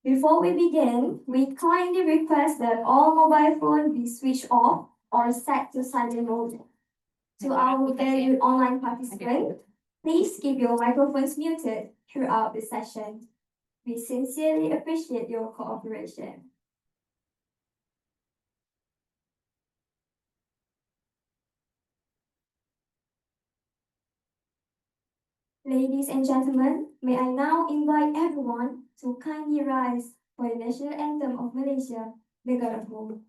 Before we begin, we kindly request that all mobile phones be switched off or set to silent mode. To our valued online participants, please keep your microphones muted throughout the session. We sincerely appreciate your cooperation. Ladies and gentlemen, may I now invite everyone to kindly rise for the national anthem of Malaysia, the God of Home.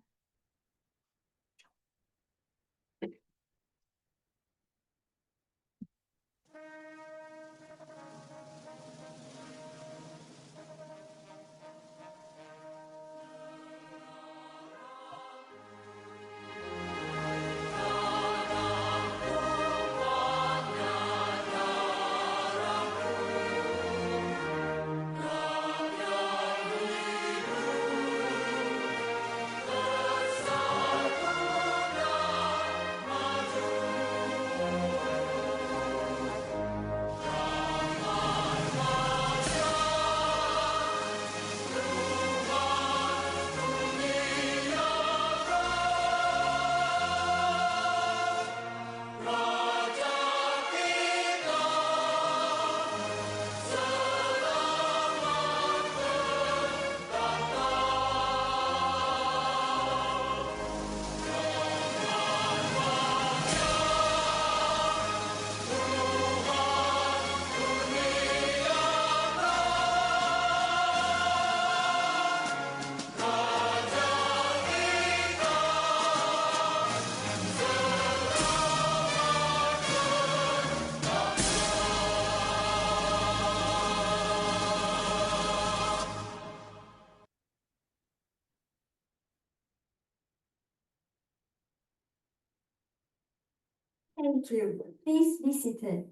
Thank you. Please be seated.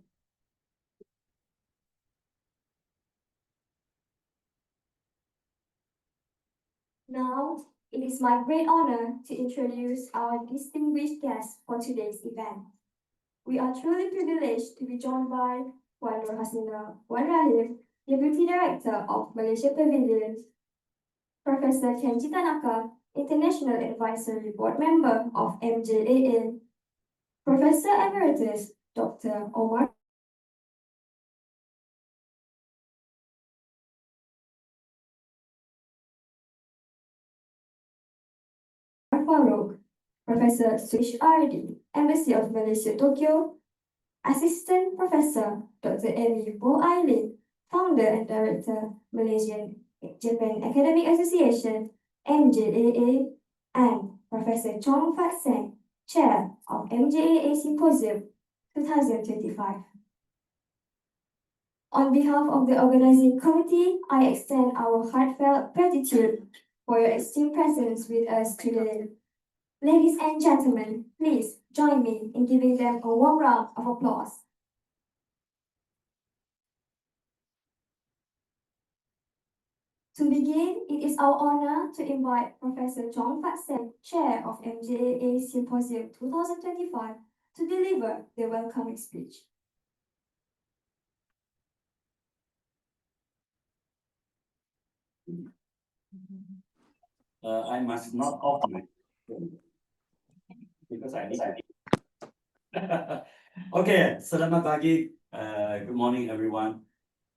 Now, it is my great honor to introduce our distinguished guest for today's event. We are truly privileged to be joined by Wan Nur Hasina Wan Rahim, Deputy Director of Malaysia Pavilion, Professor Kenji Tanaka, International Advisory Board Member of MJAA, Professor Emeritus Dr. Omar Farouk, Professor Swish RD, Embassy of Malaysia, Tokyo, Assistant Professor Dr. Amy Bo Ailin, Founder and Director, Malaysia-Japan Academic Association, MJAA, and Professor Chong Fat Seng, Chair of MJAA Symposium 2025. On behalf of the organizing committee, I extend our heartfelt gratitude for your esteemed presence with us today. Ladies and gentlemen, please join me in giving them a warm round of applause. To begin, it is our honor to invite Professor Chong Fat Seng, Chair of MJAA Symposium 2025, to deliver the welcoming speech. I must not off my phone because I need to. Okay, selamat pagi. Good morning, everyone.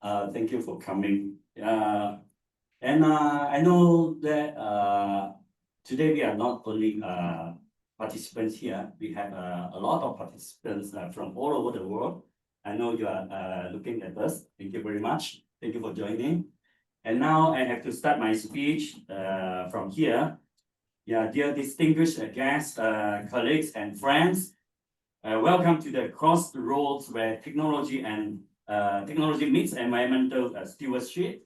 Thank you for coming. I know that today we are not only participants here. We have a lot of participants from all over the world. I know you are looking at us. Thank you very much. Thank you for joining. And now I have to start my speech from here. Yeah, dear distinguished guests, colleagues, and friends, welcome to the crossroads where technology meets environmental stewardship.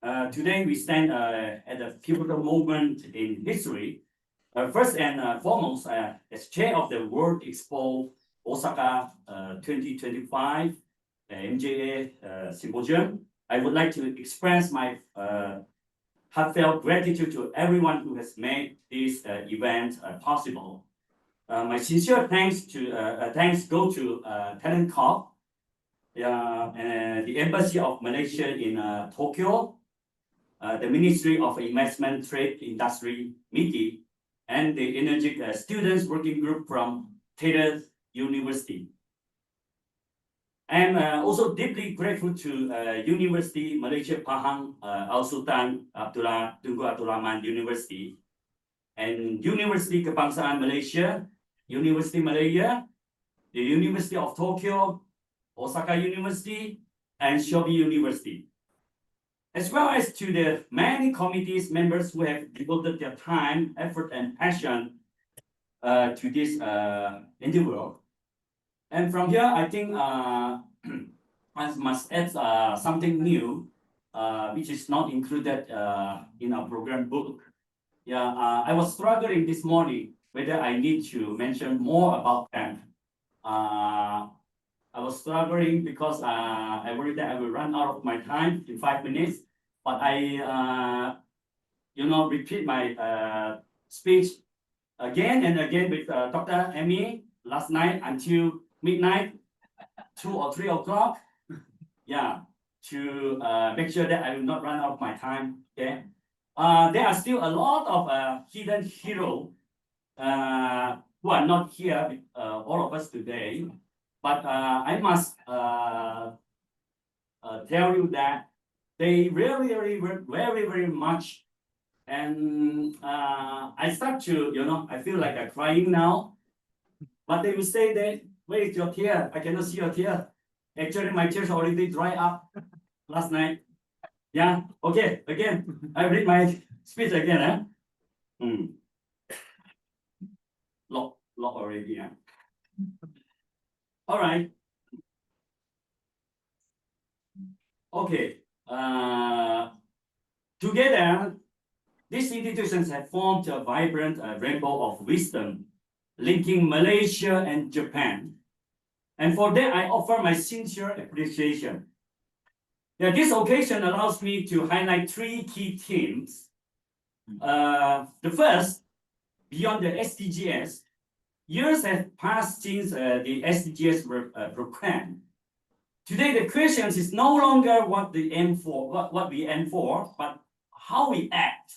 Today we stand at a pivotal moment in history. First and foremost, as chair of the World Expo Osaka 2025 MJAA Symposium, I would like to express my heartfelt gratitude to everyone who has made this event possible. My sincere thanks go to Talent Corp, the Embassy of Malaysia in Tokyo, the Ministry of Investment, Trade, Industry, MITI, and the energy students working group from Taylor University. I'm also deeply grateful to University Malaysia Pahang Al Sultan Abdullah Tunku Abdul Rahman University and University Kebangsaan Malaysia, University Malaya, the University of Tokyo, Osaka University, and Shobi University, as well as to the many committees members who have devoted their time, effort, and passion to this endeavor. And from here, I think I must add something new, which is not included in our program book. Yeah, I was struggling this morning whether I need to mention more about them. I was struggling because I worried that I will run out of my time in 5 minutes. But I, repeat my speech again and again with Dr. Emmy last night until midnight, 2 or 3 o'clock. Yeah, to make sure that I will not run out of my time. Okay. There are still a lot of hidden heroes who are not here with all of us today. But I must tell you that they really work very, very much. And I start to, I feel like I'm crying now. But they will say that, where is your tear? I cannot see your tear. Actually, my tears already dried up last night. Yeah, okay, again, I read my speech again. Lock already. Yeah. All right. Okay. Together, these institutions have formed a vibrant rainbow of wisdom, linking Malaysia and Japan. And for that, I offer my sincere appreciation. Now, this occasion allows me to highlight 3 key themes. The first, beyond the SDGs, years have passed since the SDGs were proclaimed. Today, the question is no longer what we aim for, but how we act.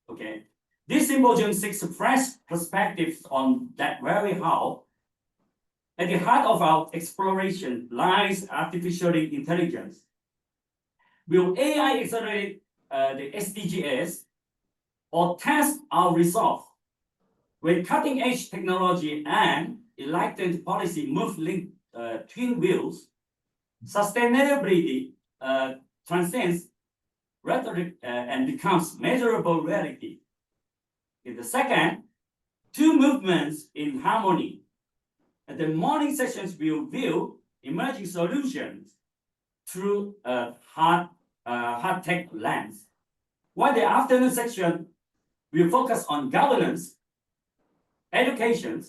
Okay. This symposium seeks fresh perspectives on that very how. At the heart of our exploration lies artificial intelligence. Will AI accelerate the SDGs or test our resolve? When cutting-edge technology and enlightened policy move linked twin wheels, sustainability transcends rhetoric and becomes measurable reality. In the second, 2 movements in harmony. At the morning sessions will view emerging solutions through a hard tech lens, while the afternoon section will focus on governance, education,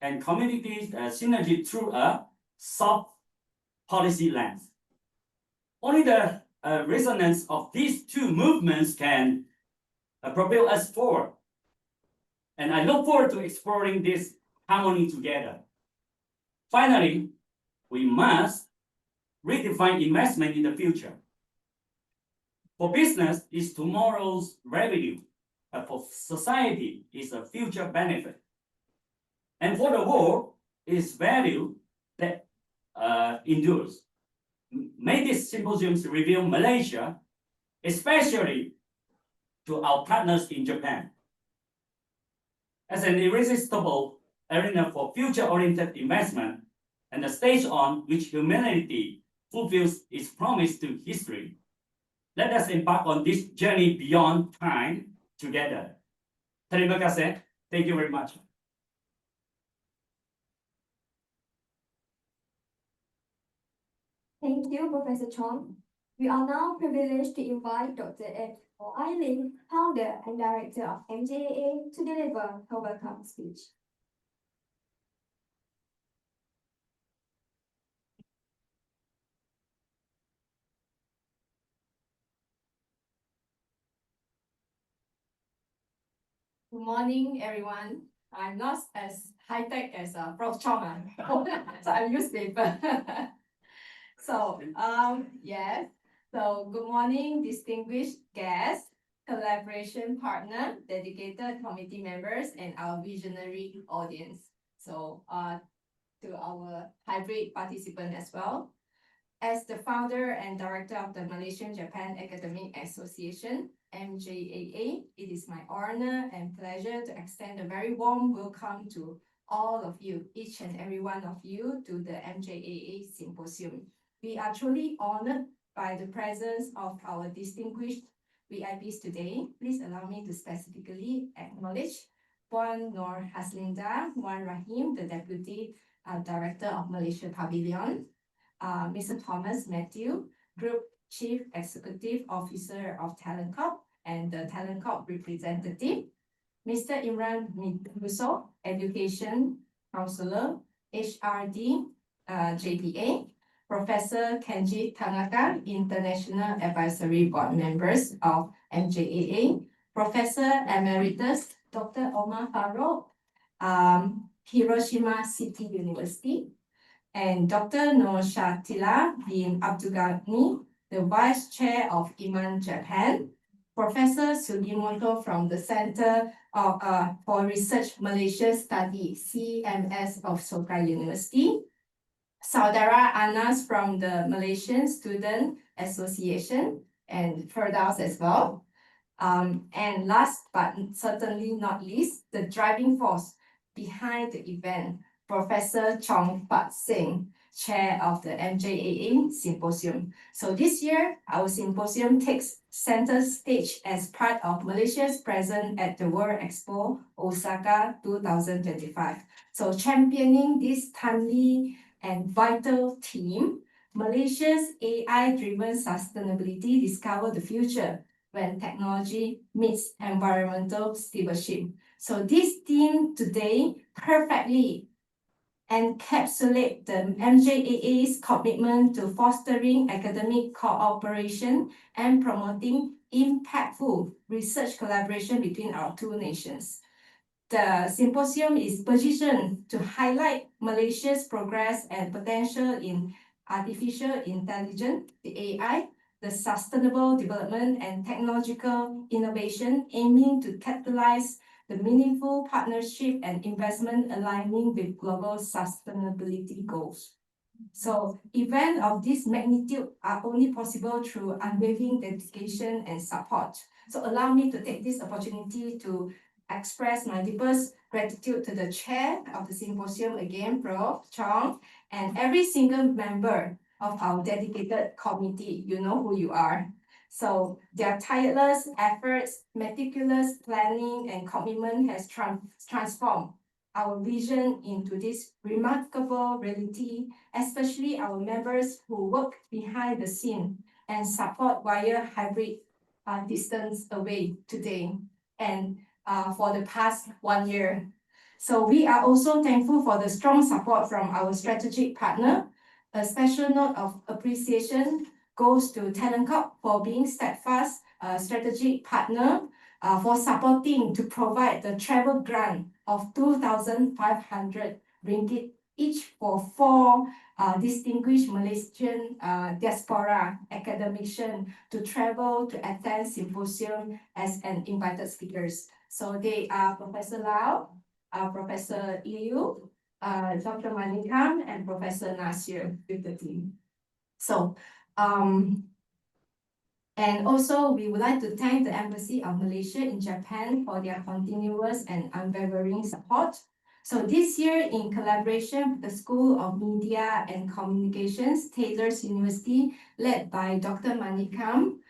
and community synergy through a soft policy lens. Only the resonance of these 2 movements can propel us forward. And I look forward to exploring this harmony together. Finally, we must redefine investment in the future. For business, it's tomorrow's revenue. For society, it's a future benefit. And for the world, it's value that endures. May this symposium reveal Malaysia, especially to our partners in Japan, as an irresistible arena for future-oriented investment and the stage on which humanity fulfills its promise to history. Let us embark on this journey beyond time together. Terima kasih. Thank you very much. Thank you, Professor Chong. We are now privileged to invite Dr. Ed Eileen, founder and director of MJAA, to deliver her welcome speech. Good morning, everyone. I'm not as high-tech as Prof. Chong, so I use paper. So, yes, So good morning, distinguished guests, collaboration partner, dedicated committee members, and our visionary audience. So to our hybrid participant as well. As the founder and director of the Malaysia-Japan Academic Association, MJAA, it is my honor and pleasure to extend a very warm welcome to all of you, each and every one of you, to the MJAA Symposium. We are truly honored by the presence of our distinguished VIPs today. Please allow me to specifically acknowledge Puan Nur Haslinda Wan Rahim, the Deputy Director of Malaysia Pavilion, Mr. Thomas Matthew, Group Chief Executive Officer of Talent Corp and the Talent Corp representative, Mr. Imran Muso, Education Counselor, HRD, JPA, Professor Kenji Tanaka, International Advisory Board members of MJAA, Professor Emeritus Dr. Omar Farouk, Hiroshima City University, and Dr. Nur Shatila bin Abdulghani, the Vice Chair of Iman Japan, Professor Sugimoto from the Center for Research Malaysia Study, CMS of Soka University, Saudara Anas from the Malaysian Student Association, and Firdaus as well. And last but certainly not least, the driving force behind the event, Professor Chong Pat Singh, Chair of the MJAA Symposium. So this year, our symposium takes center stage as part of Malaysia's presence at the World Expo Osaka 2025. So championing this timely and vital theme, Malaysia's AI-driven sustainability discover the future when technology meets environmental stewardship. So this theme today perfectly encapsulate the MJAA's commitment to fostering academic cooperation and promoting impactful research collaboration between our two nations. The symposium is positioned to highlight Malaysia's progress and potential in artificial intelligence, the AI, the sustainable development and technological innovation, aiming to catalyze the meaningful partnership and investment aligning with global sustainability goals. So events of this magnitude are only possible through unwavering dedication and support. So allow me to take this opportunity to express my deepest gratitude to the chair of the symposium again, Prof. Chong, and every single member of our dedicated committee. You know who you are. So their tireless efforts, meticulous planning, and commitment has transformed our vision into this remarkable reality, especially our members who work behind the scene and support via hybrid distance away today and for the past 1 year. So we are also thankful for the strong support from our strategic partner. A special note of appreciation goes to Talent Corp for being steadfast strategic partner for supporting to provide the travel grant of 2,500 ringgit each for 4 distinguished Malaysian diaspora academicians to travel to attend symposium as an invited speakers. So they are Professor Lau, Professor Liu, Dr. Manikam, and Professor Nasir with the team. So, and also we would like to thank the Embassy of Malaysia in Japan for their continuous and unwavering support. So this year, in collaboration with the School of Media and Communications, Taylor's University, led by Dr. Manikam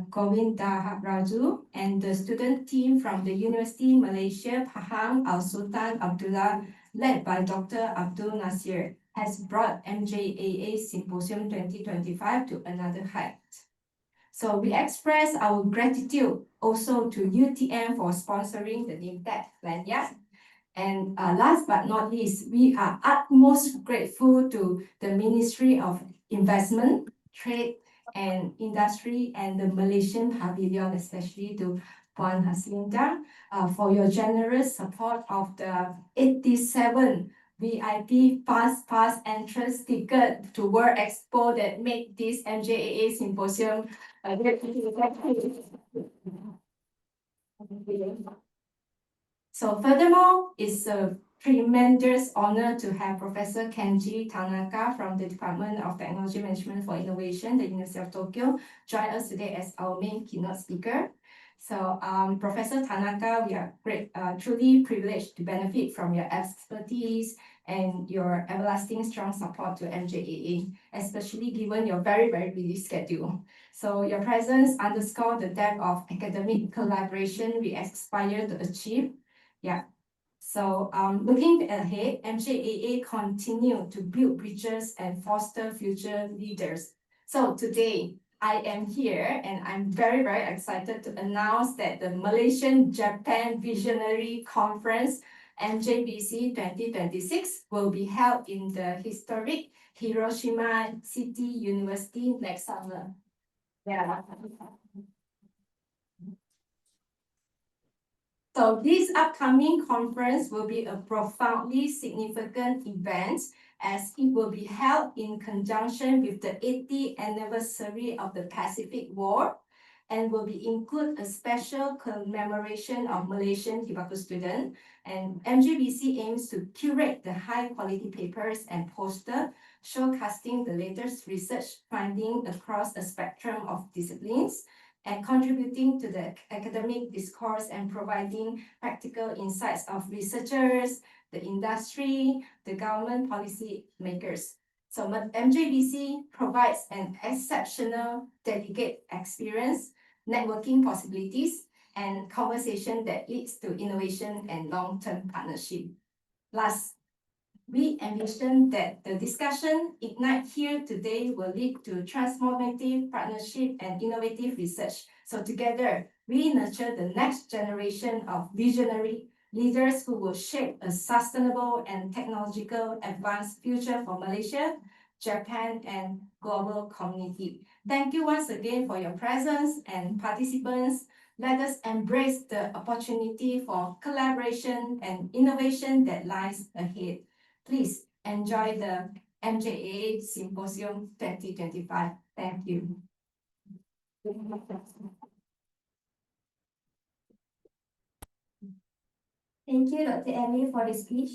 Govindaraju, and the student team from the University Malaysia Pahang Al Sultan Abdullah, led by Dr. Abdul Nasir, has brought MJAA Symposium 2025 to another height. So we express our gratitude also to UTM for sponsoring the name tag lanyard. And last but not least, we are utmost grateful to the Ministry of Investment, Trade and Industry and the Malaysian Pavilion, especially to Puan Haslinda, for your generous support of the 87 VIP fast pass entrance ticket to World Expo that make this MJAA Symposium a great So furthermore, it's a tremendous honor to have Professor Kenji Tanaka from the Department of Technology Management for Innovation, the University of Tokyo, join us today as our main keynote speaker. So Professor Tanaka, we are truly privileged to benefit from your expertise and your everlasting strong support to MJAA, especially given your very, very busy schedule. So your presence underscores the depth of academic collaboration we aspire to achieve. Yeah. So looking ahead, MJAA continue to build bridges and foster future leaders. So today, I am here and I'm very, very excited to announce that the Malaysian-Japan Visionary Conference MJBC 2026 will be held in the historic Hiroshima City University next summer. Yeah. So this upcoming conference will be a profoundly significant event as it will be held in conjunction with the 80th anniversary of the Pacific War and will include a special commemoration of Malaysian Hibaku students. And MJBC aims to curate the high quality papers and posters showcasing the latest research findings across a spectrum of disciplines and contributing to the academic discourse and providing practical insights of researchers, the industry, the government policy makers. So MJBC provides an exceptional delegate experience, networking possibilities, and conversation that leads to innovation and long-term partnership. Last, we envision that the discussion ignite here today will lead to transformative partnership and innovative research. So together, we nurture the next generation of visionary leaders who will shape a sustainable and technological advanced future for Malaysia, Japan, and global community. Thank you once again for your presence and participants. Let us embrace the opportunity for collaboration and innovation that lies ahead. Please enjoy the MJAA Symposium 2025. Thank you. Thank you, Dr. Emily, for the speech.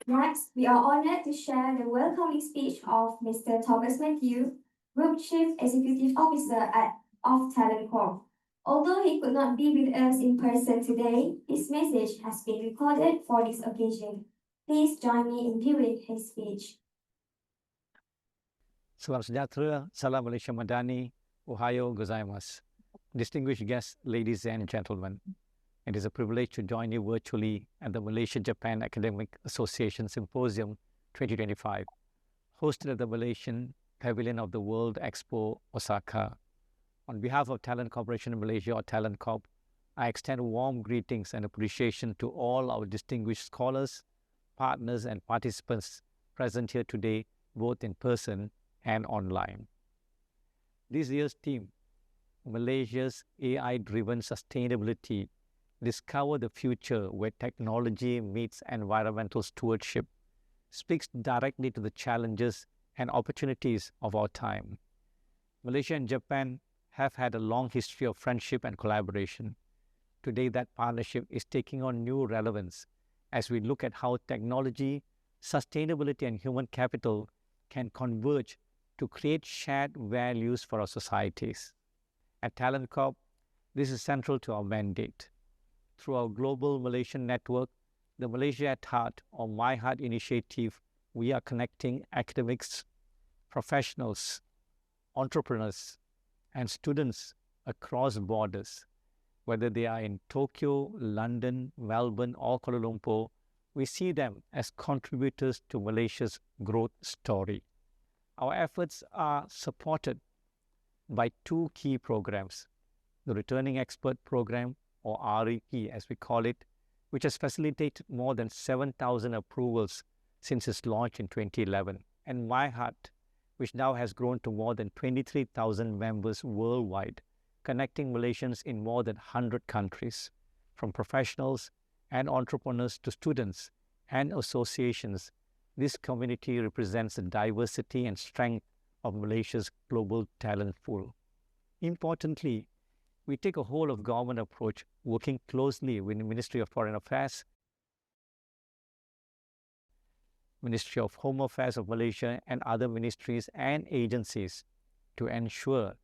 Next, we are honored to share the welcoming speech of Mr. Thomas Matthew, Group Chief Executive Officer of Talent Corp. Although he could not be with us in person today, his message has been recorded for this occasion. Please join me in viewing his speech. Salam sejahtera, salam Malaysia Madani, Ohayo gozaimasu. Distinguished guests, ladies and gentlemen, it is a privilege to join you virtually at the Malaysia-Japan Academic Association Symposium 2025, hosted at the Malaysian Pavilion of the World Expo Osaka. On behalf of Talent Corporation in Malaysia, or Talent Corp, I extend warm greetings and appreciation to all our distinguished scholars, partners, and participants present here today, both in person and online. This year's theme, Malaysia's AI-driven sustainability, discover the future where technology meets environmental stewardship, speaks directly to the challenges and opportunities of our time. Malaysia and Japan have had a long history of friendship and collaboration. Today, that partnership is taking on new relevance as we look at how technology, sustainability, and human capital can converge to create shared values for our societies. At Talent Corp, this is central to our mandate. Through our global Malaysian network, the Malaysia at Heart, or My Heart initiative, we are connecting academics, professionals, entrepreneurs, and students across borders. Whether they are in Tokyo, London, Melbourne, or Kuala Lumpur, we see them as contributors to Malaysia's growth story. Our efforts are supported by two key programs, the Returning Expert Program, or REP as we call it, which has facilitated more than 7,000 approvals since its launch in 2011, and My Heart, which now has grown to more than 23,000 members worldwide, connecting Malaysians in more than 100 countries, from professionals and entrepreneurs to students and associations. This community represents the diversity and strength of Malaysia's global talent pool. Importantly, we take a whole of government approach, working closely with the Ministry of Foreign Affairs, Ministry of Home Affairs of Malaysia, and other ministries and agencies to ensure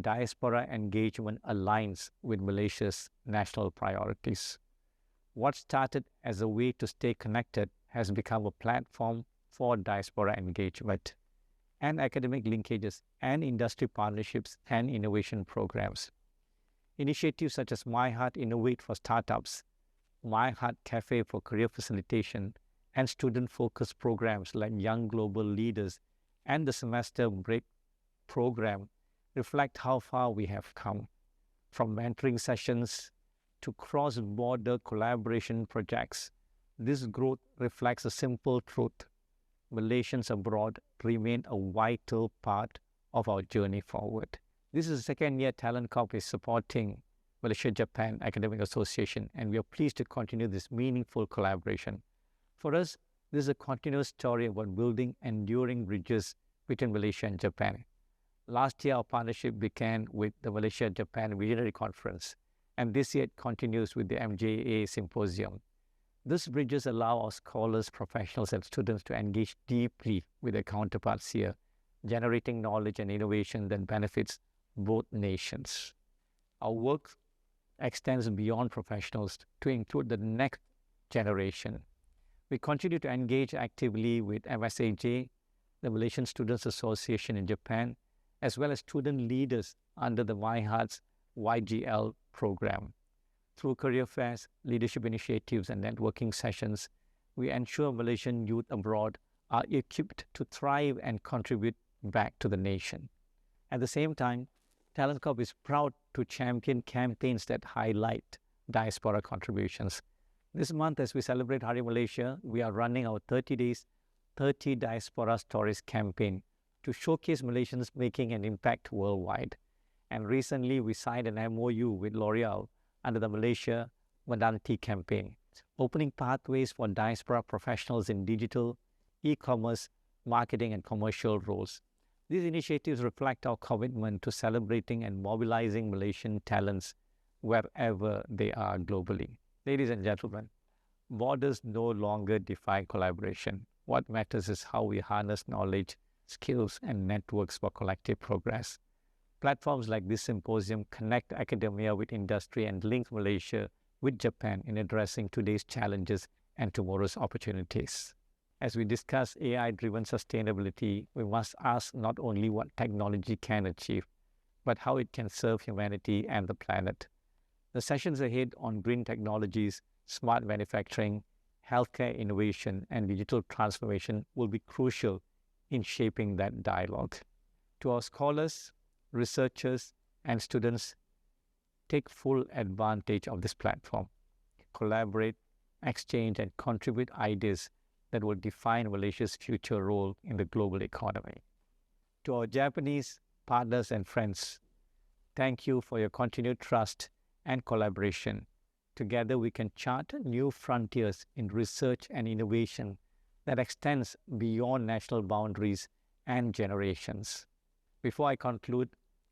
diaspora engagement aligns with Malaysia's national priorities. What started as a way to stay connected has become a platform for diaspora engagement and academic linkages and industry partnerships and innovation programs. Initiatives such as My Heart Innovate for startups, My Heart Cafe for career facilitation, and student-focused programs like Young Global Leaders and the Semester Break program reflect how far we have come, from mentoring sessions to cross-border collaboration projects. This growth reflects a simple truth: Malaysians abroad remain a vital part of our journey forward. This is the second year Talent Corp is supporting Malaysia-Japan Academic Association, and we are pleased to continue this meaningful collaboration. For us, this is a continuous story about building enduring bridges between Malaysia and Japan. Last year, our partnership began with the Malaysia-Japan Visionary Conference, and this year it continues with the MJAA Symposium. These bridges allow our scholars, professionals, and students to engage deeply with their counterparts here, generating knowledge and innovation that benefits both nations. Our work extends beyond professionals to include the next generation. We continue to engage actively with MSAJ, the Malaysian Students Association in Japan, as well as student leaders under the My Heart's YGL program. Through career fairs, leadership initiatives, and networking sessions, we ensure Malaysian youth abroad are equipped to thrive and contribute back to the nation. At the same time, Talent Corp is proud to champion campaigns that highlight diaspora contributions. This month, as we celebrate Hari Malaysia, we are running our 30 Days, 30 Diaspora Stories campaign to showcase Malaysians making an impact worldwide. And recently, we signed an MOU with L'Oreal under the Malaysia Menanti campaign, opening pathways for diaspora professionals in digital, e-commerce, marketing, and commercial roles. These initiatives reflect our commitment to celebrating and mobilizing Malaysian talents wherever they are globally. Ladies and gentlemen, borders no longer define collaboration. What matters is how we harness knowledge, skills, and networks for collective progress. Platforms like this symposium connect academia with industry and link Malaysia with Japan in addressing today's challenges and tomorrow's opportunities. As we discuss AI-driven sustainability, we must ask not only what technology can achieve, but how it can serve humanity and the planet. The sessions ahead on green technologies, smart manufacturing, healthcare innovation, and digital transformation will be crucial in shaping that dialogue. To our scholars, researchers, and students, take full advantage of this platform. Collaborate, exchange, and contribute ideas that will define Malaysia's future role in the global economy. To our Japanese partners and friends, thank you for your continued trust and collaboration. Together, we can chart new frontiers in research and innovation that extends beyond national boundaries and generations. Before I conclude,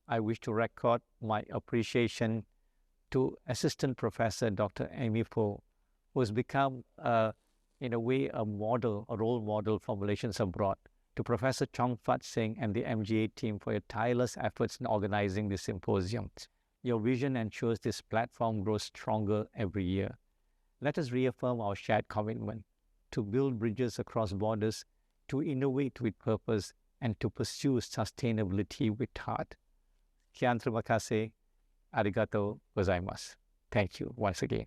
I wish to record my appreciation to Assistant Professor Dr. Amy Poh, who has become, in a way, a role model for Malaysians abroad, to Professor Chong Fat Singh and the MGA team for your tireless efforts in organizing this symposium. Your vision ensures this platform grows stronger every year. Let us reaffirm our shared commitment to build bridges across borders, to innovate with purpose, and to pursue sustainability with heart. Sekian terima kasih. Arigatou gozaimasu. Thank you once again.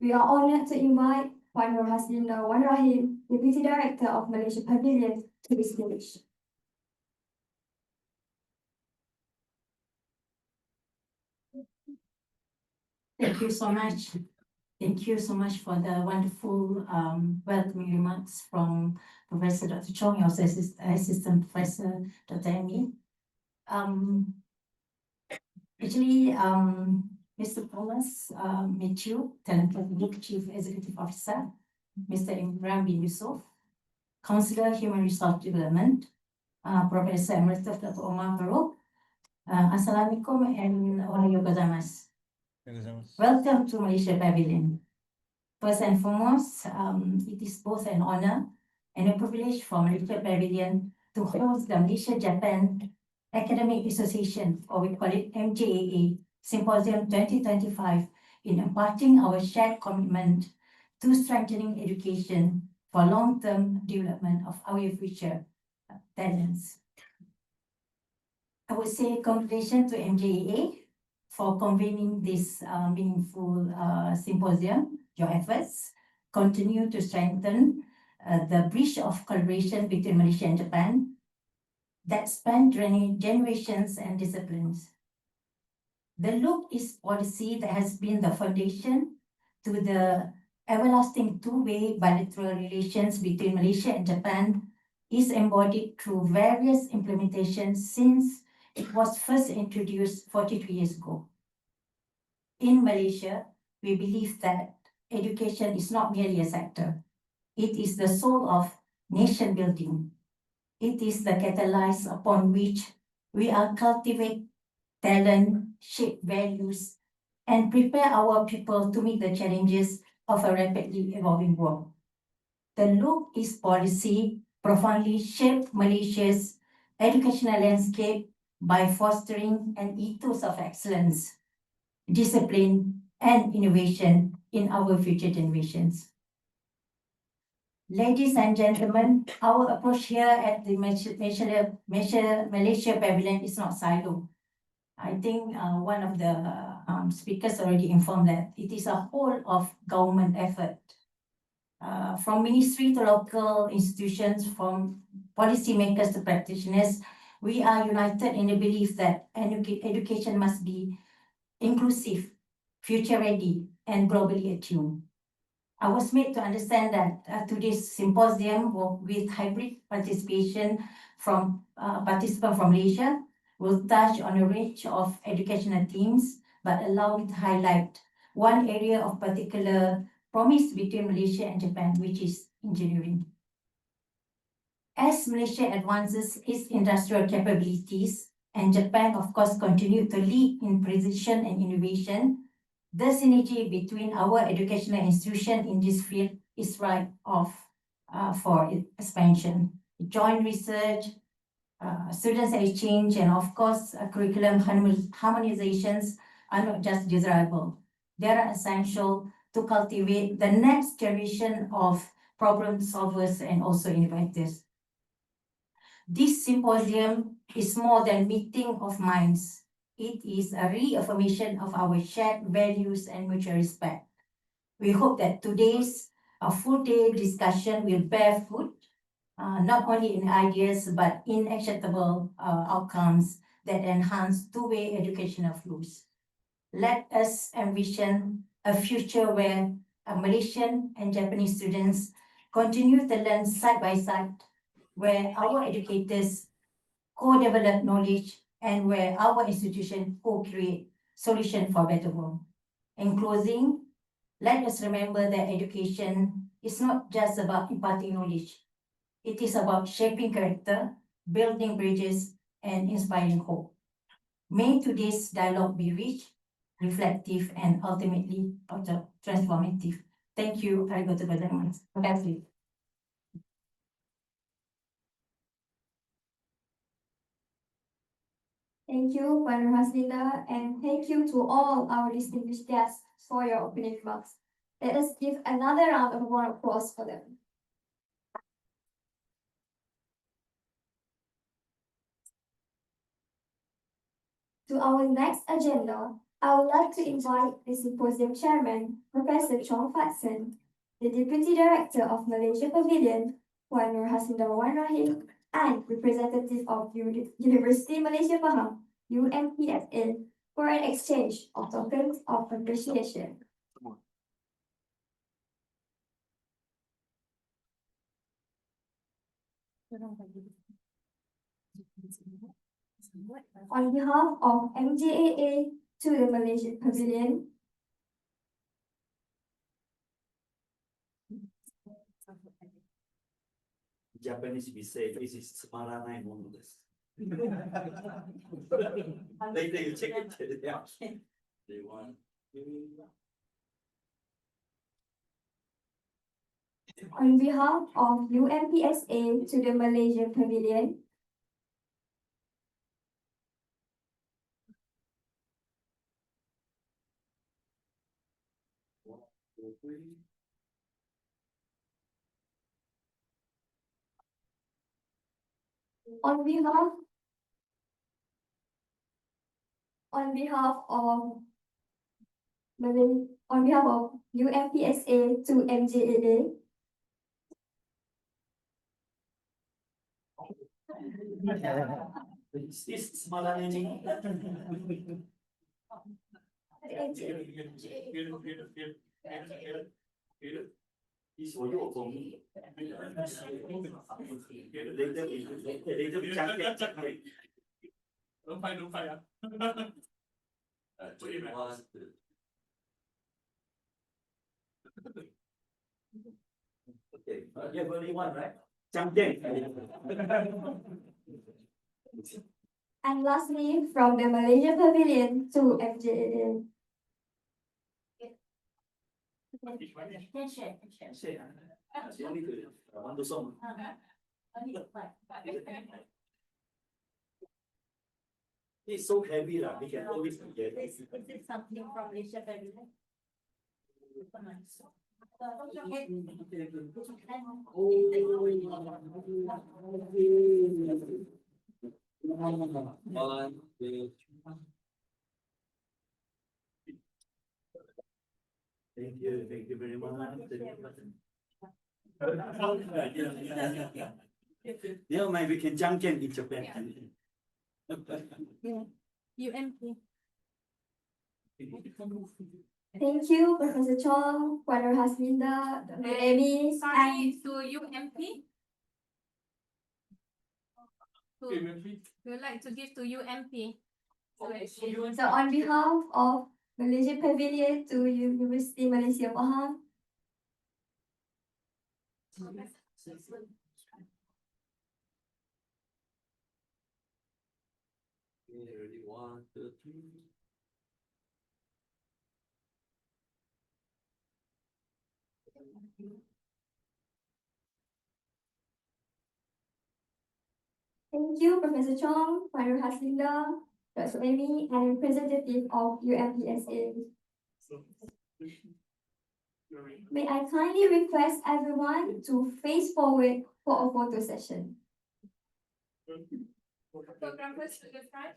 We are honored to invite Puan Nur Haslinda Wan Rahim, Deputy Director of Malaysia Pavilion, to the stage. Thank you so much. Thank you so much for the wonderful welcoming remarks from Professor Dr. Chong, also Assistant Professor Dr. Amy. Actually, Mr. Thomas Mitchell, talented Group Chief Executive Officer, Mr. Imran bin Yusuf, Counselor Human Resource Development, Professor Emeritus Dr. Omar Farouk. Assalamualaikum and ohayo gozaimasu. Welcome to Malaysia Pavilion. First and foremost, it is both an honor and a privilege for Malaysia Pavilion to host the Malaysia-Japan Academic Association, or we call it MJAA Symposium 2025, in imparting our shared commitment to strengthening education for long-term development of our future talents. I would say congratulations to MJAA for convening this meaningful symposium. Your efforts continue to strengthen the bridge of collaboration between Malaysia and Japan that span generations and disciplines. The Look is policy that has been the foundation to the everlasting two-way bilateral relations between Malaysia and Japan is embodied through various implementations since it was first introduced 42 years ago. In Malaysia, we believe that education is not merely a sector. It is the soul of nation building. It is the catalyze upon which we are cultivate talent, shape values, and prepare our people to meet the challenges of a rapidly evolving world. The Look is policy profoundly shaped Malaysia's educational landscape by fostering an ethos of excellence, discipline, and innovation in our future generations. Ladies and gentlemen, our approach here at the Malaysia Pavilion is not silo. I think one of the speakers already informed that it is a whole of government effort. From ministry to local institutions, from policymakers to practitioners, we are united in the belief that education must be inclusive, future-ready, and globally attuned. I was made to understand that today's symposium with hybrid participation from participants from Malaysia will touch on a range of educational themes, but allow me to highlight one area of particular promise between Malaysia and Japan, which is engineering. As Malaysia advances its industrial capabilities, and Japan, of course, continue to lead in precision and innovation, the synergy between our educational institution in this field is ripe for expansion. Joint research, students exchange, and of course, curriculum harmonizations are not just desirable. They are essential to cultivate the next generation of problem solvers and also innovators. This symposium is more than meeting of minds. It is a reaffirmation of our shared values and mutual respect. We hope that today's full day discussion will bear fruit, not only in ideas, but in actionable outcomes that enhance two-way educational flows. Let us envision a future where Malaysian and Japanese students continue to learn side by side, where our educators co-develop knowledge, and where our institution co-create solution for better world. In closing, let us remember that education is not just about imparting knowledge. It is about shaping character, building bridges, and inspiring hope. May today's dialogue be rich, reflective, and ultimately transformative. Thank you. Arigatou gozaimasu. Terima kasih. Thank you, Puan Nur Haslinda, and thank you to all our distinguished guests for your opening remarks. Let us give another round of warm applause for them. To our next agenda, I would like to invite the symposium chairman, Professor Chong Fatson, the Deputy Director of Malaysia Pavilion, Puan Nur Haslinda Wan Rahim, and representative of University Malaysia Pahang, UMPFL, for an exchange of tokens of appreciation. On behalf of MJAA to the Malaysia Pavilion, Japanese we say this is smaranai mono desu. Later you check it. Yeah. They want. on behalf of UMPSA to the Malaysia Pavilion, on behalf of on behalf of UMPSA to MJAA, Is this smaranai? This for you or for me? Later we check it. Don't fight, Okay, you have only one, right? Champion. and lastly from the Malaysia Pavilion to MJAA. Can share. One song. It's so heavy lah. We can always get it. Is it something from Malaysia Pavilion? One, two. Thank you very much. Never mind, we can junction in Japan. UMP. Thank you, Professor Chong, Puan Haslinda, Dr. Amy, and Sorry, to UMP. We would like to give to UMP. so on behalf of Malaysia Pavilion to University Malaysia Pahang, Ready, 1, 2, 3. thank you, Professor Chong, Puan Haslinda, Dr. Amy, and representative of UMPSA. May I kindly request everyone to face forward for a photo session. Photographers to the front.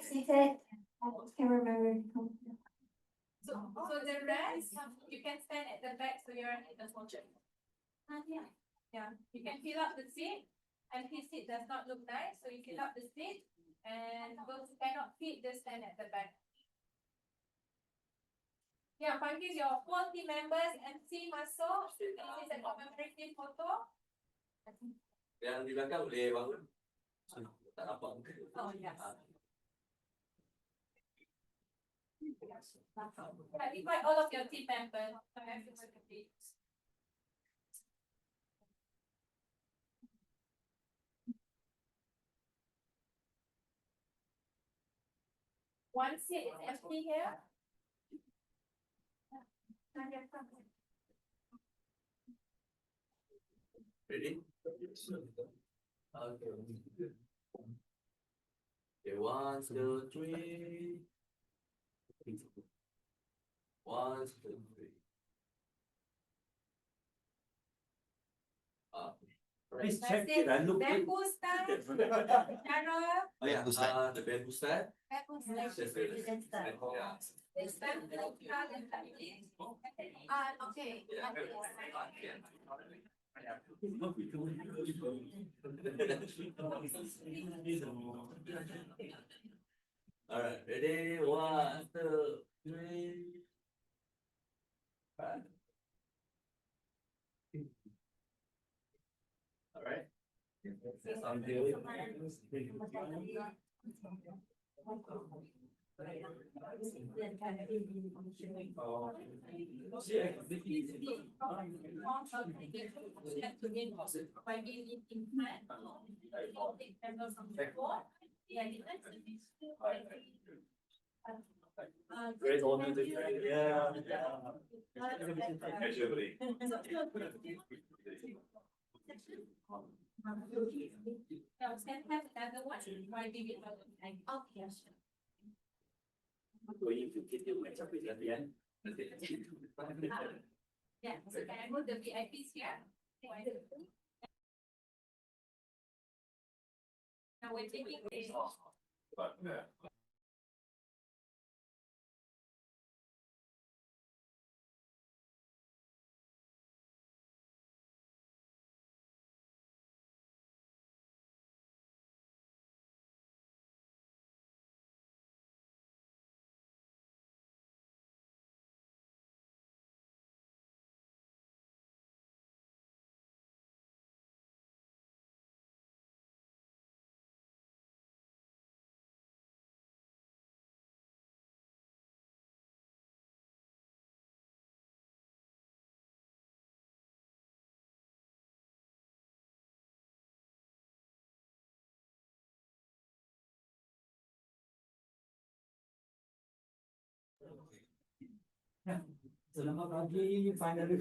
Seated. I can't remember. So the rest, you can stand at the back so you're in the photo. Yeah, you can fill up the seat, and his seat does not look nice, so you fill up the seat, and those who cannot fit, just stand at the back. Yeah, panggil your 4 team members, MC masuk. This is a commemorative photo. Yang di belakang boleh bangun. Tak nampak. Oh, yes. Invite all of your team members. One seat is empty here. Ready? Okay. Okay, 1, 2, 3. 1, 2, 3. Please check it. I look good. Bamboo style. Cara. Oh yeah, the bamboo stand. Bamboo style. Malaysia Pavilion style. Yeah. This bamboo style is like this. Okay. All right, ready? 1, 2, 3. Great honor to you. Yeah. Going to get your match up with at the end. Yeah, so can I move the VIPs here? Now we're taking a Selamat pagi, finally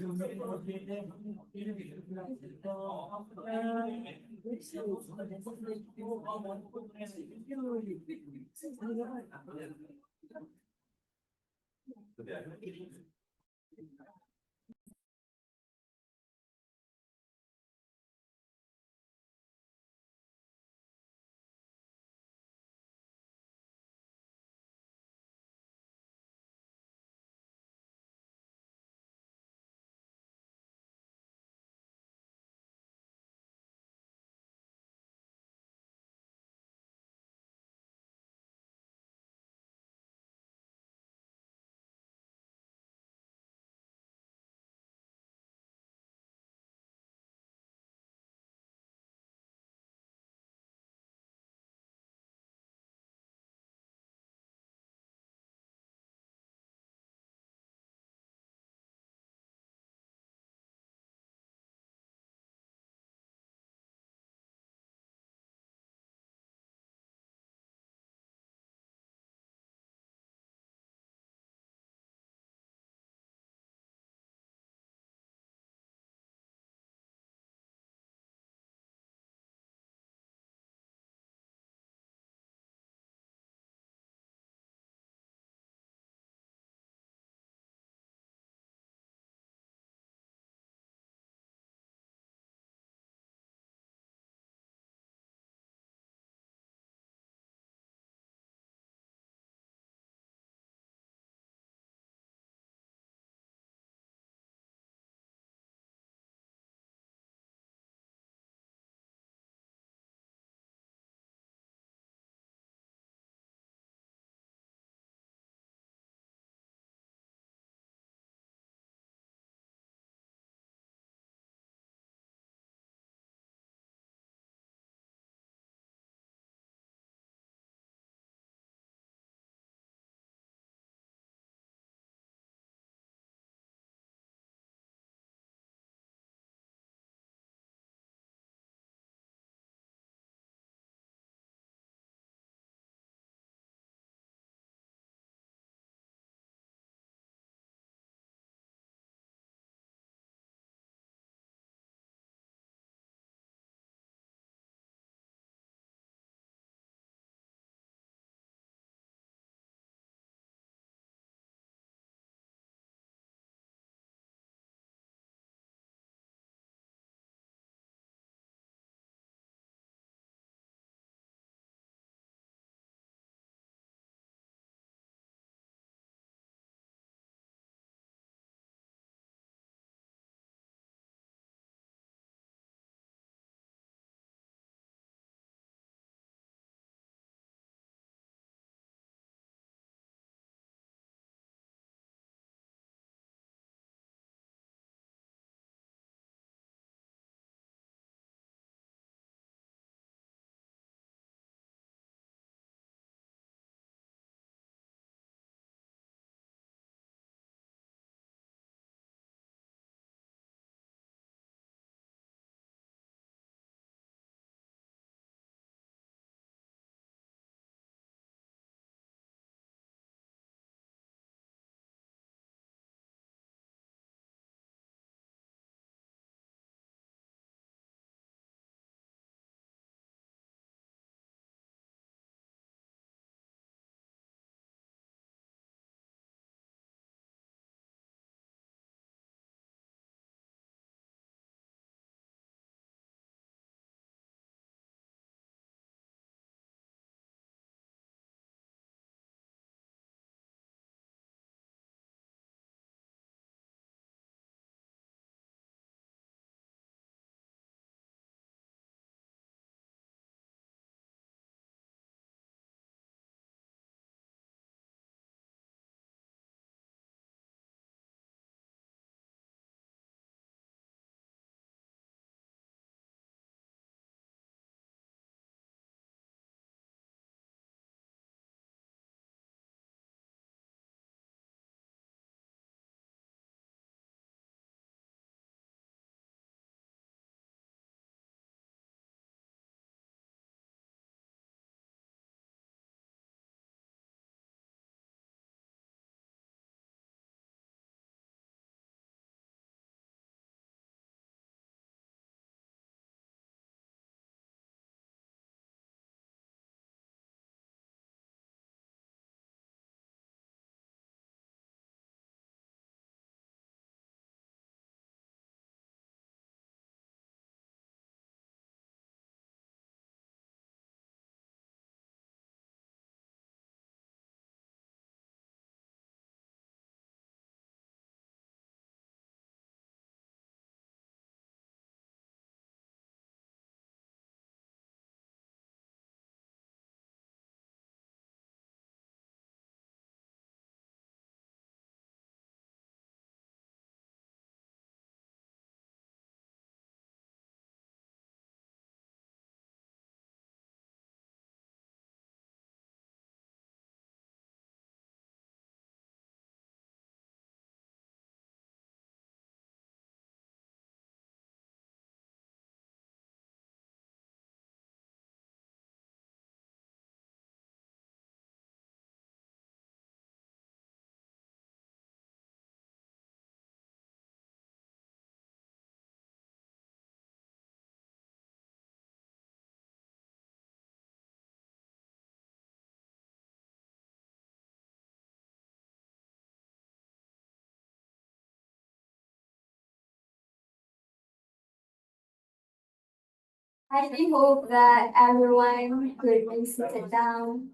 I do hope that everyone could be seated down.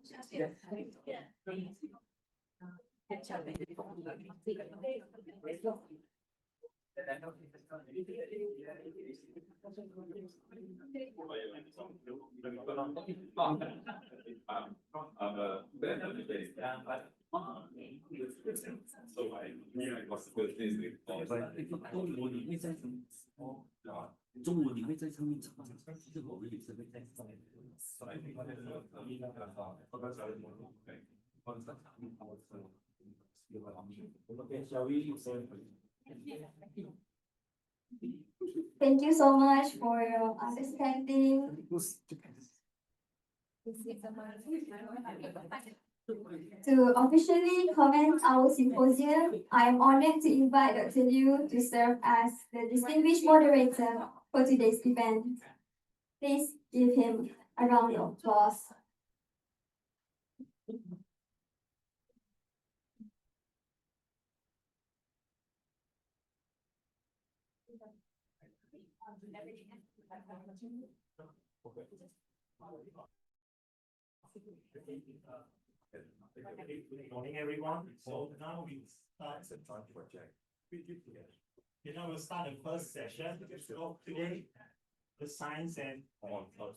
Thank you so much for your understanding. To officially commence our symposium, I am honored to invite Dr. Liu to serve as the distinguished moderator for today's event. Please give him a round of applause. Good morning, everyone. So now we start the project. Now we'll start the first session. So today, the science and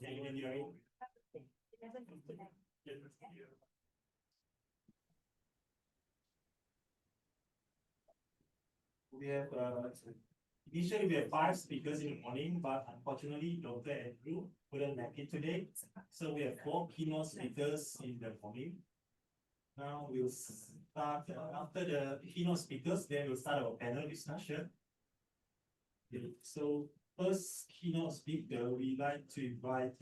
engineering. We have initially we have 5 speakers in the morning, but unfortunately, Dr. Andrew couldn't make it today. So we have 4 keynote speakers in the morning. Now we'll start after the keynote speakers, then we'll start our panel discussion. Okay, so first keynote speaker, we like to invite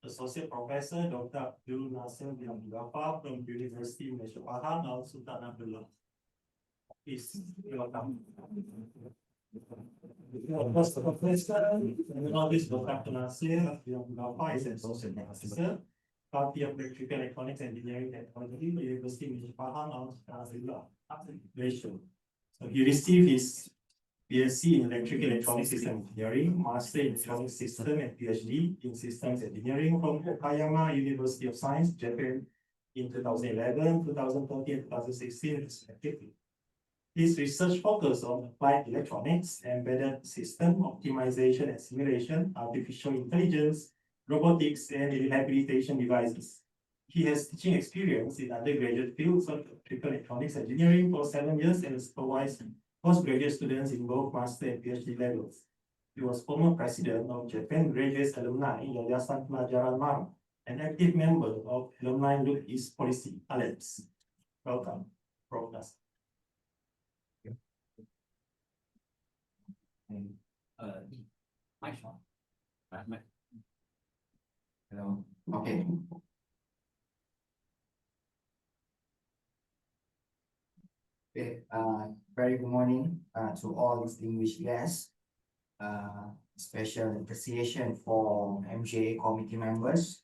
Associate Professor Dr. Abdul Nasir bin Abdullah from University of Malaysia-Japan, Al Sultan Abdullah. Please welcome. First professor, Dr. Abdul Nasir bin Abdullah is an associate professor. Faculty of Electrical Electronics Engineering Technology, University of Malaysia-Japan, Al Sultan Abdullah, Malaysia. So he received his BSc in Electrical Electronics System Engineering, Master in Electronic System and PhD in Systems Engineering from Okayama University of Science, Japan in 2011, 2013, and 2016 respectively. His research focused on applied electronics, embedded system optimization and simulation, artificial intelligence, robotics, and rehabilitation devices. He has teaching experience in undergraduate fields of electrical electronics engineering for 7 years and supervised postgraduate students in both master and PhD levels. He was former president of Japan Graduates Alumni Yayasan Pelajaran Mar, an active member of Alumni Look East Policy Alliance. Welcome, Prof. Nas. Hello. Okay. Okay, very good morning to all distinguished guests. Special appreciation for MJAA committee members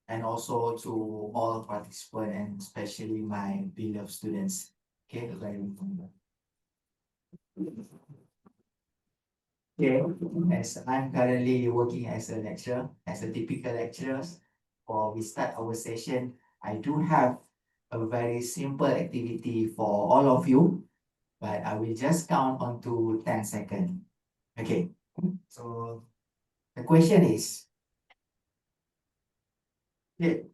and also to all participants and especially my beloved students. Okay, very good. Okay, as I'm currently working as a lecturer, as a typical lecturer, before we start our session, I do have a very simple activity for all of you, but I will just count on to 10 seconds. Okay, so the question is, okay,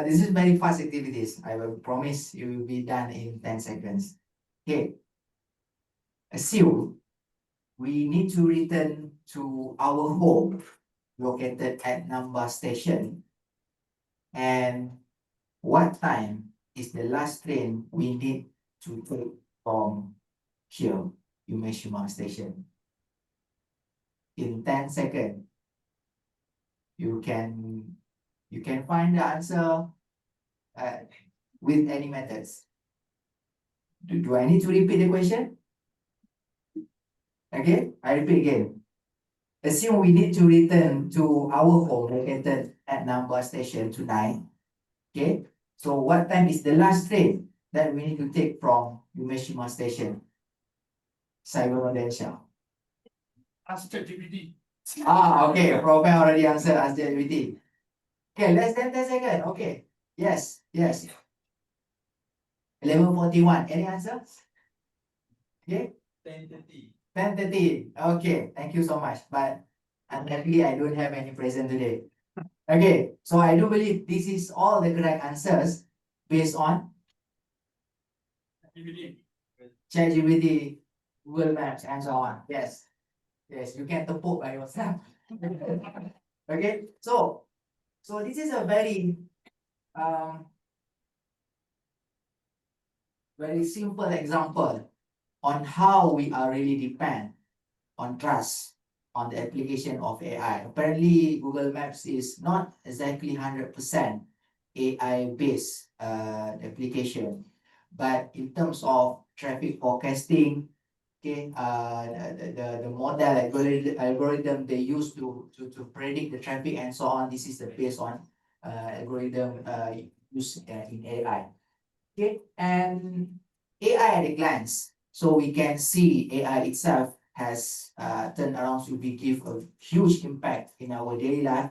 this is very fast activities. I will promise you will be done in 10 seconds. Okay, assume we need to return to our home located at Namba Station. And what time is the last train we need to take from here, Umeshima Station? In 10 seconds, you can find the answer with any methods. Do I need to repeat the question? Okay, I repeat again. Assume we need to return to our home located at Namba Station tonight. Okay, so what time is the last train that we need to take from Umeshima Station? Cyber Malaysia. Ask ChatGPT. Okay, Prof already answered everything. Okay, less than 10 seconds. Okay. Yes, yes. 11:41. Any answer? Okay. 10:30. 10:30. Okay, thank you so much. But unhappily, I don't have any present today. Okay, so I do believe this is all the correct answers based on ChatGPT, Google Maps, and so on. Yes, yes, you can tepuk by yourself. Okay, so this is a um very simple example on how we are really depend on trust on the application of AI. Apparently, Google Maps is not exactly 100% AI based application, but in terms of traffic forecasting, okay, the model algorithm they use to predict the traffic and so on, this is the based on algorithm used in AI. Okay, and AI at a glance. So we can see AI itself has turned around to give a huge impact in our daily life.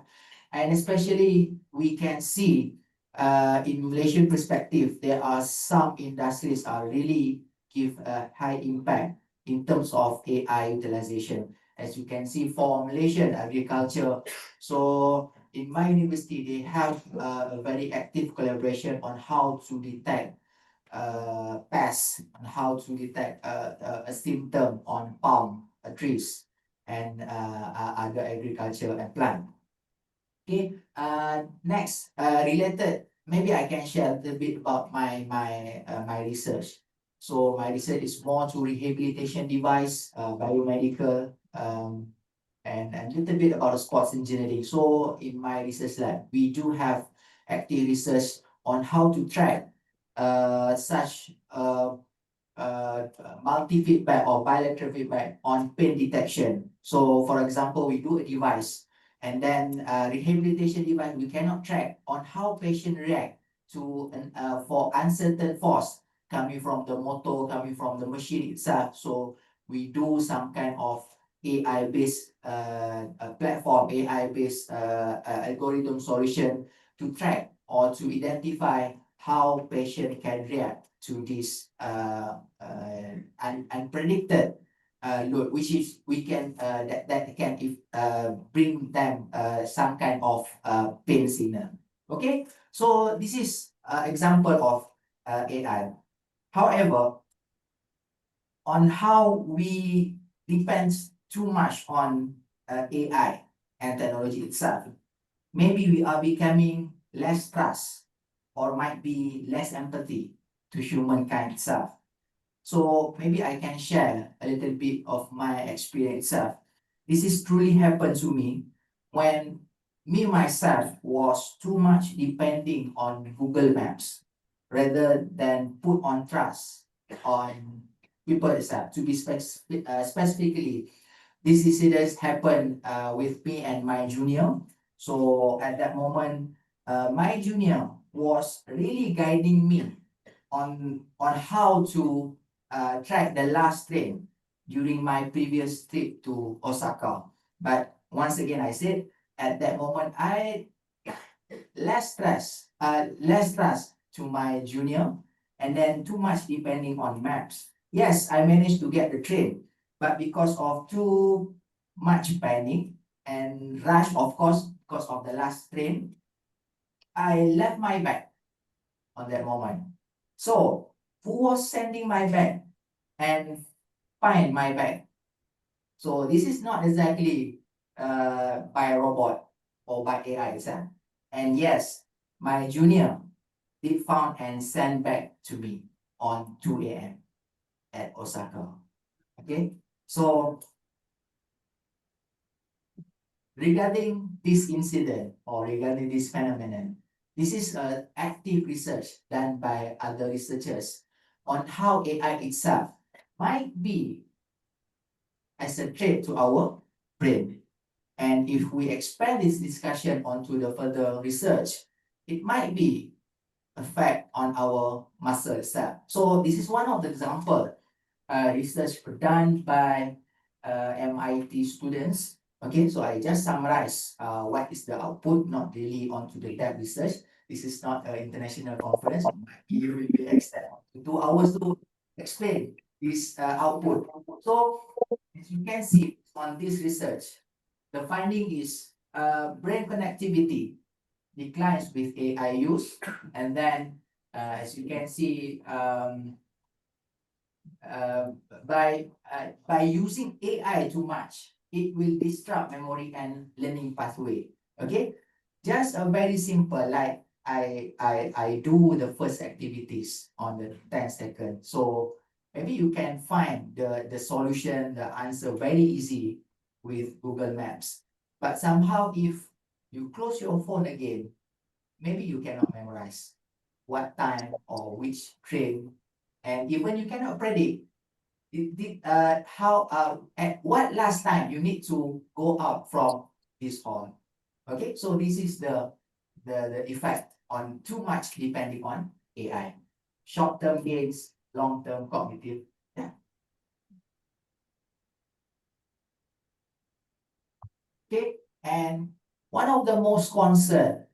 And especially we can see in Malaysian perspective, there are some industries are really give a high impact in terms of AI utilization. As you can see for Malaysian agriculture, so in my university, they have a very active collaboration on how to detect pests, on how to detect a symptom on palm trees and other agriculture and plant. Okay, next, related, maybe I can share a little bit about my research. So my research is more to rehabilitation device, biomedical, and a little bit about sports engineering. So in my research lab, we do have active research on how to track such multi-feedback or bilateral feedback on pain detection. So for example, we do a device and then rehabilitation device, we cannot track on how patient react to for uncertain force coming from the motor, coming from the machine itself. So we do some kind of AI-based platform, AI-based algorithm solution to track or to identify how patient can react to this unpredicted load, which is we can that can if bring them some kind of pain signal. Okay, so this is example of AI. However, on how we depends too much on AI and technology itself, maybe we are becoming less trust or might be less empathy to humankind itself. So maybe I can share a little bit of my experience itself. This is truly happened to me when me myself was too much depending on Google Maps rather than put on trust on people itself. To be specifically, this incident happened with me and my junior. So at that moment, my junior was really guiding me on how to track the last train during my previous trip to Osaka. But once again, I said at that moment, I less trust to my junior, and then too much depending on maps. Yes, I managed to get the train, but because of too much panic and rush, of course, because of the last train, I left my bag on that moment. So who was sending my bag and find my bag? So this is not exactly by a robot or by AI itself. And yes, my junior did found and sent back to me on 2 a.m. at Osaka. Okay, so regarding this incident or regarding this phenomenon, this is an active research done by other researchers on how AI itself might be as a threat to our brain. And if we expand this discussion onto the further research, it might be effect on our muscle itself. So this is one of the example research done by MIT students Okay, so I just summarize what is the output, not really onto the depth research. This is not an international conference. You will be extended to 2 hours to explain this output. So as you can see on this research, the finding is brain connectivity declines with AI use, and then as you can see, uh, by using AI too much, it will disrupt memory and learning pathway. Okay, just a very simple, like I do the first activities on the 10 seconds. So maybe you can find the solution, the answer very easy with Google Maps. But somehow if you close your phone again, maybe you cannot memorize what time or which train, and even you cannot predict how at what last time you need to go out from this hall. Okay, so this is the effect on too much depending on AI. Short-term gains, long-term cognitive. Yeah. Okay, and one of the most concern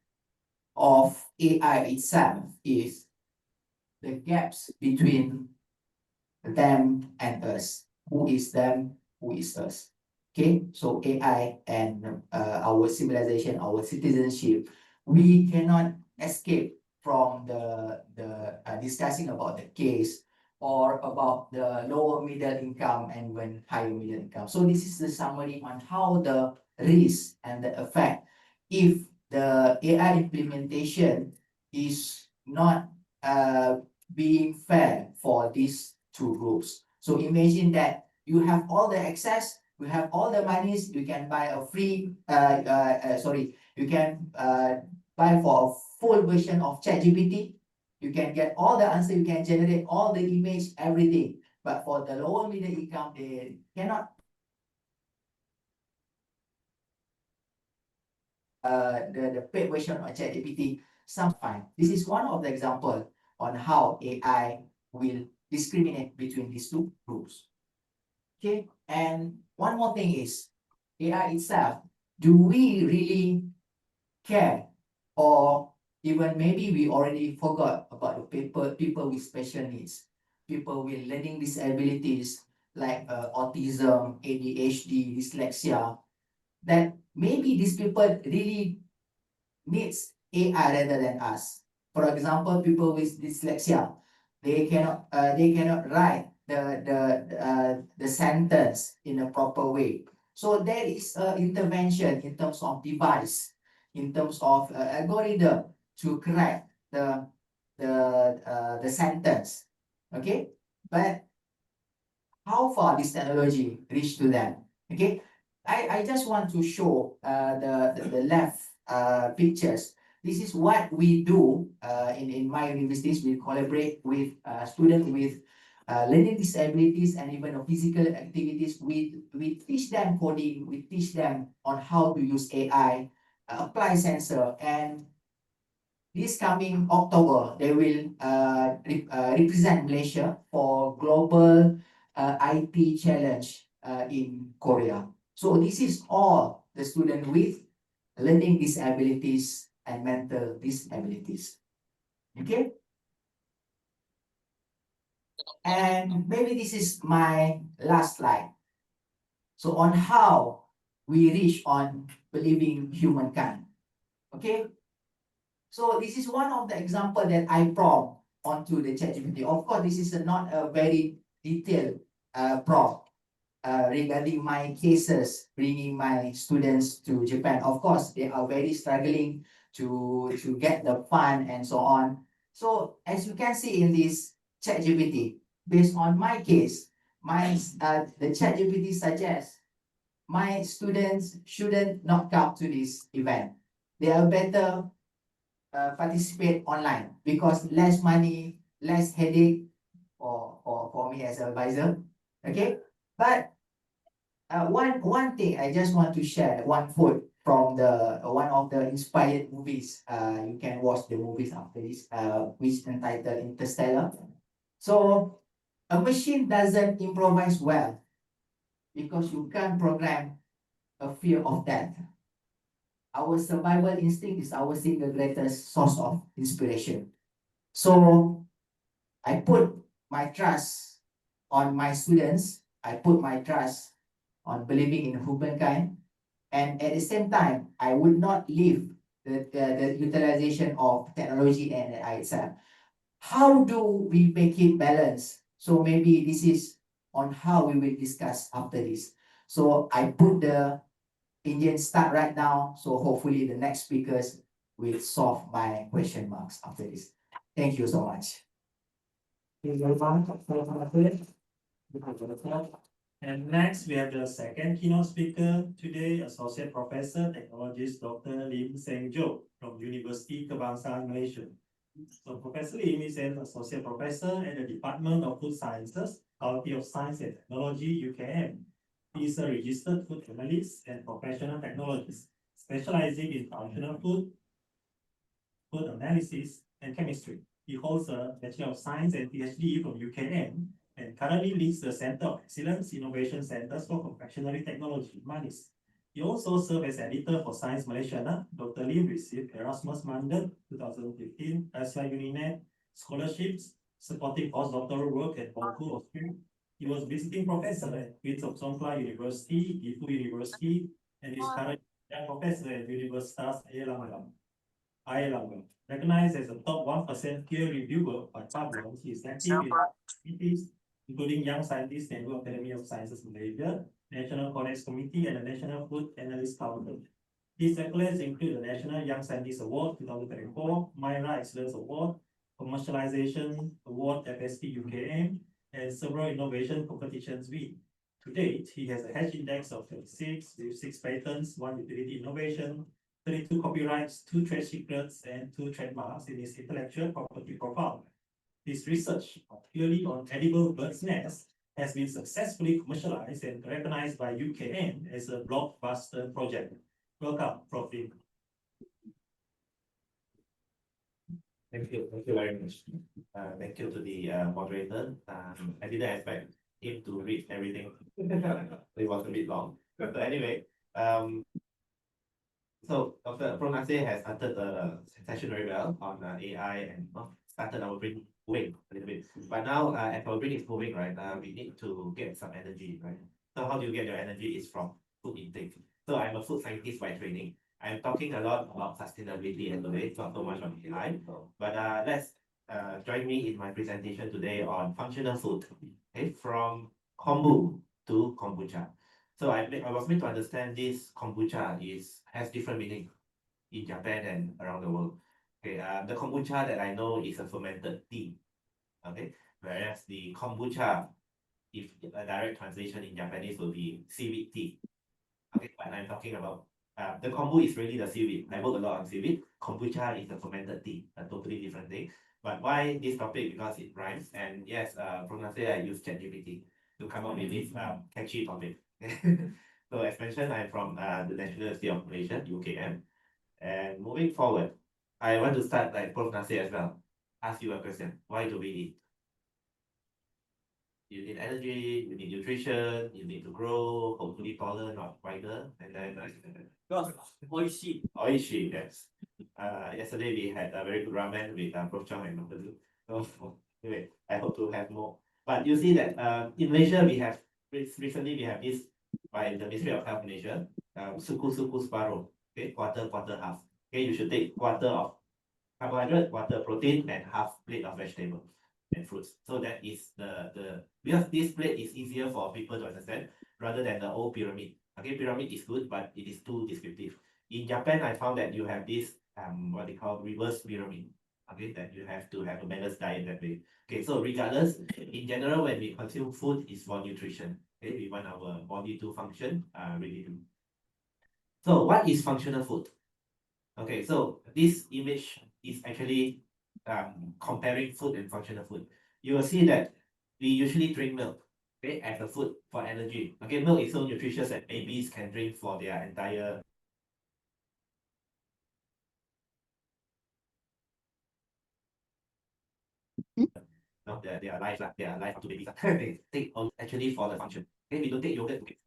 of AI itself is the gaps between them and us. Who is them? Who is us? Okay, so AI and our civilization, our citizenship, we cannot escape from the discussing about the case or about the lower middle income and when higher middle income. So this is the summary on how the risk and the effect if the AI implementation is not being fair for these two groups. So imagine that you have all the access, you have all the monies, you can buy a free, you can buy for a full version of ChatGPT. You can get all the answer, you can generate all the image, everything. But for the lower middle income, they cannot the paid version of ChatGPT, some fine. This is one of the example on how AI will discriminate between these two groups. Okay, and one more thing is AI itself. Do we really care, or even maybe we already forgot about the people with special needs, people with learning disabilities like autism, ADHD, dyslexia, that maybe these people really needs AI rather than us. For example, people with dyslexia, they cannot write the sentence in a proper way. So there is a intervention in terms of device, in terms of algorithm to correct the sentence. Okay, but how far this technology reach to them? Okay, I just want to show the left pictures. This is what we do in my universities. We collaborate with students with learning disabilities and even physical activities. We teach them coding, we teach them on how to use AI, apply sensor, and this coming October, they will represent Malaysia for global IT challenge in Korea. So this is all the student with learning disabilities and mental disabilities. Okay. And maybe this is my last slide. So on how we reach on believing humankind. Okay. So this is one of the example that I prompt onto the ChatGPT. Of course, this is not a very detailed prompt regarding my cases, bringing my students to Japan. Of course, they are very struggling to get the fund and so on. So as you can see in this ChatGPT, based on my case, the ChatGPT suggests my students shouldn't not come to this event. They are better participate online because less money, less headache for me as an advisor. Okay, but one thing I just want to share, one quote from the one of the inspired movies. You can watch the movies after this, which entitled Interstellar. So a machine doesn't improvise well because you can't program a fear of death. Our survival instinct is our single greatest source of inspiration. So I put my trust on my students. I put my trust on believing in humankind. And at the same time, I would not leave the utilization of technology and AI itself. How do we make it balance? So maybe this is on how we will discuss after this. So I put the Indian start right now. So hopefully the next speakers will solve my question marks after this. Thank you so much. And next, we have the second keynote speaker today, Associate Professor, Technologist Dr. Lim Seng Jo from University Kebangsaan Malaysia. So Professor Lim is an Associate Professor at the Department of Food Sciences, Faculty of Science and Technology, UKM. He is a registered food analyst and professional technologist, specializing in functional food analysis, and chemistry. He holds a Bachelor of Science and PhD from UKM and currently leads the Center of Excellence Innovation Centers for Confectionery Technology, MANIS. He also served as editor for Science Malaysia. Dr. Lim received Erasmus Mandate 2015, Asia Uninet scholarships, supporting postdoctoral work at Bangkok, Austria. He was visiting professor at Queen's of Songkla University, Ifu University, and is currently a professor at Universitas Airlangga. Recognized as a top 1% peer reviewer by Pavilion, he is active in activities including Young Scientists and World Academy of Sciences Malaysia, National Codex Committee, and the National Food Analyst Council. His accolades include the National Young Scientist Award 2024, Myra Excellence Award, Commercialization Award FSP UKM, and several innovation competitions win. To date, he has a H index of 36 with 6 patents, 1 utility innovation, 32 copyrights, 2 trade secrets, and 2 trademarks in his intellectual property profile. His research, particularly on edible bird's nest, has been successfully commercialized and recognized by UKM as a blockbuster project. Welcome, Prof. Lim. Thank you very much. Thank you to the moderator. I didn't expect him to read everything. It was a bit long. But anyway, so Dr. Pronase has started the session very well on AI and started our brain moving a little bit. But now, as our brain is moving, right, we need to get some energy, right? So how do you get your energy? Is from food intake. So I'm a food scientist by training. I'm talking a lot about sustainability and today, not so much on AI. But let's join me in my presentation today on functional food. Okay, from kombu to kombucha. So I was made to understand this kombucha has different meaning in Japan and around the world. Okay, the kombucha that I know is a fermented tea. Okay, whereas the kombucha, if a direct translation in Japanese will be seaweed tea. Okay, but I'm talking about the kombu is really the seaweed. I work a lot on seaweed. Kombucha is a fermented tea, a totally different thing. But why this topic? Because it rhymes. And yes, pronunciation I use ChatGPT to come up with this catchy topic. So as mentioned, I'm from the National University of Malaysia, UKM. And moving forward, I want to start like Prof. Nasir as well. Ask you a question. Why do we eat? You need energy, you need nutrition, you need to grow, hopefully taller, not wider. And then Oishi. Oishi, yes. Yesterday we had a very good ramen with Prof. Chong and Dr. Lu. So anyway, I hope to have more. But you see that in Malaysia we have recently we have this by the Ministry of Health Malaysia, suku separuh. Okay, quarter half. Okay, you should take quarter of carbohydrate, quarter protein, and half plate of vegetable and fruits. So that is the because this plate is easier for people to understand rather than the old pyramid. Okay, pyramid is good, but it is too descriptive. In Japan, I found that you have this what they call reverse pyramid. Okay, that you have to have a balanced diet that way. Okay, so regardless, in general, when we consume food, is for nutrition. Okay, we want our body to function really. So what is functional food? Okay, so this image is actually comparing food and functional food. You will see that we usually drink milk, okay, as a food for energy. Okay, milk is so nutritious that babies can drink for their entire their life, their life to babies. They take actually for the function. Okay, we don't take yogurt. Okay.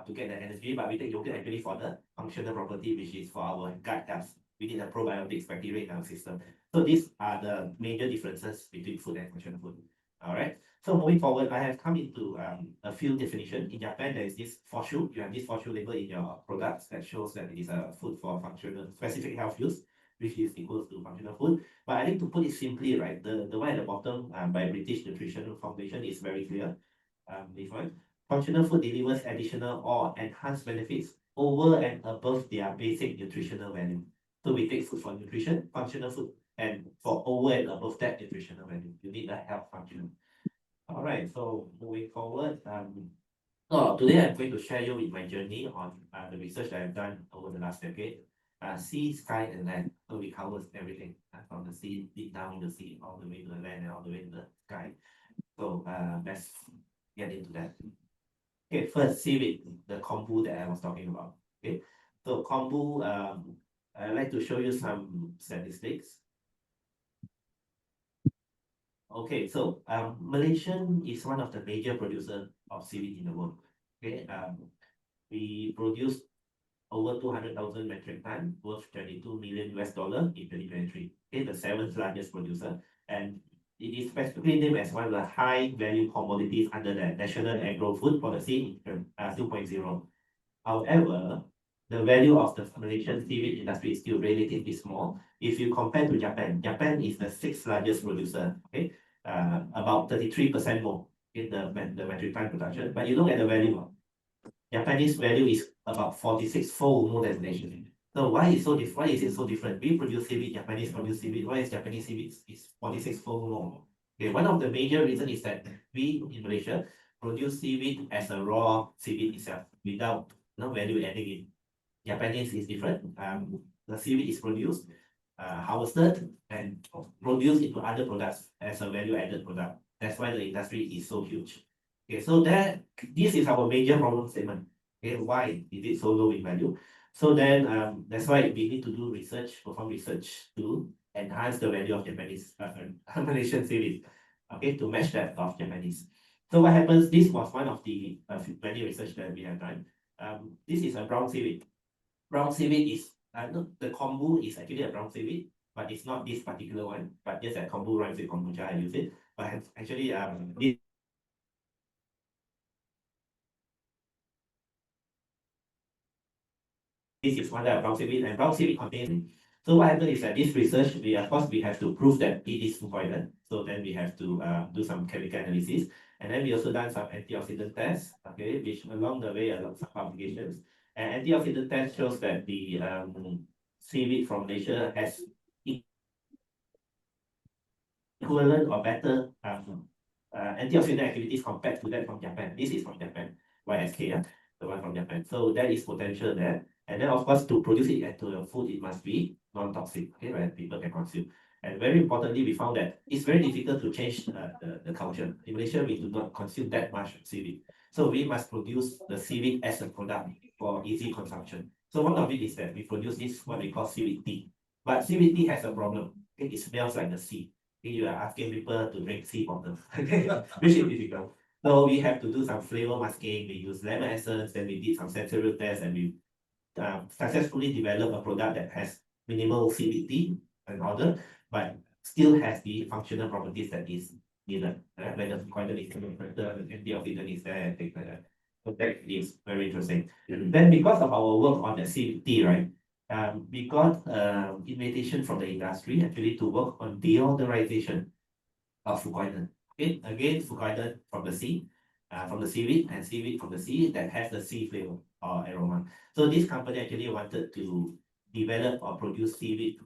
to get the energy, but we take yogurt actually for the functional property, which is for our gut health. We need a probiotics bacteria in our system. So these are the major differences between food and functional food. All right. So moving forward, I have come into a few definitions. In Japan, there is this foshu. You have this foshu label in your products that shows that it is a food for functional specific health use, which is equals to functional food. But I think to put it simply, right, the one at the bottom by British Nutrition Foundation is very clear. This one. Functional food delivers additional or enhanced benefits over and above their basic nutritional value. So we take food for nutrition, functional food, and for over and above that nutritional value. You need a health function. All right, so moving forward, today I'm going to share you with my journey on the research that I've done over the last decade. Sea, sky, and land. So we cover everything from the sea, deep down in the sea, all the way to the land, and all the way to the sky. So let's get into that. Okay, first seaweed, the kombu that I was talking about. Okay, so kombu, I'd like to show you some statistics. Okay, so Malaysia is one of the major producers of seaweed in the world. Okay, we produce over 200,000 metric tons, worth $22 million in 2023. Okay, the seventh largest producer, and it is specifically named as one of the high value commodities under the National Agro-Food Policy 2.0. However, the value of the Malaysian seaweed industry is still relatively small. If you compare to Japan, Japan is the sixth largest producer, okay, about 33% more in the metric ton production. But you look at the value, Japanese value is about 46-fold more than Malaysian. So why is it so different? We produce seaweed, Japanese produce seaweed. Why is Japanese seaweed is 46-fold more? Okay, one of the major reasons is that we in Malaysia produce seaweed as a raw seaweed itself without no value adding in. Japanese is different. The seaweed is produced, harvested, and produced into other products as a value-added product. That's why the industry is so huge. Okay, so this is our major problem statement. Okay, why is it so low in value? So then that's why we need to do research, perform research to enhance the value of Japanese Malaysian seaweed. Okay, to match that of Japanese. So what happens? This was one of the many research that we have done. This is a brown seaweed. Brown seaweed is the kombu is actually a brown seaweed, but it's not this particular one. But just that kombu rhymes with kombucha, I use it. But actually, this is one type of brown seaweed, and brown seaweed contains. So what happens is that this research, of course we have to prove that it is food poison. So then we have to do some chemical analysis, and then we also done some antioxidant tests. Okay, which along the way a lot of publications. And antioxidant test shows that the seaweed from Malaysia has equivalent or better antioxidant activities compared to that from Japan. This is from Japan, YSK, the one from Japan. So there is potential there. And then of course to produce it into your food, it must be non-toxic, okay, where people can consume. And very importantly, we found that it's very difficult to change the culture. In Malaysia, we do not consume that much seaweed. So we must produce the seaweed as a product for easy consumption. So one of it is that we produce this what we call seaweed tea. But seaweed tea has a problem. Okay, it smells like the sea. Okay, you are asking people to drink sea water, which is difficult. So we have to do some flavor masking. We use lemon essence, then we did some sensorial tests, and we successfully developed a product that has minimal seaweed tea and other, but still has the functional properties that is needed. When the quantity is the antioxidant is there and things like that. So that is very interesting. Then because of our work on the seaweed tea, right? We got invitation from the industry actually to work on deodorization of fukuidan. Okay, again, fukuidan from the sea, from the seaweed, and seaweed from the sea that has the sea flavor or aroma. So this company actually wanted to develop or produce seaweed,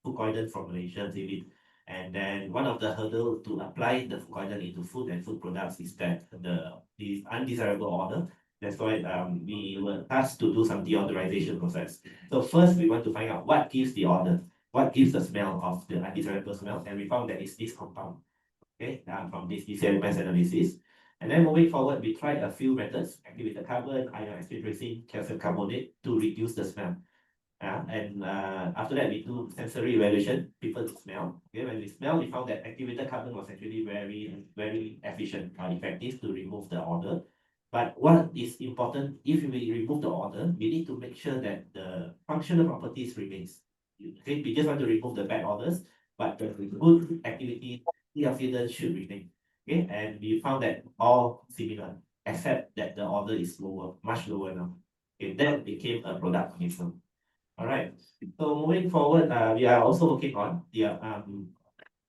fukuidan from Malaysian seaweed. And then one of the hurdles to apply the fukuidan into food and food products is that the undesirable odor. That's why we were tasked to do some deodorization process. So first we want to find out what gives the odor, what gives the smell of the undesirable smell, and we found that it's this compound. Okay, from this DCMS analysis. And then moving forward, we tried a few methods, activated carbon, ion exchange resin, calcium carbonate to reduce the smell. After that, we do sensory evaluation, people smell. Okay, when we smell, we found that activated carbon was actually very, very efficient or effective to remove the odor. But what is important, if we remove the order, we need to make sure that the functional properties remains. Okay, we just want to remove the bad orders, but the good activity antioxidant should remain. Okay, and we found that all similar, except that the order is lower, much lower now. Okay, that became a product mechanism. All right. So moving forward, we are also working on the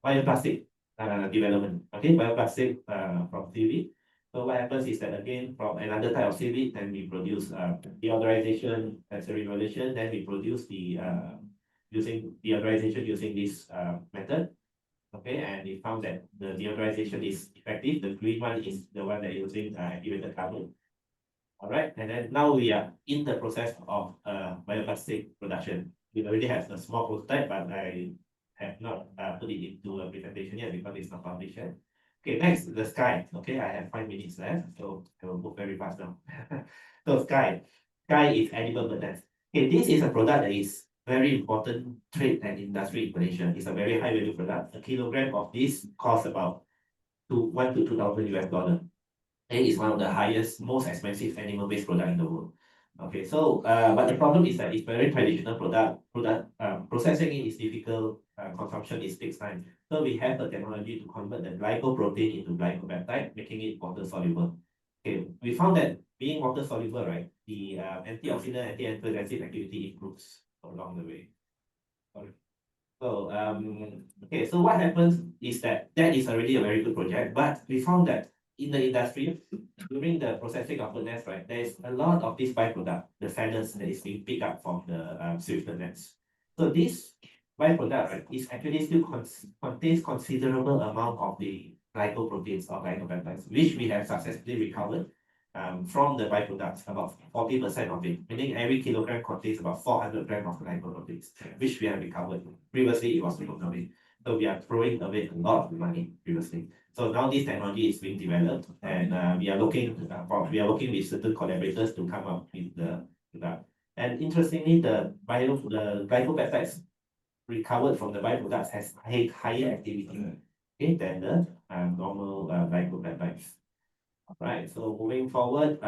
bioplastic development. Okay, bioplastic from seaweed. So what happens is that again from another type of seaweed, then we produce deodorization and sterilization. Then we produce the using deodorization using this method. Okay, and we found that the deodorization is effective. The green one is the one that using activated carbon. All right, and then now we are in the process of bioplastic production. We already have a small prototype, but I have not put it into a presentation yet because it's not published yet. Okay, next, the sky. Okay, I have 5 minutes left, so I will move very fast now. So sky. Sky is edible bird nest. Okay, this is a product that is very important trade and industry in Malaysia. It's a very high value product. A kilogram of this costs about 1 to 2,000 US dollar. It is one of the highest, most expensive animal-based product in the world. Okay, so but the problem is that it's very traditional product. Processing it is difficult. Consumption is takes time. So we have the technology to convert the glycoprotein into glycopeptide, making it water soluble. Okay, we found that being water soluble, right, the antioxidant, anti-inflammatory activity improves along the way. Sorry. So okay, so what happens is that is already a very good project, but we found that in the industry, during the processing of the nets, right, there is a lot of this byproduct, the feathers that is being picked up from the swifter nets. So this byproduct, right, is actually still contains considerable amount of the glycoproteins or glycopeptides, which we have successfully recovered from the byproducts, about 40% of it, meaning every kilogram contains about 400 grams of glycoproteins, which we have recovered. Previously, it was thrown away. So we are throwing away a lot of money previously. So now this technology is being developed, and we are working with certain collaborators to come up with the product. And interestingly, the glycopeptides recovered from the byproducts has higher activity, okay, than the normal glycopeptides. Right. So moving forward,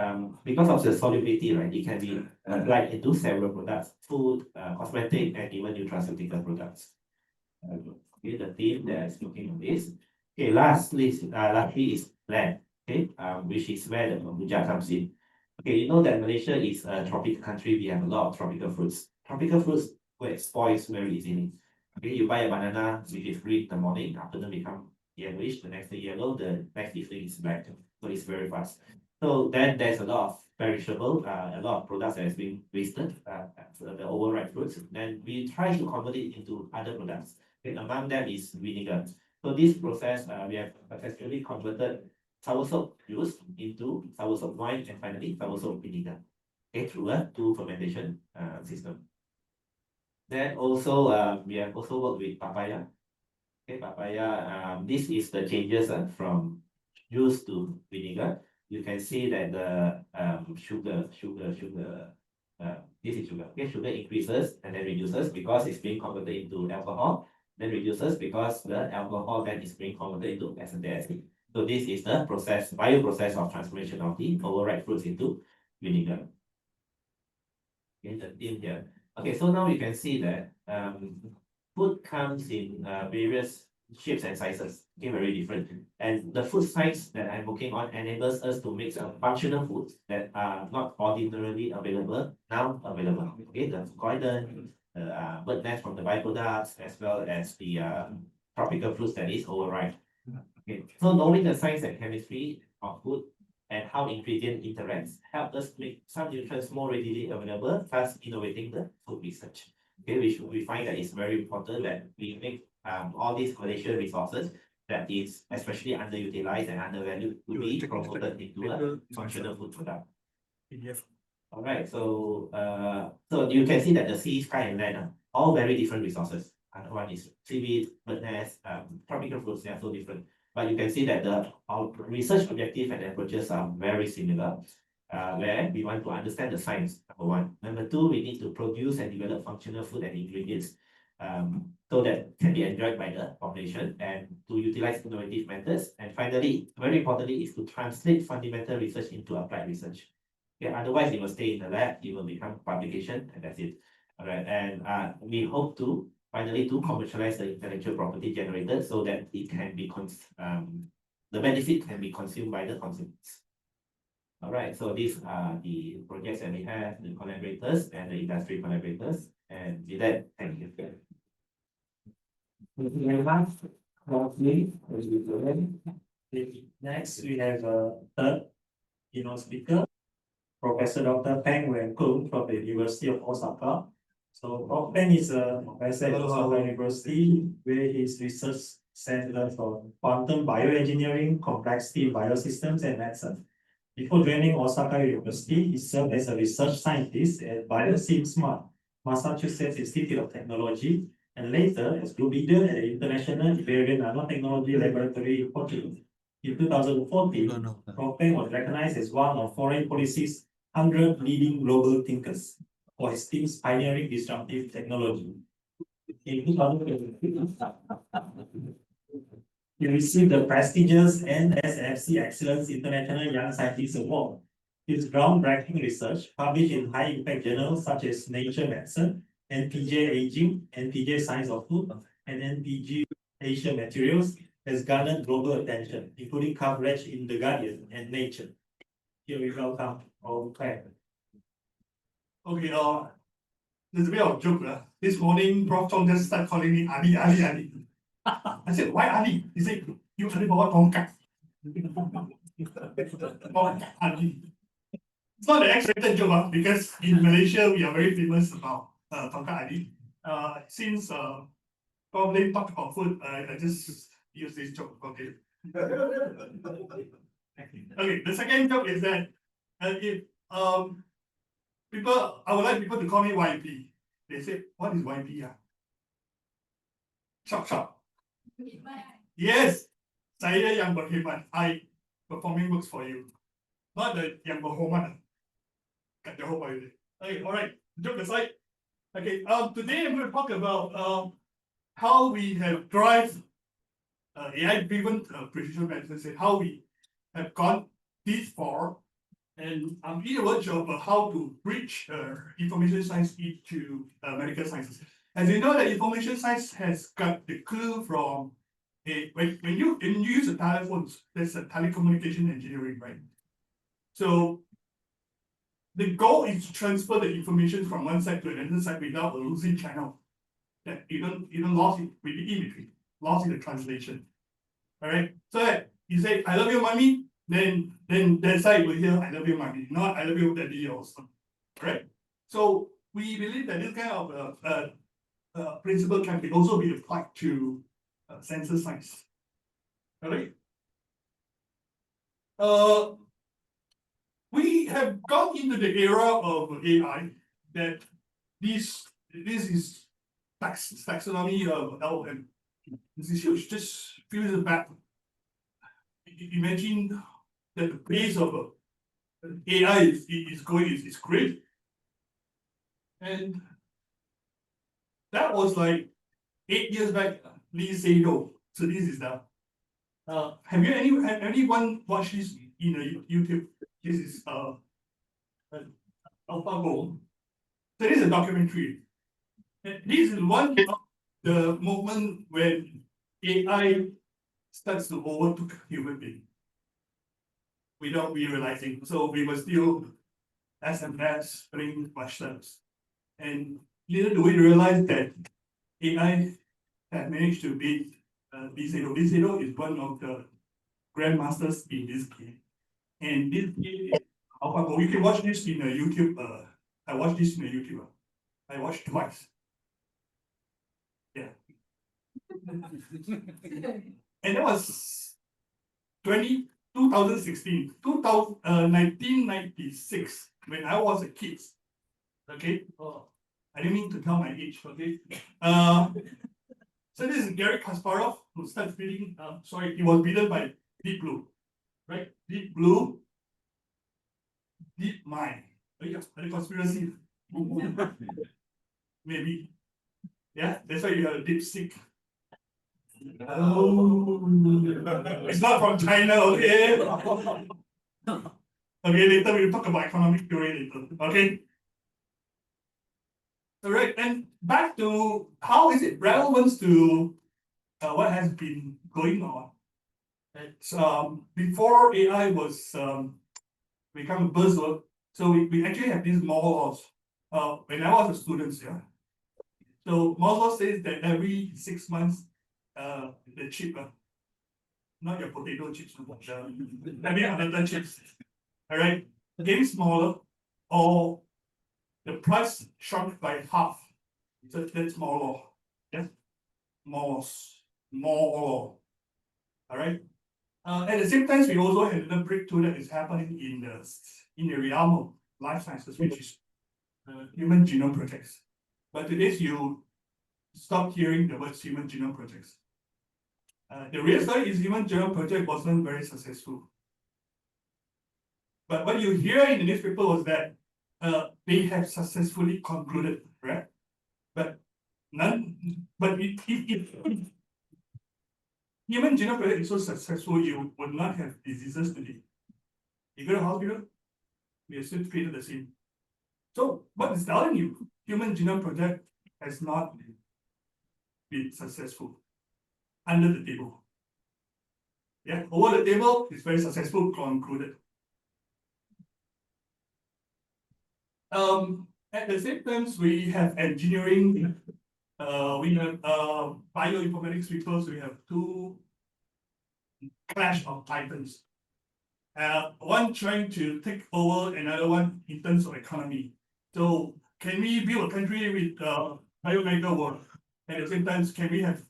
because of the solubility, right, it can be applied into several products: food, cosmetic, and even nutraceutical products. Okay, the team that is looking at this. Okay, lastly is land. Okay, which is where the kombucha comes in. Okay, you know that Malaysia is a tropical country. We have a lot of tropical fruits. Tropical fruits will spoil very easily. Okay, you buy a banana which is green in the morning, afternoon become yellowish, the next day yellow, the next evening is black. So it's very fast. So then there's a lot of perishable, a lot of products that has been wasted, the overripe fruits. Then we try to convert it into other products. Okay, among them is vinegar. So this process, we have successfully converted soursop juice into soursop wine and finally soursop vinegar. Okay, through a 2 fermentation system. Then also, we have also worked with papaya. Okay, papaya, this is the changes from juice to vinegar. You can see that the sugar, this is sugar. Okay, sugar increases and then reduces because it's being converted into alcohol, then reduces because the alcohol then is being converted into acetic acid. So this is the bioprocess of transformation of the overripe fruits into vinegar. Okay, the theme here. Okay, so now you can see that food comes in various shapes and sizes. Okay, very different. And the food science that I'm working on enables us to make some functional foods that are not ordinarily available, now available. Okay, the coilen, the bird nest from the byproducts, as well as the tropical fruits that is overripe. Okay, so knowing the science and chemistry of food and how ingredient interacts help us make some nutrients more readily available, thus innovating the food research. Okay, we find that it's very important that we make all these Malaysian resources that is especially underutilized and undervalued to be promoted into a functional food product. All right, so so you can see that the sea, sky, and land are all very different resources. Another one is seaweed, bird nest, tropical fruits. They are so different. But you can see that our research objective and approaches are very similar, where we want to understand the science, number one. Number two, we need to produce and develop functional food and ingredients so that can be enjoyed by the population and to utilize innovative methods. And finally, very importantly, is to translate fundamental research into applied research. Yeah, otherwise it will stay in the lab, it will become publication, and that's it. All right, and we hope to finally to commercialize the intellectual property generated so that it can be the benefit can be consumed by the consumers. All right, so these are the projects that we have, the collaborators and the industry collaborators. And with that, thank you. Thank you very much. Next, we have a third keynote speaker, Professor Dr. Peng Wen Kung from the University of Osaka. So Prof. Peng is a professor at Osaka University, where his research centers on quantum bioengineering, complexity biosystems, and medicine. Before joining Osaka University, he served as a research scientist at BioSimSmart, Massachusetts Institute of Technology, and later as group leader at the International Iberian Nanotechnology Laboratory in Portugal. In 2014, Prof. Peng was recognized as one of foreign policy's 100 leading global thinkers for his team's pioneering disruptive technology. In 2015, he received the prestigious NSFC Excellence International Young Scientist Award. His groundbreaking research, published in high-impact journals such as Nature Medicine, NPJ Aging, NPJ Science of Food, and NPJ Asia Materials, has garnered global attention, including coverage in The Guardian and Nature. Here we welcome our panel. Okay, there's a bit of joke. This morning, Prof. Chong just started calling me Ali, Ali, Ali. I said, why Ali? He said, you Ali bawa tongkat. Tongkat Ali. It's not an X-rated joke, because in Malaysia, we are very famous about tongkat Ali. Since probably talk about food, I just use this joke. Okay. Okay, the second joke is that if people, I would like people to call me YP. They say, what is YP? Shock. Yes, saya yang berhemat. I performing works for you. Not the yang berhormat. Cut the whole body. Okay, all right. Joke aside. Okay, today I'm going to talk about how we have driven AI-driven precision medicine, how we have gone this far. And I'm in a verge of how to bridge information science into medical sciences. As you know, that information science has got the clue from when you use a telephone, there's a telecommunication engineering, right? So the goal is to transfer the information from one side to another side without a losing channel. That you don't lost it in between, lost in the translation. All right. So that you say, I love you, mommy. Then that side will hear, I love you, mommy, not I love you, daddy also. Right? So we believe that this kind of principle can also be applied to sensor science. All right? We have gone into the era of AI that this is taxonomy of LM. This is huge, just few years back. Imagine that the pace of AI is great. And that was like 8 years back, Lee say no. So this is now. Have anyone watched this in YouTube? This is AlphaGo. So this is a documentary. And this is one of the moment when AI starts to overtook human being without realizing. So we were still SMS, playing questions. And little do we realize that AI has managed to beat B0. B0 is one of the grandmasters in this game. And this game is AlphaGo. You can watch this in YouTube. I watched this in YouTube. I watched twice. Yeah. And that was 2016, 1996, when I was a kid. Okay. I didn't mean to tell my age. Okay. So this is Gary Kasparov, who started beating. Sorry, he was beaten by Deep Blue, right? Deep Blue, Deep Mind. Oh, yeah, the conspiracy. Maybe. Yeah, that's why you have a dipstick. Oh, it's not from China, okay? Okay, later we'll talk about economic theory later, okay? Alright, and back to how is it relevant to what has been going on. It's before AI was become a buzzword, so we actually have these moral laws. When I was a student, yeah. So moral law says that every 6 months, the chip, not your potato chips, every other chips, all right, getting smaller, or the price shrunk by half. So that's moral law. Yeah, morals, moral. All right. At the same time, we also have another breakthrough that is happening in the realm of life sciences, which is human genome projects. But today you stop hearing the words human genome projects. The real story is human genome project wasn't very successful. But what you hear in the newspaper was that they have successfully concluded, right? But if human genome project is so successful, you would not have diseases today. You go to hospital, we are still treated the same. So what is telling you, human genome project has not been successful under the table. Yeah, over the table is very successful, concluded. At the same time, we have engineering, we have bioinformatics people, so we have two clash of titans. One trying to take over another one in terms of economy. So can we build a country with biomedical work? At the same time, can we have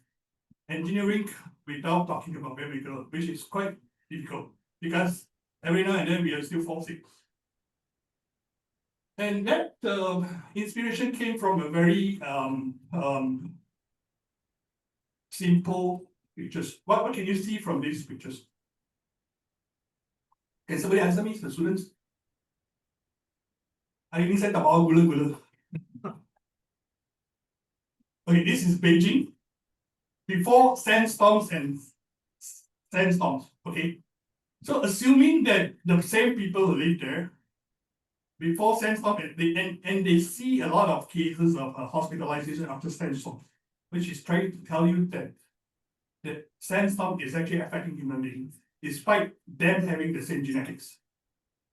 engineering without talking about biomedical, which is quite difficult because every now and then we are still fall sick. And that inspiration came from a very simple pictures. What can you see from these pictures? Can somebody answer me, the students? Hari ini saya tak bawa gula-gula. Okay, this is Beijing before sandstorms and sandstorms. Okay, so assuming that the same people who live there before sandstorm and they see a lot of cases of hospitalization after sandstorm, which is trying to tell you that the sandstorm is actually affecting human beings, despite them having the same genetics.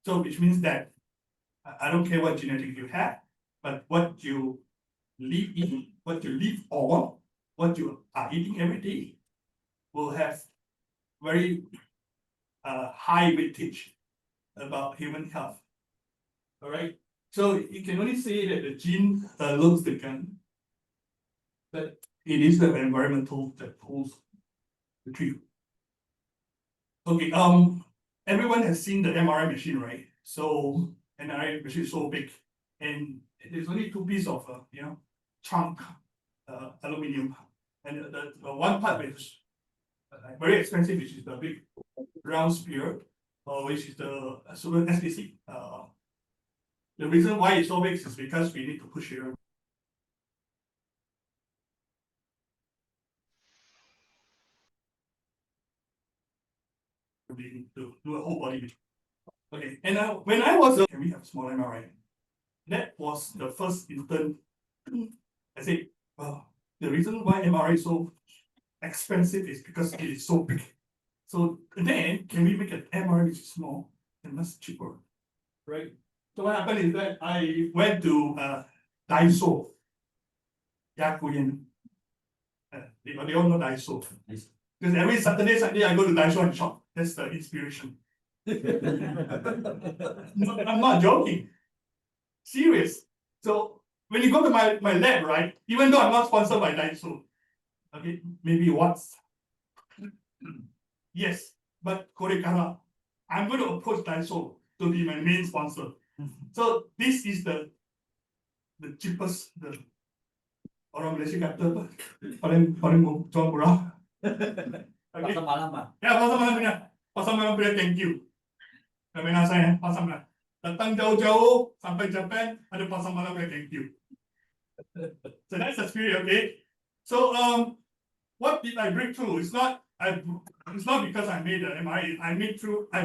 So which means that I don't care what genetics you have, but what you live in, what you live on, what you are eating every day will have very high weightage about human health. All right. So you can only say that the gene loads the gun, but it is the environmental that pulls the trigger. Okay. Everyone has seen the MRI machine, right? So MRI machine is so big, and there's only two pieces of chunk aluminium, and the one part is very expensive, which is the big round sphere, which is the SPC. The reason why it's so big is because we need to push it around. To do a whole body. Okay, and when I was can we have small MRI? That was the first instant. I said, well, the reason why MRI is so expensive is because it is so big. So then, can we make an MRI which is small and much cheaper, right? So what happened is that I went to Daiso, Yakuyen. They all know Daiso. Because every Saturday, Sunday, I go to Daiso and shop. That's the inspiration. No, I'm not joking. Serious. So when you go to my lab, right, even though I'm not sponsored by Daiso, okay, maybe once. Yes, but Korekara, I'm going to approach Daiso to be my main sponsor. So this is the cheapest, the orang Malaysia kata apa? Paling jual murah. Okay. Pasar malam, Pak. Ya, pasar malam punya. Pasar malam punya, thank you. Kamera saya, pasar malam. Datang jauh-jauh sampai Japan, ada pasar malam punya, thank you. So that's the spirit, okay? So what did I break through? It's not because I made the MI. I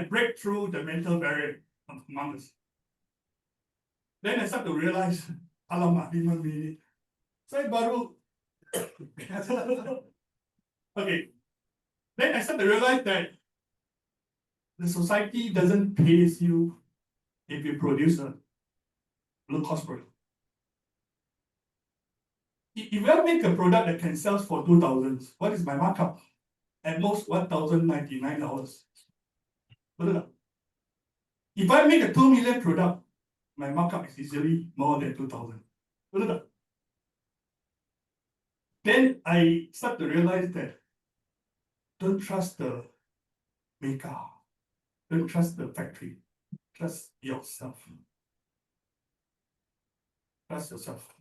break through the mental barrier among us. Then I start to realize, alamak, 5 minit. Saya baru. Okay. Then I start to realize that the society doesn't pay you if you produce a low cost product. If I make a product that can sell for 2,000, what is my markup? At most $1,099. If I make a 2 million product, my markup is easily more than 2,000. Then I start to realize that don't trust the maker, don't trust the factory, trust yourself. Trust yourself.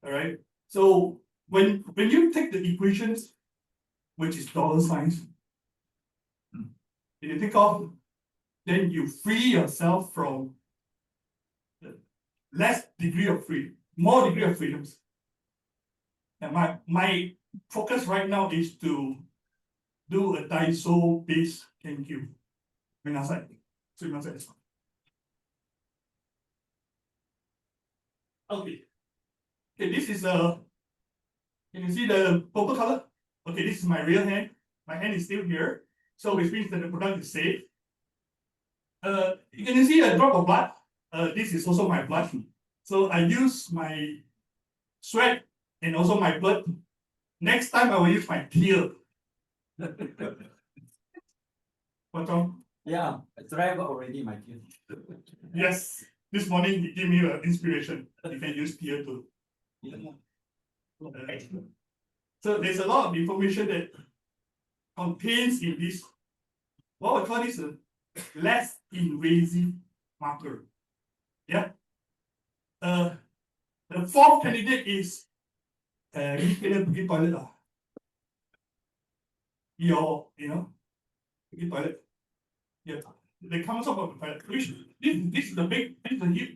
All right. So when you take the equations, which is dollar signs, you take off, then you free yourself from less degree of freedom, more degree of freedoms. And my focus right now is to do a Daiso based thank you. Okay. Okay, this is can you see the purple color? Okay, this is my real hand. My hand is still here, so which means that the product is safe. Can you see a drop of blood? This is also my blood. So I use my sweat and also my blood. Next time I will use my tear. What's wrong? Yeah, I tried already, my dear. Yes, this morning he gave me an inspiration. You can use tear too. So there's a lot of information that contains in this. What we call this a less invasive marker. Yeah. The fourth candidate is pergi toilet lah. Pergi toilet. Yeah. They come up with the toilet. This is the big.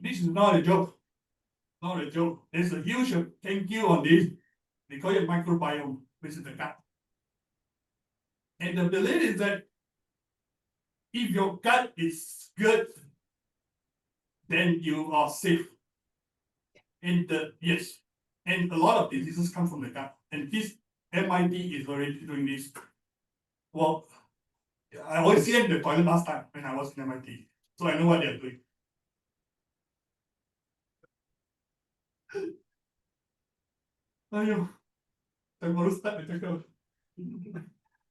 This is not a joke. Not a joke. There's a huge thank you on this. They call it microbiome, which is the gut. And the belief is that if your gut is good, then you are safe. And yes, and a lot of diseases come from the gut. And this MIT is already doing this. Well, I always see it in the toilet last time when I was in MIT, so I know what they're doing. Ayo, saya baru start bercakap.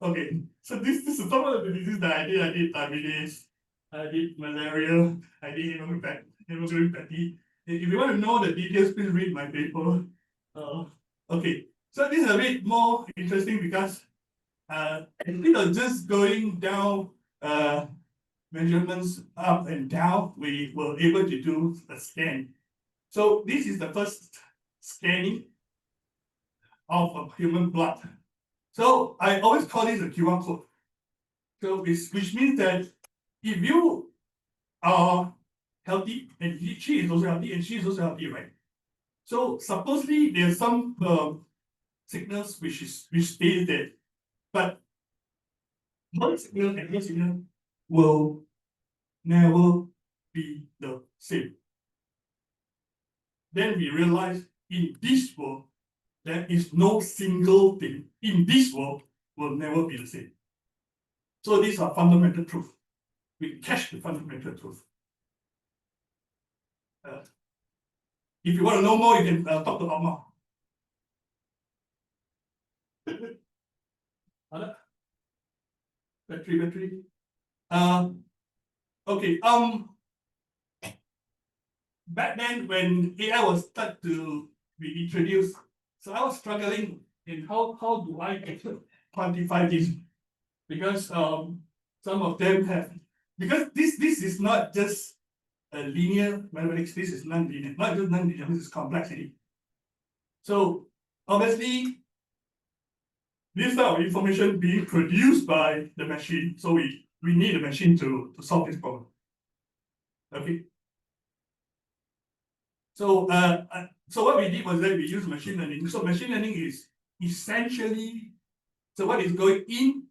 Okay, so this is some of the diseases that I did. I did diabetes, I did malaria, I did hemoglobin. If you want to know the details, please read my paper. Okay, so this is a bit more interesting because instead of just going down measurements up and down, we were able to do a scan. So this is the first scanning of human blood. So I always call this a QR code. So which means that if you are healthy and she is also healthy and she is also healthy, right? So supposedly there's some signals which stays there, but one signal and one signal will never be the same. Then we realize in this world, there is no single thing in this world will never be the same. So these are fundamental truths. We catch the fundamental truth. If you want to know more, you can talk to Amma. Battery. Okay. Back then, when AI was start to be introduced, so I was struggling in how do I quantify this, because some of them have, because this is not just a linear mathematics. This is non-linear, not just non-linear. This is complexity. So obviously, this type of information being produced by the machine. So we need a machine to solve this problem. Okay. So so what we did was that we used machine learning. So machine learning is essentially, so what is going in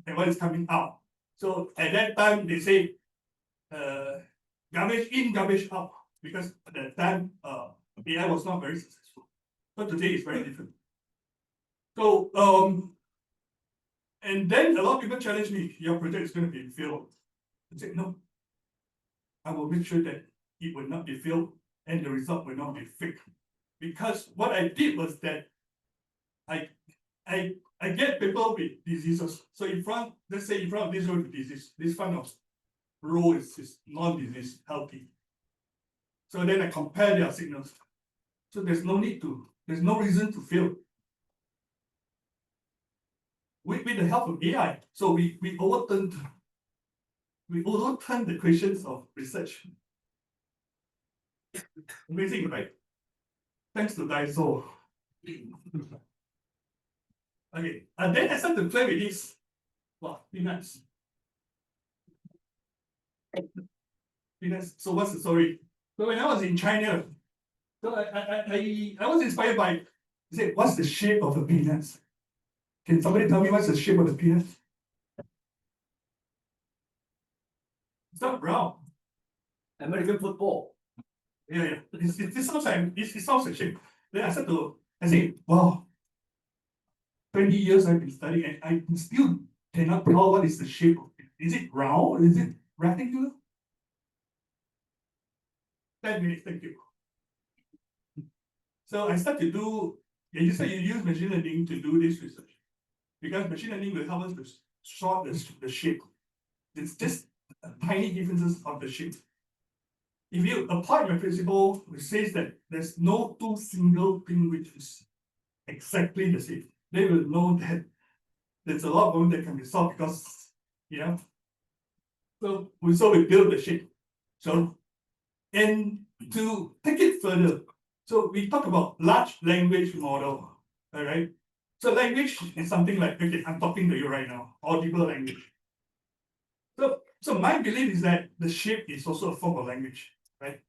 and what is coming out. So at that time, they say, garbage in, garbage out, because at that time, AI was not very successful. But today it's very different. So, and then a lot of people challenge me, your project is going to be failed. I said, no. I will make sure that it will not be failed and the result will not be fake. Because what I did was that I get people with diseases. So in front, let's say in front of this row is disease, this front of row is non-disease, healthy. So then I compare their signals. So there's no reason to fail. With the help of AI, so we overturned the questions of research. Amazing, right? Thanks to Daiso. Okay, and then I started to play with this. Wow, peanuts. Peanuts. So what's the story? So when I was in China, so I was inspired by, he said, what's the shape of the peanuts? Can somebody tell me what's the shape of the peanuts? It's not round. American football. Yeah. This sounds like shape. Then I said, wow, 20 years I've been studying and I still cannot tell what is the shape of it. Is it round? Is it rectangular? 10 minutes, thank you. So I start to do, you use machine learning to do this research. Because machine learning will help us to sort the shape. It's just tiny differences of the shape. If you apply my principle, which says that there's no two single thing which is exactly the same, they will know that there's a lot of them that can be solved because, so we build the shape. So, and to take it further, so we talk about large language model, all right? So language is something like, okay, I'm talking to you right now, audible language. So my belief is that the shape is also a form of language, right?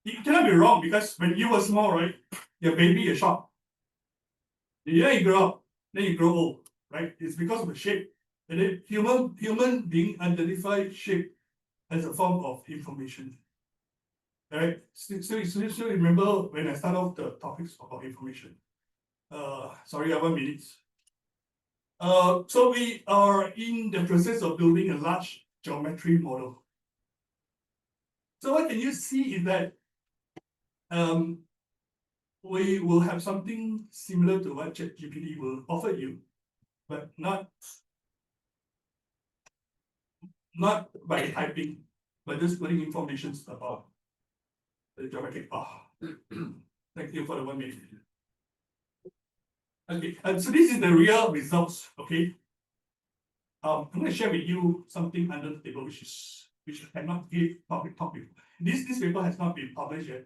You cannot be wrong because when you were small, right, your baby is short. Then you grow up, then you grow old, right? It's because of the shape. And then human being identify shape as a form of information. All right. Still remember when I start off the topics about information. Sorry, I have 1 minute. So we are in the process of building a large geometry model. So what can you see is that we will have something similar to what ChatGPT will offer you, but not by typing, but just putting information about the geometric path. Thank you for the 1 minute. Okay, so this is the real results. Okay, I'm going to share with you something under the table, which I cannot give public talk before. This paper has not been published yet.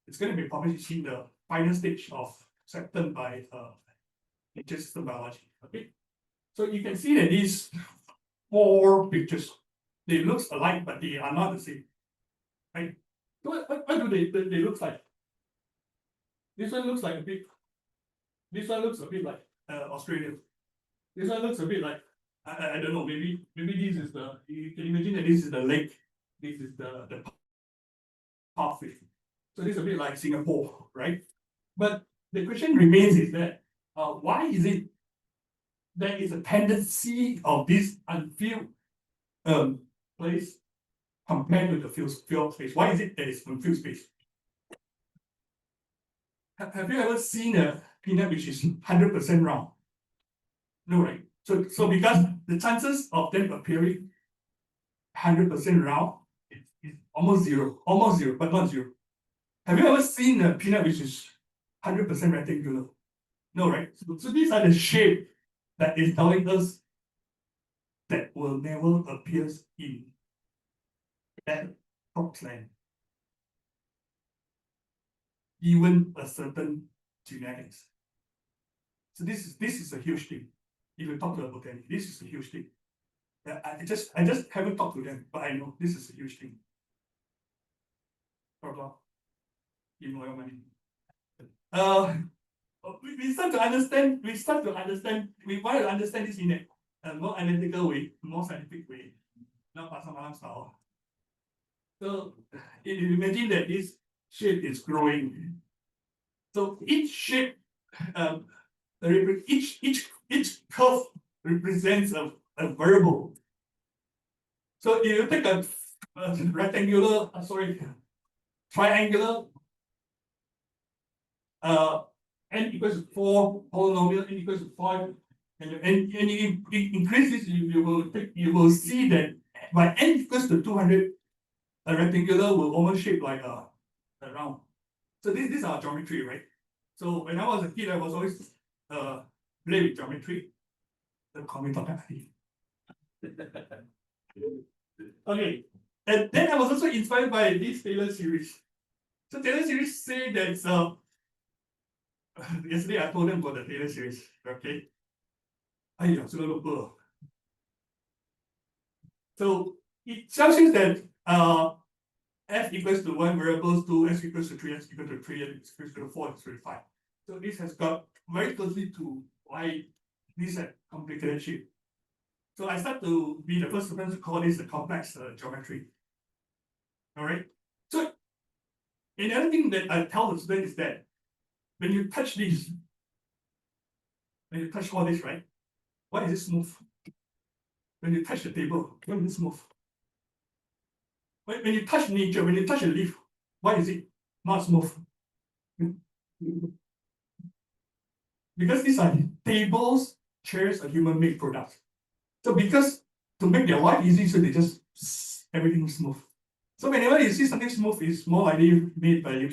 It's going to be published in the final stage of acceptance by Nature System Biology. Okay, so you can see that these 4 pictures, they look alike, but they are not the same. Right? So what do they look like? This one looks like a bit. This one looks a bit like Australia. This one looks a bit like I don't know. Maybe this is the. You can imagine that this is the lake. This is the pathway. So this is a bit like Singapore, right? But the question remains is that why is it there is a tendency of this unfilled place compared to the filled space? Why is it there is unfilled space? Have you ever seen a peanut which is 100% round? No, right? So because the chances of them appearing 100% round is almost zero, but not zero. Have you ever seen a peanut which is 100% rectangular? No, right? So these are the shape that is telling us that will never appear in that crops land, even a certain genetics. So this is a huge thing. If you talk to a botanic, this is a huge thing. I just haven't talked to them, but I know this is a huge thing. Blah blah. Give me your money. we start to understand, we want to understand this in a more analytical way, more scientific way, not pasar malam style. So imagine that this shape is growing. So each shape, each curve represents a variable. So if you take a rectangular, triangular, n equals to 4, polynomial n equals to 5, and you increase this, you will see that by n equals to 200, a rectangular will almost shape like a round. So this is our geometry, right? So when I was a kid, I was always play with geometry. Don't call me Dr. Ali. Okay, and then I was also inspired by this Taylor series. So Taylor series say that yesterday I told them about the Taylor series. Okay, sudah lupa. So it tells you that f equals to 1 variables, 2, s equals to 3, s equals to 3, and s equals to 4, s equals to 5. So this has got very closely to why this is complicated shape. So I start to be the first person to call this the complex geometry. All right. So another thing that I tell the student is that when you touch this, when you touch all this, right? Why is it smooth? When you touch the table, why is it smooth? When you touch nature, when you touch a leaf, why is it not smooth? Because these are tables, chairs, are human-made products. So because to make their life easy, so they just everything smooth. So whenever you see something smooth, it's more likely made by you.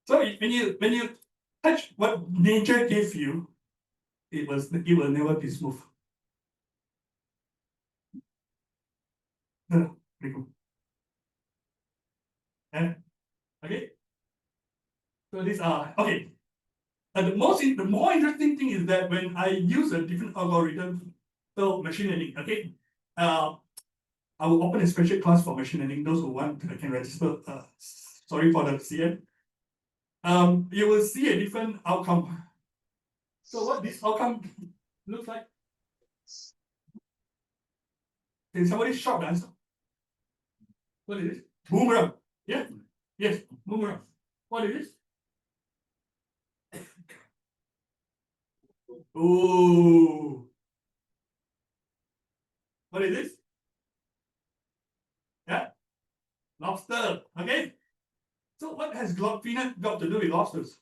So when you touch what nature gave you, it will never be smooth. Okay. So these are okay. The more interesting thing is that when I use a different algorithm, so machine learning, okay, I will open a special class for machine learning. Those who want, I can register. Sorry for the CN. You will see a different outcome. So what this outcome looks like? Can somebody shout the answer? What is it? Boomerang. Yeah. Yes. Boomerang. What is this? Oh. What is this? Yeah. Lobster. Okay. So what has peanut got to do with lobsters?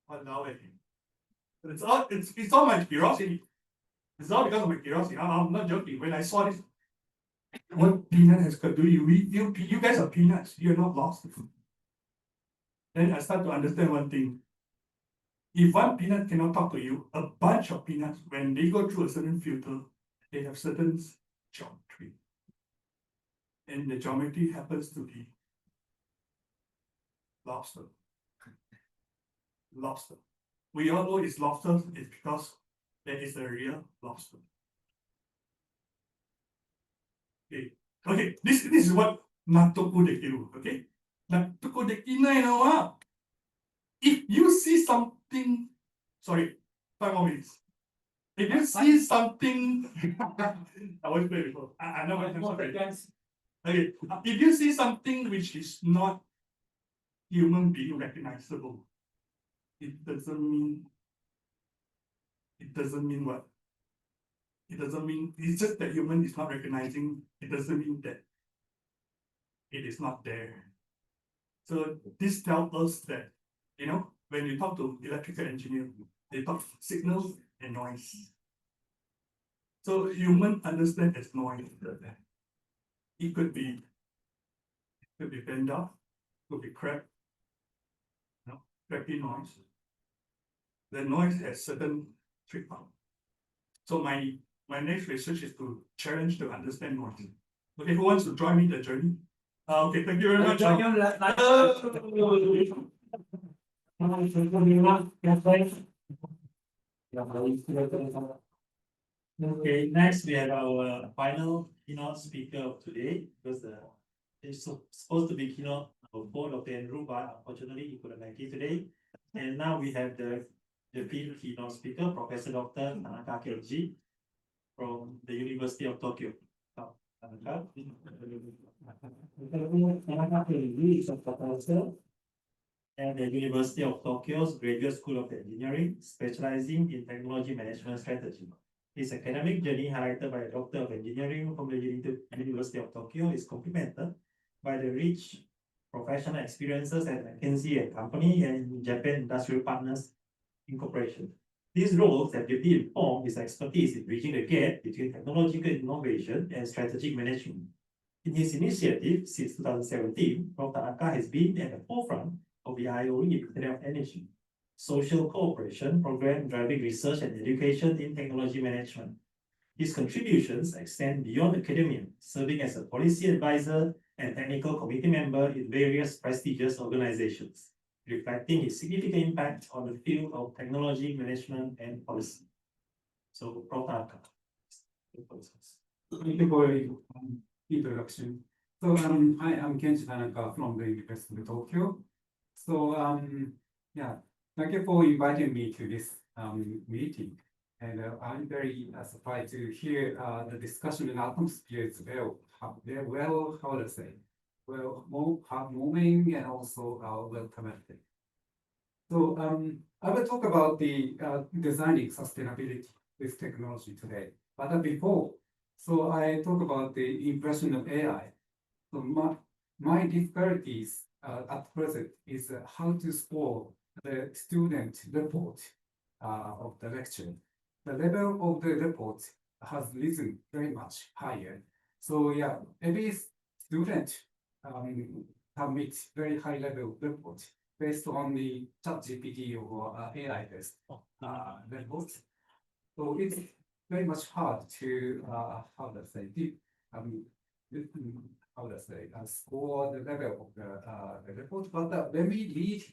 What now? It's all my curiosity. It's all because of my curiosity. I'm not joking. When I saw this, what peanut has got to do? You guys are peanuts. You're not lobsters. Then I start to understand one thing. If one peanut cannot talk to you, a bunch of peanuts, when they go through a certain filter, they have certain geometry. And the geometry happens to be lobster. Lobster. We all know it's lobster is because there is a real lobster. Okay, this is what Natuku Dekiru, okay? Natuku Dekina, you know what? If you see something, sorry, 5 more minutes. If you see something, I won't play before. I know what I'm guys. Okay, if you see something which is not human being recognizable, it doesn't mean what? It doesn't mean it's just that human is not recognizing, it doesn't mean that it is not there. So this tells us that, when you talk to electrical engineer, they talk signals and noise. So human understand as noise. It could be panda, could be crab, crappy noise. The noise has certain treatment. So my next research is to challenge to understand noise. Okay, who wants to join me the journey? Okay, thank you very much. Okay, next we have our final keynote speaker of today, because it's supposed to be keynote our board of Andrew, but unfortunately he couldn't make it today. And now we have the field keynote speaker, Professor Dr. Tanaka Kyoji from the University of Tokyo. Tanaka. Tanaka Kyoji is a professor at the University of Tokyo's Graduate School of Engineering, specializing in technology management strategy. His academic journey, highlighted by a Doctor of Engineering from the University of Tokyo, is complemented by the rich professional experiences at McKinsey and Company and Japan Industrial Partners Incorporation. These roles have deeply informed his expertise in bridging the gap between technological innovation and strategic management. In his initiative since 2017, Prof. Tanaka has been at the forefront of the IOE Internet of Energy social cooperation program driving research and education in technology management. His contributions extend beyond academia, serving as a policy advisor and technical committee member in various prestigious organizations, reflecting his significant impact on the field of technology management and policy. So, Prof. Tanaka. Thank you for your introduction. So, hi, I'm Kenji Tanaka from the University of Tokyo. So, yeah, thank you for inviting me to this meeting. And I'm very surprised to hear the discussion and atmosphere is very well, how to say, well, heartwarming and also well commented. So I will talk about the designing sustainability with technology today. But before, so I talk about the impression of AI. So my difficulties at present is how to score the student report of the lecture. The level of the report has risen very much higher. So yeah, every student submits very high level report based on the ChatGPT or AI based report. So it's very much hard to how to say score the level of the report. But when we read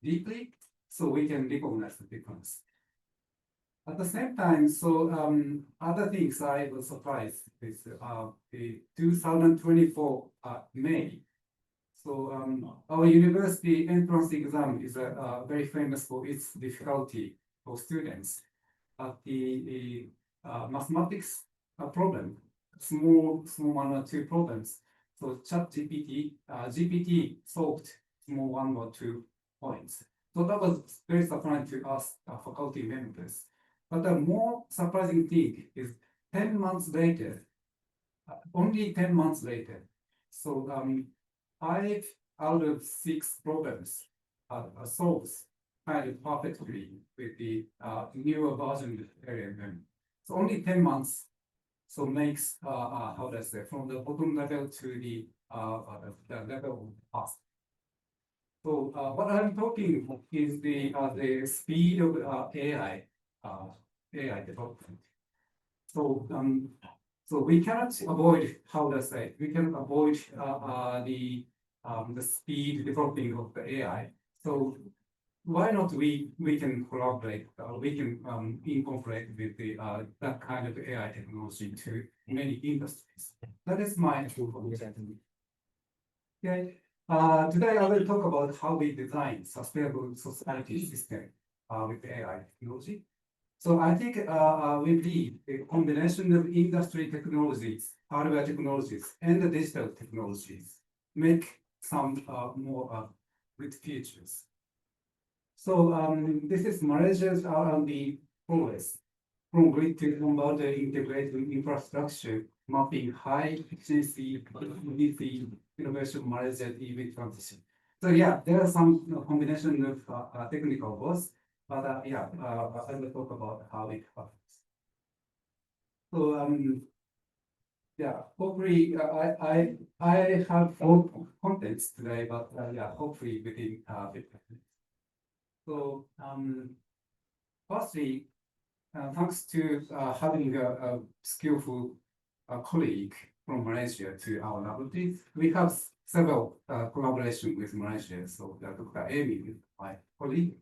deeply, so we can recognize the difference. At the same time, so other things I was surprised with the 2024 May. So our university entrance exam is very famous for its difficulty for students. The mathematics problem, small one or two problems. So ChatGPT, GPT solved small 1 or 2 points. So that was very surprising to us faculty members. But the more surprising thing is 10 months later, only 10 months later. So 5 out of 6 problems are solved kind of perfectly with the newer version of LLM. So only 10 months. So makes how do I say, from the bottom level to the level of the past. So what I'm talking is the speed of AI development. So so we cannot avoid, how do I say, we can avoid the speed developing of the AI. So why not we can collaborate, we can incorporate with the that kind of AI technology to many industries. That is my proposal. Okay. Today I will talk about how we design sustainable society system with AI technology. So I think we believe a combination of industry technologies, hardware technologies, and the digital technologies make some more good features. So this is Malaysia's R&D progress from grid to converter integrated infrastructure, mapping high efficiency innovation Malaysia EV transition. So yeah, there are some combination of technical words, but yeah, I will talk about how it happens. So yeah, hopefully I have 4 contents today, but yeah, hopefully within 15 minutes. So firstly, thanks to having a skillful colleague from Malaysia to our laboratory, we have several collaboration with Malaysia. So Dr. Amy, my colleague.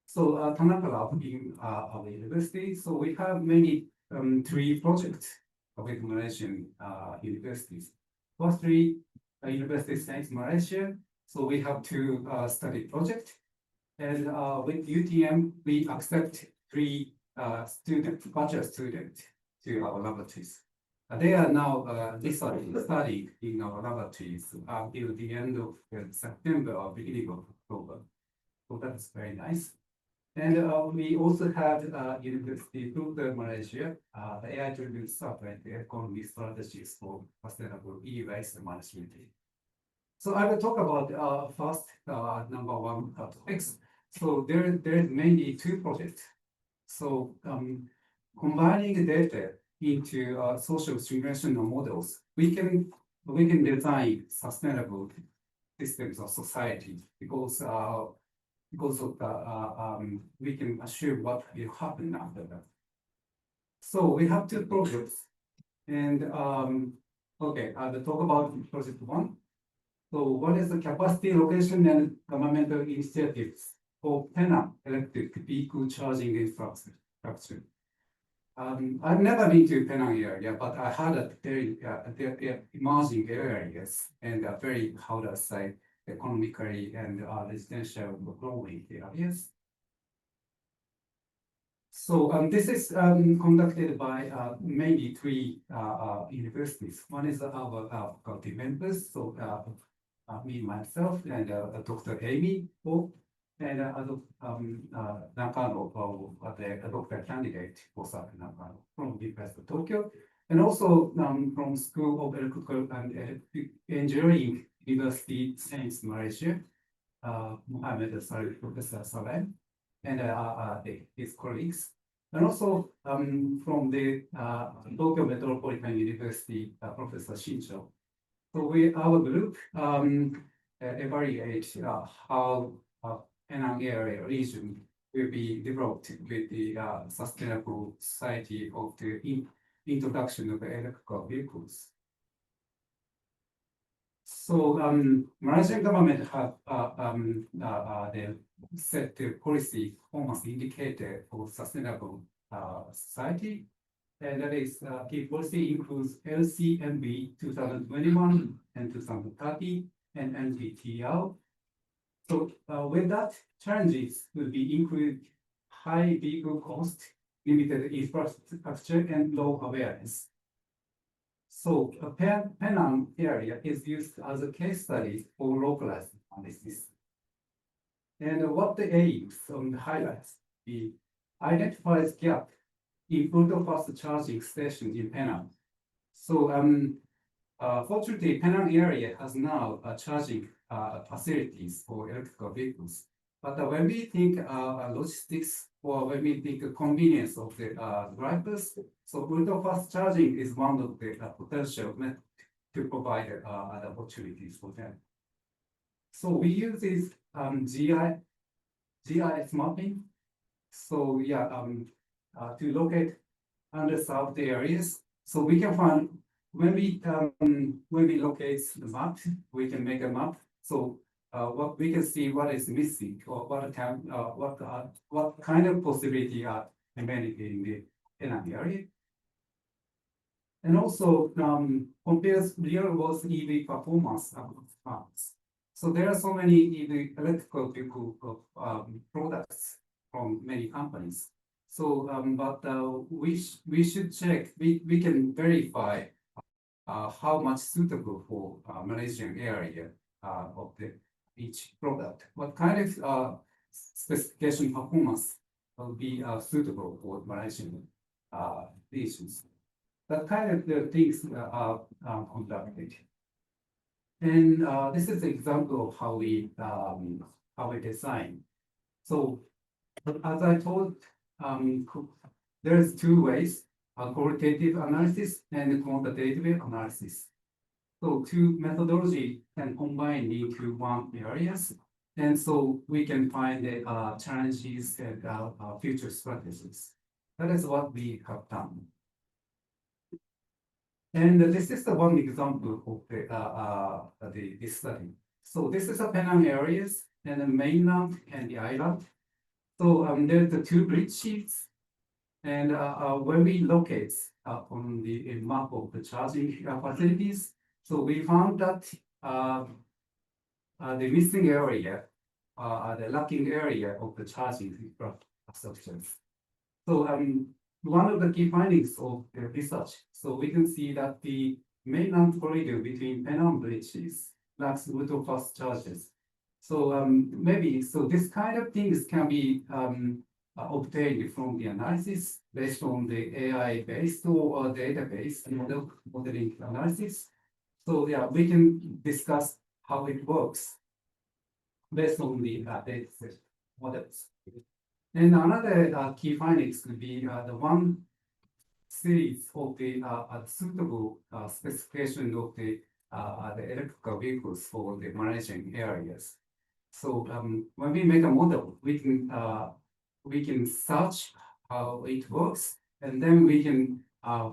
So Tanaka Lab in our university. So we have many 3 projects with Malaysian universities. Firstly, universities in Malaysia. So we have two study project. And with UTM, we accept three bachelor students to our laboratories. They are now studying in our laboratories until the end of September or beginning of October. So that's very nice. And we also have University of Malaysia, the AI-driven software economy strategies for sustainable e-waste management. So I will talk about first number one topics. So there's mainly two projects. So combining data into social simulation models, we can design sustainable systems of society because of we can assume what will happen after that. So we have two projects, and okay, I will talk about project one. So what is the capacity, location, and governmental initiatives for Penang electric vehicle charging infrastructure? I've never been to Penang area, but I heard that they're emerging areas and very, how do I say, economically and residential growing areas. So this is conducted by maybe three universities. One is our faculty members, so me, myself, and Dr. Amy Ho, and Nakano, the doctor candidate, Osaka Nakano, from University of Tokyo, and also from School of Electrical and Electric Engineering, University Sains, Malaysia, Mohammed Saleh, Professor Saleh, and his colleagues, and also from the Tokyo Metropolitan University, Professor Shincho. So our group evaluate how Penang area region will be developed with the sustainable society of the introduction of electrical vehicles. So Malaysian government have set the policy performance indicator for sustainable society. And that is key policy includes LCMB 2021 and 2030 and NGTL. So with that, challenges will be include high vehicle cost, limited infrastructure, and low awareness. So Penang area is used as a case study for localized analysis. And what the aims on the highlights, the identifies gap in ultra-fast charging stations in Penang. So fortunately, Penang area has now charging facilities for electrical vehicles. But when we think logistics or when we think convenience of the drivers, so ultra-fast charging is one of the potential methods to provide other opportunities for them. So we use this GIS mapping. So yeah, to locate underserved areas. So we can find when we locate the map, we can make a map. So what we can see what is missing or what kind of possibility are remaining in the Penang area. And also compares real world EV performance across farms. So there are so many EV electrical vehicle products from many companies. So but we should check, we can verify how much suitable for Malaysian area of each product. What kind of specification performance will be suitable for Malaysian regions. That kind of the things are conducted. And this is an example of how we design. So as I told, there's two ways, qualitative analysis and quantitative analysis. So two methodology can combine into one areas. And so we can find the challenges and future strategies. That is what we have done. And this is the one example of this study. So this is the Penang areas and the mainland and the island. So there's the two grid sheets. And when we locate on the map of the charging facilities, so we found that the missing area, the lacking area of the charging infrastructure. So one of the key findings of the research, so we can see that the mainland corridor between Penang bridges lacks ultra fast charges. So maybe this kind of things can be obtained from the analysis based on the AI based or database modeling analysis. So yeah, we can discuss how it works based on the dataset models. And another key findings could be the one series of the suitable specification of the electrical vehicles for the Malaysian areas. So when we make a model, we can search how it works, and then we can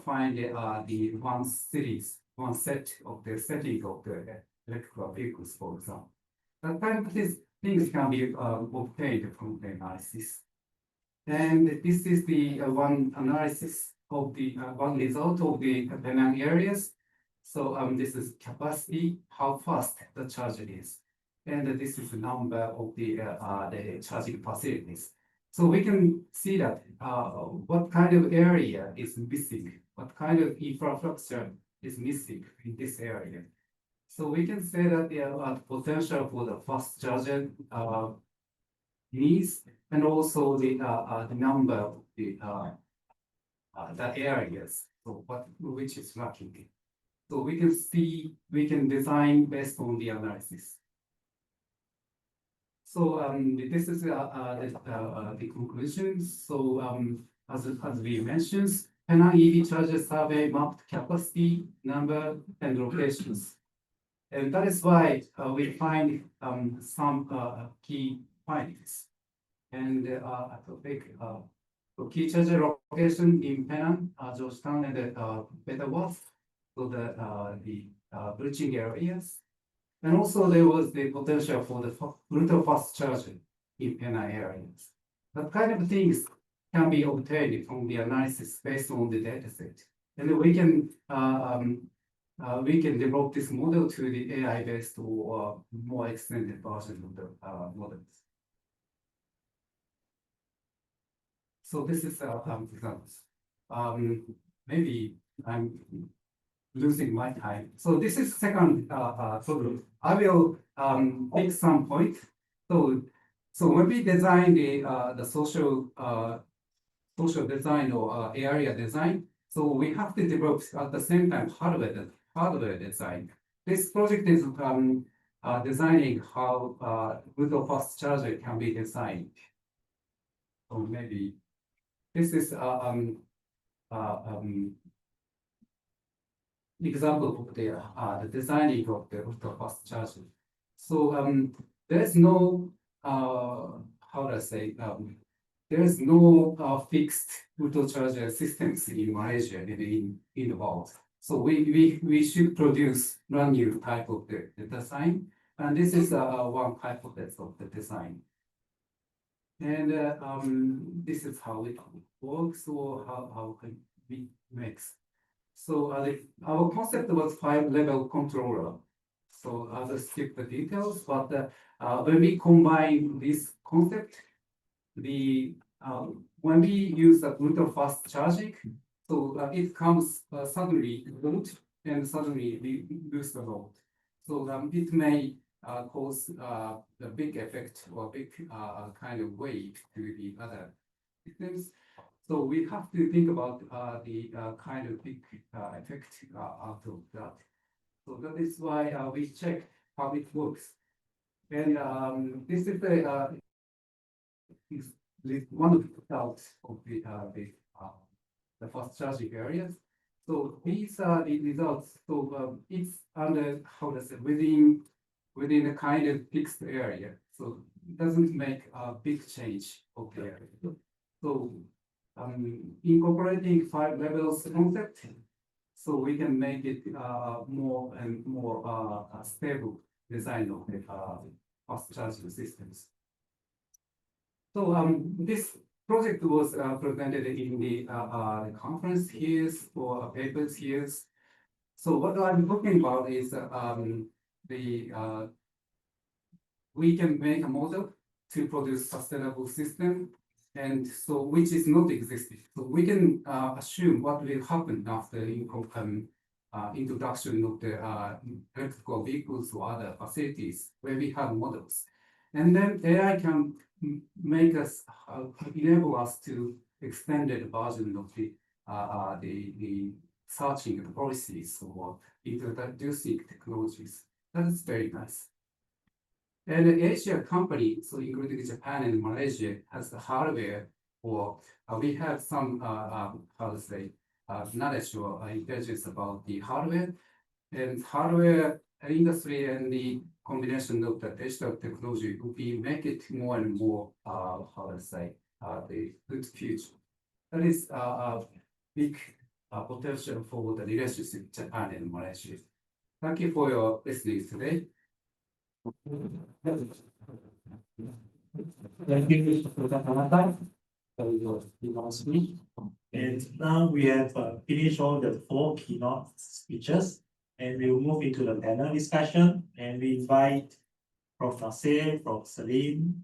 find the one series, one set of the setting of the electrical vehicles, for example. That kind of things can be obtained from the analysis. And this is the one analysis of the one result of the Penang areas. So this is capacity, how fast the charger is. And this is the number of the charging facilities. So we can see that what kind of area is missing, what kind of infrastructure is missing in this area. So we can say that the potential for the fast charger needs, and also the number of the areas, so which is lacking. So we can see, we can design based on the analysis. So this is the conclusion. So as we mentioned, Penang EV charger survey mapped capacity, number, and locations. And that is why we find some key findings. And I think key charger location in Penang, Georgetown, and Butterworth, so the bridging areas. And also there was the potential for the ultra fast charging in Penang areas. That kind of things can be obtained from the analysis based on the dataset. And we can develop this model to the AI-based or more extended version of the models. So this is examples. Maybe I'm losing my time. So this is second problem. I will pick some point. So when we design the social design or area design, so we have to develop at the same time hardware design. This project is designing how ultra fast charger can be designed. So maybe this is example of the designing of the ultra fast charger. So there's no how do I say there's no fixed ultra charger systems in Malaysia and in the world. So we should produce brand new type of the design, and this is one hypothesis of the design. And this is how it works, or how can we make. So our concept was 5-level controller. So I will skip the details, but when we combine this concept, when we use the ultra fast charging, so it comes suddenly load and suddenly we lose the load. So it may cause a big effect or big kind of wave to the other systems. So we have to think about the kind of big effect out of that. So that is why we check how it works. And this is one of the results of the fast charging areas. So these are the results. So it's under, how does it, within a kind of fixed area. So it doesn't make a big change of the area. So incorporating 5 levels concept, so we can make it more and more stable design of the fast charging systems. So this project was presented in the conference here or papers here. So what I'm talking about is we can make a model to produce sustainable system, and so which is not existing. So we can assume what will happen after introduction of the electrical vehicles or other facilities where we have models. And then AI can make us enable us to extended version of the searching the policies or introducing technologies. That is very nice. And the Asia company, so including Japan and Malaysia, has the hardware, or we have some how to say knowledge or intelligence about the hardware, and hardware industry and the combination of the digital technology will be make it more and more how to say the good future. That is a big potential for the relationship Japan and Malaysia. Thank you for your listening today. Thank you, Mr. Tanaka, for your keynote speech. And now we have finished all the 4 keynote speeches, and we'll move into the panel discussion. And we invite Prof. Nasir, Prof. Salim,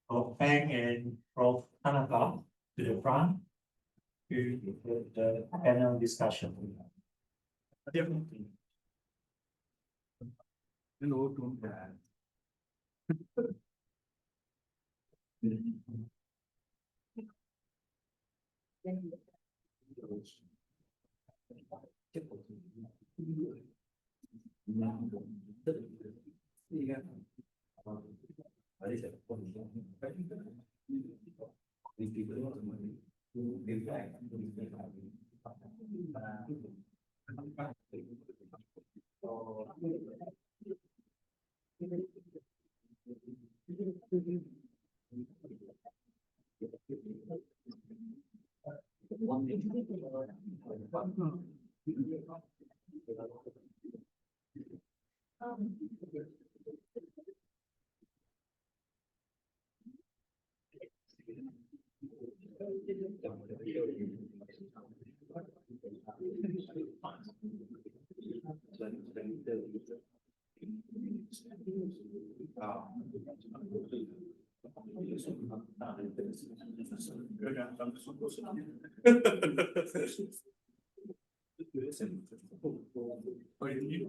Prof. Peng, and Prof. Tanaka to the front to the panel discussion. Hello, to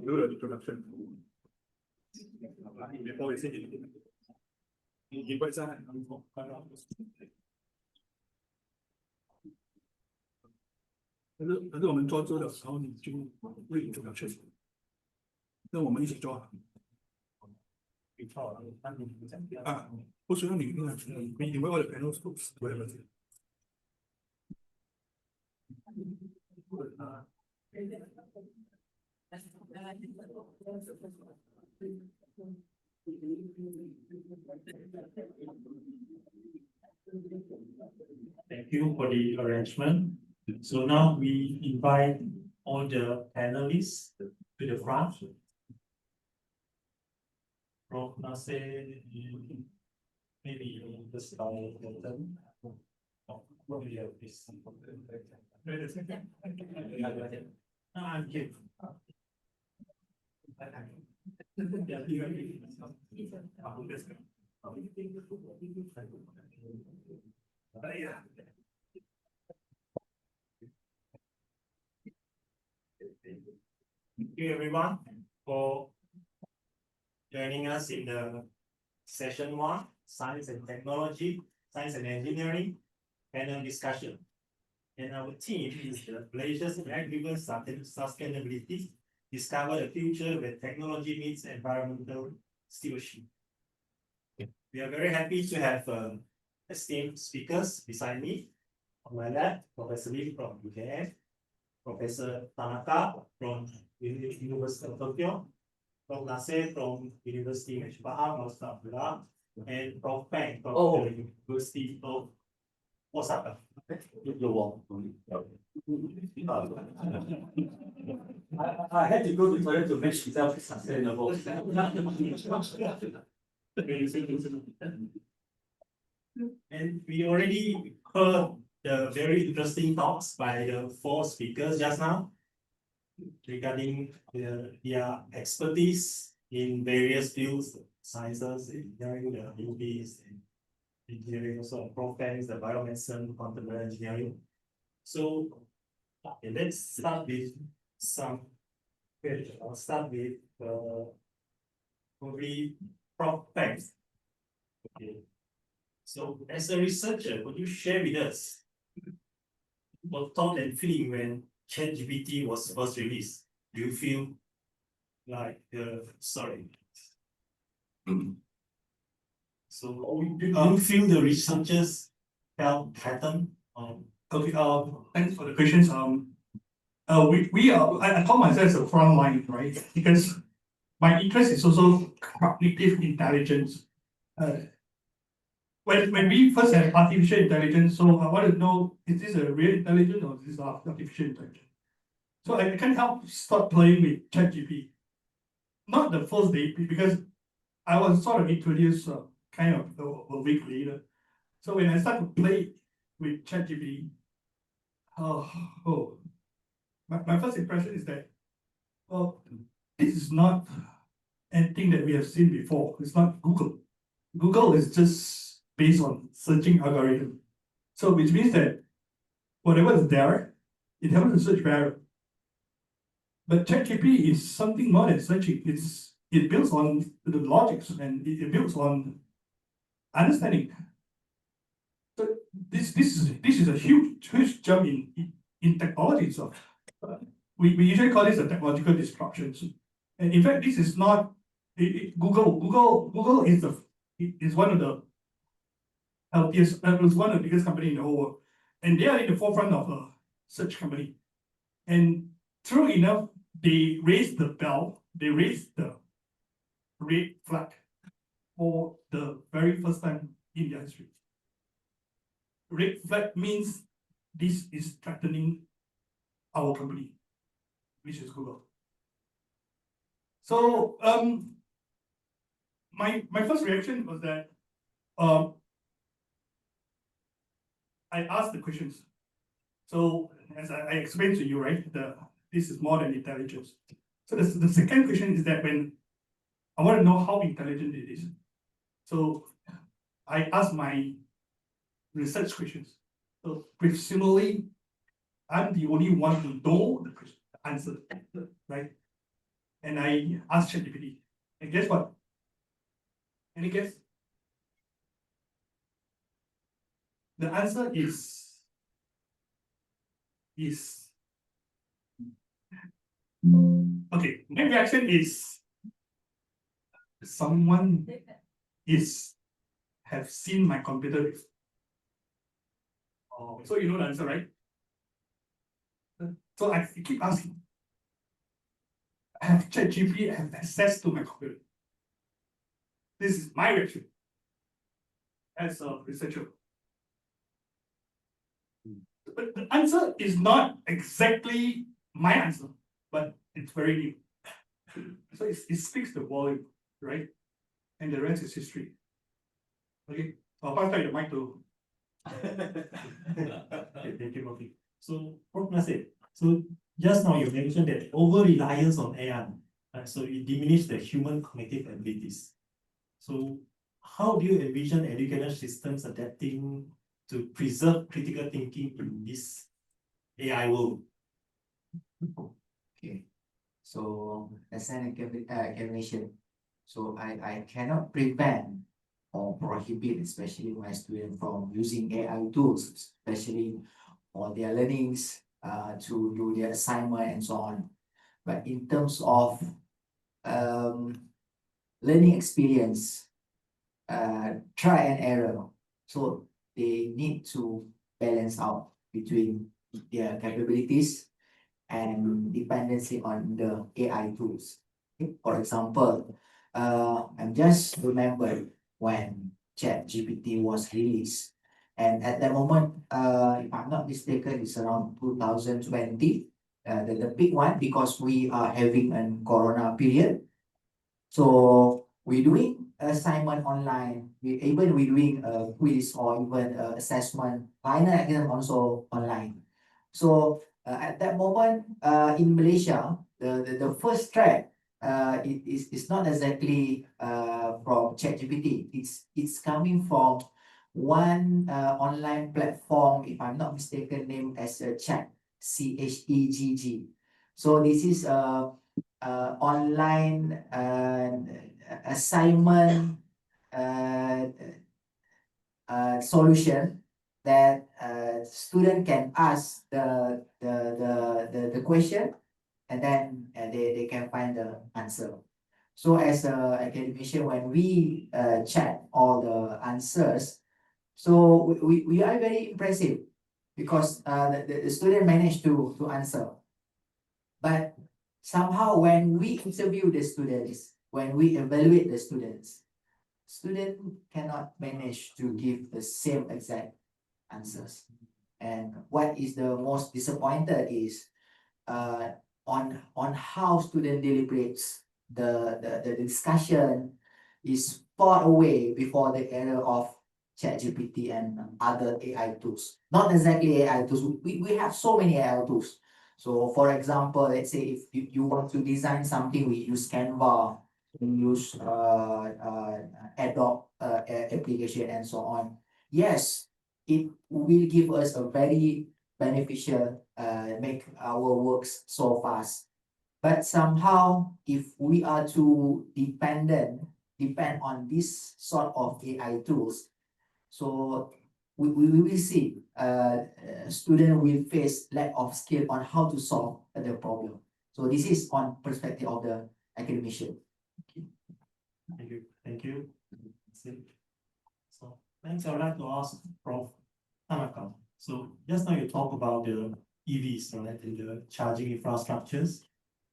Do the introduction. Before we say it. Invite Zah. 可是我们做的时候，你就会 introduction， 那我们一起做。啊，不需要你那个，你为我的 panel scopes 对不对？ Thank you for the arrangement. So now we invite all the panelists to the front. Prof. Nasir, maybe the style of them. What do you have this? I'm kidding. Thank you everyone for joining us in the session 1, Science and Technology, Science and Engineering panel discussion. And our team is the Malaysia's driven sustainability, discover the future where technology meets environmental stewardship. We are very happy to have esteemed speakers beside me. On my left, Professor Lee from UKM, Professor Tanaka from University of Tokyo, Prof. Nasir from University of MJAA, and Prof. Peng from the University of Osaka. I had to go to toilet to make myself sustainable. And we already heard the very interesting talks by the 4 speakers just now regarding their expertise in various fields, sciences, engineering, the movies, engineering also, programs, the biomedicine, quantum engineering. So okay, let's start with some. Okay, I'll start with probably programs. Okay. So as a researcher, could you share with us your thought and feeling when ChatGPT was first released? Do you feel like sorry? So do you feel the researchers felt threatened? Okay, thanks for the questions. We are, I call myself as a front line, right? Because my interest is also cognitive intelligence. When we first have artificial intelligence, so I want to know, is this a real intelligence or is this artificial intelligence? So I can't help start playing with ChatGPT. Not the first day, because I was sort of introduced kind of a week later. So when I start to play with ChatGPT, my first impression is that, well, this is not anything that we have seen before. It's not Google. Google is just based on searching algorithm. So which means that whatever is there, it happens to search better. But ChatGPT is something more than searching. It builds on the logics and it builds on understanding. So this is a huge jump in technology itself. We usually call this a technological disruption. And in fact, this is not Google is one of the healthiest, was one of the biggest company in the whole world, and they are in the forefront of a search company. And true enough, they raised the bell, they raised the red flag for the very first time in their history. Red flag means this is threatening our company, which is Google. So my first reaction was that I asked the questions. So as I explained to you, right, this is more than intelligence. So the second question is that when I want to know how intelligent it is. So I asked my research questions. So presumably, I'm the only one who know the answer, right? And I asked ChatGPT, and guess what? Any guess? The answer is okay. My reaction is someone have seen my computer before. Oh, so you know the answer, right? So I keep asking, have ChatGPT have access to my computer? This is my reaction as a researcher. But the answer is not exactly my answer, but it's very new. So it speaks the volume, right? And the rest is history. Okay, I'll pass back the mic to. Okay, thank you, Rocky. So, Prof. Nasir, so just now you mentioned that over-reliance on AI, so it diminishes the human cognitive abilities. So, how do you envision educational systems adapting to preserve critical thinking in this AI world? Okay, so as an academician, so I cannot prevent or prohibit, especially my students, from using AI tools, especially for their learnings, to do their assignment and so on. But in terms of learning experience, try and error, so they need to balance out between their capabilities and dependency on the AI tools. Okay? For example, I'm just remembered when ChatGPT was released, and at that moment, if I'm not mistaken, it's around 2020, the big one, because we are having a corona period. So we're doing assignment online. We doing a quiz or even assessment, final exam also online. So at that moment, in Malaysia, the first threat it's not exactly from ChatGPT. It's coming from one online platform, if I'm not mistaken, named as a Chat, CHEGG. So this is a online assignment solution that student can ask the question, and then they can find the answer. So as a academician, when we check all the answers, so we are very impressive because the student managed to answer. But somehow when we interview the students, when we evaluate the students cannot manage to give the same exact answers. And what is the most disappointed is on how student deliberates. The discussion is far away before the era of ChatGPT and other AI tools. Not exactly AI tools. We have so many AI tools. So for example, let's say if you want to design something, we use Canva, we use Adobe application and so on. Yes, it will give us a very beneficial, make our works so fast. But somehow, if we are to depend on this sort of AI tools, so we will see student will face lack of skill on how to solve the problem. So this is on perspective of the academician. Thank you, thank you. So next I would like to ask Prof. Tanaka. So just now you talk about the EVs, right, and the charging infrastructures.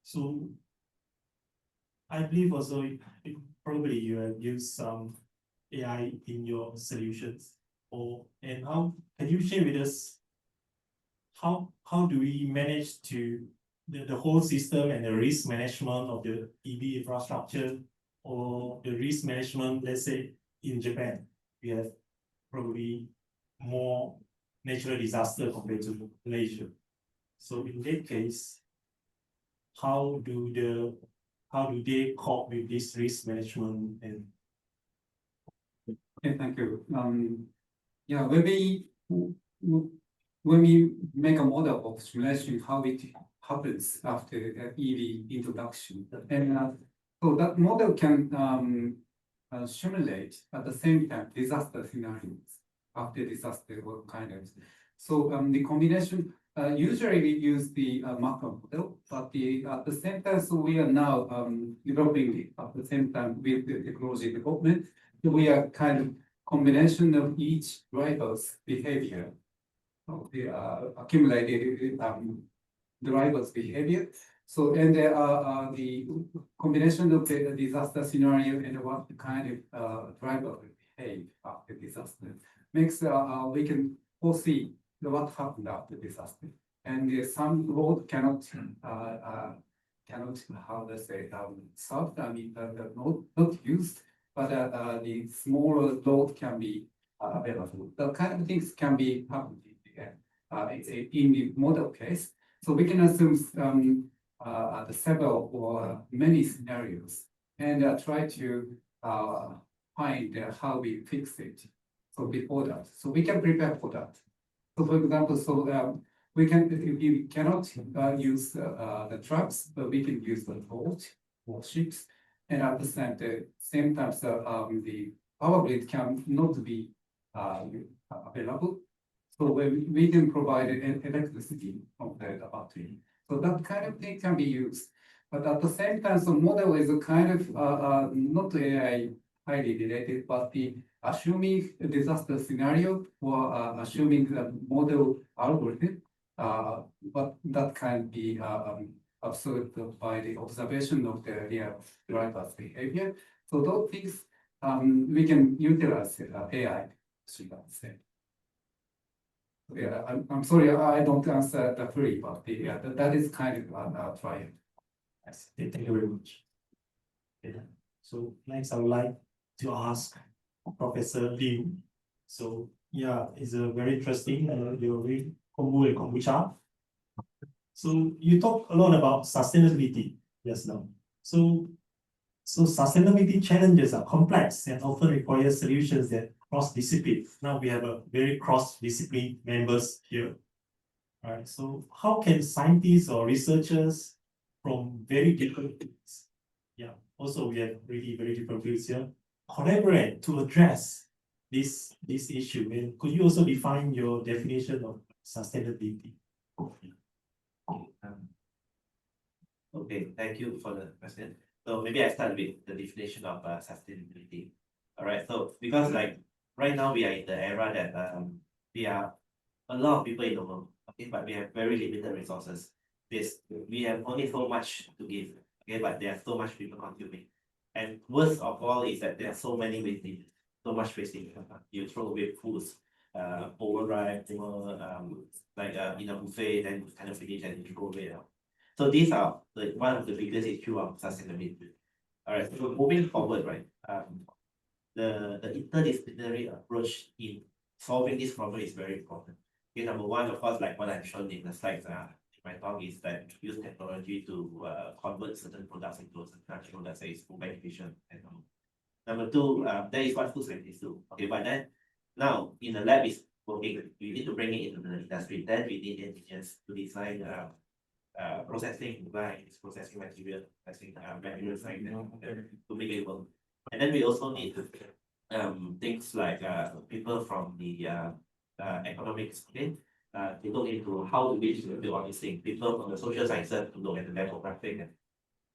So I believe also probably you have used some AI in your solutions, and how can you share with us how do we manage to the whole system and the risk management of the EV infrastructure, or the risk management, let's say in Japan, we have probably more natural disaster compared to Malaysia. So in that case, how do they cope with this risk management? And Okay, thank you. Yeah, when we make a model of simulation, how it happens after EV introduction, and so that model can simulate at the same time disaster scenarios after disaster or kind of. So the combination, usually we use the macro model, but at the same time, so we are now developing it at the same time with the technology development. We are kind of combination of each driver's behavior, of the accumulated driver's behavior. So, and there are the combination of the disaster scenario and what kind of driver will behave after disaster makes we can foresee what happened after disaster. And some road cannot how to say solved. I mean not used, but the smaller load can be available. The kind of things can be happening in the model case. So we can assume the several or many scenarios and try to find how we fix it. So before that, so we can prepare for that. So for example, so we cannot use the trucks, but we can use the boat or ships, and at the same time, so the power grid can not be available. So we can provide electricity of the battery. So that kind of thing can be used. But at the same time, the model is a kind of not AI highly related, but the assuming a disaster scenario or assuming the model algorithm, but that can be observed by the observation of the real driver's behavior. So those things we can utilize AI, should I say. Yeah, I'm sorry, I don't answer that fully, but yeah, that is kind of a trial. yes, thank you very much. Okay. So next I would like to ask Professor Liu. So yeah, it's a very interesting, you're very kombu and kombucha. So you talk a lot about sustainability just now. So sustainability challenges are complex and often require solutions that cross-discipline. Now we have a very cross-discipline members here. Alright, so how can scientists or researchers from very different fields, yeah, also we have really very different fields here, collaborate to address this issue? And could you also define your definition of sustainability? Okay, thank you for the question. So maybe I start with the definition of sustainability. All right, so because like right now we are in the era that we are a lot of people in the world, okay, but we have very limited resources. We have only so much to give, okay, but there are so much people consuming. And worst of all is that there are so many wasting, so much wasting. You throw away foods, overripe, like in a buffet, then you kind of finish and you throw away. So these are like one of the biggest issue of sustainability. All right, so moving forward, right? The interdisciplinary approach in solving this problem is very important. Okay, number one, of course, like what I've shown in the slides, in my talk is that use technology to convert certain products into certain products that is more beneficial. And number two, that is what food scientists do. Okay, but then now in the lab is working, we need to bring it into the industry. Then we need engineers to design processing lines, processing material, processing materials like that to make it work. And then we also need things like people from the economics, okay, to look into how do we do all these things. People from the social sciences to look at the demographic.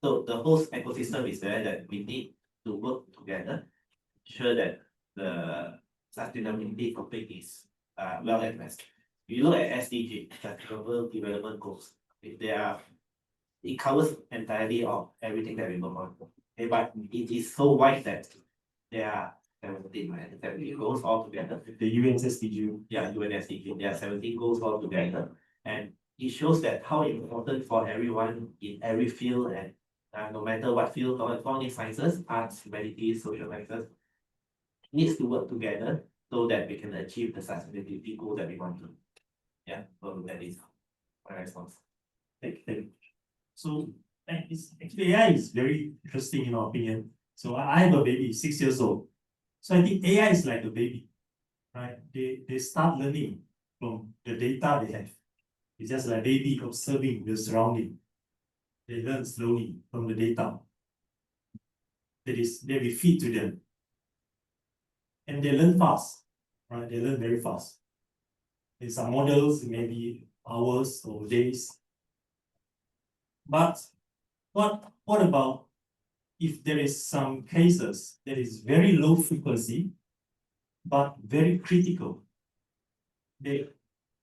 So the whole ecosystem is there that we need to work together, ensure that the sustainability topic is well addressed. If you look at SDG, Sustainable Development Goals, it covers entirely of everything that we work on. Okay, but it is so wide that there are 17, right? 17 goals all together. The UN SDG. Yeah, UN SDG. There are 17 goals all together. And it shows that how important for everyone in every field and no matter what field, not only sciences, arts, humanities, social sciences, needs to work together so that we can achieve the sustainability goal that we want to. Yeah, so that is my response. Thank you. So actually AI is very interesting in our opinion. So I have a baby, 6 years old. So I think AI is like a baby, right? They start learning from the data they have. It's just like baby observing the surrounding. They learn slowly from the data. That we feed to them. And they learn fast, right? They learn very fast. In some models, maybe hours or days. But what about if there is some cases that is very low frequency, but very critical? The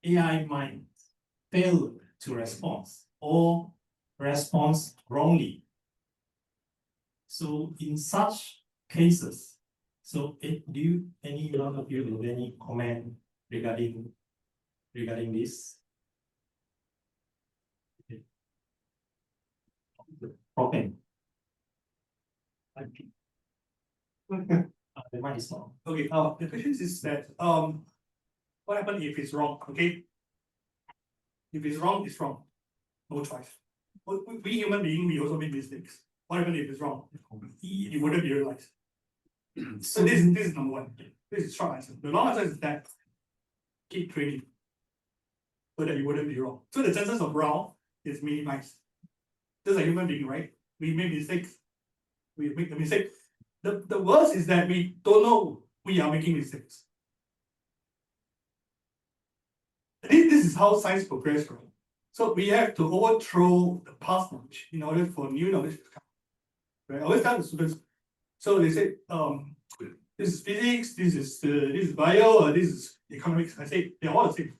AI might fail to respond or responds wrongly. So in such cases, so any one of you have any comment regarding this? Okay. The mic is on. Okay, the question is that what happens if it's wrong? Okay, if it's wrong, it's wrong. No choice. We human beings, we also make mistakes. What happens if it's wrong? You wouldn't be realized. So this is number one. This is short answer. The long answer is that keep training so that you wouldn't be wrong. So the chances of wrong is minimized. Just a human being, right? We make mistakes. We make the mistake. The worst is that we don't know we are making mistakes. This is how science progresses, right? So we have to overthrow the past knowledge in order for new knowledge to come. Right? I always tell the students. So they say, this is physics, this is bio, or this is economics. I say they're all the same.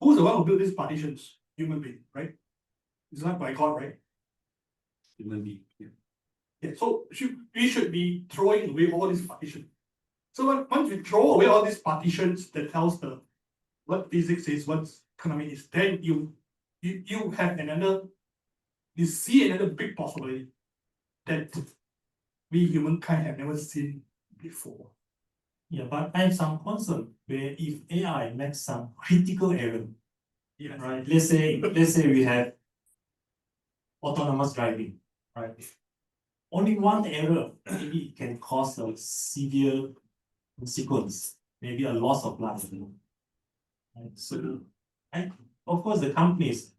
Who's the one who built these partitions? Human being, right? It's not by God, right? Human being. Yeah, so we should be throwing away all these partitions. So once we throw away all these partitions that tells what physics is, what economy is, then you have you see another big possibility that we humankind have never seen before. Yeah, but I have some concern where if AI makes some critical error, Yes. right? Let's say we have autonomous driving, right? only one error maybe can cause a severe consequence, maybe a loss of life. Right? So, and of course, the companies,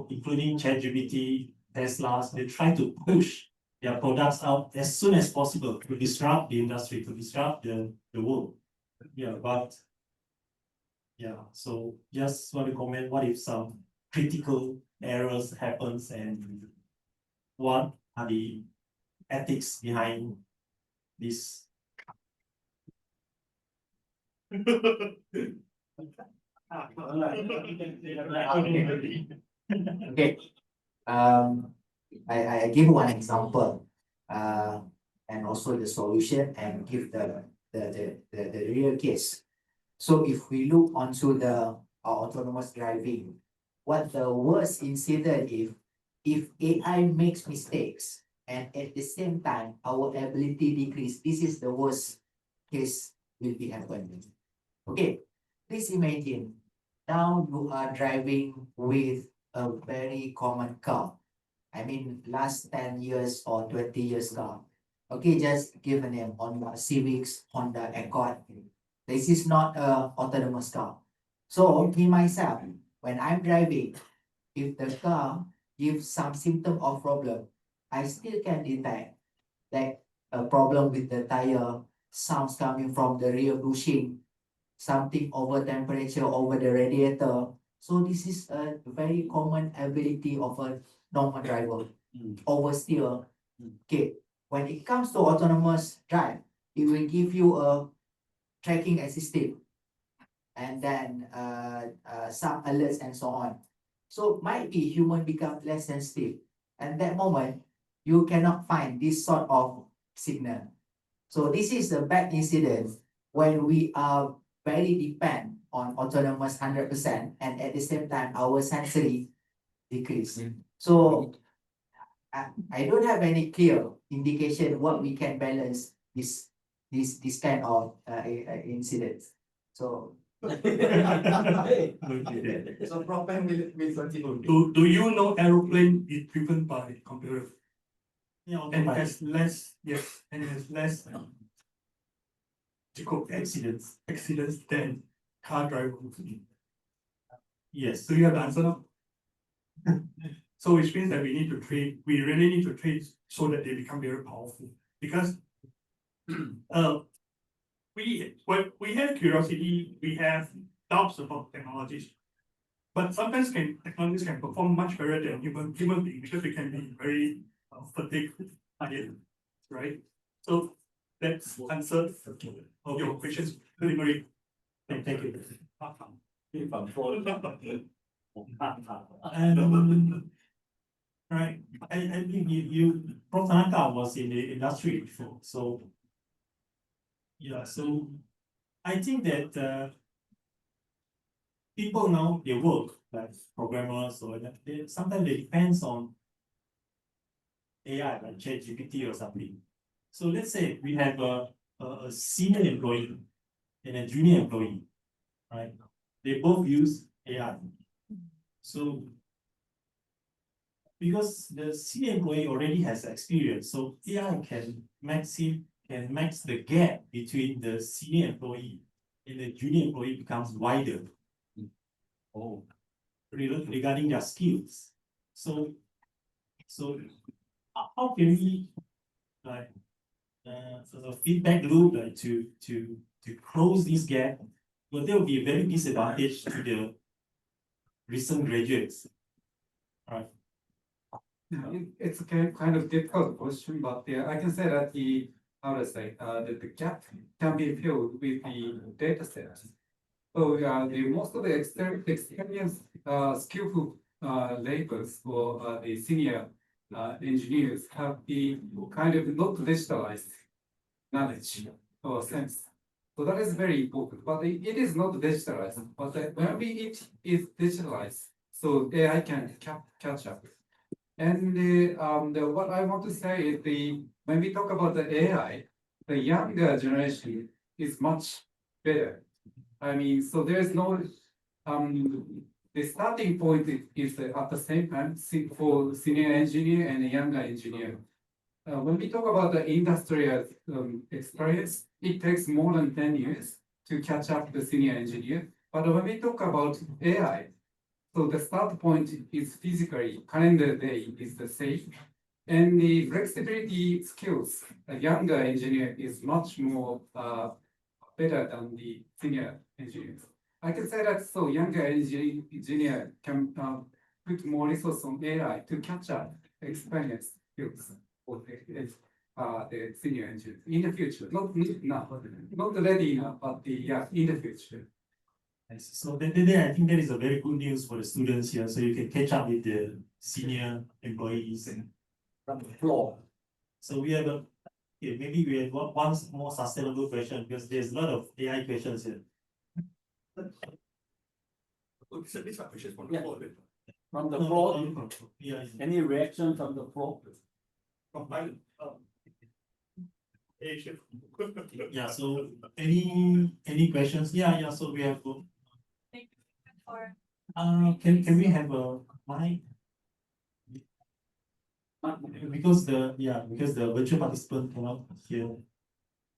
including ChatGPT, Tesla's, they try to push their products out as soon as possible to disrupt the industry, to disrupt the world. Yeah, but yeah, so just want to comment, what if some critical errors happens and what are the ethics behind this? Okay, I give one example, and also the solution and give the real case. So if we look onto the autonomous driving, what the worst incident if AI makes mistakes and at the same time our ability decrease, this is the worst case will be happening. Okay, please imagine now you are driving with a very common car. I mean, last 10 years or 20 years car. Okay, just give a name, Honda Civics, Honda Accord. This is not a autonomous car. So me myself, when I'm driving, if the car gives some symptom of problem, I still can detect like a problem with the tire, sounds coming from the rear bushing, something over temperature over the radiator. So this is a very common ability of a normal driver. Oversteer. Okay, when it comes to autonomous drive, it will give you a tracking assistant and then some alerts and so on. So might be human become less sensitive. And that moment, you cannot find this sort of signal. So this is a bad incident when we are very depend on autonomous 100% and at the same time our sensory decrease. So I don't have any clear indication what we can balance this kind of incidents. So So problem will continue. Do you know aeroplane is driven by computer Yeah, and has less, yes, and has less accidents than car drivers? yes. Do you have the answer now? So which means that we really need to train so that they become very powerful. Because when we have curiosity, we have doubts about technologies. But sometimes technologies can perform much better than human beings because they can be very fatigue again, right? So that's answer your questions preliminary. Thank you. Right, I think you Prof. Tanaka was in the industry before, so yeah, so I think that people now they work like programmers or they sometimes they depends on AI like ChatGPT or something. So let's say we have a senior employee and a junior employee, right? They both use AI. So because the senior employee already has experience, so AI can max the gap between the senior employee and the junior employee becomes wider. Oh, regarding their skills. So how can we like sort of feedback loop like to close this gap? But there will be a very disadvantage to the recent graduates. Right. It's a kind of difficult question, but I can say that the gap can be filled with the data sets. So the most of the experienced skillful labors for the senior engineers have the kind of not digitalized knowledge or sense. So that is very important, but it is not digitalized. But when it is digitalized, so AI can catch up. And what I want to say is when we talk about the AI, the younger generation is much better. I mean, so there's no the starting point is at the same time for senior engineer and a younger engineer. when we talk about the industrial experience, it takes more than 10 years to catch up the senior engineer. But when we talk about AI, so the start point is physically, calendar day is the same. And the flexibility skills, a younger engineer is much more better than the senior engineers. I can say that so younger engineer can put more resource on AI to catch up experience skills for the senior engineers in the future. Not now, not ready now, but in the future. Nice. So then I think that is a very good news for the students here. So you can catch up with the senior employees and from the floor. So we have maybe we have one more sustainable question because there's a lot of AI questions here. These are questions from Yeah. the floor. From the floor, Yeah. any reaction from the floor? From my, Asia. Yeah, so any questions? Yeah, so we have can we have a mic? Because the virtual participant cannot hear.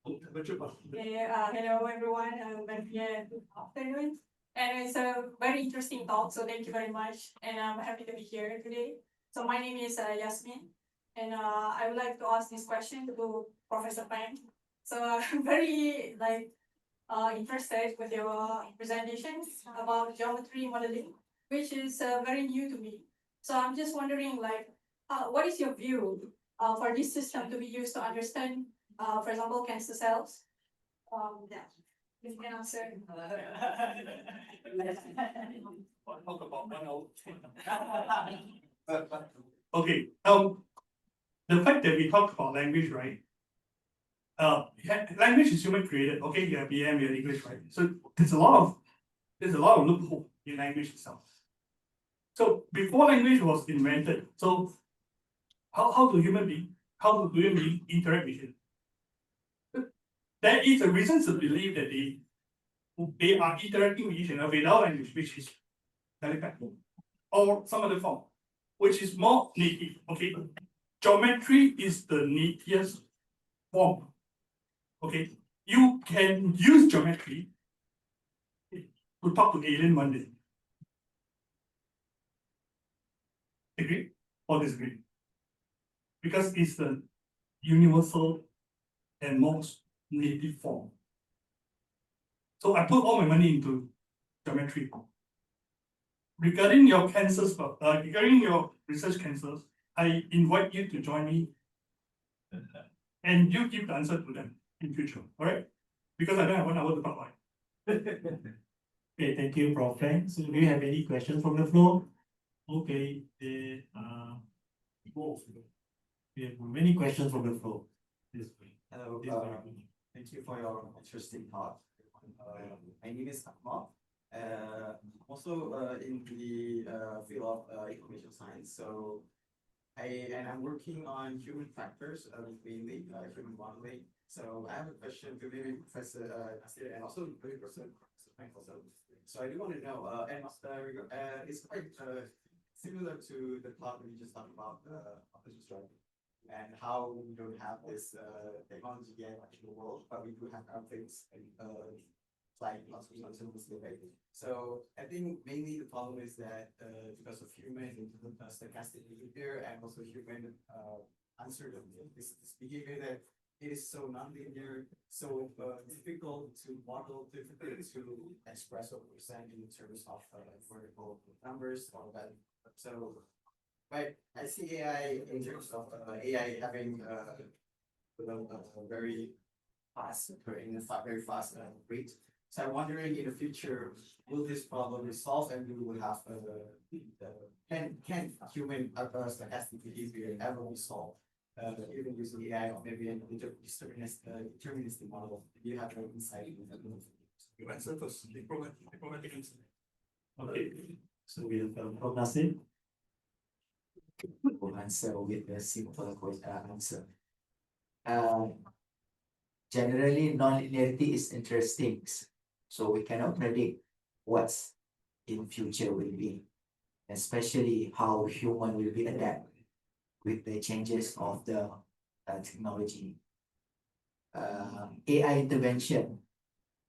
Hello everyone, I'm Maria. Good afternoon. And it's a very interesting talk, so thank you very much. And I'm happy to be here today. So my name is Yasmin, and I would like to ask this question to Professor Pang. So I'm very interested with your presentations about geometry modeling, which is very new to me. So I'm just wondering, what is your view for this system to be used to understand, for example, cancer cells? Yeah, if you can answer. Talk about 1 hour. Okay, the fact that we talk about language, right? Language is human created. Okay, you have BM, you have English, right? So there's a lot of loophole in language itself. So before language was invented, so how do human beings interact with it? There is a reason to believe that they are interacting with each other without language, which is telepathy, or some other form, which is more native. Okay, geometry is the neatest form. Okay, you can use geometry to talk to alien one day. Agree or disagree? Because it's the universal and most native form. So I put all my money into geometry. Regarding your cancers, regarding your research cancers, I invite you to join me, and you give the answer to them in future. All right? Because I don't have 1 hour to talk about it. Okay, thank you, Prof. Frank. So do you have any questions from the floor? Okay, we have many questions from the floor. Hello, thank you for your interesting talk. My name is Akmal. Also in the field of information science. So I'm working on human factors, mainly human modeling. So I have a question to maybe Professor Nasir and also maybe Professor Frank also. So I do want to know, it's quite similar to the talk we just talked about autonomous driving and how we don't have this technology yet in the world, but we do have our things like autonomously, right? So I think mainly the problem is that because of human stochastic behavior and also human uncertainty, this behavior that it is so nonlinear, so difficult to model, difficult to express or present in terms of vertical numbers or that. So, but I see AI in terms of AI having a very fast, very fast rate. So I'm wondering in the future, will this problem be solved and we will have can human stochastic behavior ever be solved? Even using AI or maybe an deterministic model. Do you have any insight into that? You answer first. Diplomatic answer. Okay, so we have Prof. Nasir. Will answer with a simple answer. Generally, non-linearity is interesting, so we cannot predict what's in future will be, especially how human will be adapt with the changes of the technology. AI intervention.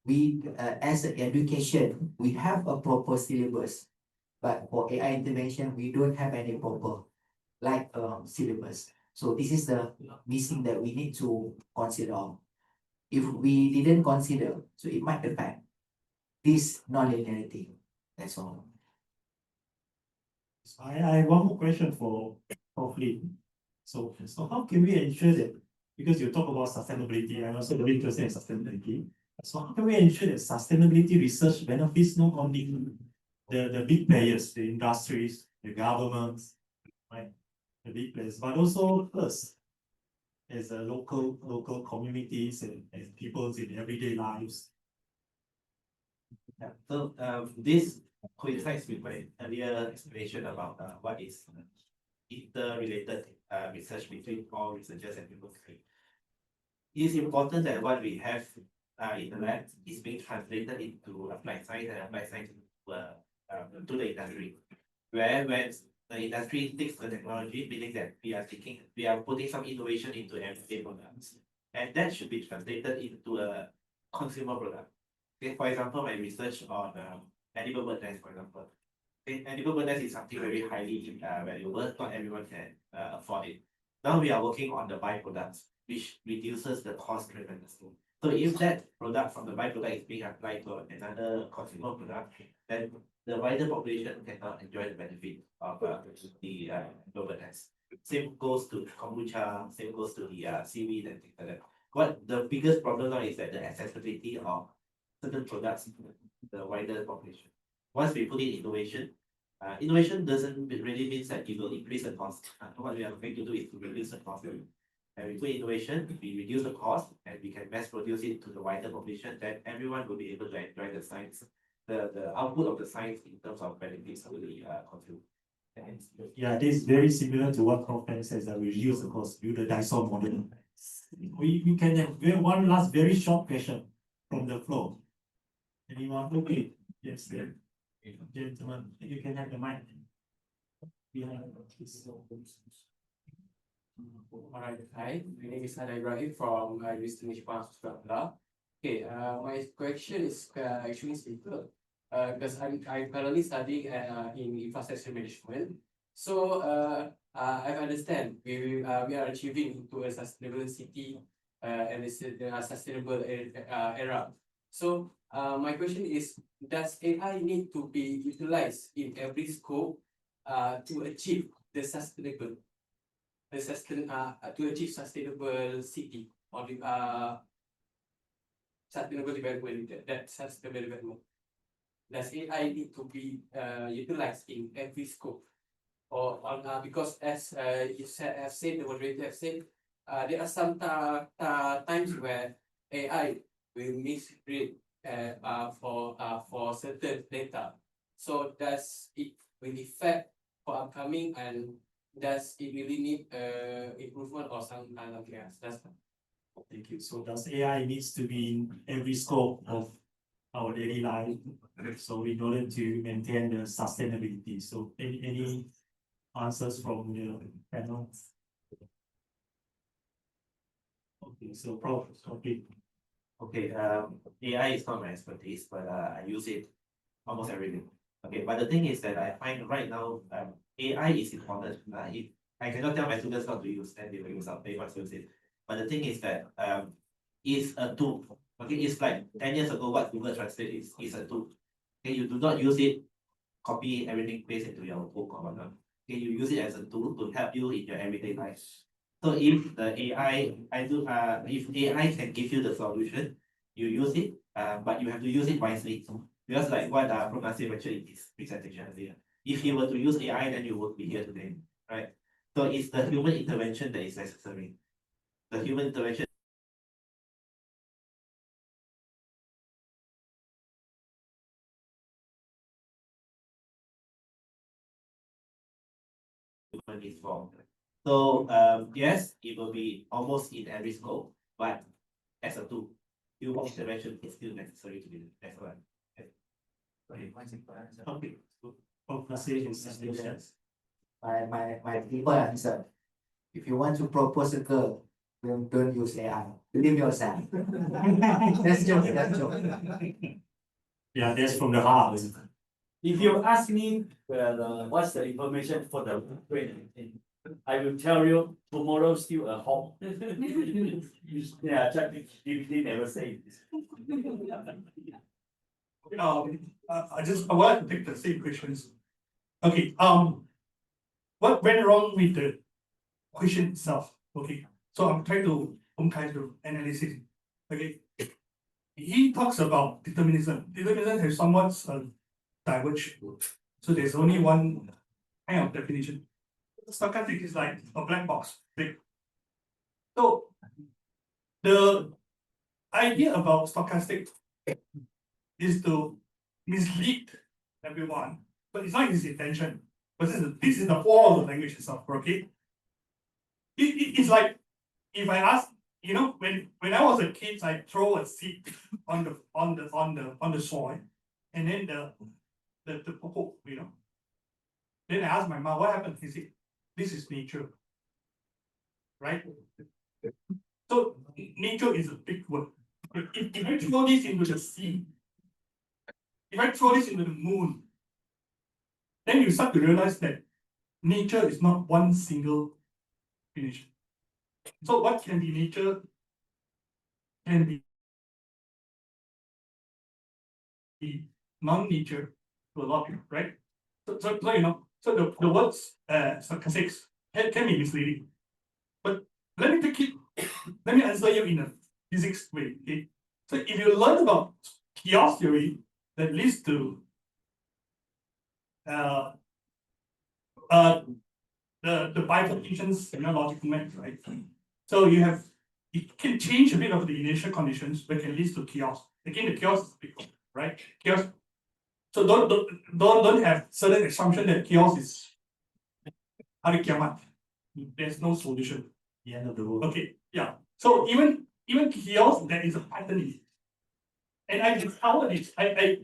We, as an education, we have a proper syllabus, but for AI intervention, we don't have any proper syllabus. So this is the missing that we need to consider. If we didn't consider, so it might affect this non-linearity. That's all. I have one more question for Flynn. So how can we ensure that, because you talk about sustainability, I'm also very interested in sustainability. So how can we ensure that sustainability research benefits not only the big players, the industries, the governments, right? The big players, but also us as a local communities and peoples in everyday lives. Yeah, so this coincides with my earlier explanation about what is interrelated research between all researchers and people. It is important that what we have in the lab is being translated into applied science and applied science to the industry. Where when the industry takes the technology, meaning that we are putting some innovation into everyday products, and that should be translated into a consumer product. Okay, for example, my research on edible bird nest, for example. Okay, edible bird nest is something very highly valuable. Not everyone can afford it. Now we are working on the byproducts, which reduces the cost tremendously. So if that product from the byproduct is being applied to another consumer product, then the wider population cannot enjoy the benefit of the edible bird nest. Same goes to kombucha, same goes to the seaweed and things like that. What the biggest problem now is that the accessibility of certain products to the wider population. Once we put in innovation, innovation doesn't really mean that it will increase the cost. What we are going to do is to reduce the cost. And we put innovation, we reduce the cost, and we can mass produce it to the wider population, then everyone will be able to enjoy the science, the output of the science in terms of benefits to the consumer. Yeah, this is very similar to what Prof. says, that we reduce the cost, do the Dyson model. We can have one last very short question from the floor. Anyone? Okay, yes, there. Gentlemen, you can have the mic. Alright, hi, my name is Hadi Ibrahim from Malaysia Pavilion. Okay, my question is actually simple. Because I'm currently studying in infrastructure management. So I understand we are achieving into a sustainable city and a sustainable era. So my question is, does AI need to be utilized in every scope to achieve the sustainable to achieve sustainable city or the sustainable development, that sustainable development? Does AI need to be utilized in every scope? Or because as you have said, the moderator have said, there are some times where AI will misread for certain data. So does it will affect for upcoming, and does it really need improvement or something else? That's Thank you. So does AI needs to be in every scope of our daily life? So in order to maintain the sustainability. So any answers from the panel? Okay, so Prof. Okay. Okay, AI is not my expertise, but I use it almost every day. Okay, but the thing is that I find right now AI is important. If I cannot tell my students not to use, then they will use up, they must use it. But the thing is that it's a tool. Okay, it's like 10 years ago what Google Translate is a tool. Okay, you do not use it, copy everything, paste into your book or whatnot. Okay, you use it as a tool to help you in your everyday life. So if the AI, if AI can give you the solution, you use it, but you have to use it wisely. Because like what Prof. Nasir mentioned in his presentation earlier, if you were to use AI, then you would be here today, right? So it's the human intervention that is necessary. The human intervention is for. So yes, it will be almost in every scope, but as a tool, human intervention is still necessary to be as well. Okay. Prof. Nasir is My simple answer. If you want to propose a girl, don't use AI. Believe yourself. That's joke. That's joke. Yeah, that's from the heart. If you ask me, what's the information for the training, I will tell you tomorrow still a home. Yeah, ChatGPT never say this. I want to take the same questions. Okay, what went wrong with the question itself? Okay, so I'm trying to analyze it. Okay, he talks about determinism. Determinism has somewhat diverged. So there's only one kind of definition. Stochastic is like a black box. Big. So the idea about stochastic is to mislead everyone, but it's not his intention. But this is the flaw of the language itself. Okay, it's like if I ask, you know, when I was a kid, I throw a seed on the soil, and then the popo, you know. Then I asked my mom, what happened? He said, this is nature, right? So nature is a big word. If I throw this into the sea, if I throw this into the moon, then you start to realize that nature is not one single definition. So what can be nature can be non-nature to a lot of people, right? So you know, so the words statistics can be misleading. But let me answer you in a physics way. Okay? So if you learn about chaos theory that leads to the bifurcations in a logical map, right? So it can change a bit of the initial conditions, but can lead to chaos. Again, the chaos is big, right? Chaos. So don't have certain assumption that chaos is hari kiamat. There's no solution. The end of the world. Okay, yeah. So even chaos, there is a pattern in it. And I discovered this. I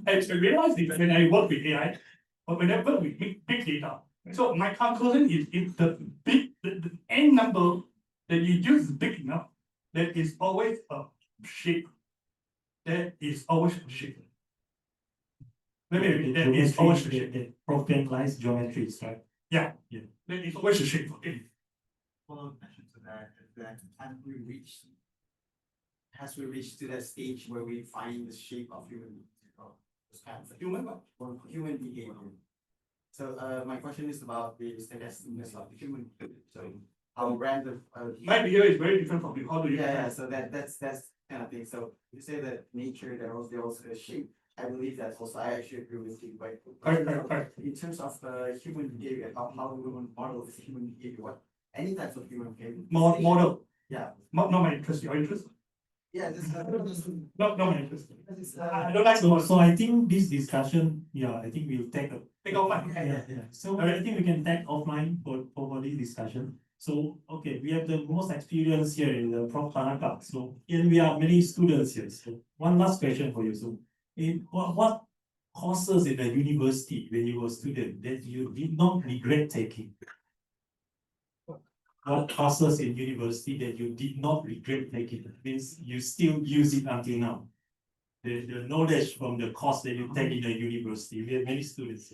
realized it when I work with AI, or whenever we make big data. So my conclusion is if the n number that you use is big enough, there is always a shape. There is always a shape. There is always a shape. Prof-lies geometries, right? Yeah. There is always a shape. Okay. Follow-up question to that, has we reached to that stage where we find the shape of human human behavior? So my question is about the stochasticness of the human behavior. So how random my behavior is very different from you. How do you so that's kind of thing. So you say that nature there was also a shape. I believe that's also I actually agree with you, but in terms of human behavior, how do we model human behavior? What any types of human behavior? Model. Yeah. Not my interest. Your interest? Yeah, this not my interest. I don't like so I think this discussion, I think we'll take offline. Yeah. So I think we can take offline for this discussion. So okay, we have the most experience here in the Prof Tanaka. So and we are many students here. So one last question for you. So what courses in the university when you were a student that you did not regret taking? What courses in university that you did not regret taking? Means you still use it until now. The knowledge from the course that you take in the university. We have many students.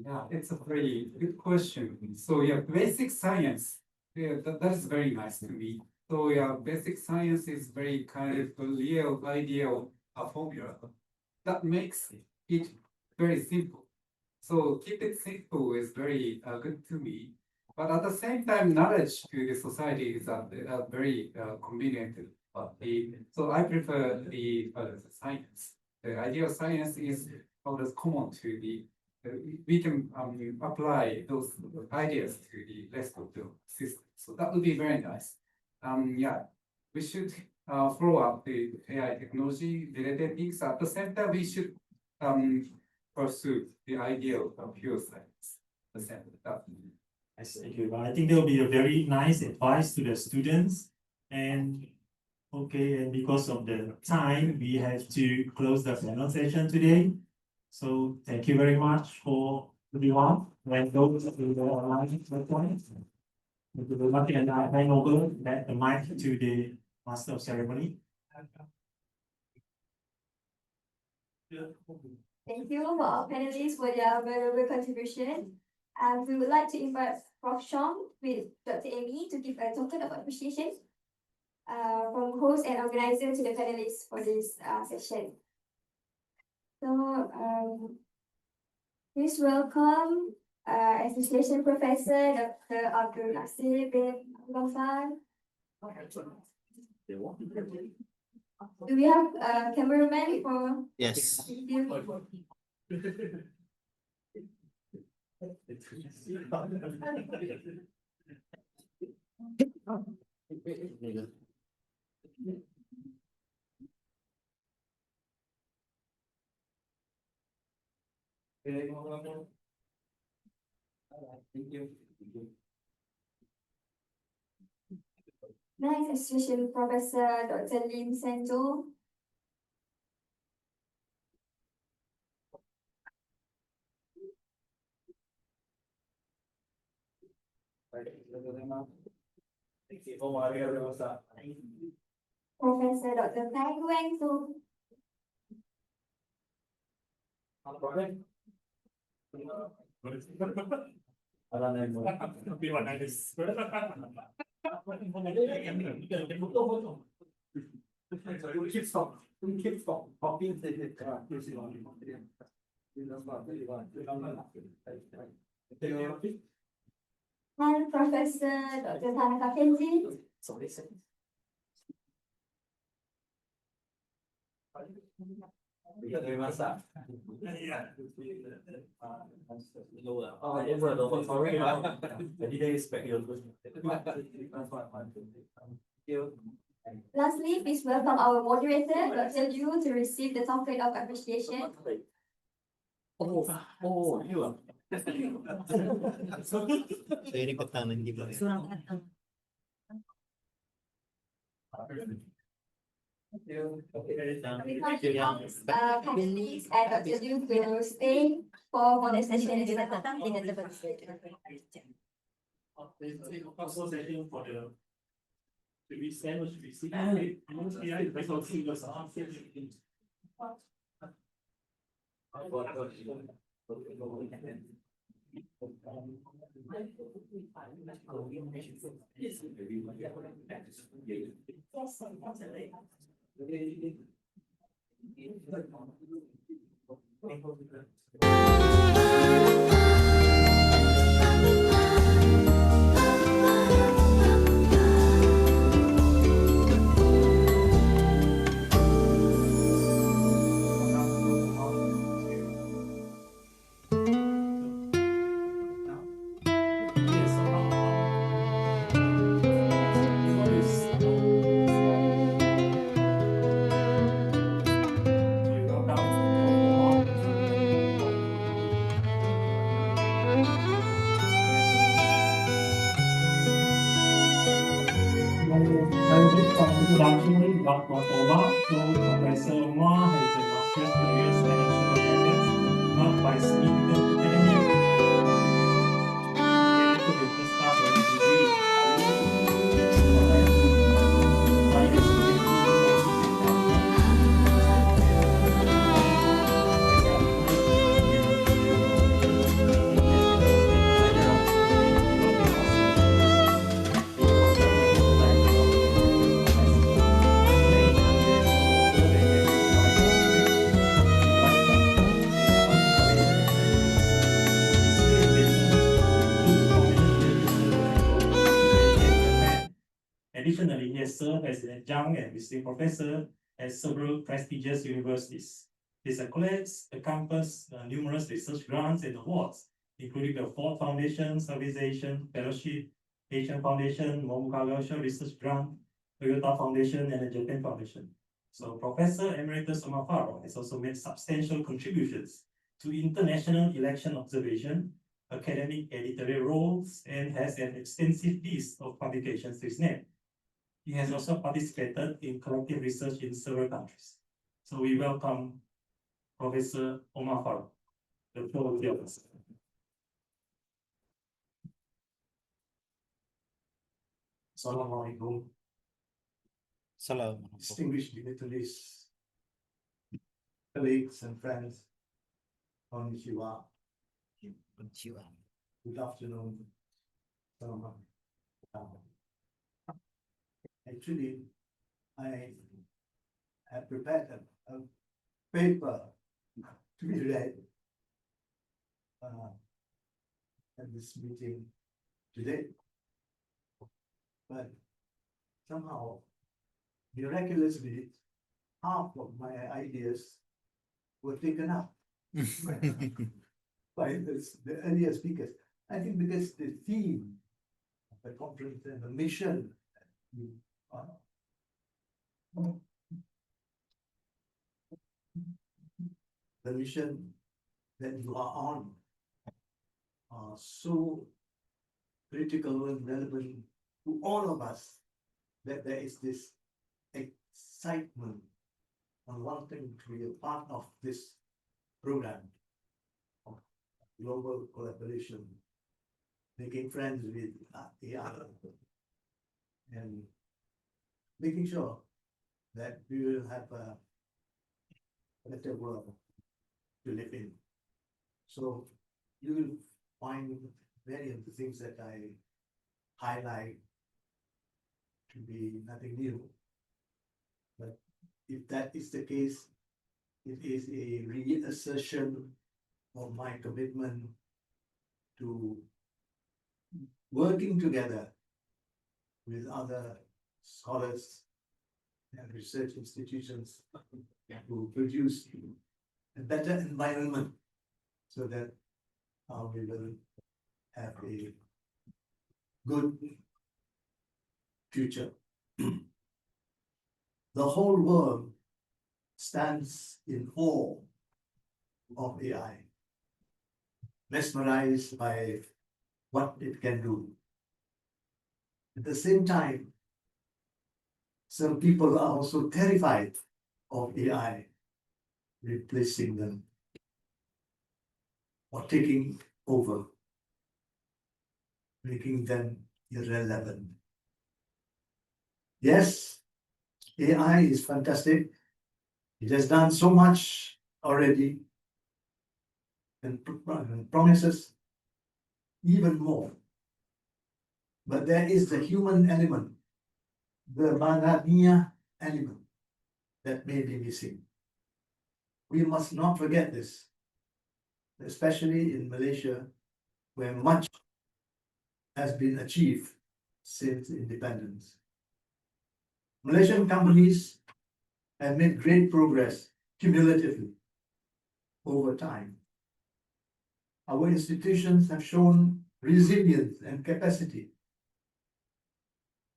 Yeah, it's a very good question. So yeah, basic science, that is very nice to me. So yeah, basic science is very kind of a real ideal formula that makes it very simple. So keep it simple is very good to me. But at the same time, knowledge to the society is very convenient. So I prefer the science. The ideal science is always common to the. We can apply those ideas to the rest of the system. So that would be very nice. Yeah, we should follow up the AI technology related things. At the same time, we should pursue the ideal of pure science. Thank you. I think that will be a very nice advice to the students. And okay, and because of the time, we have to close the panel session today. So thank you very much for everyone, when those in the online platform. Thank you very much, and I hand over the mic to the master of ceremony. Thank you for our panelists for their valuable contribution. And we would like to invite Prof. Chong with Dr. Amy to give a token of appreciation from host and organizer to the panelists for this session. So please welcome Association Professor Dr. Abdul Nasir bin Ghaffar. Do we have a cameraman for? Yes. Thank you. Next, Association Professor Dr. Lim Senjo. Professor Dr. Tai Guang Su. And Professor Dr. Tanaka Kenji. Lastly, please welcome our moderator, Dr. Liu, to receive the token of appreciation. Saya ikut tangan juga. We can't ask panelists and Dr. Liu to stay for the session in the Also, session for the. Should we stand or should we sit? Introduction, Dr. Oma. So Professor Oma has a master's degrees and external methods, marked by significant academic. He to the first class degree. Prior to Additionally, he has served as an adjunct and visiting professor at several prestigious universities. His accolades encompass numerous research grants and awards, including the Ford Foundation Servization Fellowship, Asian Foundation, Momukagasha Research Grant, Toyota Foundation, and the Japan Foundation. So Professor Emeritus Omafaro has also made substantial contributions to international election observation, academic editorial roles, and has an extensive list of publications to his name. He has also participated in collective research in several countries. So we welcome Professor Omafaro. The floor is yours. Assalamualaikum. Salam. Distinguished dignitaries, colleagues and friends. Konnichiwa. Good afternoon. Selamat datang. Actually, I have prepared a paper to be read at this meeting today. But somehow, miraculously, half of my ideas were taken up by the earlier speakers. I think because the theme of the conference and the mission, the mission that you are on are so critical and relevant to all of us that there is this excitement on wanting to be a part of this program of global collaboration, making friends with AI, and making sure that we will have a better world to live in. So you will find many of the things that I highlight to be nothing new. But if that is the case, it is a reassertion of my commitment to working together with other scholars and research institutions to produce a better environment so that we will have a good future. The whole world stands in awe of AI, mesmerized by what it can do. At the same time, some people are also terrified of AI replacing them or taking over, making them irrelevant. Yes, AI is fantastic. It has done so much already and promises even more. But there is the human element, the Manania element that may be missing. We must not forget this, especially in Malaysia, where much has been achieved since independence. Malaysian companies have made great progress cumulatively over time. Our institutions have shown resilience and capacity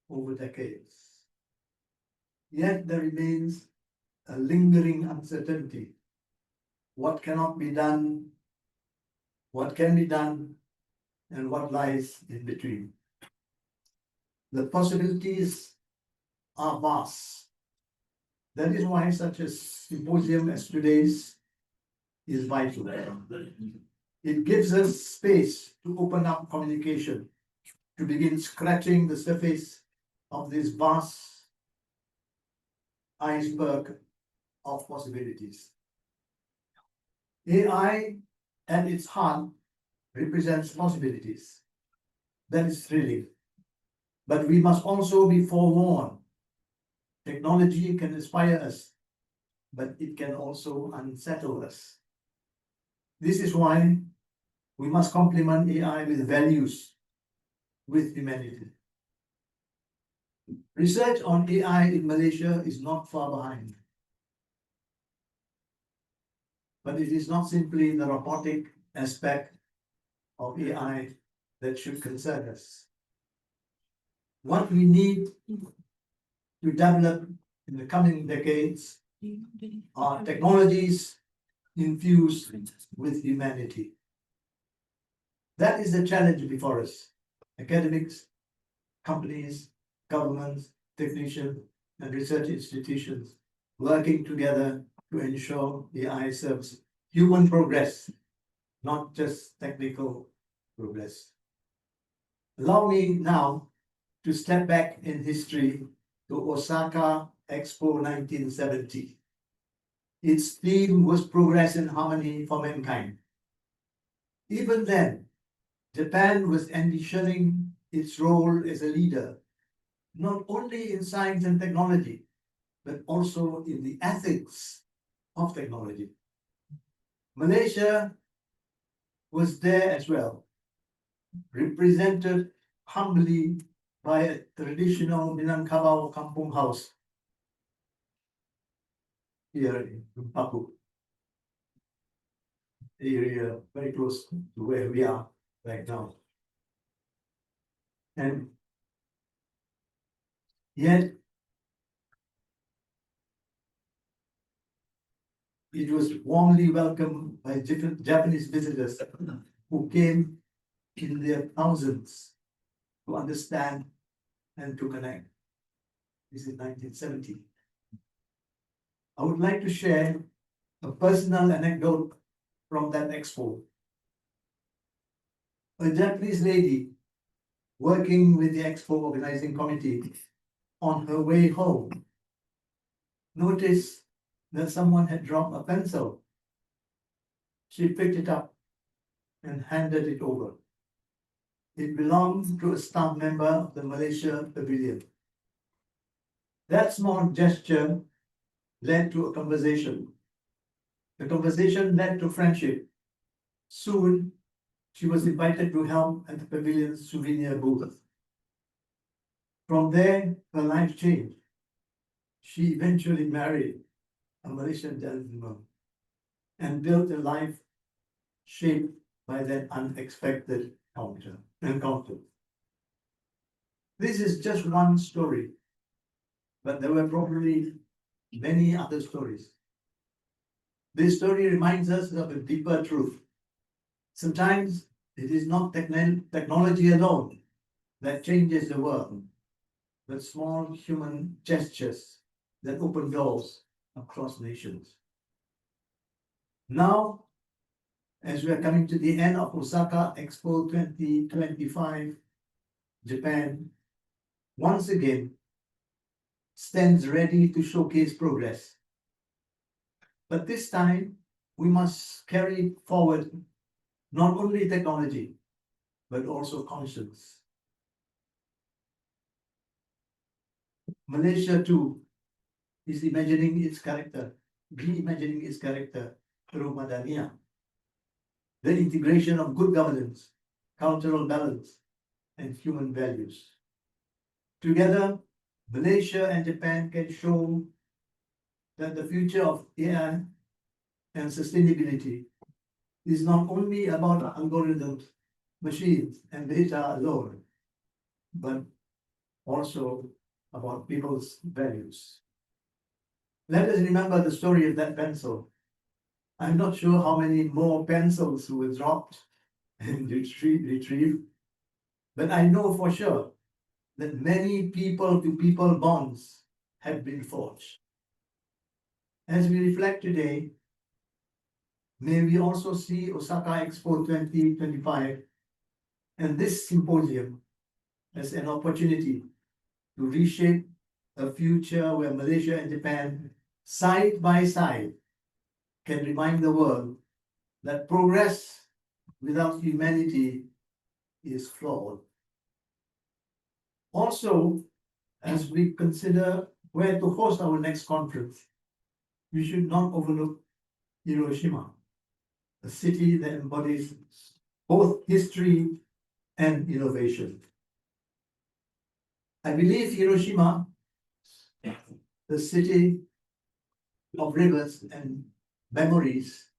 over decades. Yet there remains a lingering uncertainty. What cannot be done, what can be done, and what lies in between. The possibilities are vast. That is why such a symposium as today's is vital. It gives us space to open up communication, to begin scratching the surface of this vast iceberg of possibilities. AI at its heart represents possibilities. That is thrilling. But we must also be forewarned. Technology can inspire us, but it can also unsettle us. This is why we must complement AI with values, with humanity. Research on AI in Malaysia is not far behind. But it is not simply the robotic aspect of AI that should concern us. What we need to develop in the coming decades are technologies infused with humanity. That is the challenge before us. Academics, companies, governments, technicians, and research institutions working together to ensure AI serves human progress, not just technical progress. Allow me now to step back in history to Osaka Expo 1970. Its theme was progress and harmony for mankind. Even then, Japan was envisioning its role as a leader, not only in science and technology, but also in the ethics of technology. Malaysia was there as well, represented humbly by a traditional Minangkabau kampung house here in Papu area, very close to where we are right now. And yet, it was warmly welcomed by different Japanese visitors who came in their thousands to understand and to connect. This is 1970. I would like to share a personal anecdote from that expo. A Japanese lady working with the expo organizing committee on her way home noticed that someone had dropped a pencil. She picked it up and handed it over. It belonged to a staff member of the Malaysia Pavilion. That small gesture led to a conversation. The conversation led to friendship. Soon, she was invited to help at the pavilion's souvenir booth. From there, her life changed. She eventually married a Malaysian gentleman and built a life shaped by that unexpected encounter. This is just one story, but there were probably many other stories. This story reminds us of a deeper truth. Sometimes it is not technology alone that changes the world, but small human gestures that open doors across nations. Now, as we are coming to the end of Osaka Expo 2025, Japan once again stands ready to showcase progress. But this time, we must carry forward not only technology, but also conscience. Malaysia too is reimagining its character through Madania. The integration of good governance, cultural balance, and human values. Together, Malaysia and Japan can show that the future of AI and sustainability is not only about algorithms, machines, and data alone, but also about people's values. Let us remember the story of that pencil. I'm not sure how many more pencils were dropped and retrieved, but I know for sure that many people-to-people bonds have been forged. As we reflect today, may we also see Osaka Expo 2025 and this symposium as an opportunity to reshape a future where Malaysia and Japan, side by side, can remind the world that progress without humanity is flawed. Also, as we consider where to host our next conference, we should not overlook Hiroshima, a city that embodies both history and innovation. I believe Hiroshima, the city of rivers and memories,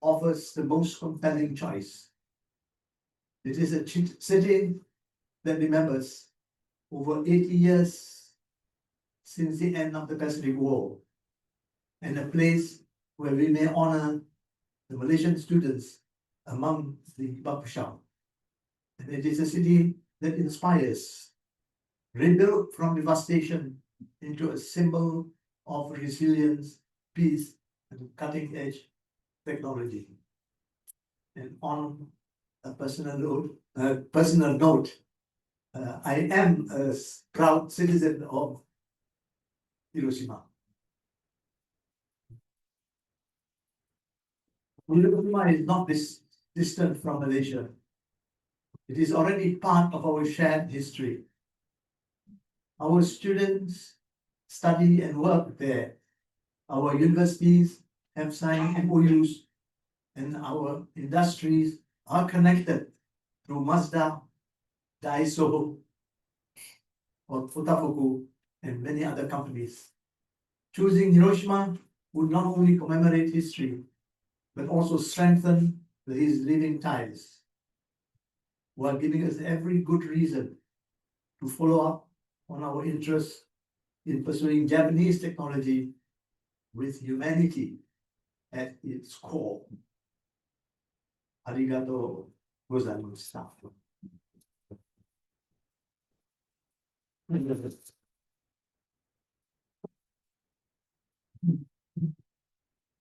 offers the most compelling choice. It is a city that remembers over 80 years since the end of the Pacific War, and a place where we may honor the Malaysian students among the Bapusham. And it is a city that inspires, rebuilt from devastation into a symbol of resilience, peace, and cutting-edge technology. And on a personal note, I am a proud citizen of Hiroshima. Hiroshima is not distant from Malaysia. It is already part of our shared history. Our students study and work there. Our universities have signed MOUs, and our industries are connected through Mazda, Daiso, or Futafuku, and many other companies. Choosing Hiroshima would not only commemorate history, but also strengthen these living ties, while giving us every good reason to follow up on our interest in pursuing Japanese technology with humanity at its core. Arigato gozaimashita.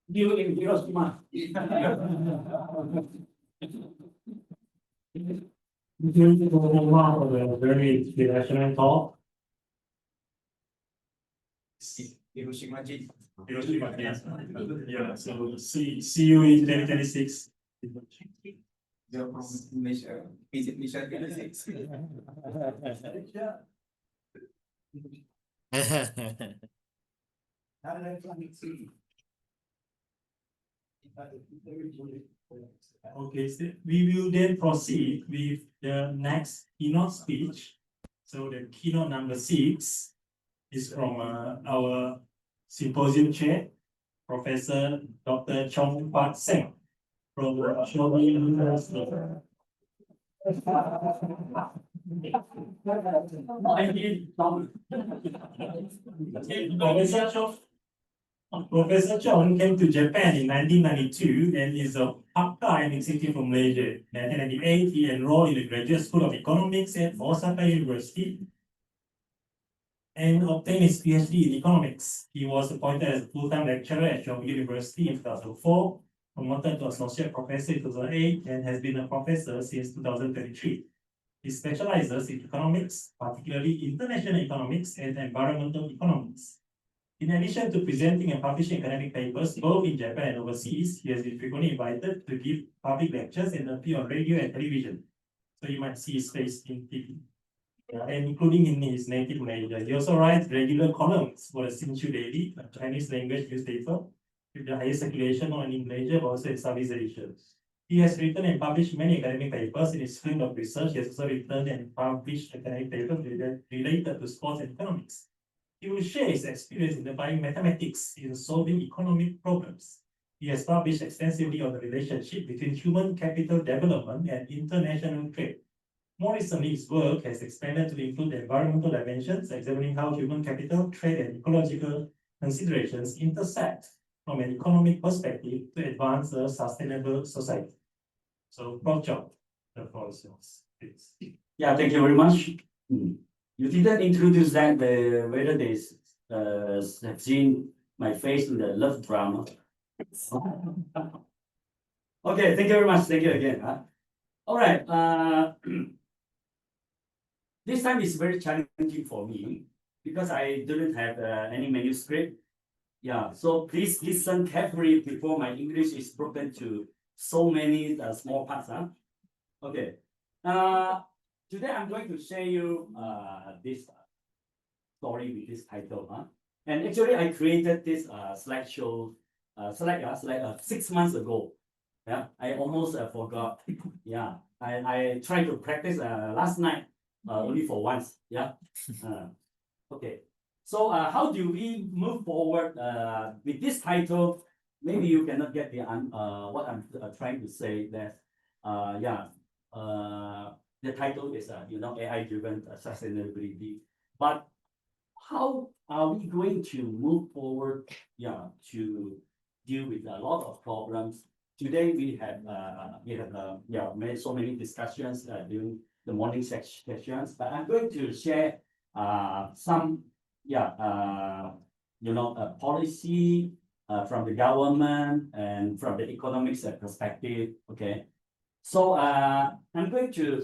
You in Hiroshima. A very inspirational talk. Hiroshima Jin. Hiroshima, yes. Yeah, so see you in 2026. You're from Malaysia. Visit Malaysia 26. Okay, so we will then proceed with the next keynote speech. So the keynote number 6 is from our symposium chair, Professor Dr. Chong Pat Seng from Shobi University. Professor Chong came to Japan in 1992 and is a Hakka executive from Malaysia. In 1998, he enrolled in the Graduate School of Economics at Osaka University and obtained his PhD in economics. He was appointed as a full-time lecturer at Shobi University in 2004, promoted to associate professor in 2008, and has been a professor since 2023. He specializes in economics, particularly international economics and environmental economics. In addition to presenting and publishing academic papers both in Japan and overseas, he has been frequently invited to give public lectures and appear on radio and television. So you might see his face in TV. And including in his native Malaysia. He also writes regular columns for the Hsinchu Daily, a Chinese language newspaper, with the highest circulation not only in Malaysia but also in Southeast Asia. He has written and published many academic papers in his field of research. He has also written and published academic papers related to sports and economics. He will share his experience in applying mathematics in solving economic problems. He has published extensively on the relationship between human capital development and international trade. More recently, his work has expanded to include environmental dimensions, examining how human capital, trade, and ecological considerations intersect from an economic perspective to advance a sustainable society. So, Prof. Chong, the floor is yours. Please. Yeah, thank you very much. You didn't introduce that whether they have seen my face in the love drama. Okay, thank you very much. Thank you again. All right. This time is very challenging for me because I didn't have any manuscript. Yeah, so please listen carefully before my English is broken to so many small parts. Okay. Today I'm going to share you this story with this title. And actually I created this slideshow slide 6 months ago. Yeah, I almost forgot. Yeah, I tried to practice last night only for once. Yeah. Okay. So how do we move forward with this title? Maybe you cannot get the what I'm trying to say. That the title is AI-driven sustainability. But how are we going to move forward? Yeah, to deal with a lot of problems. Today we have made so many discussions during the morning sessions. But I'm going to share some policy from the government and from the economics perspective. Okay, So I'm going to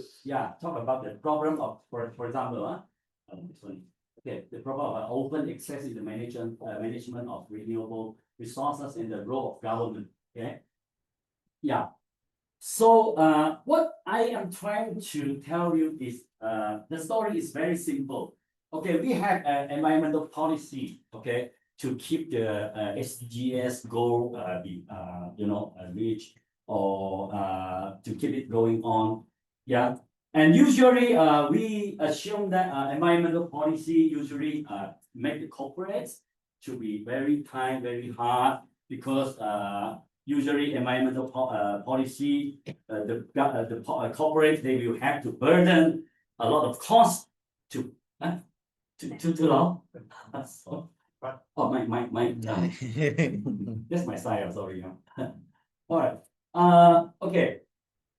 talk about the problem of for example this one. Okay, the problem of open access in the management of renewable resources and the role of government. Okay. Yeah. So what I am trying to tell you is the story is very simple. Okay, we have an environmental policy, okay, to keep the SDGs goal be reached or to keep it going on. Yeah. And usually we assume that environmental policy usually make the corporates to be very tight, very hard because usually environmental policy, the corporate, they will have to burden a lot of cost to too long. Oh my that's my style, sorry. All right. Okay.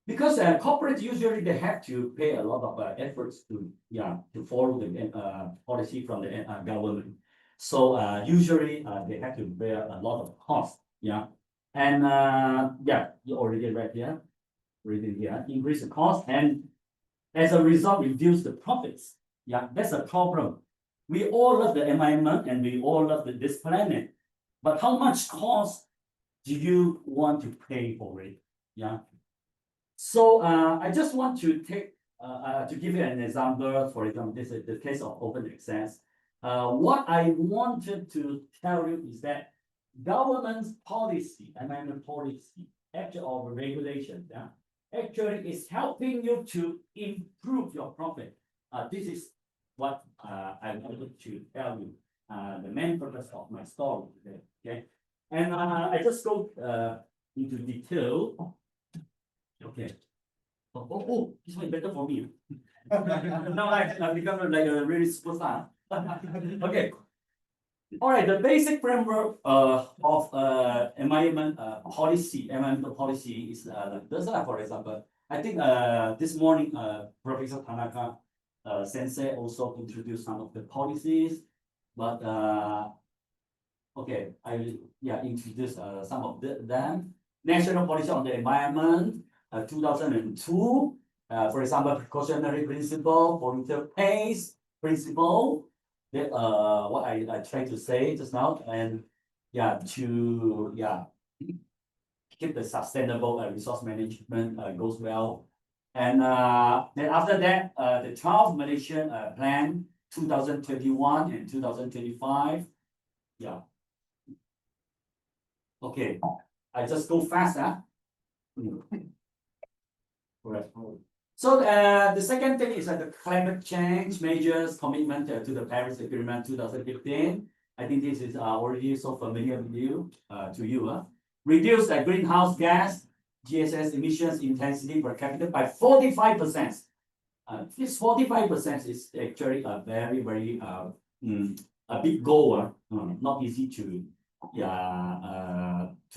Because corporate usually they have to pay a lot of efforts to follow the policy from the government. So usually they have to bear a lot of cost. Yeah. And you already read here, reading here, increase the cost and as a result reduce the profits. Yeah, that's a problem. We all love the environment and we all love this planet, but how much cost do you want to pay for it? Yeah. So I just want to take to give you an example. For example, this is the case of open access. What I wanted to tell you is that government's policy, environment policy, actually or regulation, actually is helping you to improve your profit. This is what I wanted to tell you. The main purpose of my story today. Okay, and I just go into detail. Okay. Oh, this one is better for me. Now I become like a really superstar. Okay. All right, the basic framework of environmental policy is like this. For example, I think this morning Professor Tanaka Sensei also introduced some of the policies, but okay, I will introduce some of them. National policy on the environment, 2002. For example, precautionary principle, polluter pays principle. That what I tried to say just now, and to keep the sustainable resource management goes well. And then after that, the 12 Malaysian plan 2021 and 2025. Yeah. Okay, I just go fast. Correct. So the second thing is the climate change measures commitment to the Paris Agreement 2015. I think this is already so familiar with you, Reduce the greenhouse gas GSS emissions intensity per capita by 45%. This 45% is actually a very a big goal. Not easy to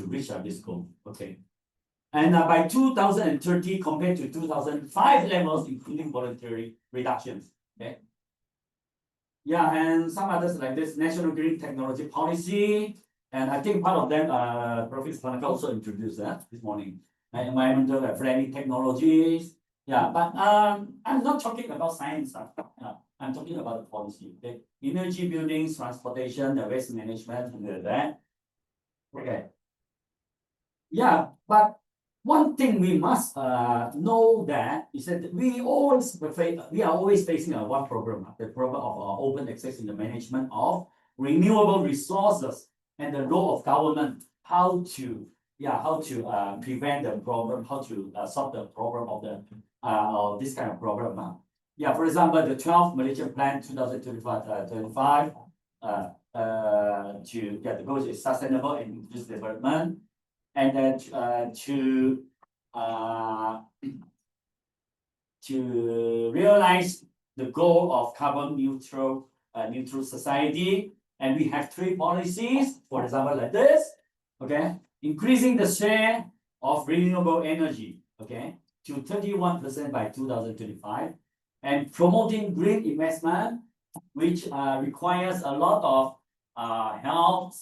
reach this goal. Okay. And by 2030, compared to 2005 levels, including voluntary reductions. Okay. Yeah, and some others like this National Green Technology Policy, and I think part of them, Professor Tanaka also introduced that this morning. Environmental friendly technologies. Yeah, but I'm not talking about science. I'm talking about the policy. Okay, energy buildings, transportation, the waste management, and that. Okay. Yeah, but one thing we must know that is that we are always facing one problem, the problem of open access in the management of renewable resources and the role of government, how to prevent the problem, how to solve the problem of this kind of problem. Yeah, for example, the 12th Malaysian Plan 2025 the goal is sustainable and inclusive development. And then to realize the goal of carbon neutral society, and we have 3 policies, for example, like this. Okay, increasing the share of renewable energy, okay, to 31% by 2025, and promoting green investment, which requires a lot of help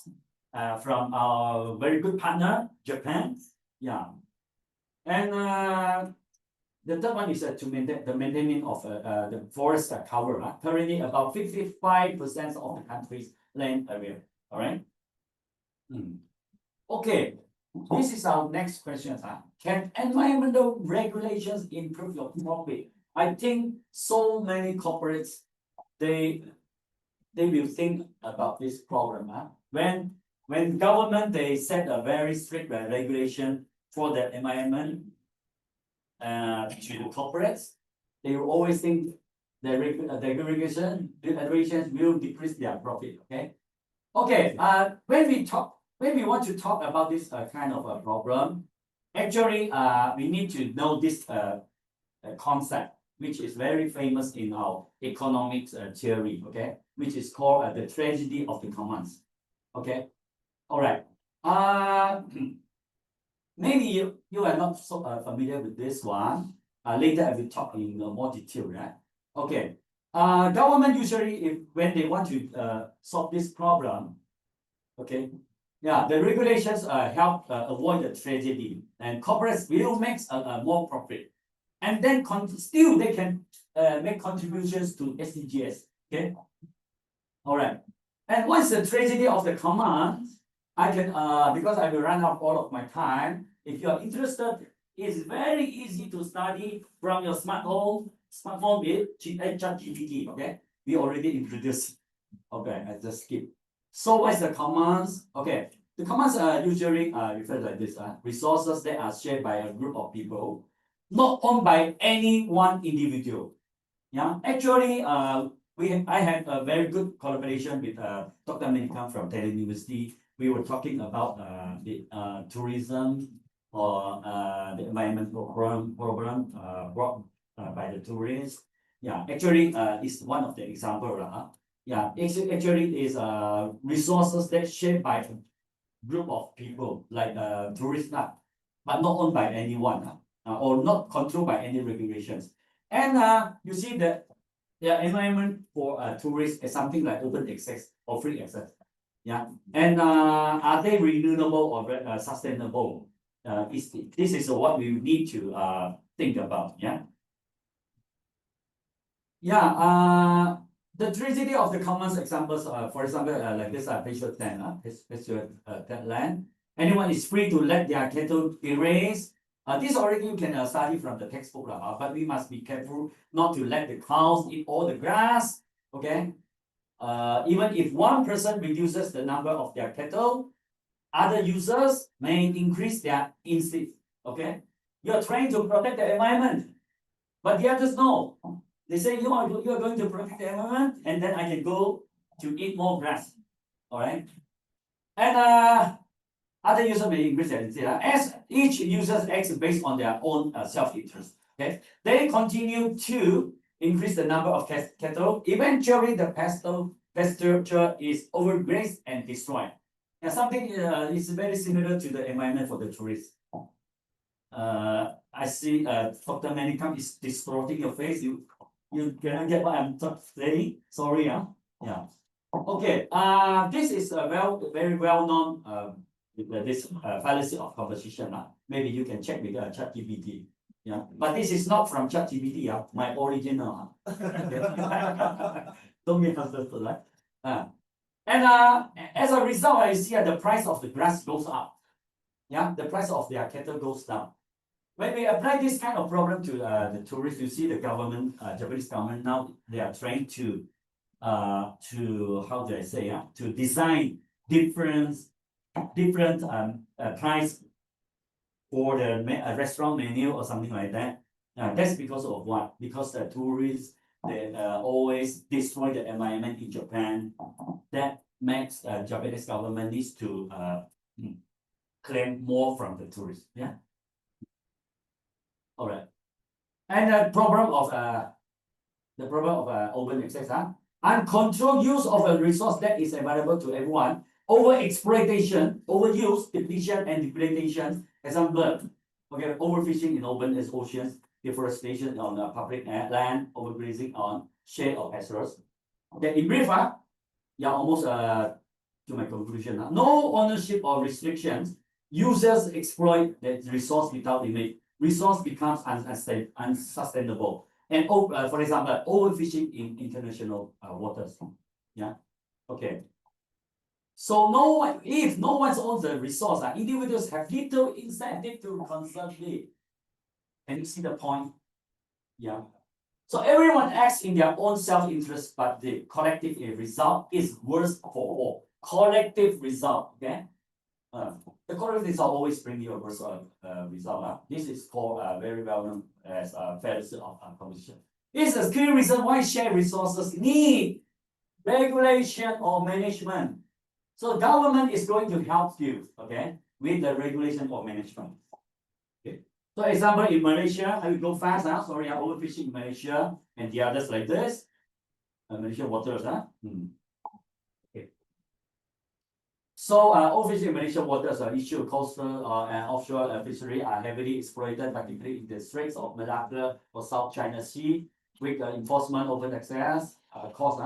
from our very good partner, Japan. Yeah. And the third one is to maintain the maintenance of the forest cover. Currently, about 55% of the country's land area. All right. Okay. This is our next question. Can environmental regulations improve your profit? I think so many corporates they will think about this problem. When government they set a very strict regulation for the environment to the corporates, they will always think the regulations will decrease their profit. Okay. Okay. When we want to talk about this kind of a problem, actually we need to know this concept, which is very famous in our economics theory, okay, which is called the tragedy of the commons. Okay. All right. Maybe you are not so familiar with this one. Later I will talk in more detail, right? Okay. Government usually, when they want to solve this problem, okay, yeah, the regulations help avoid the tragedy, and corporates will make more profit, and then still they can make contributions to SDGs. Okay. All right. And what's the tragedy of the command? I can because I will run out all of my time. If you are interested, it's very easy to study from your smartphone with ChatGPT. Okay, we already introduced. Okay, I just skip. So what's the commands? Okay, the commands are usually referred like this: resources that are shared by a group of people, not owned by any one individual. Yeah, actually, I had a very good collaboration with Dr. Menikam from Taiwan University. We were talking about the tourism or the environmental problem brought by the tourists. Yeah, actually, it's one of the example. Yeah, actually is resources that shared by a group of people like tourists, but not owned by anyone or not controlled by any regulations. And you see that the environment for tourists is something like open access or free access. Yeah, and are they renewable or sustainable? This is what we need to think about. Yeah. Yeah. The tragedy of the commons examples, for example, like this pasture land. Anyone is free to let their cattle be raised. This already you can study from the textbook, but we must be careful not to let the cows eat all the grass. Okay. Even if one person reduces the number of their cattle, other users may increase their instinct. Okay, you are trying to protect the environment, but the others know. They say you are going to protect the environment, and then I can go to eat more grass. All right, and other users may increase their instinct. As each user acts based on their own self-interest. Okay, they continue to increase the number of cattle. Eventually, the pasture is overgrazed and destroyed. And something is very similar to the environment for the tourists. I see Dr. Manikam is distorting your face. You cannot get what I'm saying. Sorry, yeah. Okay. This is a very well known this fallacy of composition. Maybe you can check with ChatGPT. Yeah, but this is not from ChatGPT. My original. Don't get misunderstood, right? And as a result, I see the price of the grass goes up. Yeah, the price of their cattle goes down. When we apply this kind of problem to the tourists, you see the government, Japanese government now they are trying to how do I say, to design different price for the restaurant menu or something like that. That's because of what? Because the tourists they always destroy the environment in Japan. That makes Japanese government needs to claim more from the tourists. Yeah. All right. And the problem of open access, uncontrolled use of a resource that is available to everyone, overexploitation, overuse, depletion, and degradation. Example, okay, overfishing in open oceans, deforestation on public land, overgrazing on shade or pastures. Okay, in brief, yeah, almost to my conclusion. No ownership or restrictions. Users exploit the resource without limit. resource becomes unsustainable. And for example, overfishing in international waters. Yeah. Okay. So if no one owns the resource, individuals have little incentive to conserve it. Can you see the point? Yeah. So everyone acts in their own self-interest, but the collective result is worse for all. Collective result, okay? The collective result always bring you a worse result. This is called very well known as fallacy of competition. This is a clear reason why shared resources need regulation or management. So government is going to help you, okay, with the regulation or management. Okay. So example in Malaysia, I will go fast now. Sorry, I'm overfishing in Malaysia and the others like this. Malaysia waters, Okay. So overfishing in Malaysia waters are issue coastal and offshore fishery are heavily exploited, particularly in the Straits of Malacca or South China Sea, with enforcement open access cost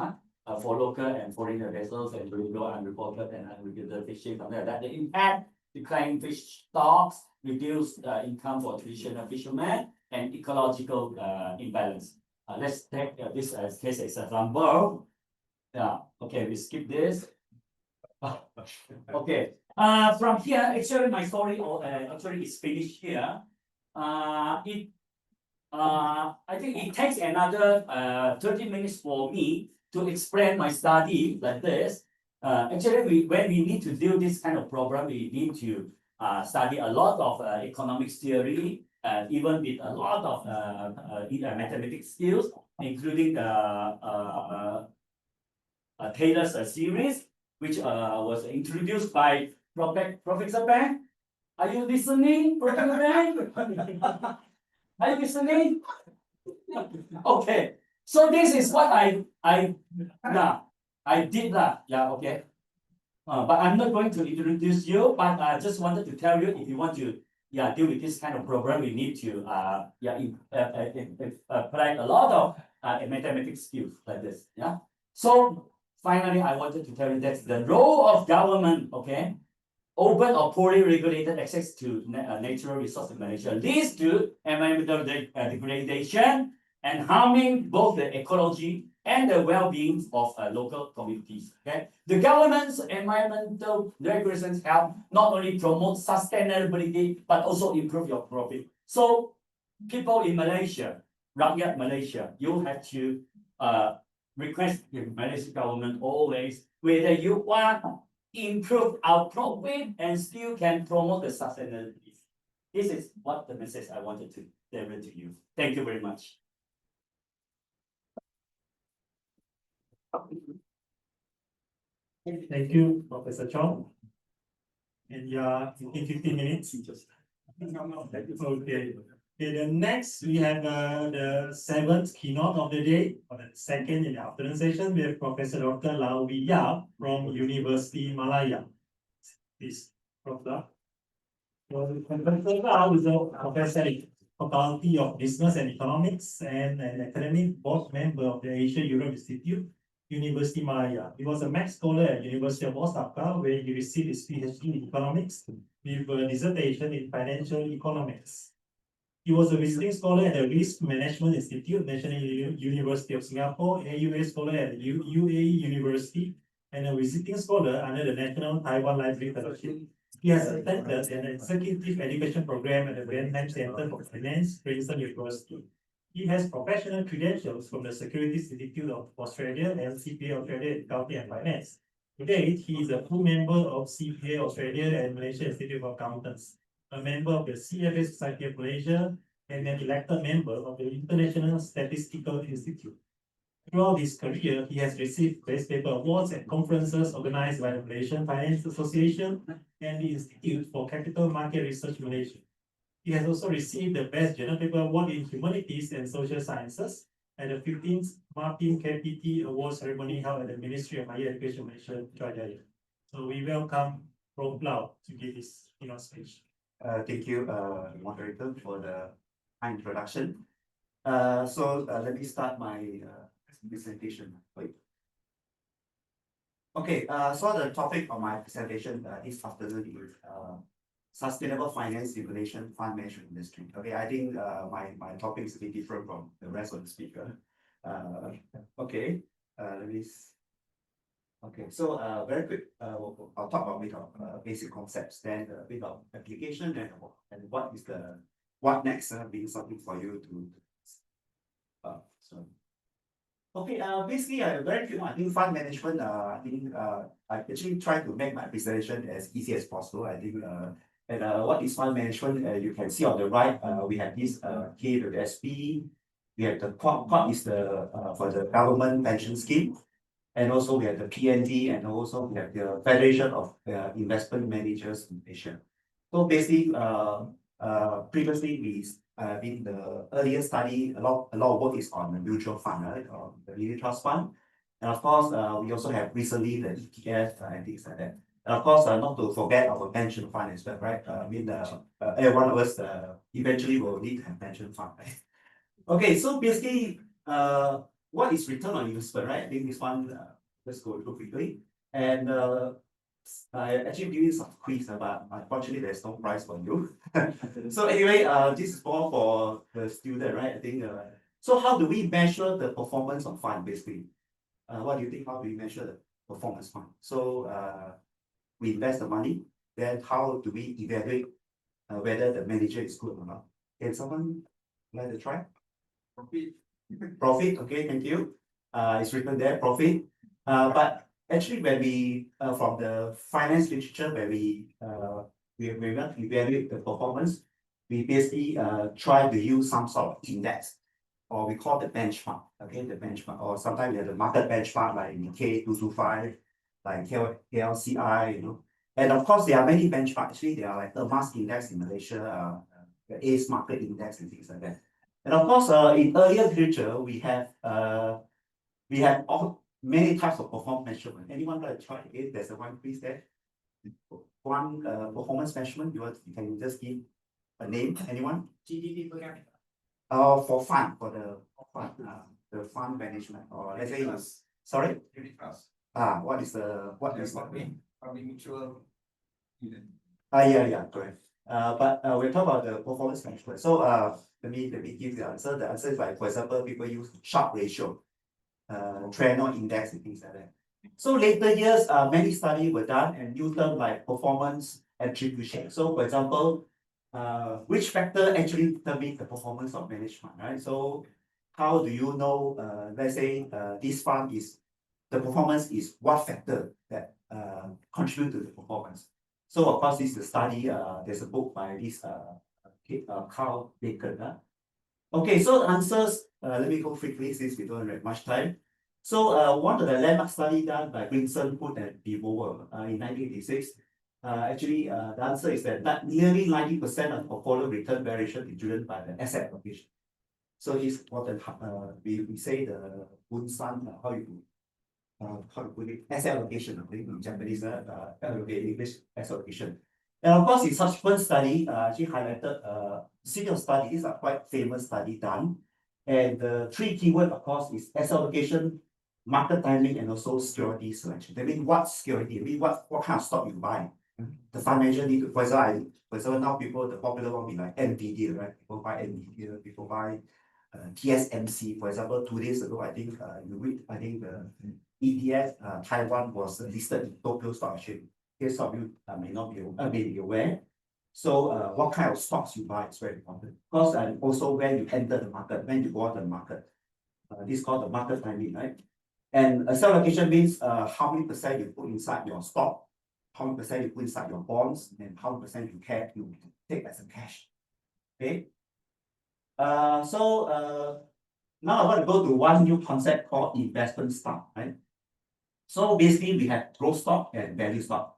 for local and foreign vessels and illegal unreported and unregulated fishing, something like that. The impact declining fish stocks, reduced income for traditional fishermen, and ecological imbalance. Let's take this as case example. Yeah. Okay, we skip this. Okay. From here, actually, my story actually is finished here. I think it takes another 30 minutes for me to explain my study like this. Actually, when we need to do this kind of problem, we need to study a lot of economics theory, even with a lot of mathematics skills, including Taylor's series, which was introduced by Professor Bang. Are you listening, Professor Bang? Are you listening? Okay. So this is what I did lah. Yeah, okay. But I'm not going to introduce you, but I just wanted to tell you if you want to deal with this kind of problem, you need to apply a lot of mathematics skills like this. Yeah. So finally, I wanted to tell you that the role of government, okay, open or poorly regulated access to natural resources in Malaysia leads to environmental degradation and harming both the ecology and the well-being of local communities. Okay, the government's environmental regulations help not only promote sustainability but also improve your profit. So, people in Malaysia, rakyat Malaysia, you have to request the Malaysian government always whether you want improve our profit and still can promote the sustainability. This is what the message I wanted to deliver to you. Thank you very much. Thank you, Professor Chong. And in 15 minutes. Okay. Okay, the next we have the seventh keynote of the day, or the second in the afternoon session. We have Professor Dr. Lau Wee Yap from University Malaya. Please, Prof. Lau. Professor Lau is a professor in Faculty of Business and Economics and an academic board member of the Asia-Europe Institute, University Malaya. He was a Max Scholar at University of Osaka, where he received his PhD in economics with a dissertation in financial economics. He was a visiting scholar at the Risk Management Institute, National University of Singapore, AUA scholar at the UAE University, and a visiting scholar under the National Taiwan Library Fellowship. He has attended an executive education program at the Vietnam Center for Finance, Princeton University. He has professional credentials from the Securities Institute of Australia and CPA Australia in Accounting and Finance. Today, he is a full member of CPA Australia and Malaysia Institute of Accountants, a member of the CFA Society of Malaysia, and an elected member of the International Statistical Institute. Throughout his career, he has received best paper awards at conferences organized by the Malaysian Finance Association and the Institute for Capital Market Research Malaysia. He has also received the Best Journal Paper Award in Humanities and Social Sciences at the 15th Martin KPT Award ceremony held at the Ministry of Higher Education Malaysia, Putrajaya. So we welcome Prof. Lau to give his speech. Thank you, moderator, for the introduction. Let me start my presentation. Okay, so the topic of my presentation this afternoon is sustainable finance in Malaysian fund management industry. Okay, I think my topic is a bit different from the rest of the speaker. Okay, let me. Okay, so very quick, I'll talk about a bit of basic concepts, then a bit of application, and what next being something for you to. So. Okay, basically, very quick. I think fund management. I think I actually try to make my presentation as easy as possible. I think and what is fund management? You can see on the right. We have this K to the SP. We have the COP is the for the government pension scheme. And also we have the PND, and also we have the Federation of Investment Managers in Asia. So basically, previously we in the earlier study, a lot of work is on the mutual fund, right, or the unit trust fund. And of course, we also have recently the ETF and things like that. And of course, not to forget our pension fund as well, right? I mean, every one of us eventually will need to have pension fund, right? Okay, so basically, what is return on investment, right? I think this one, let's go through quickly. And I actually doing some quiz, but unfortunately there's no prize for you. So anyway, this is more for the student, right? I think. So how do we measure the performance of fund, basically? What do you think? How do we measure the performance fund? So we invest the money. Then how do we evaluate whether the manager is good or not? Can someone like to try? Profit, okay, thank you. It's written there, profit. But actually, when we from the finance literature, where we want to evaluate the performance, we basically try to use some sort of index, or we call the benchmark. Okay, the benchmark, or sometimes we have the market benchmark like Nikkei 225, like KLCI, you know. And of course, there are many benchmarks. Actually, there are like the mass index in Malaysia, the ACE market index, and things like that. And of course, in earlier literature, we have all many types of performance measurement. Anyone like to try again? There's a one quiz there. One performance measurement. You can just give a name. Anyone? GDP per capita. For fund, for the fund management, or let's say sorry. Unit trust. What is the mutual? Yeah, correct. But we're talking about the performance management. So let me give the answer. The answer is like, for example, people use Sharpe ratio, Treynor index, and things like that. So later years, many studies were done and used terms like performance attribution. So for example, which factor actually determines the performance of management, right? So how do you know, let's say this fund is, the performance is what factor that contribute to the performance? So of course, this is a study, there's a book by this Carl Bacon. Okay, so the answers, let me go quickly since we don't have much time. So one of the landmark study done by Brinson, Hood, and DeVoe in 1986, actually the answer is that nearly 90% of portfolio return variation is driven by the asset allocation. So it's what we say the Bunsan, how to put it, asset allocation, I think in Japanese, English asset allocation. And of course, in subsequent study, she highlighted a series of studies. These are quite famous study done. And the three keywords, of course, is asset allocation, market timing, and also security selection. That means what security, I mean what kind of stock you buy. The fund manager need to, for example, now people, the popular one will be like NVIDIA, right? People buy NVIDIA, people buy TSMC. For example, 2 days ago, I think the ETF Taiwan was listed in Tokyo Stock Exchange. Case of you may not be aware. So what kind of stocks you buy is very important. Because also when you enter the market, when you go out the market, this is called the market timing, right? And asset allocation means how many percent you put inside your stock, how many percent you put inside your bonds, and how many percent you take as a cash. Okay. So now I want to go to one new concept called investment stock, right? So basically we have growth stock and value stock.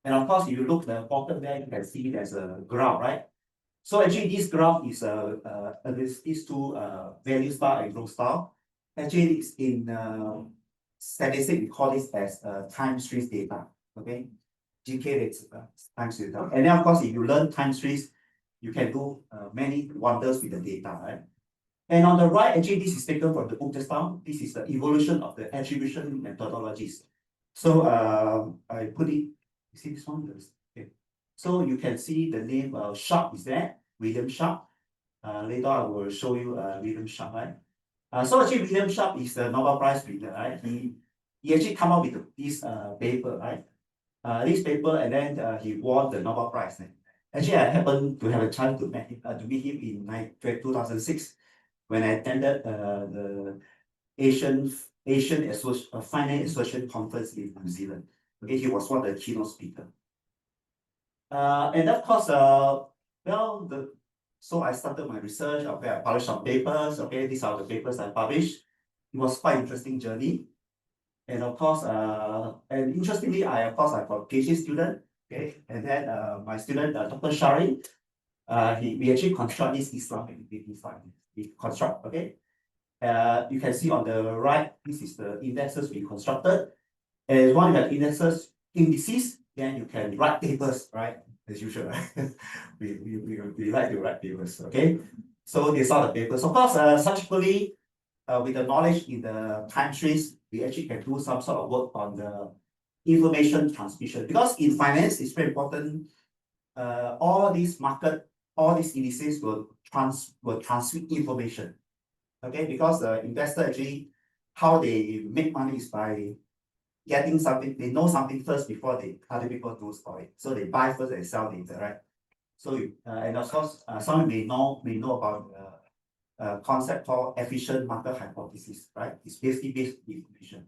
And of course, if you look at the bottom there, you can see there's a graph, right? So actually this graph is these two value stock and growth stock. Actually, it's in statistics, we call this as time series data. Okay, GK is time series data. And then of course, if you learn time series, you can do many wonders with the data, right? And on the right, actually, this is taken from the book just now. This is the evolution of the attribution methodologies. So I put it. You see this one? Okay. So you can see the name Sharp is there, William Sharp. Later I will show you William Sharp, right? So actually William Sharp is the Nobel Prize winner, right? He actually come up with this paper, right? This paper, and then he won the Nobel Prize. Actually, I happened to have a chance to meet him in 2006 when I attended the Asian Finance Association conference in New Zealand. Okay, he was one of the keynote speakers. And of course, so I started my research. Okay, I published some papers. Okay, these are the papers I published. It was quite interesting journey. And of course, and interestingly, I got a PhD student. Okay, and then my student, Dr. Shari, we actually construct this Islamic fund. We construct, okay. You can see on the right, this is the indexes we constructed. And once you have indices, then you can write papers, right? As usual, right? we like to write papers, okay? So these are the papers. Of course, subsequently, with the knowledge in the countries, we actually can do some sort of work on the information transmission. Because in finance, it's very important. All these indices will transmit information. Okay, because the investor actually, how they make money is by getting something, they know something first before other people do for it. So they buy first and sell later, right? So and of course, some may know about a concept called efficient market hypothesis, right? It's basically based on information.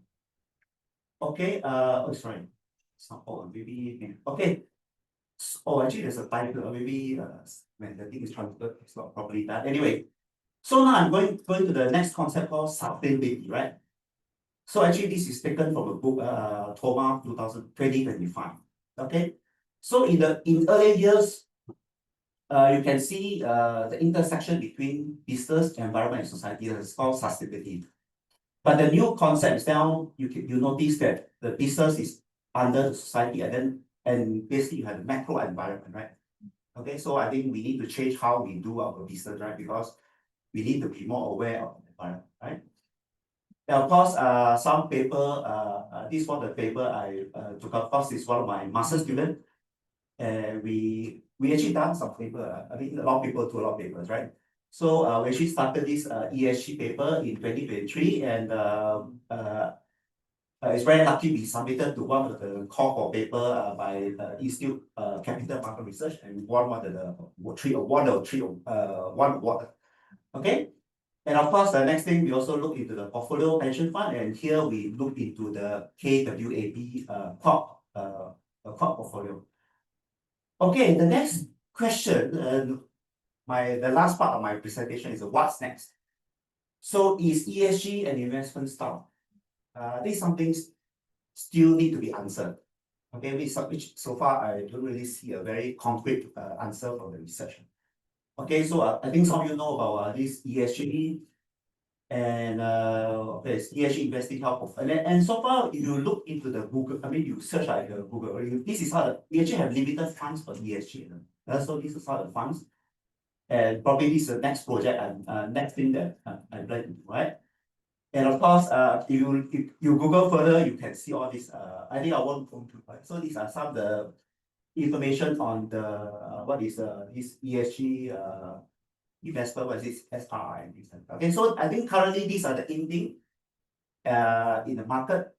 Okay, sorry. It's not, maybe, okay. Actually, there's a title, maybe when the thing is transferred, it's not properly done. Anyway, so now I'm going to the next concept called sustainability, right? So actually, this is taken from a book, Toma 2025. Okay, so in earlier years, you can see the intersection between business, environment, and society. That is called sustainability. But the new concept is now you notice that the business is under the society, and basically you have the macro environment, right? Okay, so I think we need to change how we do our business, right? Because we need to be more aware of the environment, right? And of course, some paper, this one the paper I took up. Of course, is one of my master students. And we actually done some paper. I mean, a lot of people do a lot of papers, right? So we actually started this ESG paper in 2023, and it's very lucky we submitted to one of the call for paper by Institute Capital Market Research, and won one award. Okay. And of course, the next thing we also look into the portfolio pension fund, and here we look into the KWAB crop portfolio. Okay, the next question, the last part of my presentation is what's next. So is ESG an investment style? These some things still need to be answered. Okay, which so far I don't really see a very concrete answer from the research. Okay, so I think some of you know about this ESG, and okay, ESG investing help. And so far, if you look into the Google, I mean, you search like Google, this is how we actually have limited funds for ESG. So this is how the funds, and probably this is the next project and next thing that I plan to do, right? And of course, if you Google further, you can see all this. I think I won't go through, right? So these are some of the information on the what is this ESG investment, what is this SRI and things like that. Okay, so I think currently these are the in thing in the market.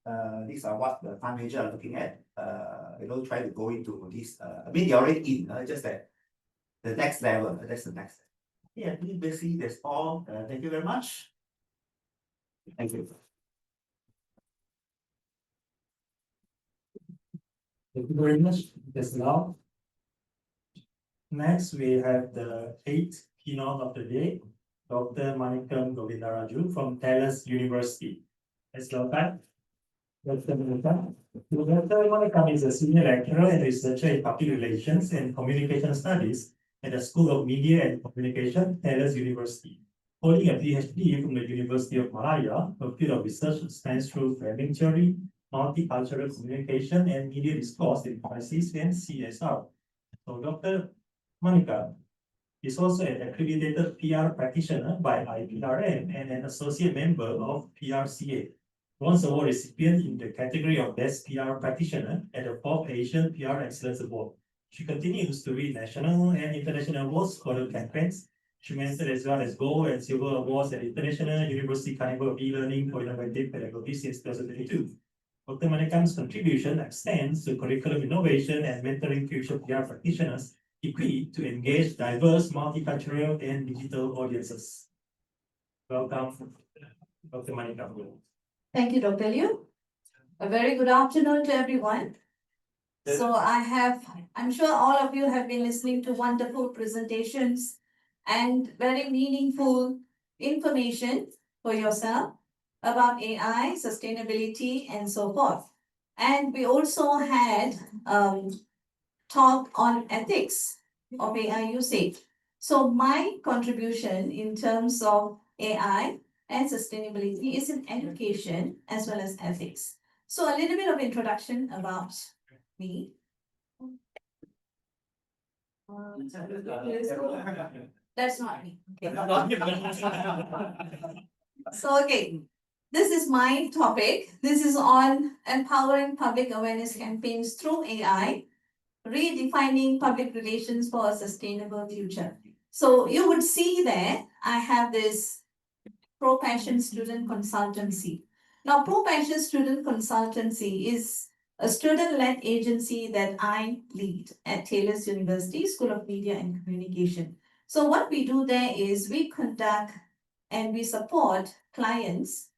These are what the fund manager are looking at. Try to go into this. I mean, they're already in, just that the next level. That's the next. Yeah, I think basically that's all. Thank you very much. Thank you. Thank you very much, Mr. Lau. Next, we have the 8th keynote of the day, Dr. Manikam Govindaraju from Talis University. Let's welcome Dr. Manikam. Dr. Manikam is a senior lecturer and researcher in public relations and communication studies at the School of Media and Communication, Talis University. Holding a PhD from the University of Malaya, her field of research spans through framing theory, multicultural communication, and media discourse in crisis and CSR. So Dr. Manikam is also an accredited PR practitioner by IPRM and an associate member of PRCA. Bronze Award recipient in the category of Best PR Practitioner at the 4th Asian PR Excellence Award. She continues to win national and international awards for her campaigns. She mentioned as well as gold and silver awards at International University Carnival of E-Learning for innovative pedagogy since 2022. Dr. Manikam's contribution extends to curriculum innovation and mentoring future PR practitioners equipped to engage diverse, multicultural, and digital audiences. Welcome, Dr. Manikam. Thank you, Dr. Liu. A very good afternoon to everyone. So I'm sure all of you have been listening to wonderful presentations and very meaningful information for yourself about AI, sustainability, and so forth. And we also had talk on ethics of AI usage. So my contribution in terms of AI and sustainability is in education as well as ethics. So a little bit of introduction about me. That's not me. Okay, this is my topic. This is on empowering public awareness campaigns through AI, redefining public relations for a sustainable future. So you would see there, I have this Pro-Passion Student Consultancy. Now, Pro-Passion Student Consultancy is a student-led agency that I lead at Taylor's University School of Media and Communication. So what we do there is we conduct and we support clients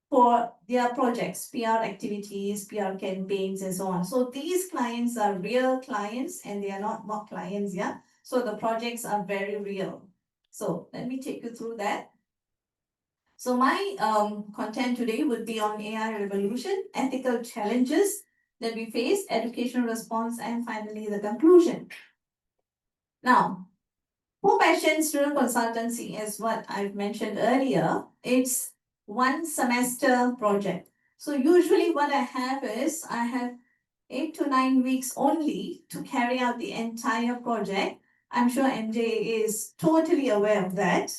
for their projects, PR activities, PR campaigns, and so on. So these clients are real clients and they are not mock clients, yeah? So the projects are very real. So let me take you through that. So my content today would be on AI revolution, ethical challenges that we face, educational response, and finally the conclusion. Now, Pro-Passion Student Consultancy is what I've mentioned earlier. It's one semester project. So usually what I have is I have 8 to 9 weeks only to carry out the entire project. I'm sure MJAA is totally aware of that.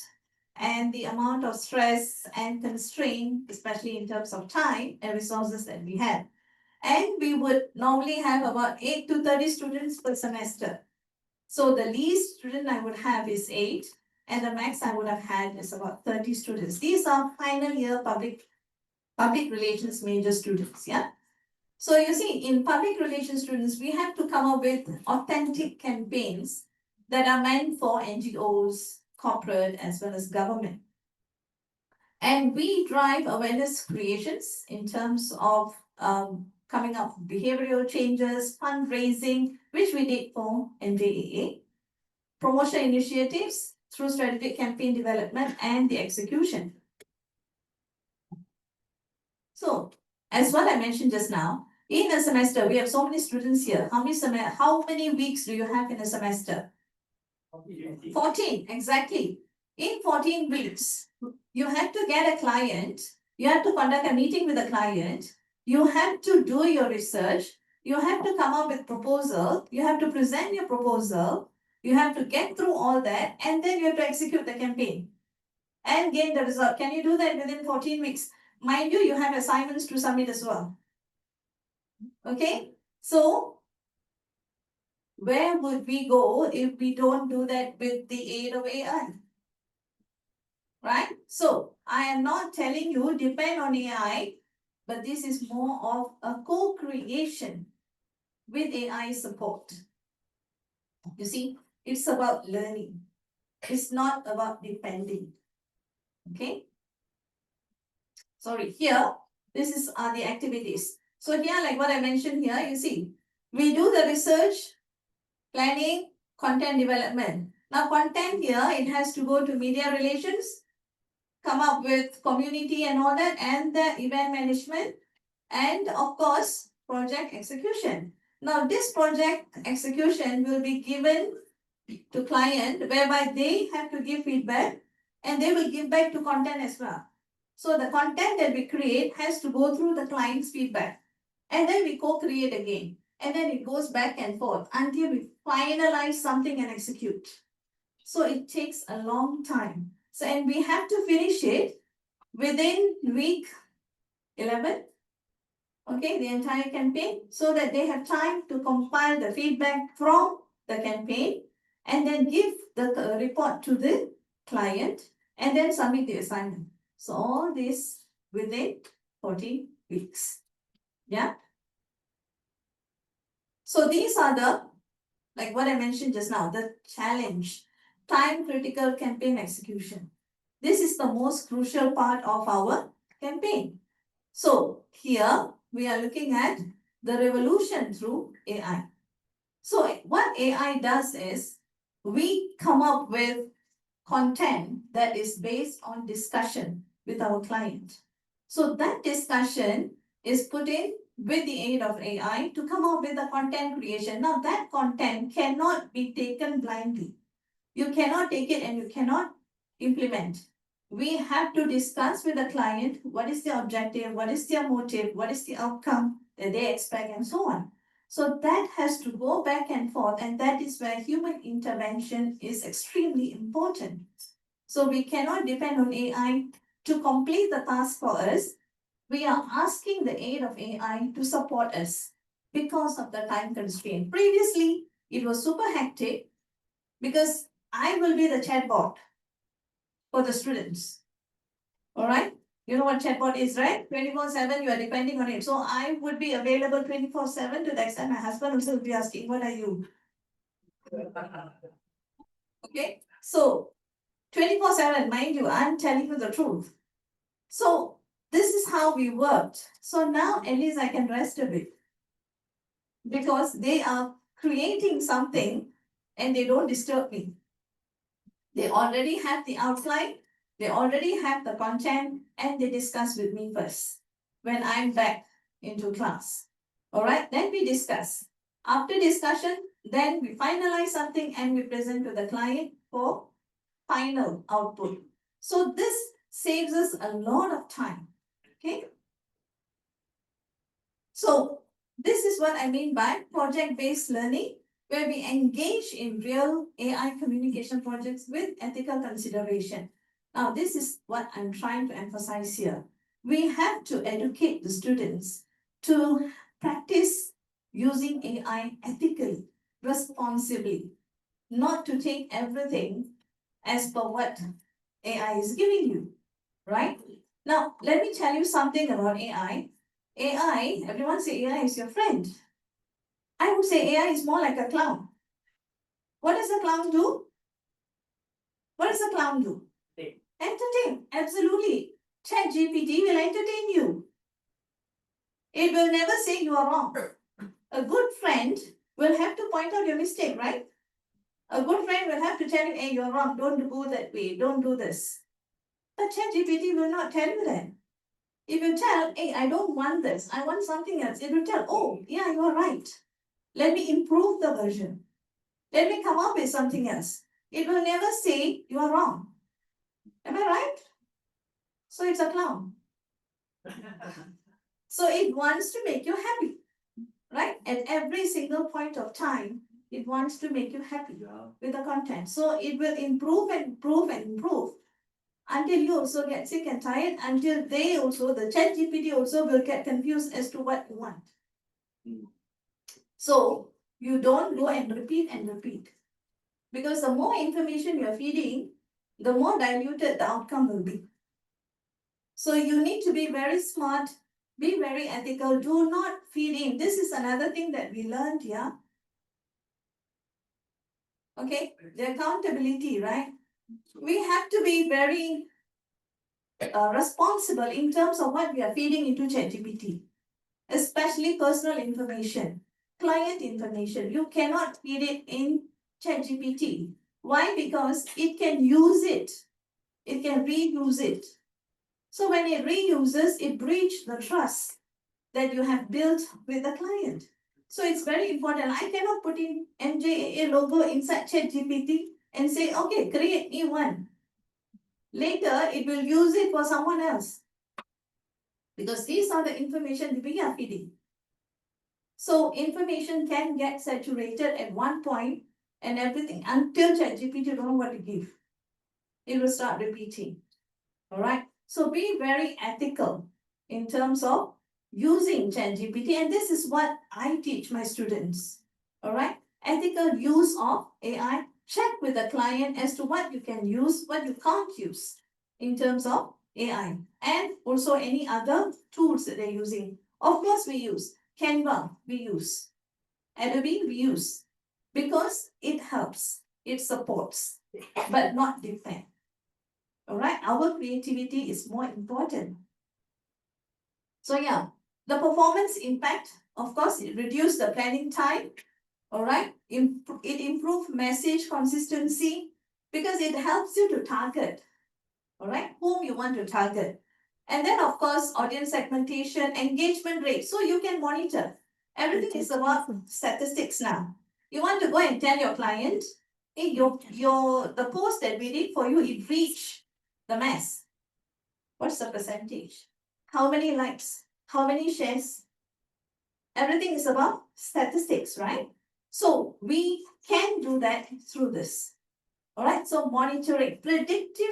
And the amount of stress and constraint, especially in terms of time and resources that we have. And we would normally have about 8 to 30 students per semester. So the least student I would have is 8, and the max I would have had is about 30 students. These are final year public relations major students, yeah? So you see, in public relations students, we have to come up with authentic campaigns that are meant for NGOs, corporate, as well as government. And we drive awareness creations in terms of coming up with behavioral changes, fundraising, which we did for MJAA, promotion initiatives through strategic campaign development and the execution. So, as what I mentioned just now, in a semester, we have so many students here. How many weeks do you have in a semester? 14, exactly. In 14 weeks, you have to get a client, you have to conduct a meeting with a client, you have to do your research, you have to come up with proposal, you have to present your proposal, you have to get through all that, and then you have to execute the campaign and gain the result. Can you do that within 14 weeks? Mind you, you have assignments to submit as well. Okay, so where would we go if we don't do that with the aid of AI? Right? So I am not telling you depend on AI, but this is more of a co-creation with AI support. You see, it's about learning. It's not about depending. Okay? Sorry, here, this are the activities. So here, like what I mentioned here, you see, we do the research, planning, content development. Now content here, it has to go to media relations, come up with community and all that, and the event management, and of course, project execution. Now this project execution will be given to client, whereby they have to give feedback, and they will give back to content as well. So the content that we create has to go through the client's feedback, and then we co-create again. And then it goes back and forth until we finalize something and execute. So it takes a long time. So, and we have to finish it within week 11. okay, the entire campaign, so that they have time to compile the feedback from the campaign and then give the report to the client and then submit the assignment. So all this within 14 weeks. Yeah. So these are the, like what I mentioned just now, the challenge, time critical campaign execution. This is the most crucial part of our campaign. So here we are looking at the revolution through AI. So what AI does is we come up with content that is based on discussion with our client. So that discussion is put in with the aid of AI to come up with the content creation. Now that content cannot be taken blindly. You cannot take it and you cannot implement. We have to discuss with the client what is their objective, what is their motive, what is the outcome that they expect, and so on. So that has to go back and forth, and that is where human intervention is extremely important. So we cannot depend on AI to complete the task for us. We are asking the aid of AI to support us because of the time constraint. Previously, it was super hectic because I will be the chatbot for the students. All right. You know what chatbot is, right? 24/7, you are depending on it. So I would be available 24/7 to the extent my husband also will be asking, what are you? Okay. So 24/7, mind you, I'm telling you the truth. So this is how we worked. So now at least I can rest a bit because they are creating something and they don't disturb me. They already have the outline, they already have the content, and they discuss with me first when I'm back into class. All right, then we discuss. After discussion, then we finalize something and we present to the client for final output. So this saves us a lot of time. Okay. So this is what I mean by project-based learning, where we engage in real AI communication projects with ethical consideration. Now, this is what I'm trying to emphasize here. We have to educate the students to practice using AI ethically, responsibly, not to take everything as per what AI is giving you, right? Now, let me tell you something about AI. AI, everyone say AI is your friend. I would say AI is more like a clown. What does a clown do? What does a clown do? Entertain. Absolutely. ChatGPT will entertain you. It will never say you are wrong. A good friend will have to point out your mistake, right? A good friend will have to tell you, hey, you're wrong. Don't go that way. Don't do this. But ChatGPT will not tell you that. If you tell, hey, I don't want this, I want something else, it will tell, oh, yeah, you are right. Let me improve the version. Let me come up with something else. It will never say you are wrong. Am I right? So it's a clown. So it wants to make you happy, right? At every single point of time, it wants to make you happy with the content. So it will improve and improve and improve until you also get sick and tired, until they also, the ChatGPT also will get confused as to what you want. So you don't go and repeat and repeat. Because the more information you're feeding, the more diluted the outcome will be. So you need to be very smart, be very ethical, do not feed in. This is another thing that we learned here. Okay, the accountability, right? We have to be very responsible in terms of what we are feeding into ChatGPT, especially personal information, client information. You cannot feed it in ChatGPT. Why? Because it can use it. It can reuse it. So when it reuses, it breaches the trust that you have built with the client. So it's very important. I cannot put in MJAA logo inside ChatGPT and say, okay, create me one. Later, it will use it for someone else. Because these are the information we are feeding. So information can get saturated at one point and everything until ChatGPT don't know what to give. It will start repeating. All right. So be very ethical in terms of using ChatGPT, and this is what I teach my students. All right, ethical use of AI. Check with the client as to what you can use, what you can't use in terms of AI, and also any other tools that they're using. Of course, we use Canva, we use Adobe, we use, because it helps, it supports, but not depend. All right, our creativity is more important. So yeah, the performance impact, of course, it reduced the planning time. All right, it improved message consistency because it helps you to target, all right, whom you want to target. And then, of course, audience segmentation, engagement rate. So you can monitor. Everything is about statistics now. You want to go and tell your client, hey, the post that we did for you, it reached the mass. What's the percentage? How many likes? How many shares? Everything is about statistics, right? So we can do that through this. All right, so monitoring, prediction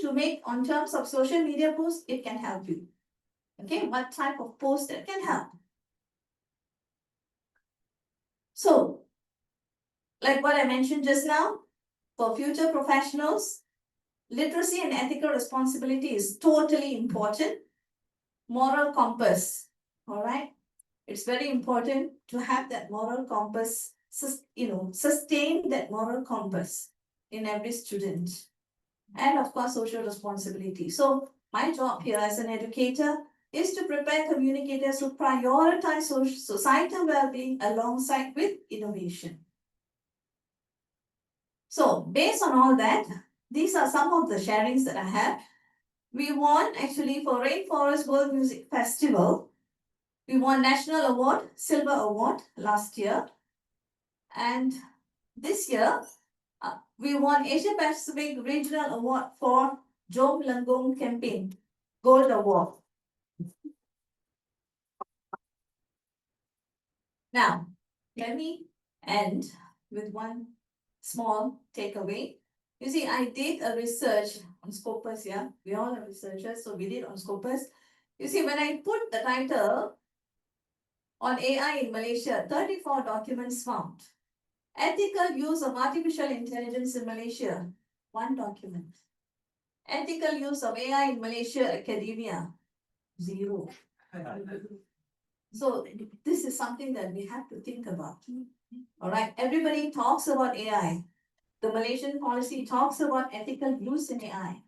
to make on terms of social media posts, it can help you. Okay, what type of post that can help? So, like what I mentioned just now, for future professionals, literacy and ethical responsibility is totally important. Moral compass, all right? It's very important to have that moral compass, sustain that moral compass in every student. And of course, social responsibility. So my job here as an educator is to prepare communicators who prioritize societal well-being alongside with innovation. So based on all that, these are some of the sharings that I have. We won actually for Rainforest World Music Festival. We won National Award, Silver Award last year. And this year, we won Asia Pacific Regional Award for Jom Lenggong Campaign, Gold Award. Now, let me end with one small takeaway. You see, I did a research on Scopus, yeah? We all are researchers, so we did on Scopus. You see, when I put the title on AI in Malaysia, 34 documents found. Ethical use of artificial intelligence in Malaysia, 1 document. Ethical use of AI in Malaysia academia, 0. So this is something that we have to think about. All right, everybody talks about AI. The Malaysian policy talks about ethical use in AI,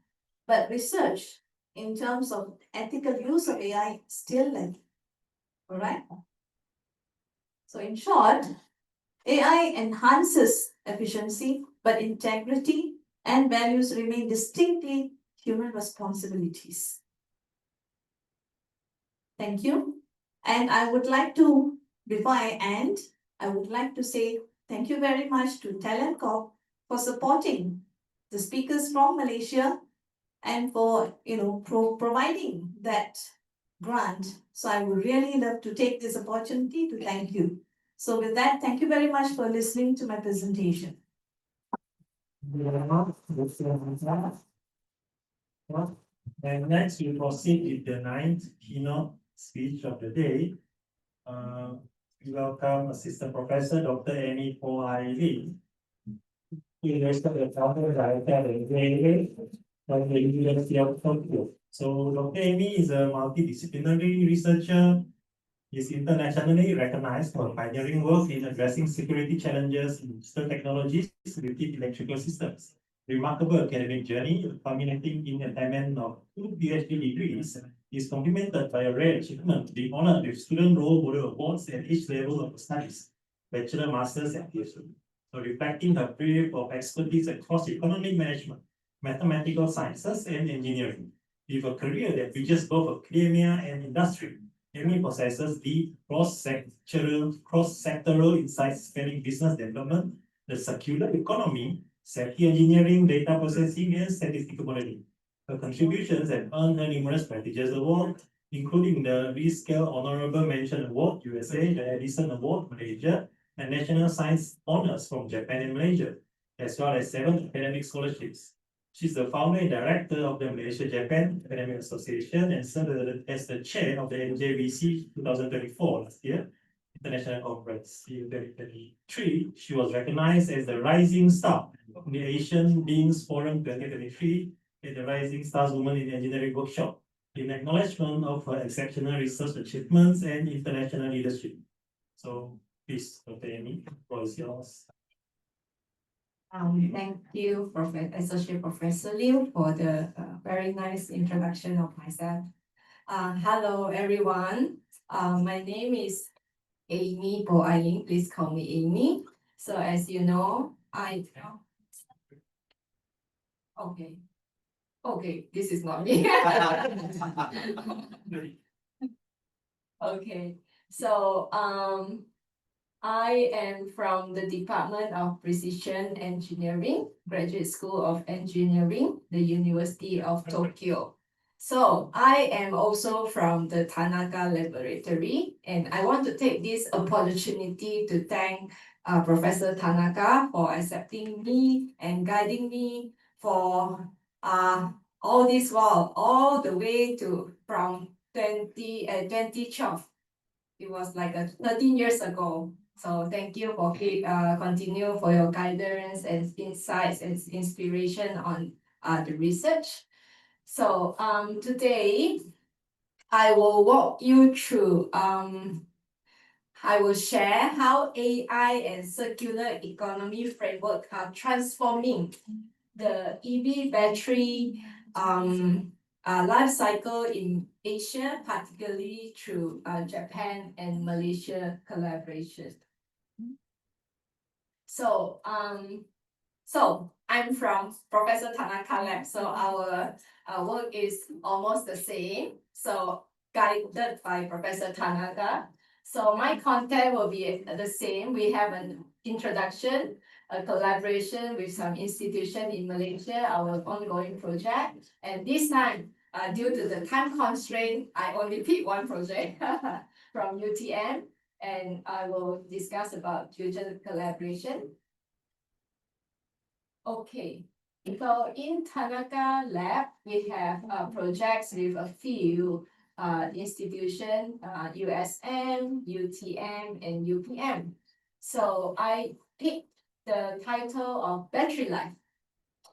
but research in terms of ethical use of AI still lacking. All right. So in short, AI enhances efficiency, but integrity and values remain distinctly human responsibilities. Thank you. And I would like to, before I end, I would like to say thank you very much to Talent Corp for supporting the speakers from Malaysia and for providing that grant. So I would really love to take this opportunity to thank you. So with that, thank you very much for listening to my presentation. And next we proceed with the 9th keynote speech of the day. We welcome Assistant Professor Dr. Amy Lee. University of Founder Director at MJAA from the University of Tokyo. So Dr. Amy is a multidisciplinary researcher. He is internationally recognized for pioneering work in addressing security challenges in digital technologies with electrical systems. Remarkable academic journey, culminating in attainment of 2 PhD degrees, is complemented by a rare achievement, being honored with Student Role Model Awards at each level of studies, Bachelor, Masters, and PhD. So reflecting her breadth of expertise across economic management, mathematical sciences, and engineering. With a career that reaches both academia and industry, Amy possesses deep cross-sectoral insights spanning business development, the circular economy, safety engineering, data processing, and statistical modeling. Her contributions have earned her numerous prestigious awards, including the Rescale Honorable Mention Award, USA, the Edison Award, Malaysia, and National Science Honors from Japan and Malaysia, as well as 7 academic scholarships. She's the founder and director of the Malaysia-Japan Academic Association and served as the chair of the MJBC 2024 last year, International Conference. In 2023, she was recognized as the Rising Star in the Asian Deans Forum 2023 at the Rising Stars Women in Engineering Workshop in acknowledgement of her exceptional research achievements and international leadership. So please, Dr. Amy, the floor is yours. Thank you, Associate Professor Liu, for the very nice introduction of myself. Hello, everyone. My name is Amy Bo Ai. Please call me Amy. So as you know, Okay, this is not me. Okay, so I am from the Department of Precision Engineering, Graduate School of Engineering, the University of Tokyo. So I am also from the Tanaka Laboratory, and I want to take this opportunity to thank Professor Tanaka for accepting me and guiding me for all this while, all the way to from 2012. It was like 13 years ago. So thank you for continue for your guidance and insights and inspiration on the research. So today I will walk you through I will share how AI and circular economy framework are transforming the EV battery life cycle in Asia, particularly through Japan and Malaysia collaboration. So I'm from Professor Tanaka Lab, so our work is almost the same. So guided by Professor Tanaka. So my content will be the same. We have an introduction, a collaboration with some institution in Malaysia, our ongoing project. And this time, due to the time constraint, I only pick one project from UTM, and I will discuss about future collaboration. Okay, so in Tanaka Lab, we have projects with a few institution, USM, UTM, and UPM. So I picked the title of Battery Life,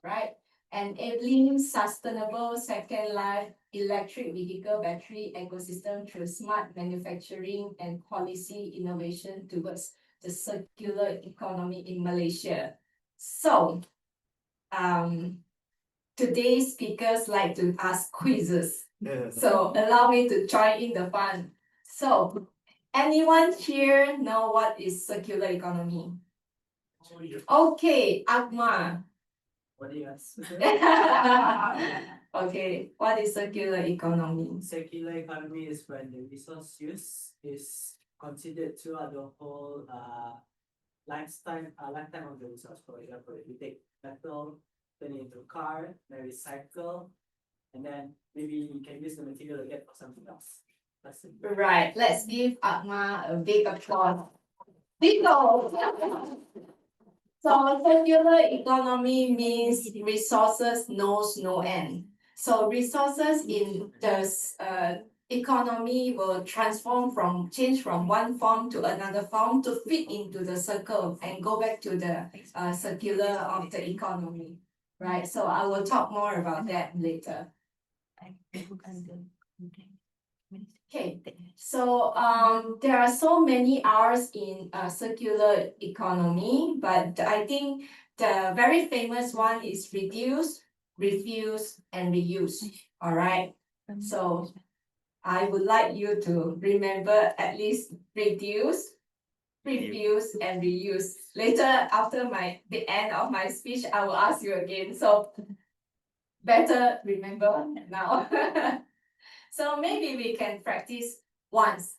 right? Enabling sustainable second life electric vehicle battery ecosystem through smart manufacturing and policy innovation towards the circular economy in Malaysia. So, today's speakers like to ask quizzes. So allow me to join in the fun. So, anyone here know what is circular economy? Okay, Akma. What do you ask? Okay, what is circular economy? Circular economy is when the resource use is considered throughout the whole lifetime of the resource. For example, if you take metal, turn it into a car, then recycle, and then maybe you can use the material again for something else. That's it. Right, let's give Akma a big applause. Bingo! So circular economy means resources knows no end. So resources in the economy will change from one form to another form to fit into the circle and go back to the circular of the economy, right? So I will talk more about that later. Okay, so there are so many R's in circular economy, but I think the very famous one is reduce, refuse, and reuse. All right. So I would like you to remember at least reduce, refuse, and reuse. Later, after the end of my speech, I will ask you again. So better remember now. So maybe we can practice once.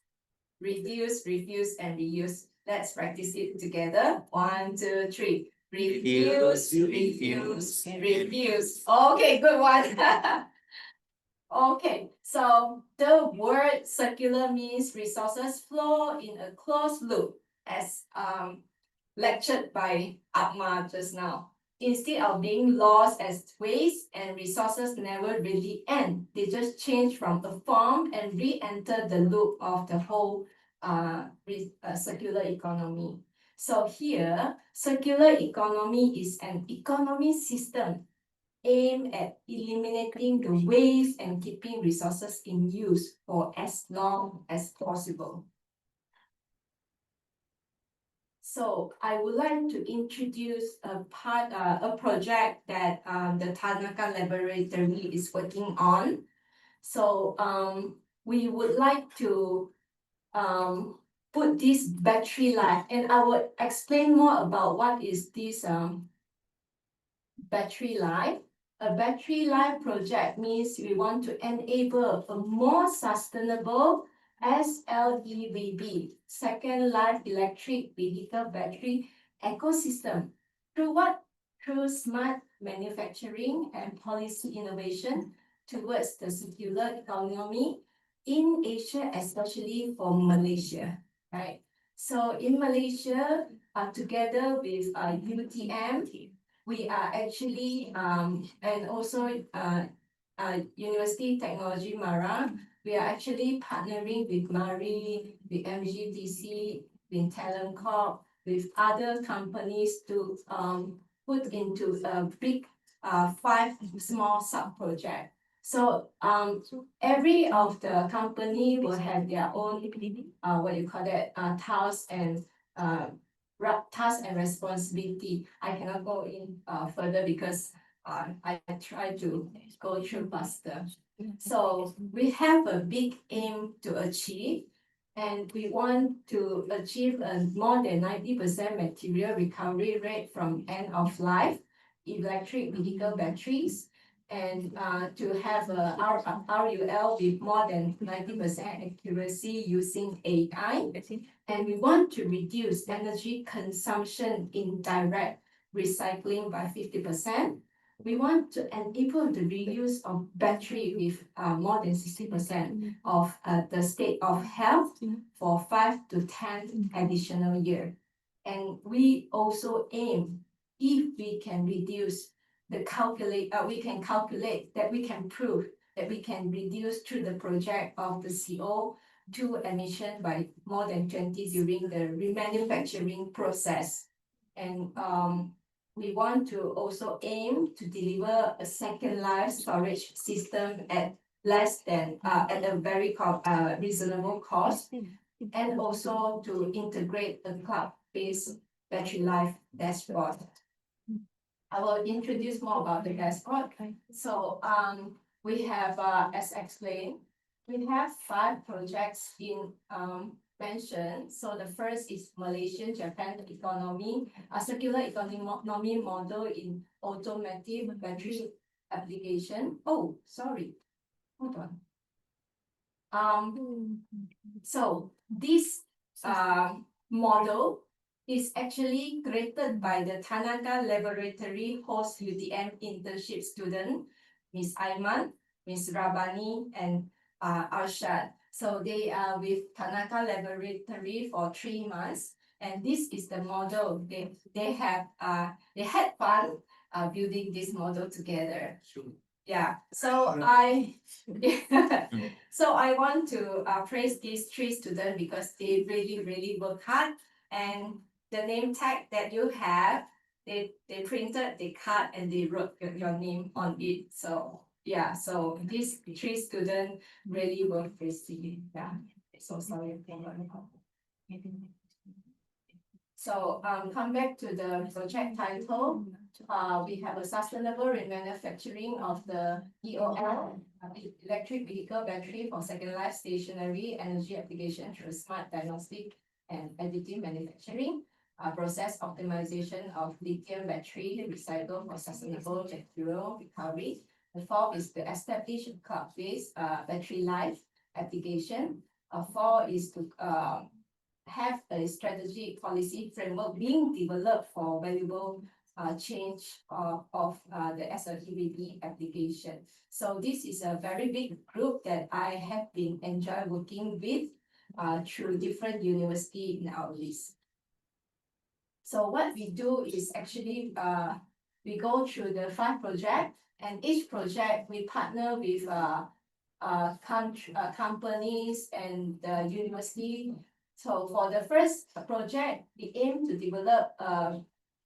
Reduce, refuse, and reuse. Let's practice it together. 1, 2, 3. Refuse, refuse, refuse. Okay, good one. Okay, so the word circular means resources flow in a closed loop, as lectured by Akma just now. instead of being lost as waste and resources never really end, they just change from a form and re-enter the loop of the whole circular economy. So here, circular economy is an economy system aimed at eliminating the waste and keeping resources in use for as long as possible. So I would like to introduce a project that the Tanaka Laboratory is working on. So we would like to put this battery life, and I will explain more about what is this battery life. A battery life project means we want to enable a more sustainable SLEVB, Second Life Electric Vehicle Battery ecosystem. Through what? Through smart manufacturing and policy innovation towards the circular economy in Asia, especially for Malaysia, right? So in Malaysia, together with UTM, we are actually and also University Technology Mara, we are actually partnering with MARI, with MGTC, with Talent Corp, with other companies to put into a big 5 small sub-project. So every of the company will have their own what you call that task and responsibility. I cannot go in further because I try to go through faster. So we have a big aim to achieve, and we want to achieve a more than 90% material recovery rate from end of life electric vehicle batteries, and to have a RUL with more than 90% accuracy using AI. And we want to reduce energy consumption in direct recycling by 50%. We want to enable the reuse of battery with more than 60% of the state of health for 5 to 10 additional years. And we also aim, if we can reduce we can calculate that we can prove that we can reduce through the project of the CO2 emission by more than 20 during the remanufacturing process. And we want to also aim to deliver a second life storage system at less than at a very reasonable cost, and also to integrate a cloud-based battery life dashboard. I will introduce more about the dashboard. So we have, as explained, we have 5 projects in mentioned. So the first is Malaysia-Japan economy, a circular economy model in automotive battery application. Oh, sorry, hold on. So this model is actually created by the Tanaka Laboratory host UTM internship student, Ms. Aiman, Ms. Rabani, and Arshad. So they are with Tanaka Laboratory for 3 months, and this is the model. They had fun building this model together. Sure. Yeah. So I want to praise these 3 students because they really work hard, and the name tag that you have, they printed, they cut, and they wrote your name on it. So yeah, so these 3 students really work crazy. Yeah, so sorry. So come back to the project title. We have a sustainable remanufacturing of the EOL, electric vehicle battery for second life stationary energy application through smart diagnostic and additive manufacturing. Process optimization of lithium battery recycle for sustainable material recovery. The 4th is to establish cloud-based battery life application. 4 is to have a strategic policy framework being developed for valuable change of the SLEVB application. So this is a very big group that I have been enjoy working with through different universities in our list. So what we do is actually we go through the 5 projects, and each project we partner with companies and the university. So for the first project, we aim to develop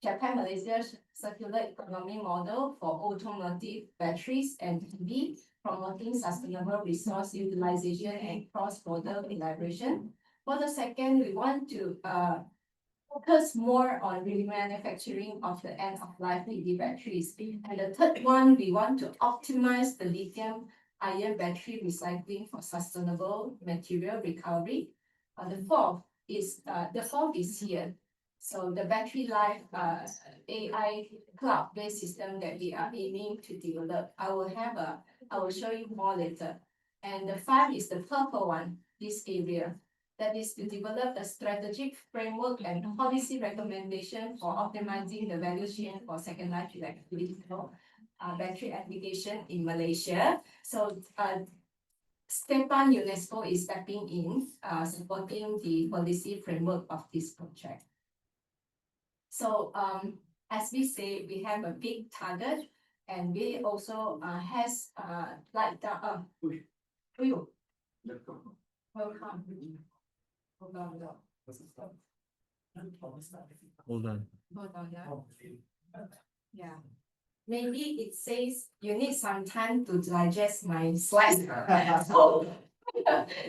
Japan-Malaysia circular economy model for automotive batteries and EV, promoting sustainable resource utilization and cross-border collaboration. For the second, we want to focus more on remanufacturing of the end-of-life EV batteries. And the third one, we want to optimize the lithium-ion battery recycling for sustainable material recovery. The fourth is here. So the battery life AI cloud-based system that we are aiming to develop. I will show you more later. And the 5 is the purple one, this area. That is to develop a strategic framework and policy recommendation for optimizing the value chain for second life electric battery application in Malaysia. So Stepan UNESCO is stepping in, supporting the policy framework of this project. So as we say, we have a big target, and we also has like the welcome. Hold on. Hold on. Yeah. Maybe it says you need some time to digest my slides. So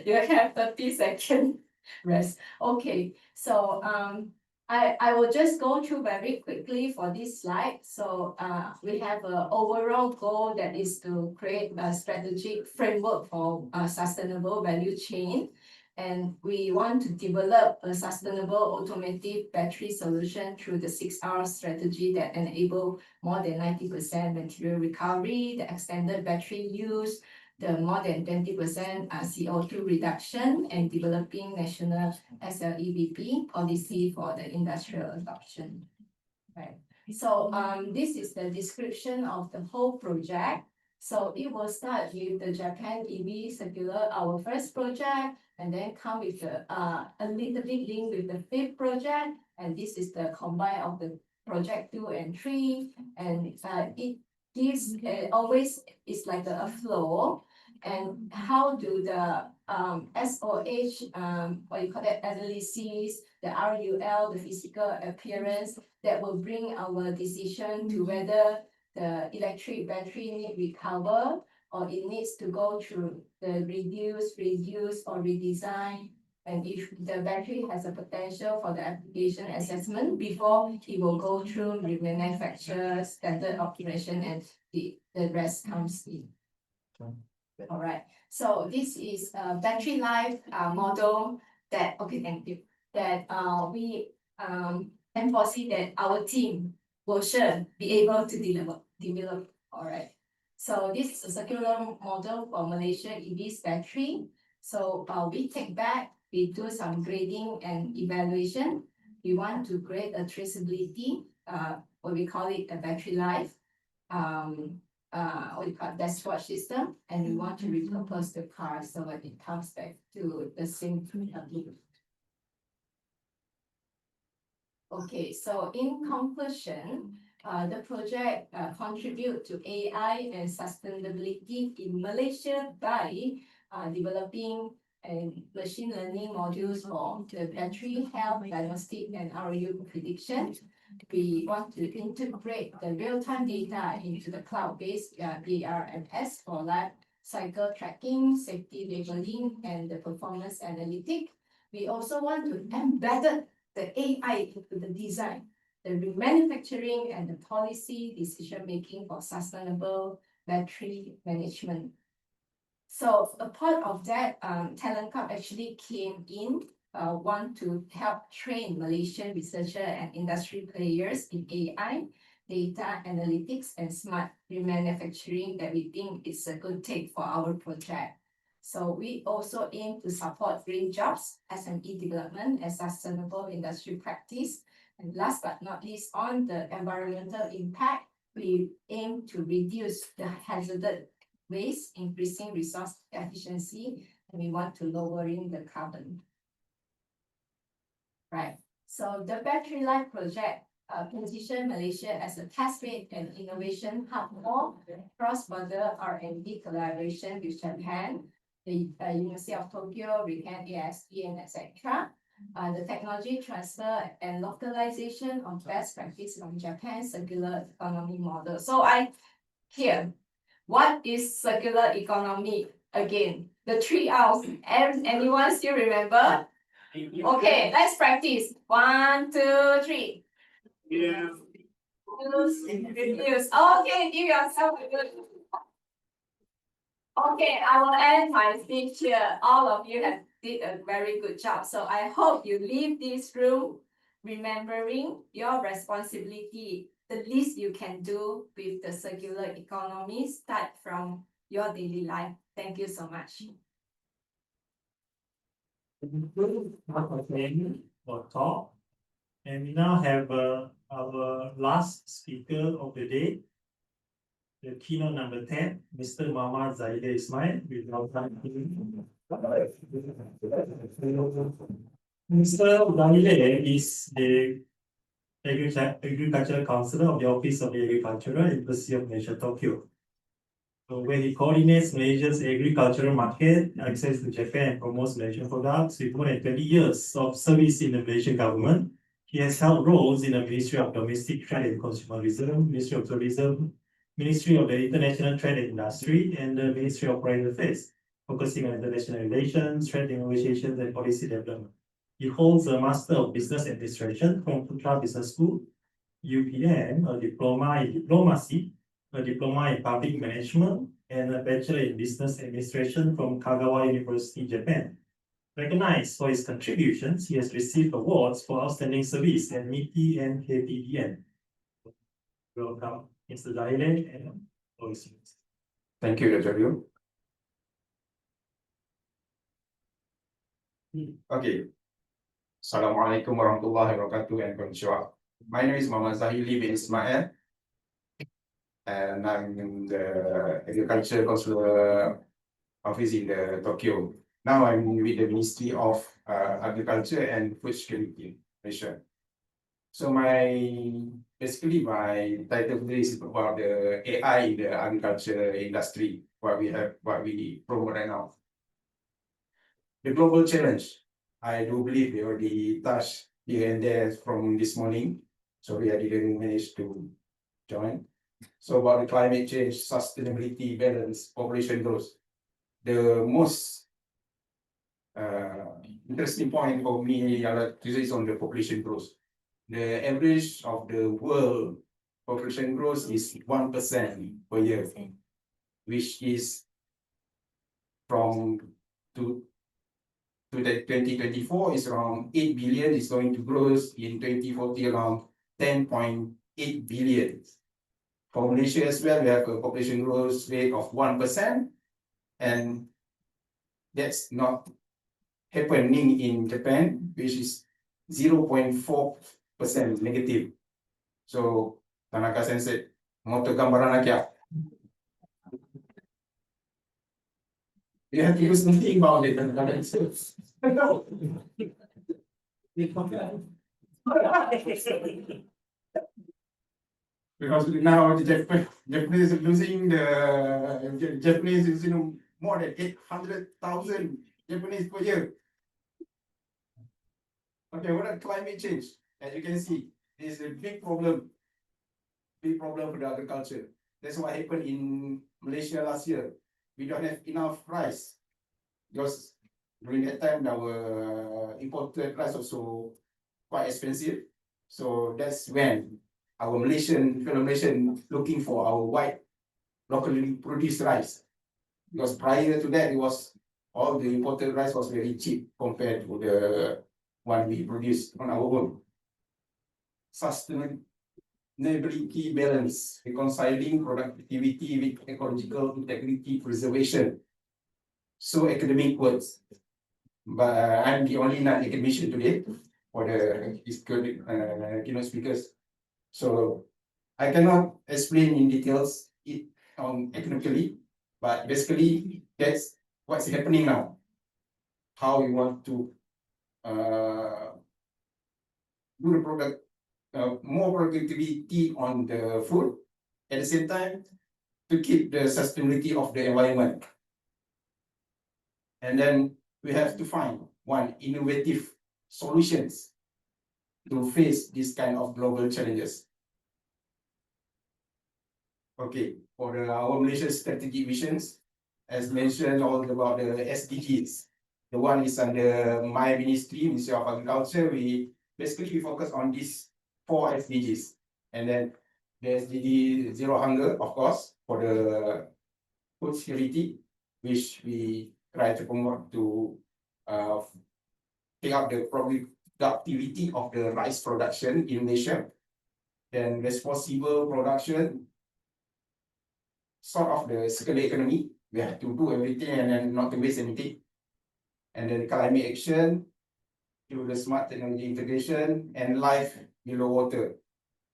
you have 30 seconds rest. Okay, so I will just go through very quickly for this slide. So we have an overall goal that is to create a strategic framework for a sustainable value chain. And we want to develop a sustainable automotive battery solution through the 6R strategy that enable more than 90% material recovery, the extended battery use, the more than 20% CO2 reduction, and developing national SLEVP policy for the industrial adoption. Right. So this is the description of the whole project. So it will start with the Japan EV Circular, our first project, and then come with a little bit link with the 5th project. And this is the combine of the project 2 and 3. And it gives always is like a flow. And how do the SOH, what you call that, analysis, the RUL, the physical appearance, that will bring our decision to whether the electric battery need recover, or it needs to go through the reduce, or redesign, and if the battery has a potential for the application assessment before it will go through remanufacture, standard operation, and the rest comes in. All right, so this is a battery life model that, okay, thank you, that we foresee that our team will sure be able to develop. All right. So this is a circular model for Malaysia EV's battery. So we take back, we do some grading and evaluation. We want to create a traceability, what we call it a battery life, what we call dashboard system, and we want to repurpose the car so that it comes back to the same loop. Okay, so in conclusion, the project contribute to AI and sustainability in Malaysia by developing machine learning modules for the battery health diagnostic and RU prediction. We want to integrate the real-time data into the cloud-based BRMS for life cycle tracking, safety labeling, and the performance analytic. We also want to embed the AI into the design, the remanufacturing, and the policy decision-making for sustainable battery management. So a part of that, Talent Cup actually came in, want to help train Malaysian researcher and industry players in AI, data analytics, and smart remanufacturing that we think is a good take for our project. So we also aim to support green jobs, SME development, and sustainable industry practice. And last but not least, on the environmental impact, we aim to reduce the hazardous waste, increasing resource efficiency, and we want to lowering the carbon. Right. So the battery life project position Malaysia as a test bed and innovation hub for cross-border R&D collaboration with Japan, the University of Tokyo, RIKEN, ASE, and etc. The technology transfer and localization of best practice from Japan's circular economy model. So here, what is circular economy again? The 3 R's. Anyone still remember? Okay, let's practice. 1, 2, 3. Use. Okay, give yourself a good. Okay, I will end my speech here. All of you have did a very good job. So I hope you leave this room remembering your responsibility. The least you can do with the circular economy start from your daily life. Thank you so much. For talk. And we now have our last speaker of the day, the keynote number 10, Mr. Muhammad Zahida Ismail. Mr. Zahida is the Agricultural Counselor of the Office of the Agricultural University of Malaysia, Tokyo. So where he coordinates Malaysia's agricultural market, access to Japan, and promotes Malaysian products with more than 20 years of service in the Malaysian government. He has held roles in the Ministry of Domestic Trade and Consumerism, Ministry of Tourism, Ministry of the International Trade and Industry, and the Ministry of Foreign Affairs, focusing on international relations, trade negotiations, and policy development. He holds a Master of Business Administration from Putra Business School, UPN, a diploma in diplomacy, a diploma in public management, and a Bachelor in Business Administration from Kagawa University, Japan. Recognized for his contributions, he has received awards for outstanding service at MITI and KPDN. Welcome, Mr. Zahida, and voice. Thank you, Dr. Liu. Okay. Assalamualaikum warahmatullahi wabarakatuh and konnichiwa. My name is Muhammad Zahili bin Ismail, and I'm the Agriculture Consular Office in Tokyo. Now I'm with the Ministry of Agriculture and Food Security, Malaysia. So basically my title today is about the AI in the agriculture industry, what we promote right now. The global challenge, I do believe we already touched here and there from this morning. Sorry, I didn't manage to join. So about the climate change, sustainability, balance, population growth. The most interesting point for me is on the population growth. The average of the world population growth is 1% per year, which is from to the 2024 is around 8 billion, is going to grow in 2040 around 10.8 billion. For Malaysia as well, we have a population growth rate of 1%, and that's not happening in Japan, which is 0.4% negative. So, Tanaka Sensei, moto gambaran lagi ya. You have to do something about it. Because now the Japanese are losing the Japanese is more than 800,000 Japanese per year. Okay, what are climate change? As you can see, is a big problem for the agriculture. That's what happened in Malaysia last year. We don't have enough rice because during that time our imported rice also quite expensive. So that's when our fellow Malaysian looking for our white locally produced rice. Because prior to that, all the imported rice was very cheap compared to the one we produce on our own. Sustainability balance, reconciling productivity with ecological integrity preservation. So academic words, but I'm the only non-academician today for the keynote speakers. So I cannot explain in details academically, but basically that's what's happening now. How we want to do the more productivity on the food, at the same time to keep the sustainability of the environment. And then we have to find one innovative solutions to face this kind of global challenges. Okay, for our Malaysia strategic visions, as mentioned all about the SDGs, the one is under my ministry, Ministry of Agriculture. We basically focus on these 4 SDGs, and then the SDG Zero Hunger, of course, for the food security, which we try to promote to take up the productivity of the rice production in Malaysia. Then responsible production, sort of the circular economy. We have to do everything and then not to waste anything. And then climate action through the smart technology integration and life below water.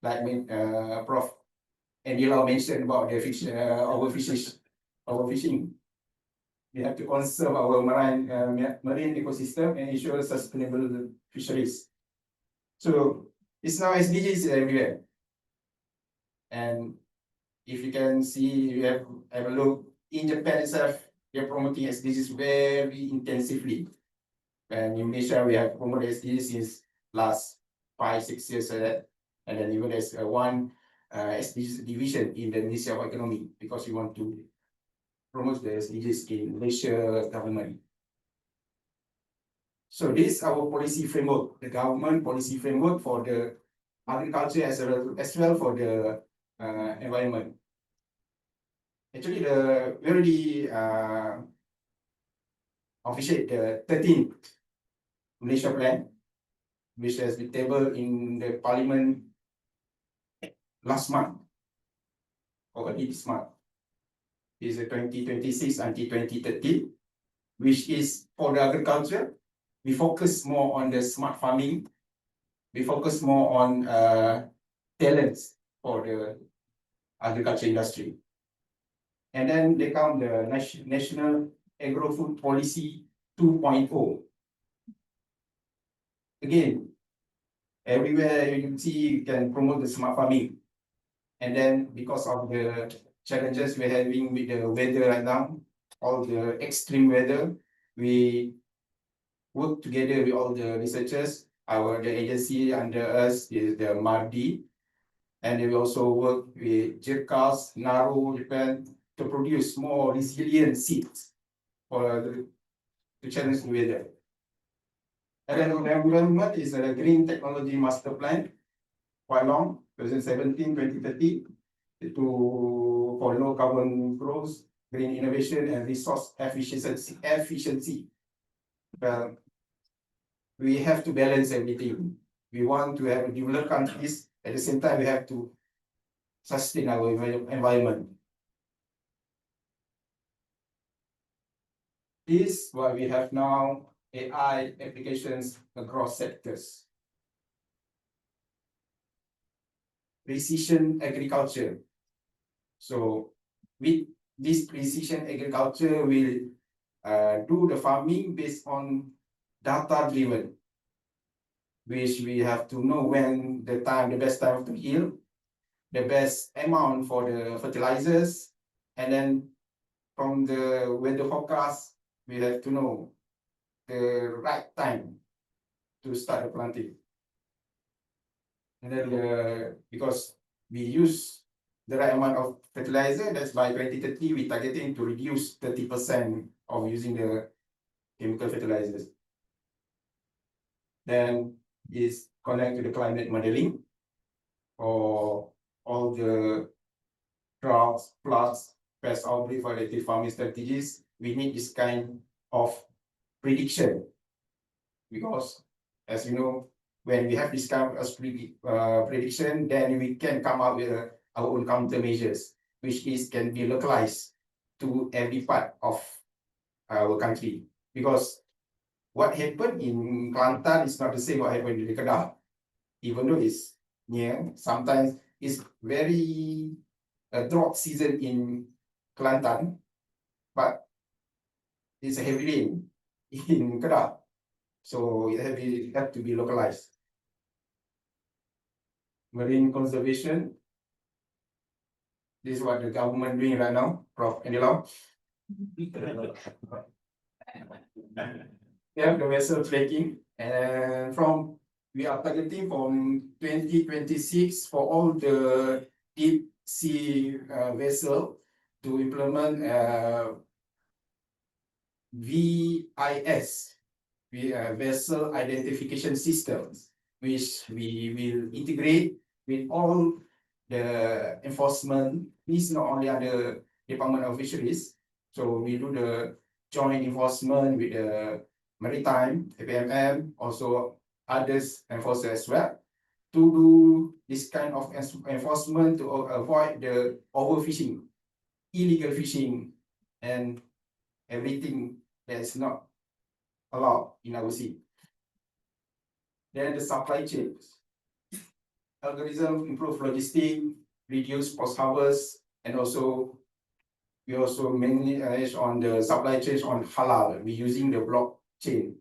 Like Prof. Andila mentioned about the fish, our fishing. We have to conserve our marine ecosystem and ensure sustainable fisheries. So it's now SDGs everywhere. And if you can see, you have a look in Japan itself, we are promoting SDGs very intensively. And in Malaysia, we have promoted SDGs since last 5-6 years. And then even there's one SDGs division in the Ministry of Economy, because we want to promote the SDGs in Malaysia government. So this is our policy framework, the government policy framework for the agriculture as well for the environment. Actually, we already officiate the 13th Malaysia plan, which has been tabled in the parliament last month, or early this month. Is 2026 until 2030, which is for the agriculture. We focus more on the smart farming. We focus more on talents for the agriculture industry. And then they come the National Agro-Food Policy 2.0. Again, everywhere you see, you can promote the smart farming. And then because of the challenges we're having with the weather right now, all the extreme weather, we work together with all the researchers. The agency under us is the MARDI, and we also work with JIRCAS, NARU, Japan, to produce more resilient seeds for the challenge the weather. And then the environment is a Green Technology Master Plan, quite long, 2017-2030, for low carbon growth, green innovation, and resource efficiency. We have to balance everything. We want to have developed countries, at the same time we have to sustain our environment. This is what we have now, AI applications across sectors. Precision agriculture. So with this precision agriculture, will do the farming based on data driven, which we have to know when the best time to yield, the best amount for the fertilizers, and then from the weather forecast, we have to know the right time to start the planting. And then because we use the right amount of fertilizer, that's by 2030, we're targeting to reduce 30% of using the chemical fertilizers. Then is connect to the climate modeling or all the droughts, floods, pest outbreak for related farming strategies. We need this kind of prediction, because as you know, when we have this kind of prediction, then we can come up with our own countermeasures, which can be localized to every part of our country. Because what happened in Kelantan is not the same what happened in Kedah, even though it's near. Sometimes it's very drought season in Kelantan, but it's a heavy rain in Kedah, so it have to be localized. marine conservation. This is what the government doing right now, Prof. Anila. Yeah, the vessel tracking, and we are targeting from 2026 for all the deep sea vessel to implement VIS, vessel identification systems, which we will integrate with all the enforcement. This not only under Department of Fisheries, so we do the joint enforcement with the maritime, APMM, also others enforcers as well, to do this kind of enforcement to avoid the overfishing, illegal fishing, and everything that is not allowed in our sea. Then the supply chains. Algorithm improve logistics, reduce post-harvest, and also we also mainly manage on the supply chains on halal. We're using the blockchain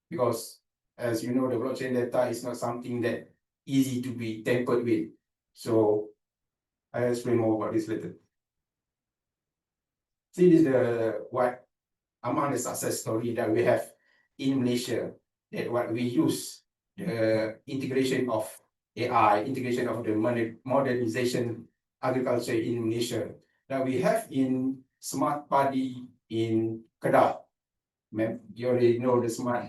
because, as you know, the blockchain data is not something that easy to be tampered with. So I'll explain more about this later. See, this is the what among the success story that we have in Malaysia, that what we use the integration of AI, integration of the modernization agriculture in Malaysia, that we have in Smart Padi in Kedah. You already know the Smart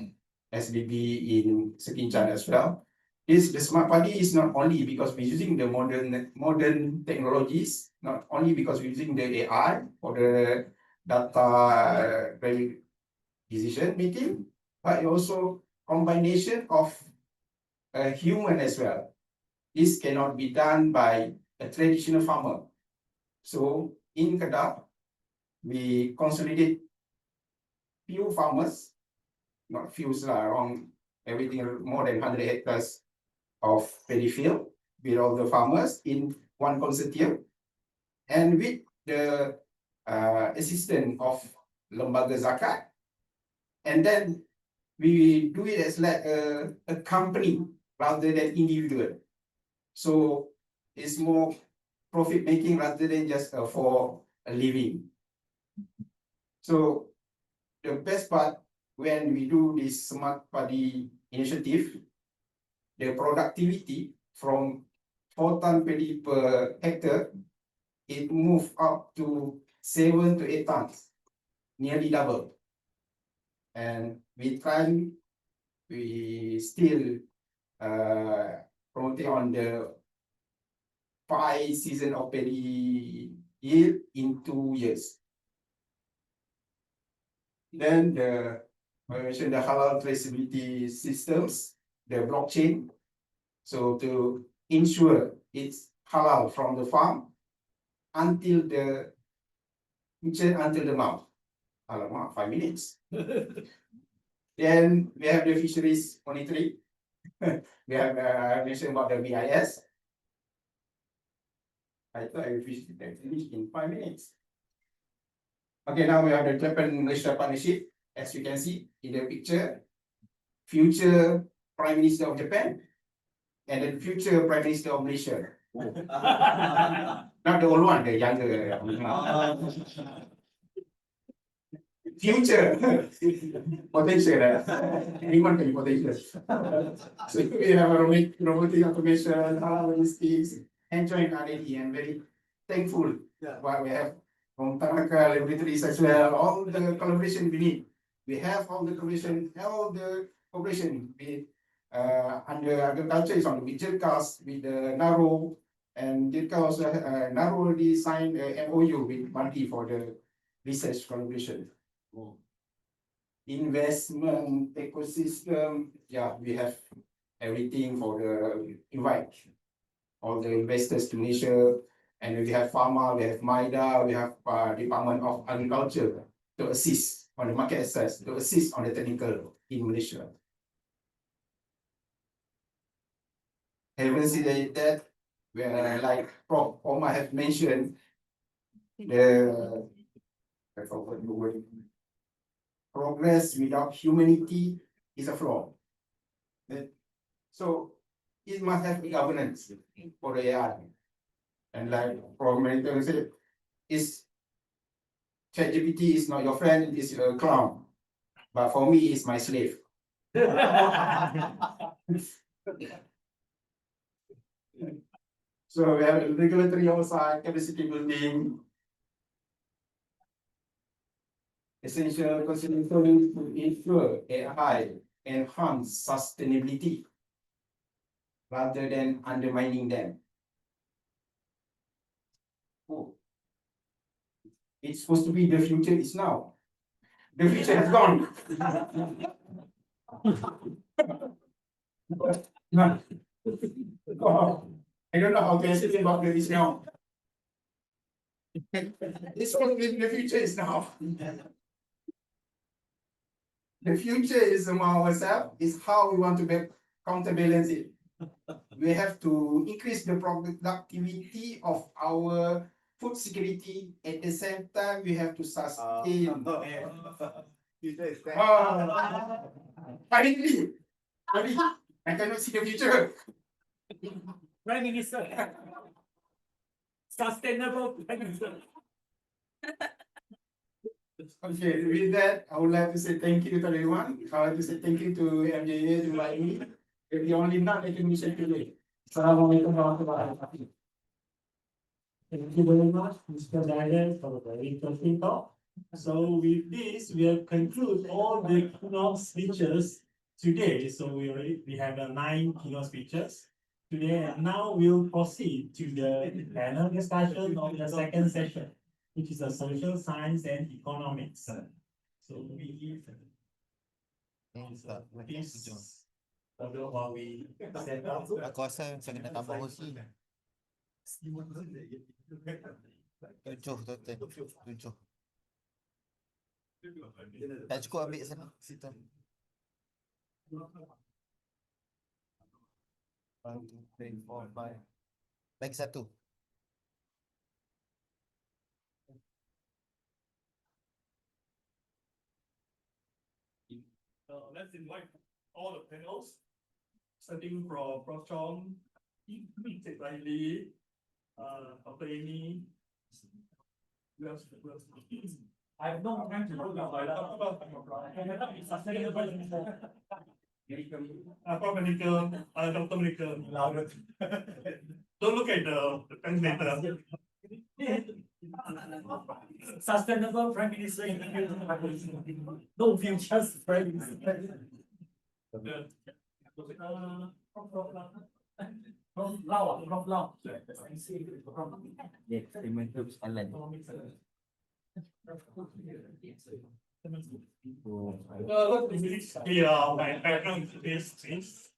SBB in Sekinchan as well. The Smart Padi is not only because we're using the modern technologies, not only because we're using the AI for the data decision making, but also combination of a human as well. This cannot be done by a traditional farmer. So in Kedah, we consolidate few farmers, not few, around everything more than 100 hectares of paddy field with all the farmers in one consortium, and with the assistance of Lembaga Zakat, and then we do it as like a company rather than individual. So it's more profit making rather than just for a living. So the best part, when we do this Smart Padi initiative, the productivity from 4 ton paddy per hectare, it moved up to 7 to 8 tons, nearly double. And with time, we still promoting on the 5 season of paddy yield in 2 years. Then I mentioned the halal traceability systems, the blockchain. So to ensure it's halal from the farm until the kitchen, until the mouth. Alamak, 5 minutes. Then we have the fisheries monitoring. We have I mentioned about the VIS. I thought I finished in 5 minutes. Okay, now we have the Japan-Malaysia partnership. As you can see in the picture, future Prime Minister of Japan and then future Prime Minister of Malaysia. Not the old one, the younger. Future potential. Anyone can be potential. So we have robotic automation, logistics, and joint R&D, and very thankful what we have from Tanaka laboratories as well. All the collaboration we need. We have all the collaboration, with under agriculture is on the JIRCAS with the NARO, and JIRCAS also NARO already signed a MOU with Mandi for the research collaboration. Investment ecosystem, yeah, we have everything for the invite all the investors to Malaysia, and we have Pharma, we have MIDA, we have Department of Agriculture to assist on the market access, to assist on the technical in Malaysia. Having said that, where like Prof. Omar have mentioned, I forgot the word. Progress without humanity is a flaw. So it must have governance for the AI. And like from America said, is ChatGPT is not your friend, it's a clown. But for me, it's my slave. So we have regulatory oversight, capacity building, essential consideration to ensure AI enhance sustainability rather than undermining them. Oh. It's supposed to be the future is now. The future has gone. I don't know how to say about the is now. It's supposed to be the future is now. The future is among ourselves, is how we want to counterbalance it. We have to increase the productivity of our food security. At the same time, we have to sustain. Finally, I cannot see the future. Prime Minister. Sustainable Prime Minister. Okay, with that, I would like to say thank you to everyone. I would like to say thank you to MJAA to invite me. If the only non-academic today. Assalamualaikum warahmatullahi wabarakatuh. Thank you very much, Mr. Daniel, for the very interesting talk. So with this, we have concluded all the keynote speeches today. So we have 9 keynote speeches today, and now we'll proceed to the panel discussion of the second session, which is a social science and economics. So we while we set up. Aku rasa saya kena tambah kursi. 7 total. 7. Tak cukup ambil sana situ. 1, 2, 3, 4, 5. Lagi 1. Let's invite all the panels, starting from Prof. Chong, Ted Riley, Dr. Amy. I have no time to talk about Dr. Manicum. Don't look at the translator. Sustainable Prime Minister in no futures Prime Minister. Prof. Lau. My background is things.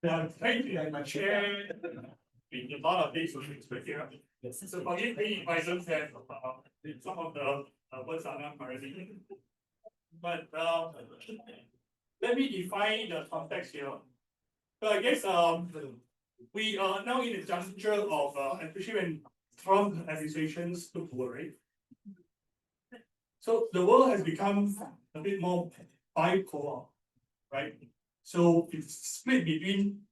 I'm trying to my chair. In a lot of these here. So forgive me if I don't have some of the words are not correctly. But let me define the context here. So I guess we are now in a juncture of especially when Trump administrations took over, right? So the world has become a bit more bipolar, right? So it's split between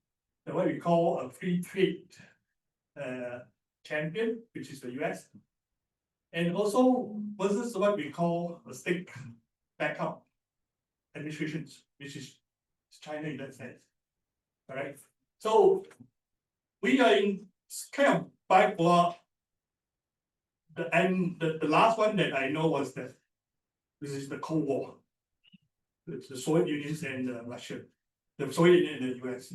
what we call a free trade champion, which is the US, and also versus what we call a state backup administrations, which is China in that sense. All right. So we are in kind of bipolar. The last one that I know was that this is the Cold War. It's the Soviet Union and Russia, the Soviet Union and the US.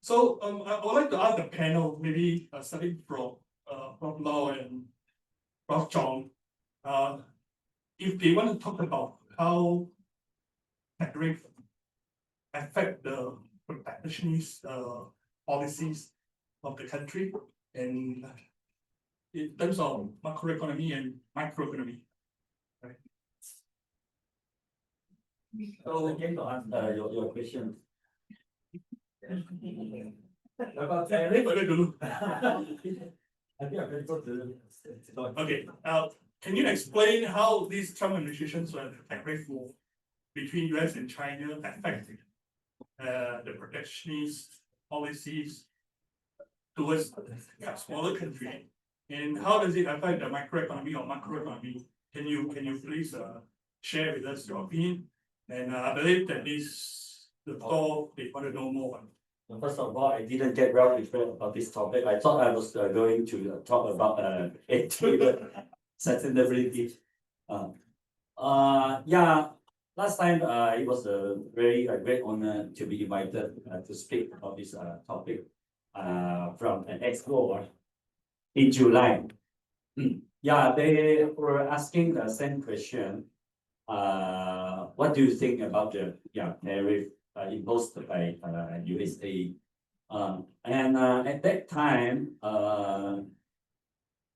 So I would like to ask the panel, maybe starting from Prof. Lau and Prof. Chong, if they want to talk about how tariff affect the protectionist policies of the country and in terms of macroeconomy and microeconomy. Right. So again to answer your question. About tariff, okay. Can you explain how these Trump administrations tariff war between US and China affected the protectionist policies towards a smaller country? And how does it affect the microeconomy or macroeconomy? Can you please share with us your opinion? And I believe that this the call they want to know more. First of all, I didn't get well prepared about this topic. I thought I was going to talk about sustainability. Yeah, last time it was a very great honor to be invited to speak about this topic from an expo in July. Yeah, they were asking the same question. What do you think about the tariff imposed by USA? And at that time,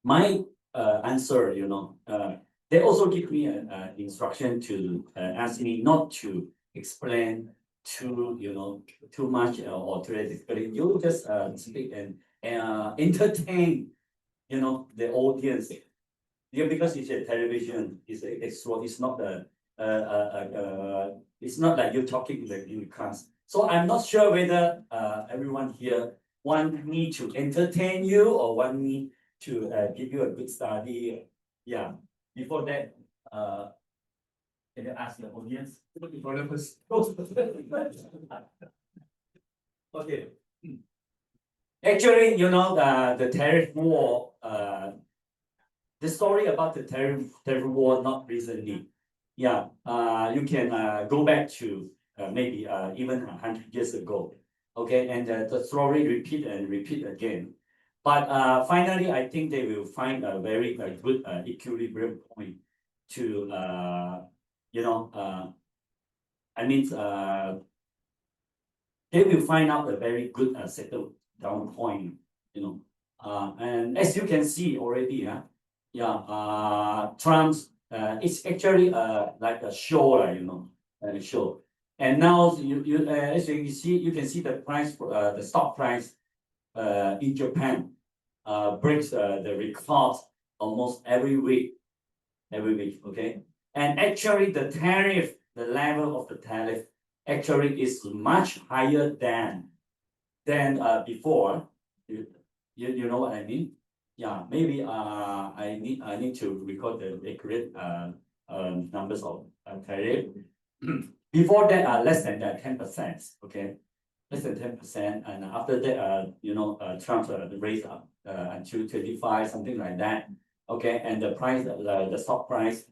my answer, they also give me an instruction to ask me not to explain too much or theoretically. You just speak and entertain, the audience. Yeah, because it's a television, it's not it's not like you're talking in class. So I'm not sure whether everyone here want me to entertain you or want me to give you a good study. Yeah. Before that, can you ask the audience? Okay. Actually, the tariff war. The story about the tariff war not recently. Yeah, you can go back to maybe even 100 years ago. Okay, and the story repeat and repeat again. But finally, I think they will find a very good equilibrium point to I mean they will find out a very good settled down point. And as you can see already, Trump's it's actually like a show, a show. And now as you can see the price, the stock price in Japan breaks the record almost every week, okay. And actually the tariff, the level of the tariff actually is much higher than before. You know what I mean? Yeah, maybe I need to record the accurate numbers of tariff. Before that, less than 10%. Okay, less than 10%, and after that, Trump raised up until 25, something like that. Okay, and the price, the stock price,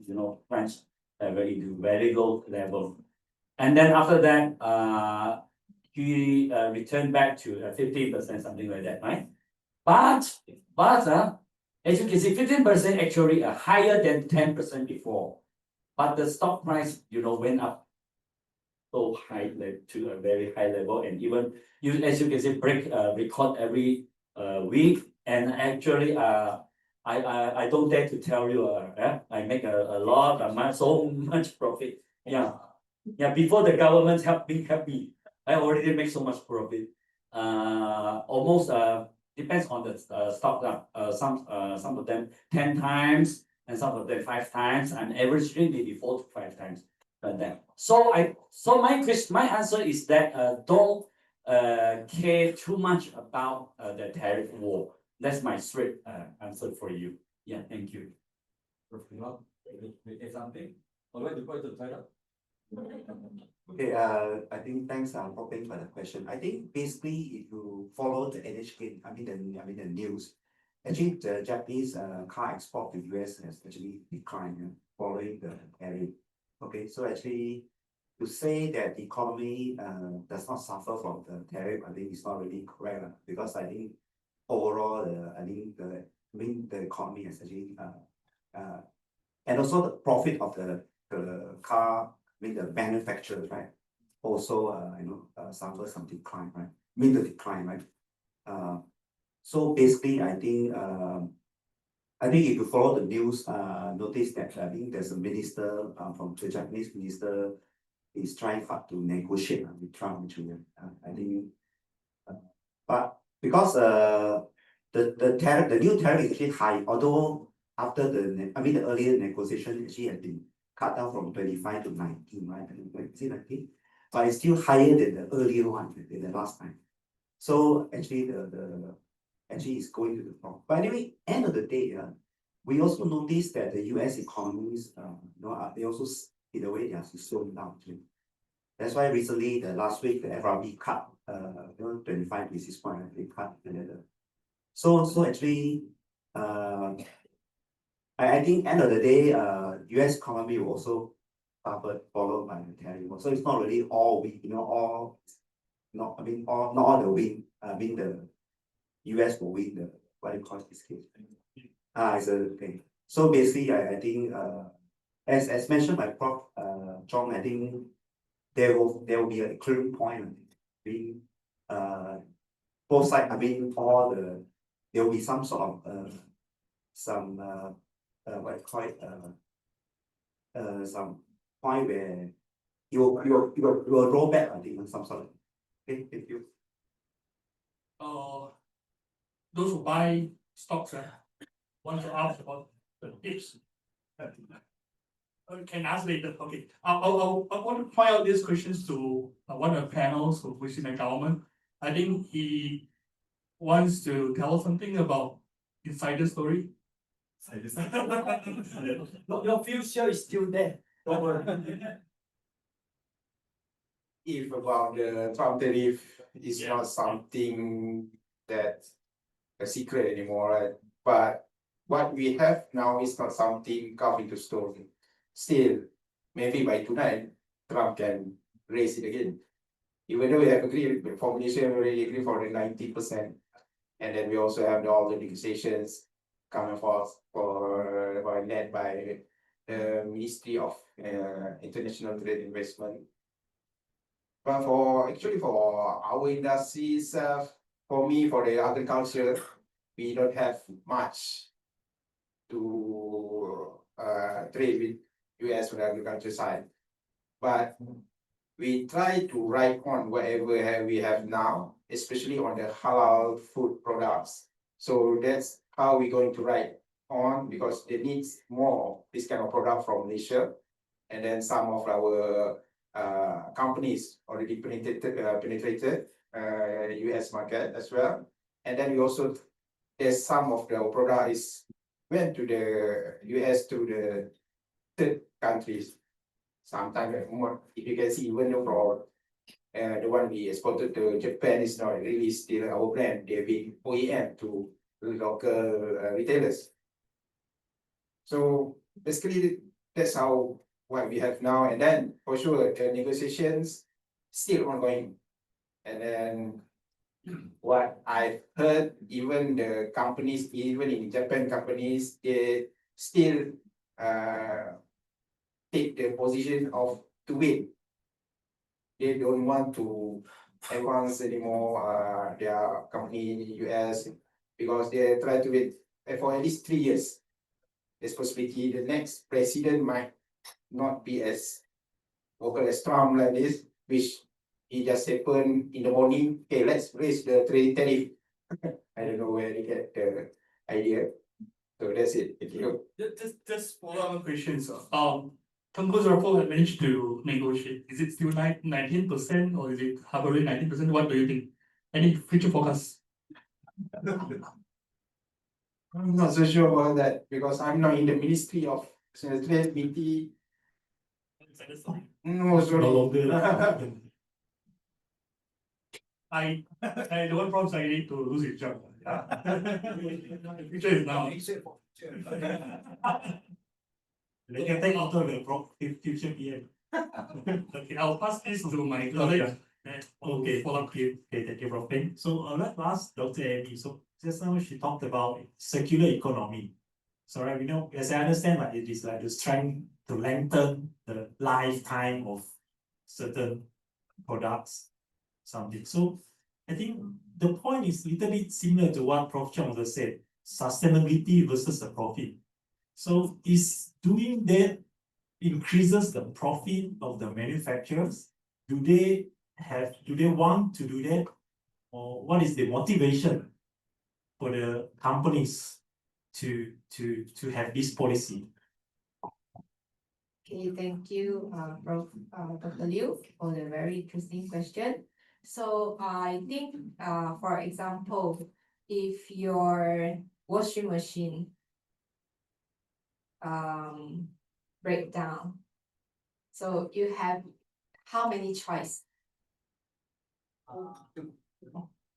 plunged very low level, and then after that, he returned back to 15%, something like that, right? But as you can see, 15% actually higher than 10% before. But the stock price, went up so high to a very high level, and even as you can see, break record every week. And actually, I don't dare to tell you, I make a lot of money, so much profit. Yeah, before the government help me, I already make so much profit. Almost depends on the stock. Some of them 10 times, and some of them 5 times, and averagely maybe 4 to 5 times. So my answer is that don't care too much about the tariff war. That's my straight answer for you. Yeah, thank you. Something? Okay, I think thanks for paying for the question. I think basically if you follow the NHK, the news, actually the Japanese car export to US has actually declined following the tariff. Okay, so actually to say that the economy does not suffer from the tariff, I think it's not really correct, because I think overall the economy has actually and also the profit of the car, the manufacturers, right, also suffer some decline, right? The decline, right? So basically, I think if you follow the news, notice that I think there's a minister from the Japanese minister is trying hard to negotiate with Trump, I think, but because the tariff, the new tariff is actually high, although after the earlier negotiation actually had been cut down from 25 to 19, right? Is it 19? but it's still higher than the earlier one, than the last time. So actually actually it's going to the top. But anyway, end of the day, we also noticed that the US economies, they also, in a way, they are slowing down too. That's why recently, the last week, the FRB cut, 25 basis point, they cut another. So actually, I think end of the day, US economy will also suffer, followed by the tariff. So it's not really all weak, not all the win. I mean the US will win the what you call this case. It's a thing. So basically, I think as mentioned by Prof. Chong, I think there will be a clearing point. Being both sides. I mean there will be some sort of what I call it some point where you will roll back. I think some sort of. Okay, thank you. Those who buy stocks, want to ask about the tips. Can ask later. Okay, I want to point out these questions to one of the panels who is in the government. I think he wants to tell something about insider story. Your future is still there. Don't worry. If about the Trump tariff is not something that a secret anymore, right? But what we have now is not something carved into stone. Still, maybe by tonight, Trump can raise it again. Even though we have agreed for Malaysia, we already agree for the 90%. And then we also have all the negotiations coming forth led by the Ministry of International Trade Investment. But for our industry itself, for me, for the agriculture, we don't have much to trade with US on the agriculture side. But we try to ride on whatever we have now, especially on the halal food products. So that's how we're going to ride on, because they need more this kind of product from Malaysia. And then some of our companies already penetrated US market as well. And then we also, there's some of the products went to the US to the third countries. Sometimes more, if you can see, even though the one we exported to Japan is not really still our brand, they've been OEM to local retailers. So basically, that's how what we have now. And then for sure, the negotiations still ongoing. And then what I've heard, even the companies, even in Japan companies, they still take the position of to win. They don't want to advance anymore their company in the US, because they try to wait for at least 3 years. There's possibility the next president might not be as vocal as Trump like this, which he just happened in the morning. Okay, let's raise the trade tariff. I don't know where they get the idea. So that's it. Thank you. Just follow-up questions. Tunggu's report had managed to negotiate. Is it still 19% or is it hovering 19%? What do you think? Any future forecast? I'm not so sure about that, because I'm not in the Ministry of Trade, BT. No, sorry. No longer. I don't want Prof. Saidi to lose his job. The future is now. They can take out the future PM. Okay, I'll pass this to my colleague. Okay, follow-up here. Okay, thank you, Prof. So let's ask Dr. Amy. So just now she talked about circular economy. So right, as I understand, like it is like the strength to lengthen the lifetime of certain products, something. So I think the point is a little bit similar to what Prof. Chong just said, sustainability versus the profit. So is doing that increases the profit of the manufacturers? Do they want to do that? Or what is the motivation for the companies to have this policy? Okay, thank you, Dr. Liu, for the very interesting question. So I think, for example, if your washing machine break down, so you have how many choice?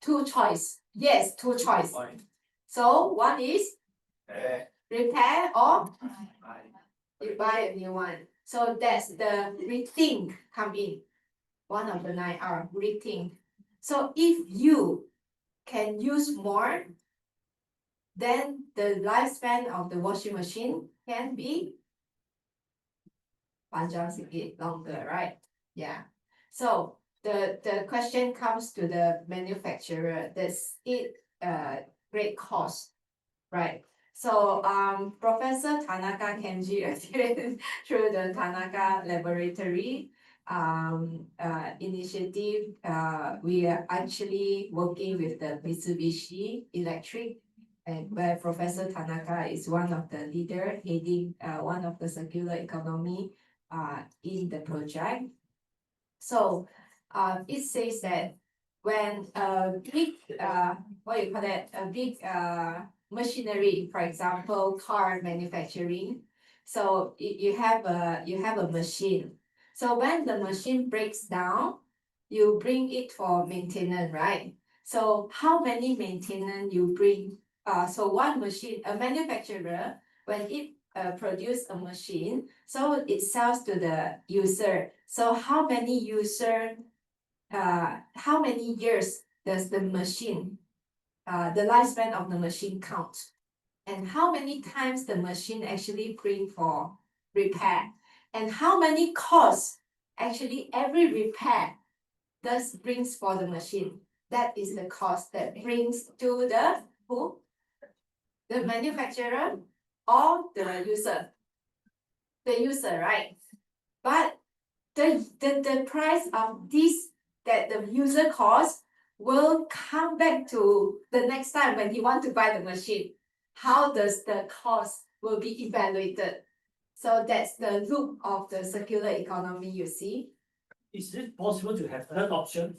Two choice. Yes, two choice. So one is repair or you buy a new one. So that's the rethink come in. One of the 9R, rethink. So if you can use more, then the lifespan of the washing machine can be panjang sikit, longer, right? Yeah. So the question comes to the manufacturer. Does it great cost, right? So Professor Tanaka Kenji through the Tanaka Laboratory initiative, we are actually working with the Mitsubishi Electric, and where Professor Tanaka is one of the leader heading one of the circular economy in the project. So it says that when a big what you call that, a big machinery, for example, car manufacturing. So you have a machine. So when the machine breaks down, you bring it for maintenance, right? So how many maintenance you bring? So one machine, a manufacturer, when it produce a machine, so it sells to the user. So how many user, how many years does the machine, the lifespan of the machine count? And how many times the machine actually bring for repair? And how many costs actually every repair does brings for the machine? That is the cost that brings to the who? The manufacturer or the user? The user, right? But the price of this that the user cost will come back to the next time when you want to buy the machine. How does the cost will be evaluated? So that's the loop of the circular economy, you see. Is it possible to have third option?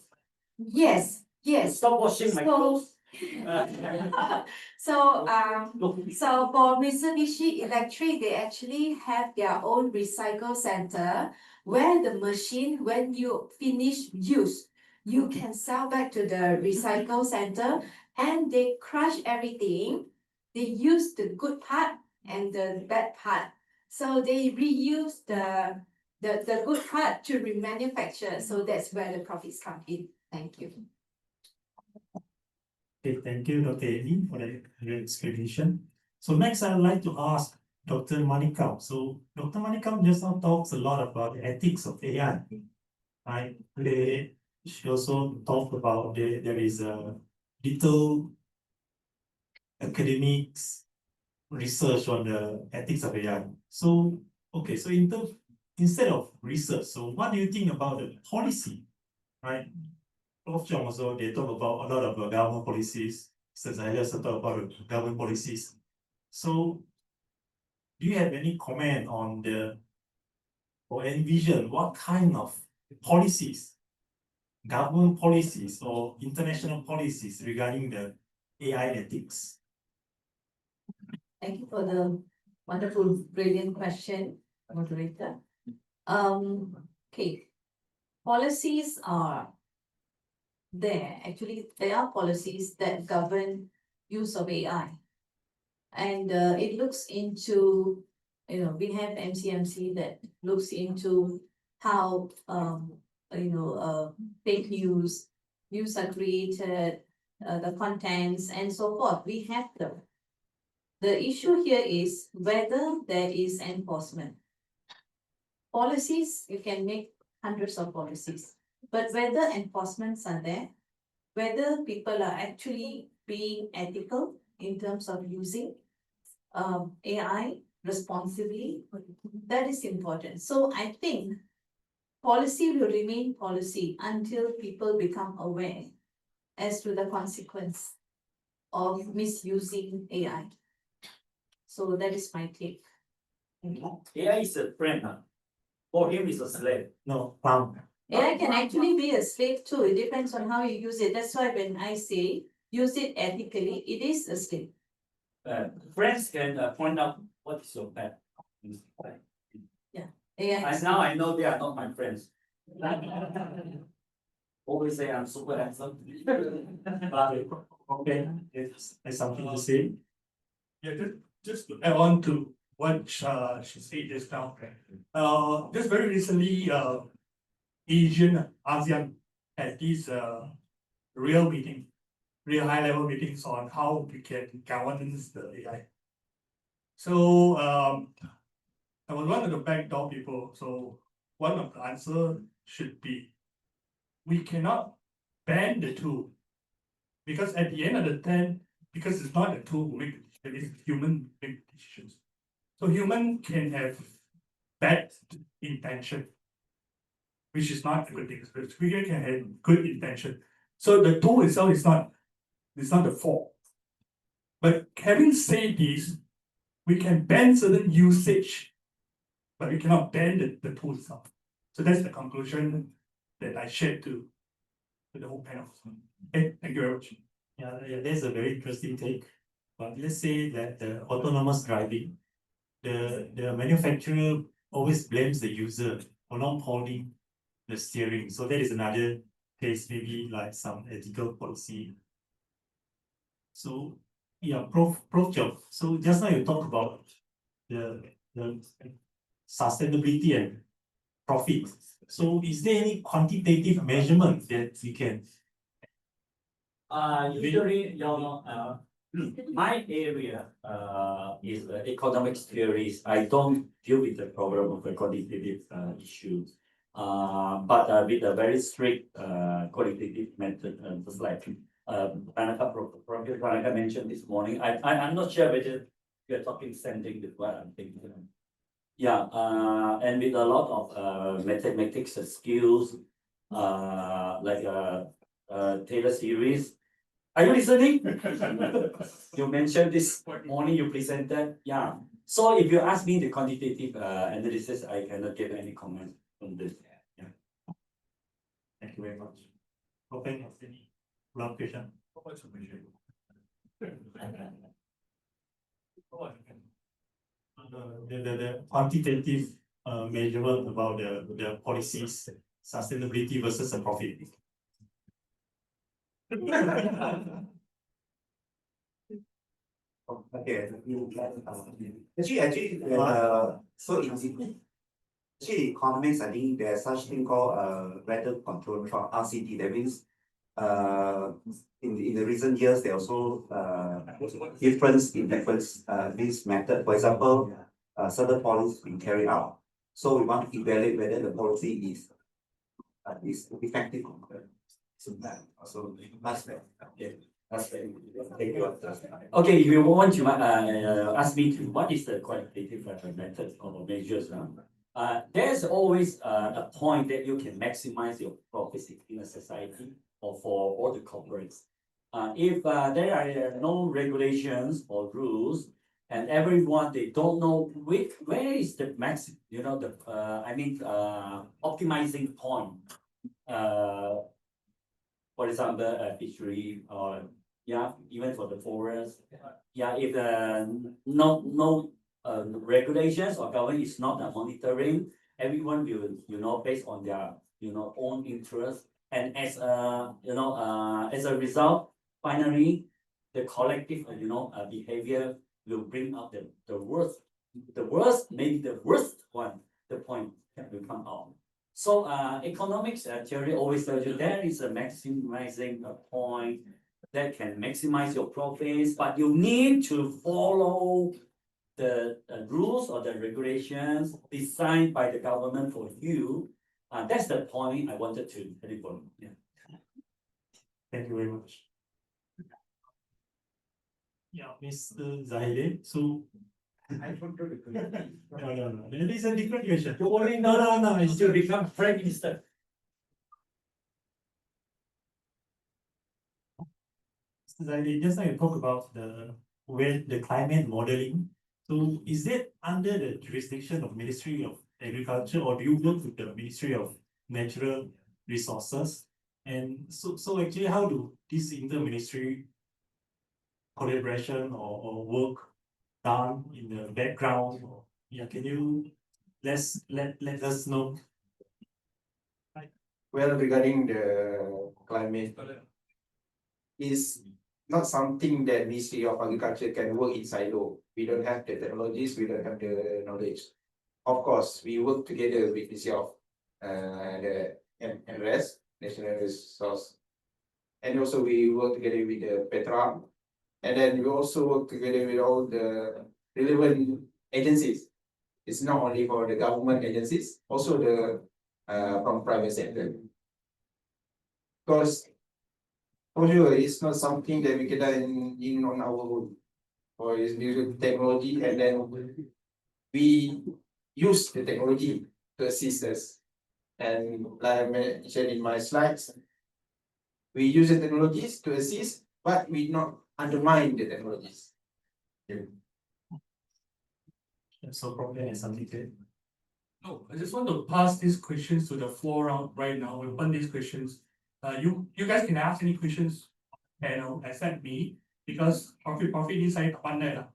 Yes, yes. Stop washing my clothes. So for Mitsubishi Electric, they actually have their own recycle center where the machine, when you finish use, you can sell back to the recycle center and they crush everything. They use the good part and the bad part. So they reuse the good part to remanufacture. So that's where the profits come in. Thank you. Okay, thank you, Dr. Eddie, for the explanation. So next, I'd like to ask Dr. Manikam. So Dr. Manikam just now talks a lot about the ethics of AI. Right? She also talked about there is a little academics research on the ethics of AI. So okay, so instead of research, so what do you think about the policy, right? Prof. Chong also, they talk about a lot of government policies. Since I just talk about government policies. So do you have any comment on or envision what kind of policies, government policies or international policies regarding the AI ethics? Thank you for the wonderful, brilliant question, moderator. Okay, policies are there. Actually, there are policies that govern use of AI. And it looks into, we have MCMC that looks into how, fake news are created, the contents and so forth. We have them. The issue here is whether there is enforcement. Policies, you can make hundreds of policies, but whether enforcements are there, whether people are actually being ethical in terms of using AI responsibly, that is important. So I think policy will remain policy until people become aware as to the consequence of misusing AI. So that is my take. AI is a friend. For him, it's a slave. No, clown. AI can actually be a slave too. It depends on how you use it. That's why when I say use it ethically, it is a slave. Friends can point out what is your pet. Yeah. AI. And now I know they are not my friends. Always say I'm super handsome. Okay, there's something to say. Yeah, just to add on to what she said just now. Just very recently, ASEAN had these real meeting, real high level meetings on how we can governance the AI. So I was one of the backdoor people. So one of the answer should be, we cannot ban the tool, because at the end of the day, because it's not the tool who make the decision, it's human who make the decisions. So human can have bad intention, which is not a good thing. So speaker can have good intention. So the tool itself is not the fault. But having said this, we can ban certain usage, but we cannot ban the tool itself. So that's the conclusion that I shared to the whole panel. Okay, thank you very much. Yeah, that's a very interesting take. But let's say that the autonomous driving, the manufacturer always blames the user for not holding the steering. So that is another case, maybe like some ethical policy. So yeah, Prof Job. So just now you talked about the sustainability and profit. So is there any quantitative measurement that we can? Usually, my area is economics theories. I don't deal with the problem of the quantitative issues, but with a very strict qualitative method, just like Professor Pranaka mentioned this morning. I'm not sure whether you're talking same thing with what I'm thinking. Yeah, and with a lot of mathematics skills, like Taylor series. Are you listening? You mentioned this morning you presented. Yeah. So if you ask me the quantitative analysis, I cannot give any comment on this. Yeah. Thank you very much. Open any last question. The quantitative measurement about the policies, sustainability versus the profit. Okay. Actually, so in actually economics, I think there's such thing called weather control RCT. That means in the recent years there also difference in this method. For example, certain policies being carried out. So we want to evaluate whether the policy is effective. So that's that. Okay. Okay, if you want to ask me to what is the qualitative method or measures, there's always a point that you can maximize your profits in a society or for all the corporates. If there are no regulations or rules, and everyone they don't know where is the max, optimizing point. For example, fishery or even for the forest. Yeah, if no regulations or government is not monitoring, everyone will based on their own interest, and as a result, finally the collective behavior will bring up the worst, maybe the worst one, the point that will come out. So economics theory always tells you there is a maximizing point that can maximize your profits, but you need to follow the rules or the regulations designed by the government for you. That's the point I wanted to deliver. Yeah. Thank you very much. Yeah, Mr. Zahide. So I forgot the question. no. It is a different question. You only know No. it's to become Prime Minister. Mr. Zahide, just now you talk about the climate modeling. So is that under the jurisdiction of Ministry of Agriculture, or do you work with the Ministry of Natural Resources? And so actually, how do this inter-ministry collaboration or work done in the background? Or, yeah, can you let us know? Well, regarding the climate, is not something that Ministry of Agriculture can work in silo. We don't have the technologies, we don't have the knowledge. Of course, we work together with Ministry of the NRS, National Resource, and also we work together with the Petra, and then we also work together with all the relevant agencies. It's not only for the government agencies, also the from private sector. Because for sure, it's not something that we can in on our own. Or it's new technology, and then we use the technology to assist us. And like I mentioned in my slides, we use the technologies to assist, but we not undermine the technologies. So probably has something to it. No, I just want to pass these questions to the floor round right now. We'll open these questions. You guys can ask any questions, panel except me, because profit ni saya tak pandai lah.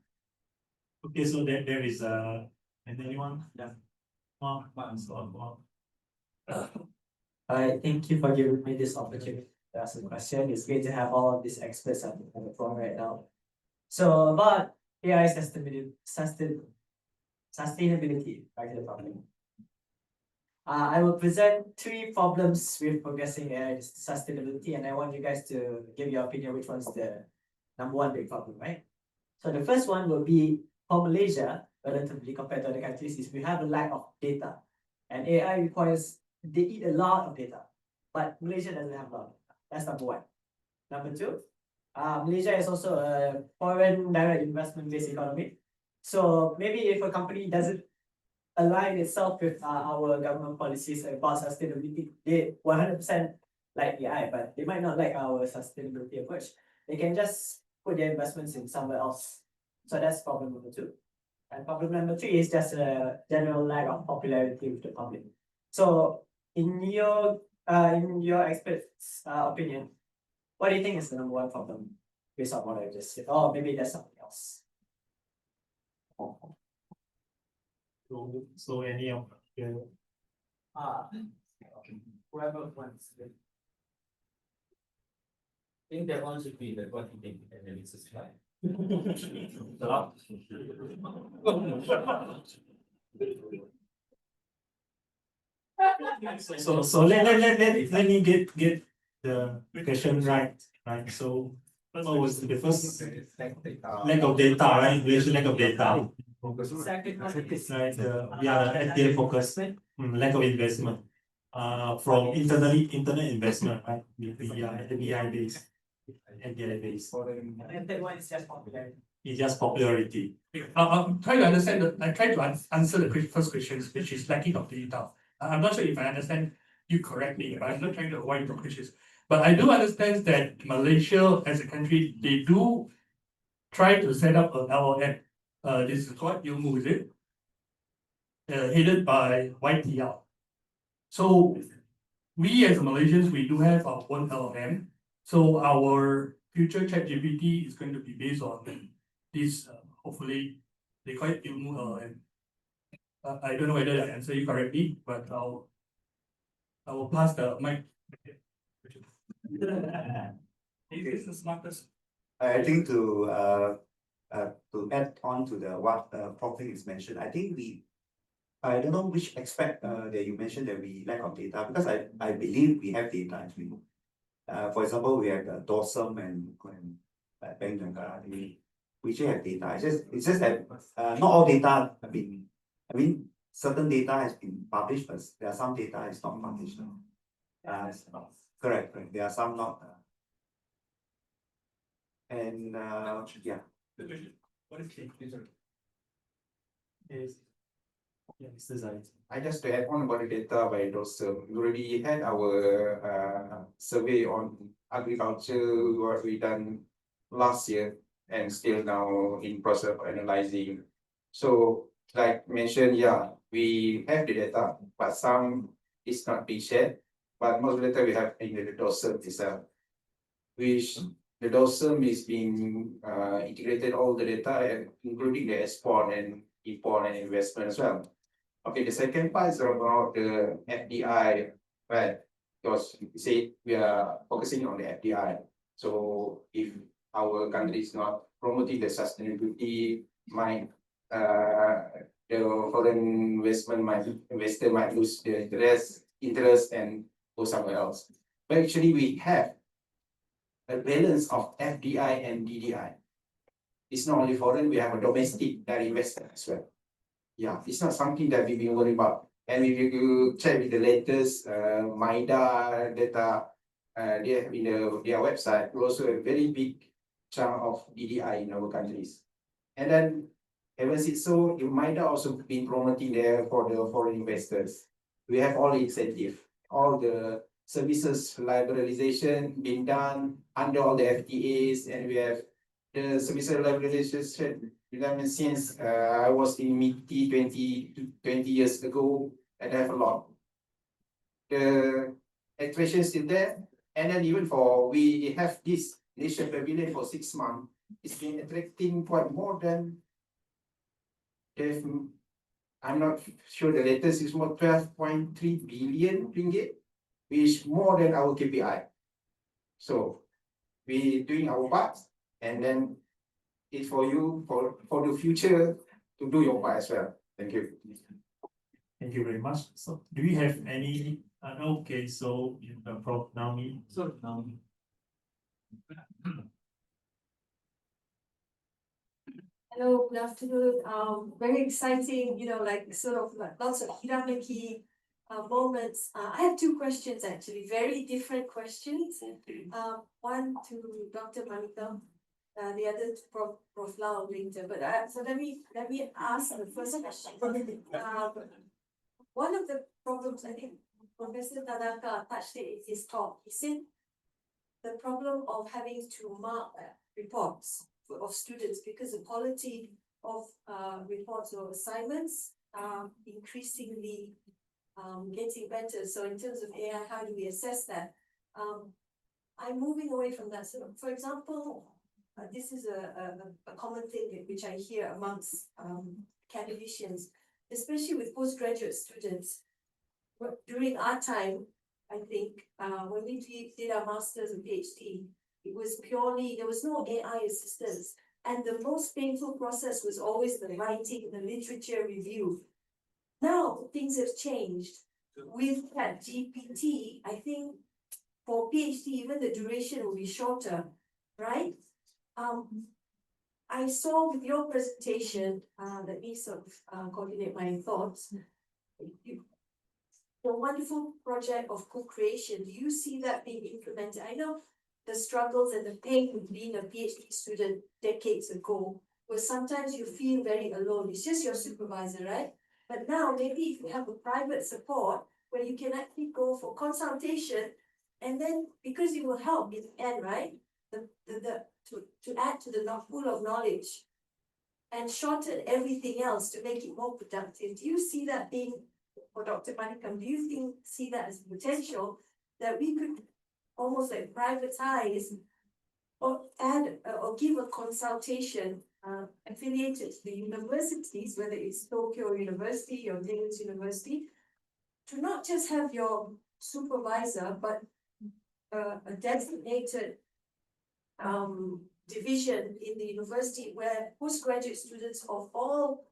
Okay, so there is and anyone? Yeah. Thank you for giving me this opportunity to ask a question. It's great to have all of these experts on the phone right now. So about AI sustainability, back to the topic. I will present 3 problems with progressing AI sustainability, and I want you guys to give your opinion which one's the #1 big problem, right? So the first one will be for Malaysia, relatively compared to other countries, is we have a lack of data, and AI requires they eat a lot of data, but Malaysia doesn't have a lot of data. That's #1. #2, Malaysia is also a foreign direct investment based economy. So maybe if a company doesn't align itself with our government policies about sustainability, they 100% like AI, but they might not like our sustainability approach. They can just put their investments in somewhere else. So that's problem #2. And problem #3 is just a general lack of popularity with the public. So in your expert's opinion, what do you think is the #1 problem based on what I just said? Or maybe there's something else. So any of the Whoever wants it. I think that one should be the what you think, and then it's a slide. So let me get the question right. So what was the first lack of data, right? Malaysia lack of data. Right, FTA focus, lack of investment. From internet investment, right? FDI based. FDI based. And that one is just popularity. It's just popularity. I'm trying to understand I try to answer the first question, which is lacking of data. I'm not sure if I understand you correctly, but I'm not trying to avoid the questions. But I do understand that Malaysia as a country, they do try to set up an LLM. This is what Ilmu, is it? Headed by YTL. So we as Malaysians, we do have our own LLM. So our future ChatGPT is going to be based on this, hopefully, they call it Ilmu LLM. I don't know whether I answer you correctly, but I will pass the mic. This is the smartest. I think to add on to the what Prof is mentioned, I think I don't know which aspect that you mentioned that we lack of data, because I believe we have data actually. For example, we have Dorsum and Bank Negara. We should have data. It's just that not all data have been. I mean, certain data has been published, but there are some data is not published. Correct. There are some not. And yeah. What is the Yes. Yeah, Mr. Zaid. I just to add on about the data by Dorsum. We already had our survey on agriculture, what we done last year, and still now in process of analyzing. So like mentioned, yeah, we have the data, but some is not being shared. But most of the data we have in the dossier itself, which the dossier is being integrated all the data, and including the export and import and investment as well. Okay, the second part is about the FDI, right? Because you say we are focusing on the FDI. So if our country is not promoting the sustainability, might the foreign investor might lose the interest and go somewhere else. But actually we have a balance of FDI and DDI. It's not only foreign, we have a domestic that investor as well. Yeah, it's not something that we've been worried about. And if you check with the latest MIDA data, they have in their website, also a very big chunk of DDI in our countries. And then, ever since so, MIDA also been promoting there for the foreign investors. We have all the incentive, all the services liberalization being done under all the FTAs, and we have the services liberalization since I was in MIT 20 years ago, and I have a lot. The attraction is still there, and then even for we have this Malaysia Pavilion for 6 months, it's been attracting quite more than I'm not sure the latest is more 12.3 billion ringgit, which is more than our KPI. So we doing our part, and then it's for you for the future to do your part as well. Thank you. Thank you very much. So do we have any, okay, so Prof. Naomi. So Naomi. Hello, good afternoon. Very exciting, like sort of like lots of hiramaki moments. I have two questions actually, very different questions. One to Dr. Manikam, the other to Prof. Lau later. But so let me ask the first question. One of the problems I think Professor Tanaka touched it in his talk. He said the problem of having to mark reports of students because the quality of reports or assignments are increasingly getting better. So in terms of AI, how do we assess that? I'm moving away from that. So for example, this is a common thing which I hear amongst academicians, especially with postgraduate students. During our time, I think, when we did our master's and PhD, it was purely, there was no AI assistance. And the most painful process was always the writing, the literature review. Now things have changed. With ChatGPT, I think for PhD, even the duration will be shorter, right? I saw with your presentation, let me sort of coordinate my thoughts. The wonderful project of co-creation, do you see that being implemented? I know the struggles and the pain of being a PhD student decades ago, where sometimes you feel very alone. It's just your supervisor, right? But now maybe if you have a private support where you can actually go for consultation, and then because it will help in the end, right? To add to the pool of knowledge and shorten everything else to make it more productive. Do you see that being, or Dr. Manikam, do you see that as potential that we could almost like privatize or add or give a consultation affiliated to the universities, whether it's Tokyo University or Lagos University, to not just have your supervisor, but a designated division in the university where postgraduate students of all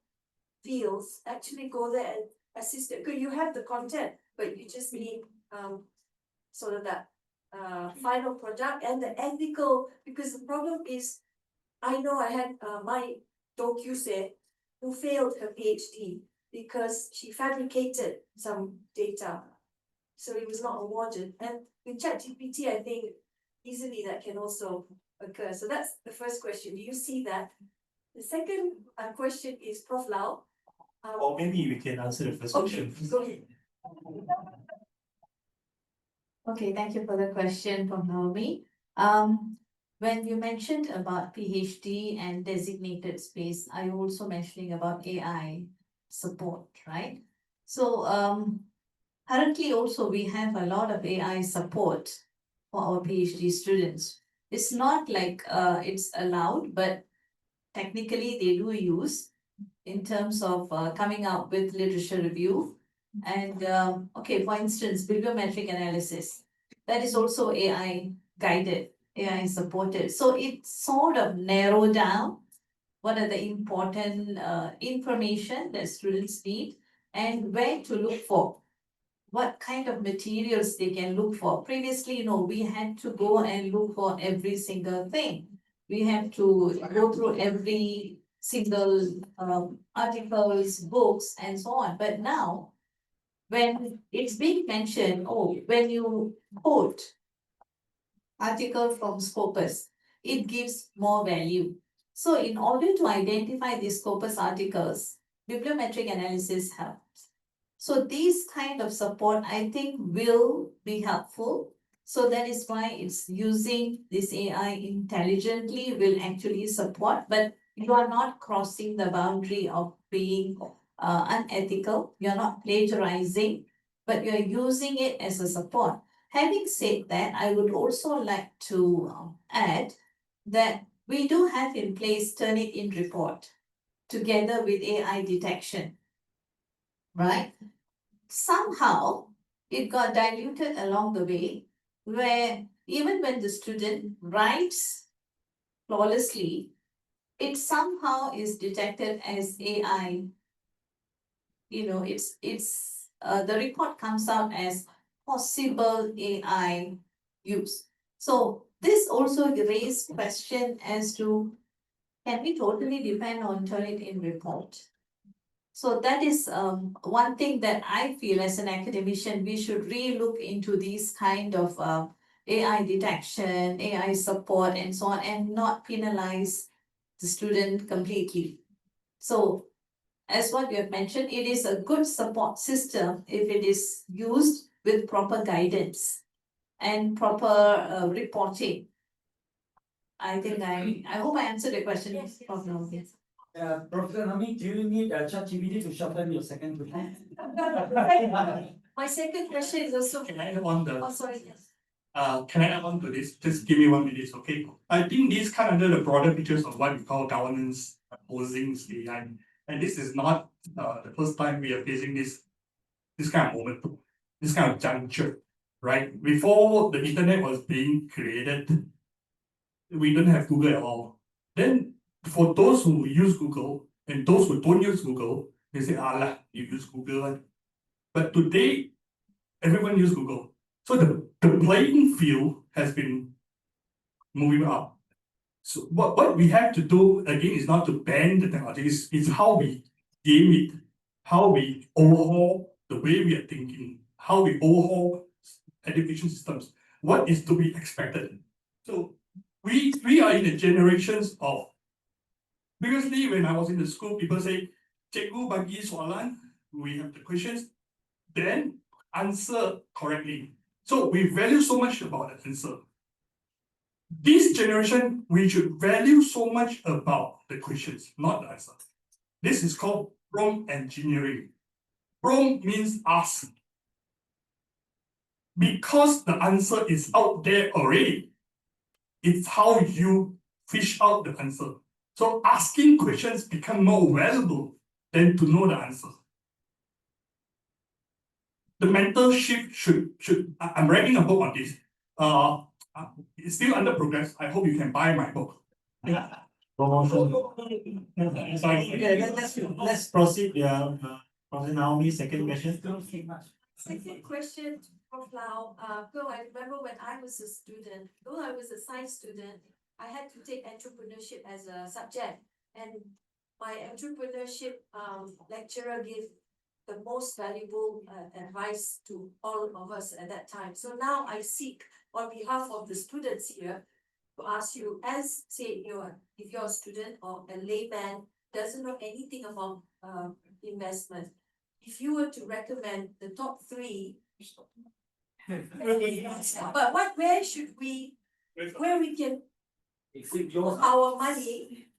fields actually go there and assist it. Because you have the content, but you just need sort of that final product and the ethical, because the problem is, I know I had my docu-se who failed her PhD because she fabricated some data. So it was not awarded. And with ChatGPT, I think easily that can also occur. So that's the first question. Do you see that? The second question is Prof. Lau. Or maybe we can answer the first question. Go ahead. Okay, thank you for the question from Naomi. When you mentioned about PhD and designated space, I also mentioning about AI. support, right? So currently also we have a lot of AI support for our PhD students. It's not like it's allowed, but technically they do use in terms of coming up with literature review. And okay, for instance, bibliometric analysis, that is also AI guided, AI supported. So it sort of narrow down what are the important information that students need and where to look for, what kind of materials they can look for. Previously, we had to go and look for every single thing. We have to go through every single articles, books, and so on. But now, when it's being mentioned, when you quote article from Scopus, it gives more value. So in order to identify these Scopus articles, bibliometric analysis helps. So these kind of support, I think, will be helpful. So that is why it's using this AI intelligently will actually support, but you are not crossing the boundary of being unethical. You're not plagiarizing, but you're using it as a support. Having said that, I would also like to add that we do have in place Turnitin report together with AI detection, right? Somehow it got diluted along the way, where even when the student writes flawlessly, it somehow is detected as AI. The report comes out as possible AI use. So this also raised question as to, can we totally depend on Turnitin report? So that is one thing that I feel as an academician, we should really look into these kind of AI detection, AI support, and so on, and not penalize the student completely. So as what you have mentioned, it is a good support system if it is used with proper guidance and proper reporting. I think I hope I answered the question. Yes. Professor Nami, do you need ChatGPT to shorten your second question? My second question is also. Can I add on the? Oh, sorry, yes. Can I add on to this? Just give me 1 minute, okay? I think this kind of under the broader pictures of what we call governance opposing AI. And this is not the first time we are facing this kind of moment, this kind of juncture, right? Before the internet was being created, we don't have Google at all. Then for those who use Google and those who don't use Google, they say, Allah, you use Google. But today, everyone use Google. So the playing field has been moving up. So what we have to do again is not to ban the technology, it's how we game it, how we overhaul the way we are thinking, how we overhaul education systems, what is to be expected. So we are in the generations of, previously when I was in the school, people say, Cikgu bagi soalan, we have the questions, then answer correctly. So we value so much about the answer. This generation, we should value so much about the questions, not the answer. This is called prompt engineering. Prompt means ask. Because the answer is out there already, it's how you fish out the answer. So asking questions become more valuable than to know the answer. The mental shift should I'm writing a book on this. It's still under progress. I hope you can buy my book. Sorry. Okay, let's proceed. Professor Naomi, second question. Second question, Prof. Lau. So I remember when I was a student, though I was a science student, I had to take entrepreneurship as a subject. And my entrepreneurship lecturer gave the most valuable advice to all of us at that time. So now I seek on behalf of the students here to ask you, as say if you're a student or a layman doesn't know anything about investment, if you were to recommend the top 3, but where we can put our money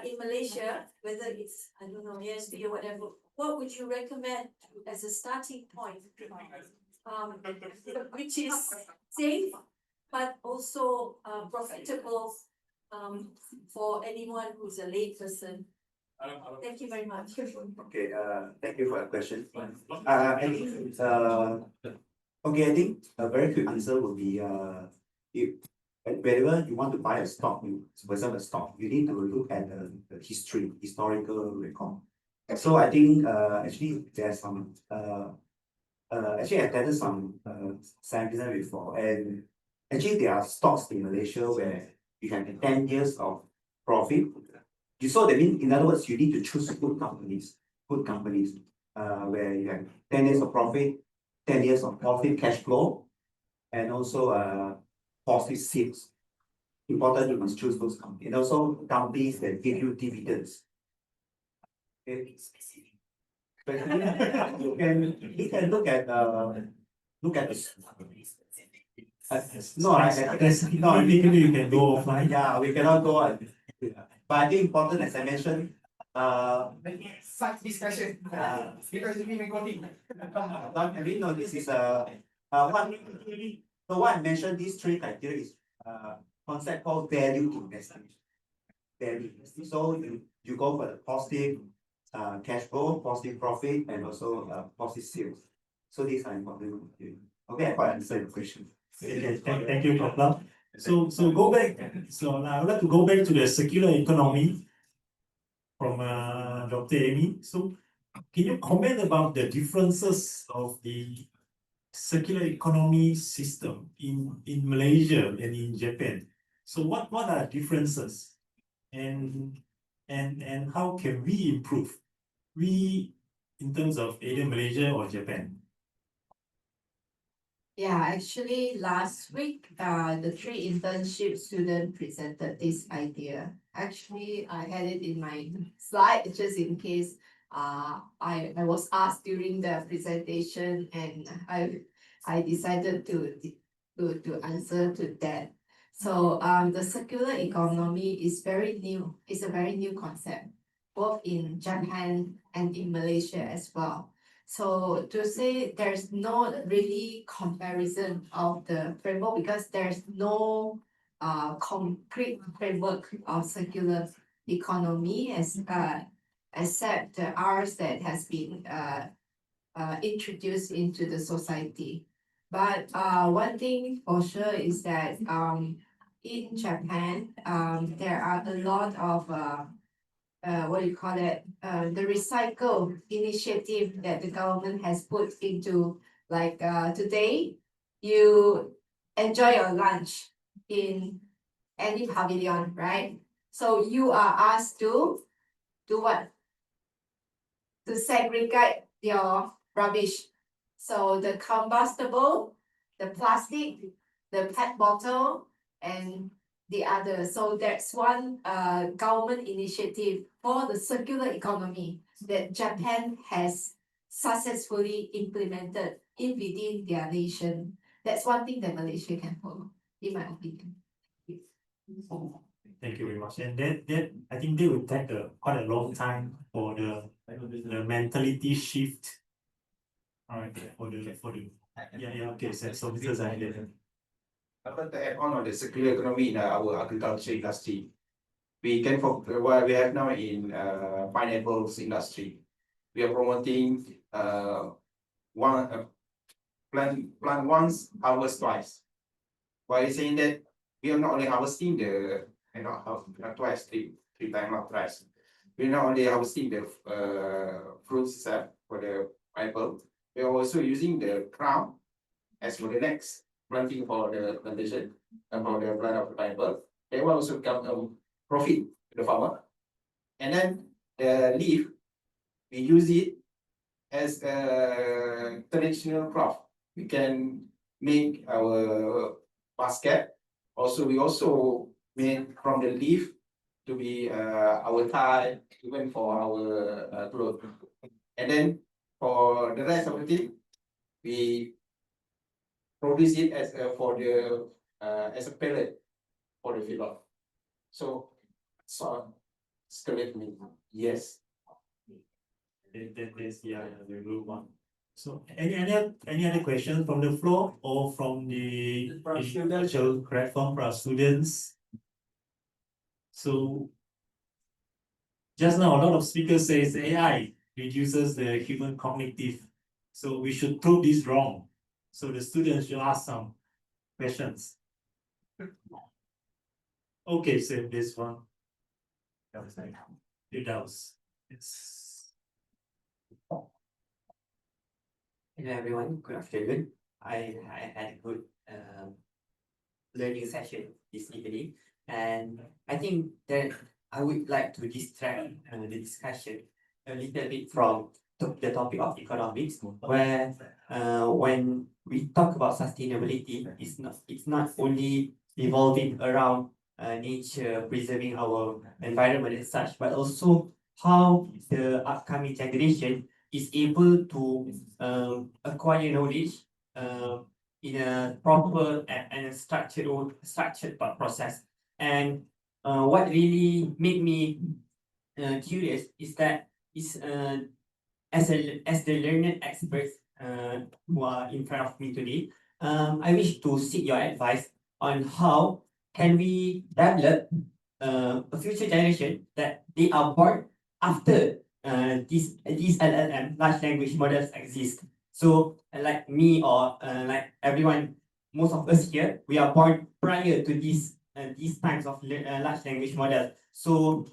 in Malaysia, whether it's, I don't know, ESB or whatever, what would you recommend as a starting point? Which is safe, but also profitable for anyone who's a lay person. Thank you very much. Okay, thank you for your question. Okay, I think a very quick answer would be, if whenever you want to buy a stock, for example, a stock, you need to look at the historical record. So I think, actually, there's some, actually I attended some, seminar before, and actually there are stocks in Malaysia where you can have 10 years of profit. You saw that in other words, you need to choose good companies, where you have 10 years of profit, 10 years of profit cash flow, and also positive sales. Important, you must choose those companies, and also companies that give you dividends. Okay. You can look at the no, no, you can go offline. Yeah, we cannot go on. But I think important, as I mentioned, Such discussion. Because it's been recording. I mean, no, this is what. So what I mentioned, these three criteria is concept called value investing. Value investing. So you go for the positive cash flow, positive profit, and also positive sales. So these are important. Okay, I quite answer your question. Okay, thank you, Dr. So go back. So now I would like to go back to the circular economy from Dr. Amy. So can you comment about the differences of the circular economy system in Malaysia and in Japan? So what are differences, and how can we improve? We in terms of either Malaysia or Japan. Yeah, actually last week, the 3 internship students presented this idea. Actually, I had it in my slide just in case I was asked during the presentation, and I decided to answer to that. So the circular economy is very new. It's a very new concept, both in Japan and in Malaysia as well. So to say there's no really comparison of the framework, because there's no concrete framework of circular economy except ours that has been introduced into the society. But one thing for sure is that in Japan there are a lot of what do you call it? The recycle initiative that the government has put into, like today, you enjoy your lunch in any pavilion, right? So you are asked to do what? To segregate your rubbish. So the combustible, the plastic, the PET bottle, and the other. So that's one government initiative for the circular economy that Japan has successfully implemented within their nation. That's one thing that Malaysia can follow, in my opinion. Thank you very much. And that I think they will take quite a long time for the mentality shift. All right, for the yeah, okay. So Mr. Zahid. I want to add on the circular economy in our agriculture industry. We can focus what we have now in pineapples industry. We are promoting plant once, harvest twice. Why is saying that we are not only harvesting the not twice, three times, not thrice. We're not only harvesting the fruits itself for the pineapple, we are also using the crown as for the next planting for the plantation and for the plant of the pineapple. That will also become profit to the farmer. And then the leaf, we use it as a traditional crop. We can make our basket. Also, we also made from the leaf to be our tie, even for our clothes. And then for the rest of the thing, we produce it as for the as a pellet for the feedlot. So correctly. Yes. There's, yeah, the blue one. So any other questions from the floor or from the virtual platform for our students? So just now, a lot of speakers says AI reduces the human cognitive. So we should prove this wrong. So the students should ask some questions. Okay, so this one. It does. It's Hello everyone, good afternoon. I had a good learning session this evening, and I think that I would like to distract the discussion a little bit from the topic of economics, where when we talk about sustainability, it's not only revolving around nature, preserving our environment and such, but also how the upcoming generation is able to acquire knowledge in a proper and a structured process. And what really made me curious is that is as the learned experts who are in front of me today, I wish to seek your advice on how can we develop a future generation that they are born after these LLM large language models exist. So like me or like everyone, most of us here, we are born prior to these types of large language models. So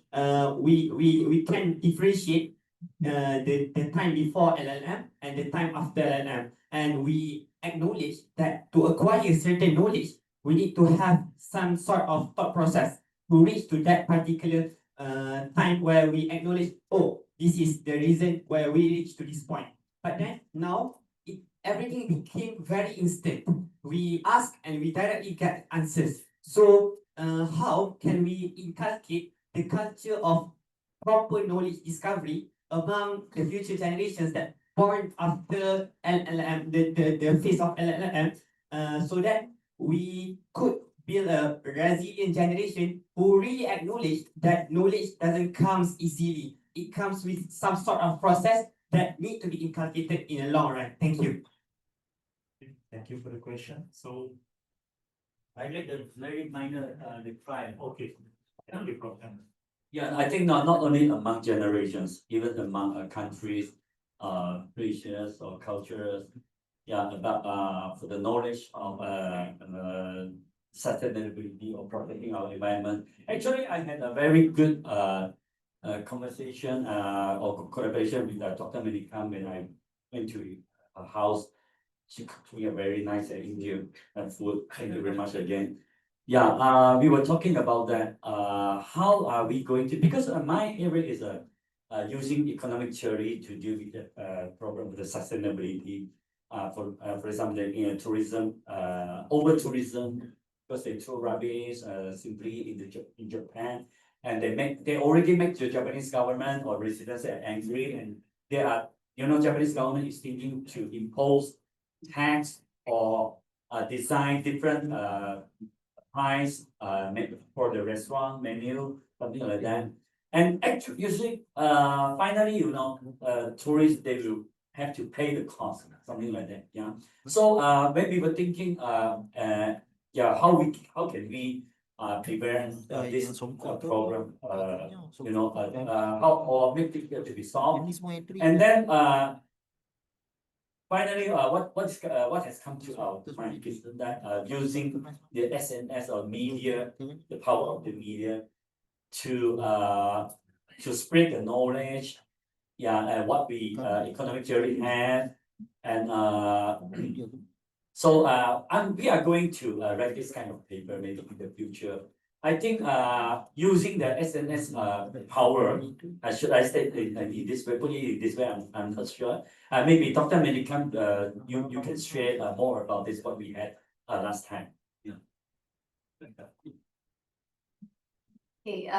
we can differentiate the time before LLM and the time after LLM, and we acknowledge that to acquire certain knowledge, we need to have some sort of thought process to reach to that particular time where we acknowledge, oh, this is the reason where we reach to this point. But then now everything became very instant. We ask and we directly get answers. So how can we inculcate the culture of proper knowledge discovery among the future generations that born after LLM, the phase of LLM, so that we could build a resilient generation who really acknowledge that knowledge doesn't come easily. It comes with some sort of process that need to be inculcated in a long run. Thank you. Thank you for the question. So I like the very minor reply. okay, thank you, Prof. Yeah, I think not only among generations, even among countries, regions or cultures. Yeah, about for the knowledge of sustainability or protecting our environment. Actually, I had a very good conversation or collaboration with Dr. Medikam when I went to her house. She cooked me a very nice Indian food. Thank you very much again. Yeah, we were talking about that. How are we going to? Because my area is using economic theory to deal with the problem with the sustainability. For example, in tourism, over tourism, because they throw rubbish simply in Japan, and they already make the Japanese government or residents angry, and they are Japanese government is thinking to impose tax or design different price for the restaurant menu, something like that. And actually, usually, finally, tourists, they will have to pay the cost, something like that. Yeah. So when we were thinking, yeah, how can we prevent this problem? How or make it to be solved? And then finally, what has come to our mind is that using the SNS or media, the power of the media, to spread the knowledge, yeah, and what we economic theory have, and so we are going to write this kind of paper maybe in the future. I think using the SNS power, should I state in this way, put it in this way, I'm not sure. Maybe Dr. Medikam, you can share more about this, what we had last time. Yeah. Okay,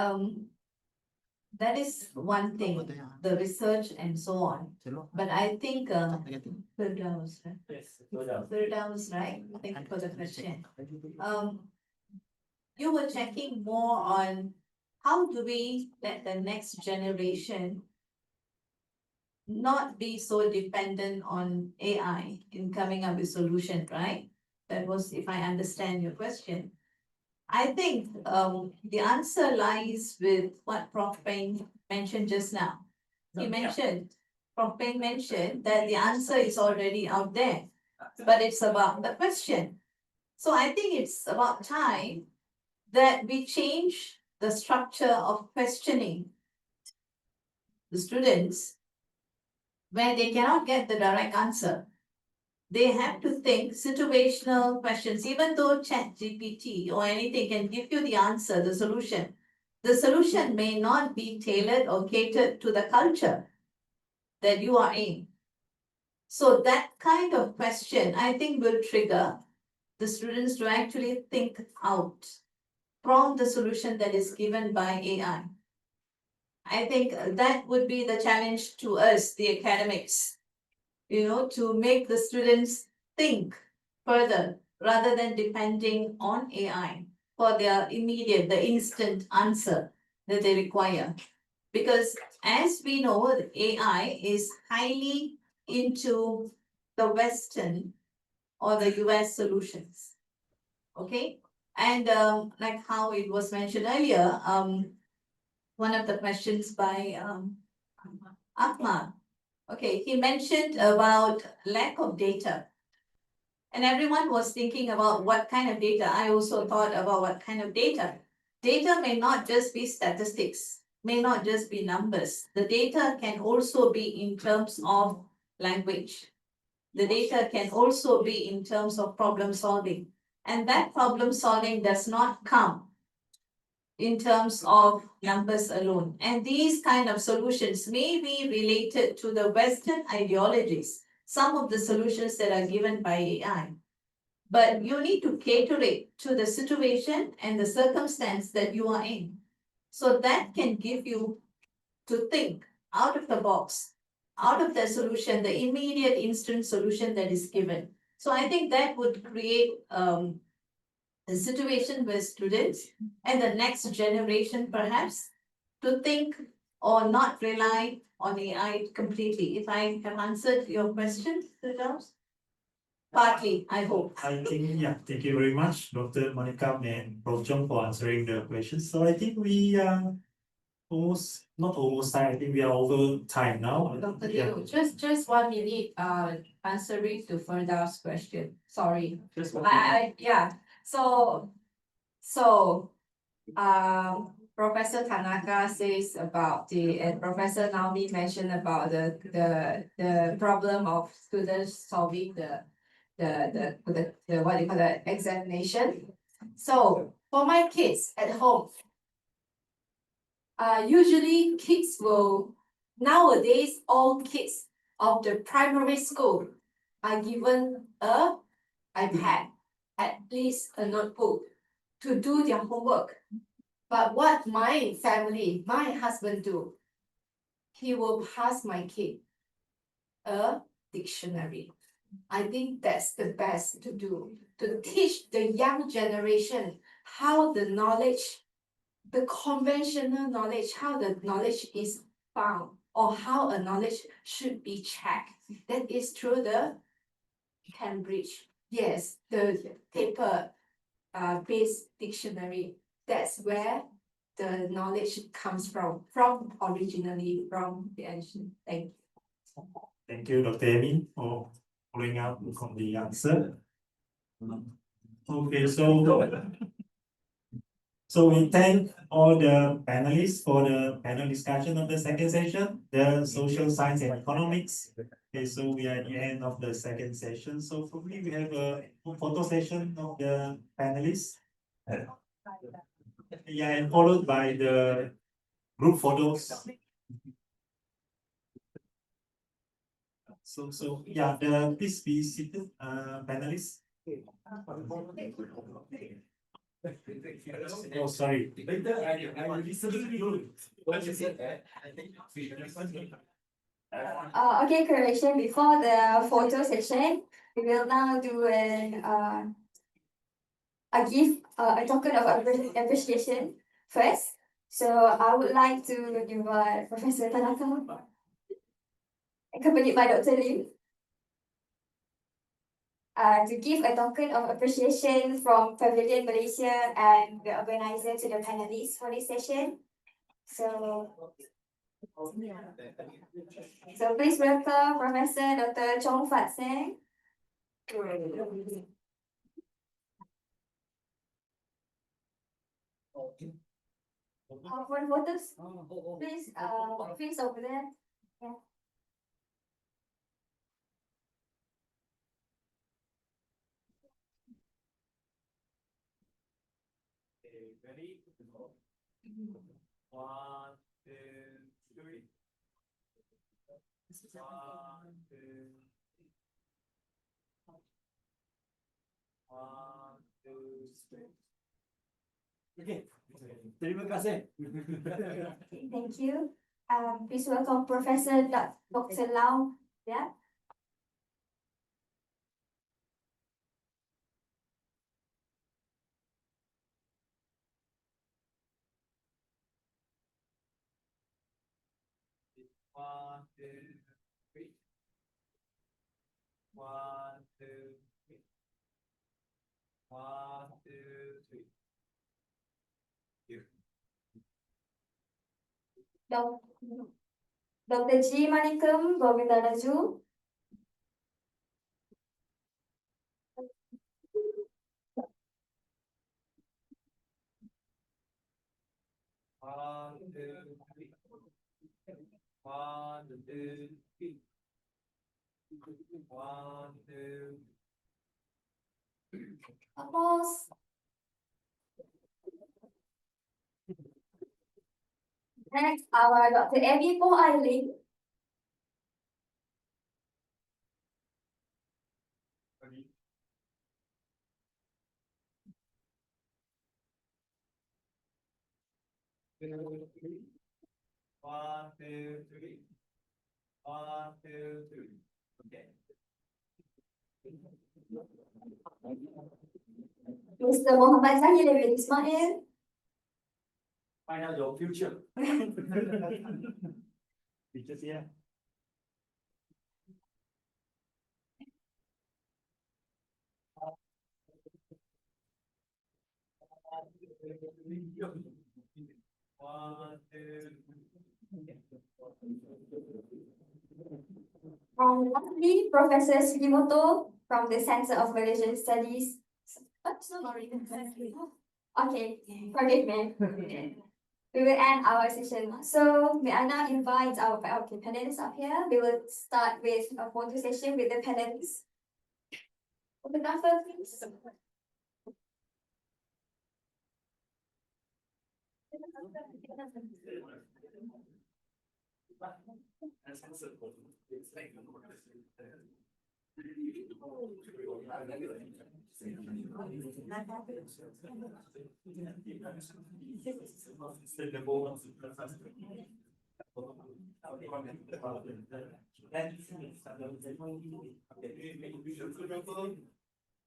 that is one thing, the research and so on. But I think Firdaus, right? Yes, Firdaus, right? Thank you for the question. You were checking more on how do we let the next generation not be so dependent on AI in coming up with solution, right? That was, if I understand your question. I think the answer lies with what Prof. Peng mentioned just now. He mentioned, Prof. Peng mentioned that the answer is already out there, but it's about the question. So I think it's about time that we change the structure of questioning the students where they cannot get the direct answer. They have to think situational questions, even though ChatGPT or anything can give you the answer, the solution may not be tailored or catered to the culture that you are in. So that kind of question, I think, will trigger the students to actually think out from the solution that is given by AI. I think that would be the challenge to us, the academics, to make the students think further rather than depending on AI for their immediate, the instant answer that they require. Because as we know, AI is highly into the Western or the US solutions. Okay? And like how it was mentioned earlier, one of the questions by Ahmad, okay, he mentioned about lack of data. And everyone was thinking about what kind of data. I also thought about what kind of data. Data may not just be statistics, may not just be numbers. The data can also be in terms of language. The data can also be in terms of problem solving. And that problem solving does not come in terms of numbers alone. And these kind of solutions may be related to the Western ideologies, some of the solutions that are given by AI. But you need to cater it to the situation and the circumstance that you are in. So that can give you to think out of the box, out of the solution, the immediate instant solution that is given. So I think that would create a situation where students and the next generation perhaps to think or not rely on AI completely. If I have answered your question, Firdaus? Partly, I hope. I think, yeah, thank you very much, Dr. Monica and Prof. Chong for answering the questions. So I think we are not almost time, I think we are over time now. Dr. Yeah. Liu, just 1 minute, answering to Firdaus' question. Sorry. Just 1 Yeah. Professor Tanaka says about and Professor Naomi mentioned about the problem of students solving the what do you call that, examination. So for my kids at home, usually kids will, nowadays all kids of the primary school are given a iPad, at least a notebook to do their homework. But what my family, my husband do, he will pass my kid a dictionary. I think that's the best to do, to teach the young generation how the knowledge, the conventional knowledge, how the knowledge is found, or how a knowledge should be checked. That is through the Cambridge. Yes, the paper based dictionary. That's where the knowledge comes from originally from the ancient. Thank you. Thank you, Dr. Amy, for following up from the answer. Okay, so we thank all the panelists for the panel discussion of the second session, the social science and economics. Okay, so we are at the end of the second session. So probably we have a photo session of the panelists. Yeah, and followed by the group photos. So yeah, please be seated, panelists. Oh, sorry. Okay, correction. Before the photo session, we will now do a token of appreciation first. So I would like to invite Professor Tanaka, accompanied by Dr. Lim, to give a token of appreciation from Pavilion Malaysia and the organizer to the panelists for this session. So please welcome Professor Dr. Chong Fat Seng. For the photos, please, please over there. Yeah. Okay, ready? One, two, three. One, two. One, two, three. Okay. Terima kasih. Thank you. Please welcome Professor Dr. Lau. Yeah. One, two, three. One, two, three. One, two, three. Here. Dr. G. Manikam Govindadaju. One, two, three. One, two, three. One, two. Applause. Next, our Dr. Abby Po Ailing. One, two, three. One, two, three. Okay. Mr. Muhammad Zahid bin Ismail. Find out your future. Pictures here. One, two. And lastly, Professor Sugimoto from the Center of Malaysian Studies. Sorry. Okay, forgive me. We will end our session. So may I now invite our panelists up here. We will start with a photo session with the panelists. Photographer, please.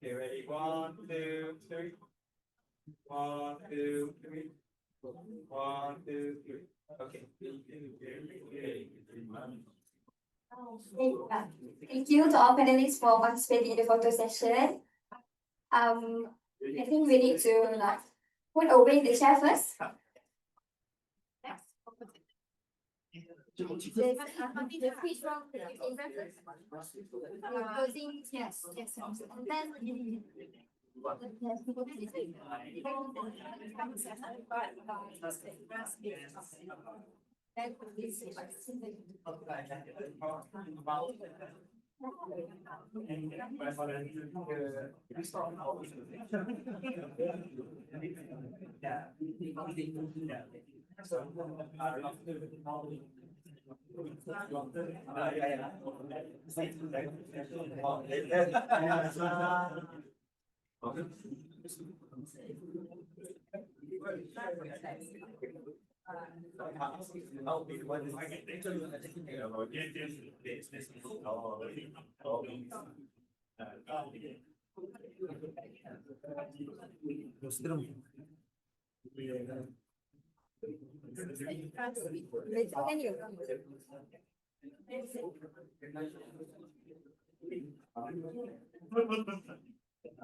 Okay, ready? One, two, three. One, two, three. One, two, three. Okay. Thank you to all panelists for participating in the photo session. I think we need to put away the chair first. The speech from closing, yes, and then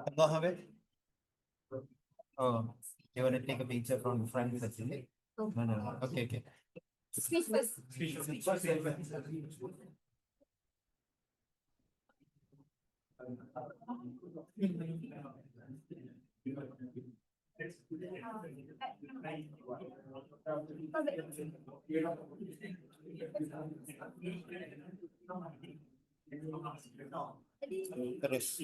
Abdul Hamid? Oh, you want to take a picture from the front first, is it? No, no, no. Okay, okay. Speech first. Terus.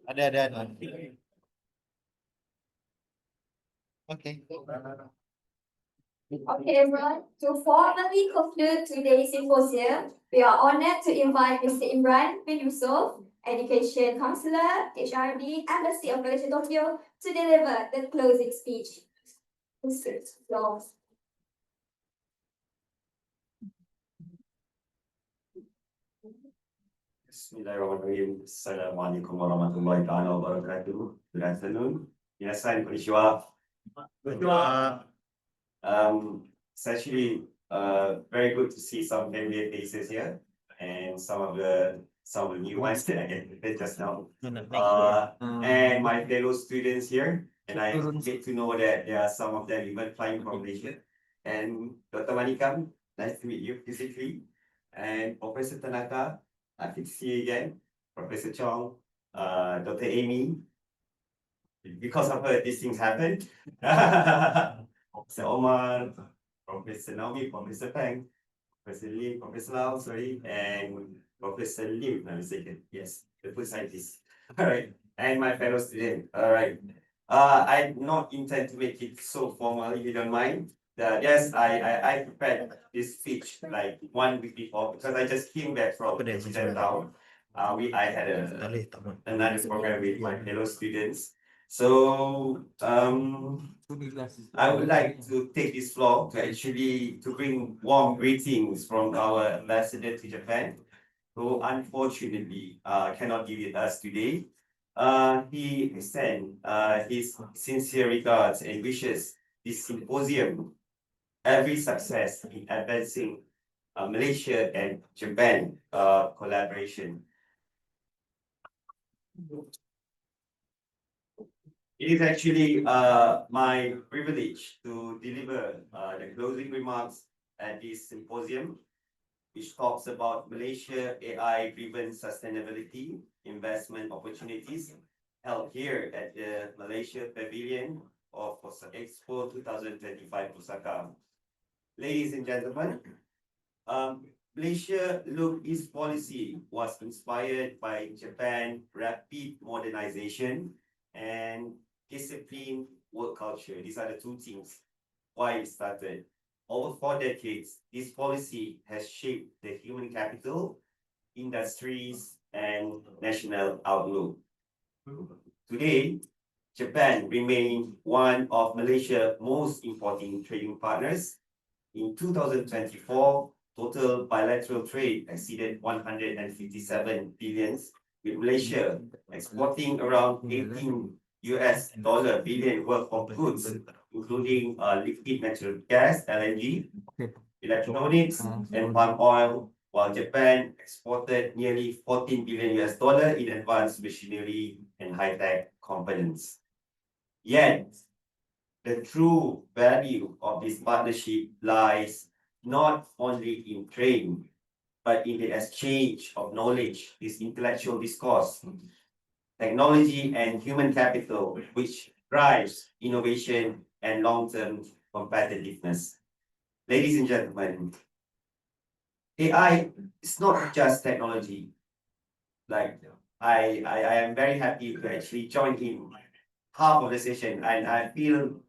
Ada. Okay. Okay, everyone. To formally conclude today's symposium, we are honored to invite Mr. Imran bin Yusuf, Education Counselor, HRD, Embassy of Malaysia Tokyo, to deliver the closing speech. Mr. Yours. Bismillahirrahmanirrahim. Assalamualaikum warahmatullahi wabarakatuh. Good afternoon. Minasan, konnichiwa. It's actually very good to see some familiar faces here and some of the new ones that I get just now. And my fellow students here, and I get to know that there are some of them even flying from Malaysia. And Dr. Manikam, nice to meet you physically. And Professor Tanaka, happy to see you again. Professor Chong, Dr. Amy. Because of her, these things happen. Professor Omar, Professor Naomi, Professor Peng, Professor Lee, Professor Lau, sorry, and Professor Lim, if I'm mistaken. Yes, the food scientist. All right, and my fellow student. All right. I not intend to make it so formal, if you don't mind. Yes, I prepared this speech like 1 week before because I just came back from Town. I had another program with my fellow students. So I would like to take this floor to bring warm greetings from our ambassador to Japan, who unfortunately cannot be with us today. He sent his sincere regards and wishes this symposium every success in advancing Malaysia and Japan collaboration. It is actually my privilege to deliver the closing remarks at this symposium, which talks about Malaysia AI-driven sustainability investment opportunities held here at the Malaysia Pavilion of Expo 2025 Osaka. Ladies and gentlemen, Malaysia Look East policy was inspired by Japan's rapid modernization and disciplined work culture. These are the two things why it started. Over 4 decades, this policy has shaped the human capital, industries, and national outlook. Today, Japan remains one of Malaysia's most important trading partners. In 2024, total bilateral trade exceeded 157 billion, with Malaysia exporting around $18 billion worth of goods, including liquid natural gas, LNG, electronics, and palm oil, while Japan exported nearly $14 billion in advanced machinery and high-tech components. Yet, the true value of this partnership lies not only in trade, but in the exchange of knowledge, this intellectual discourse, technology, and human capital, which drives innovation and long-term competitiveness. Ladies and gentlemen, AI is not just technology. Like I am very happy to actually join in half of the session, and I feel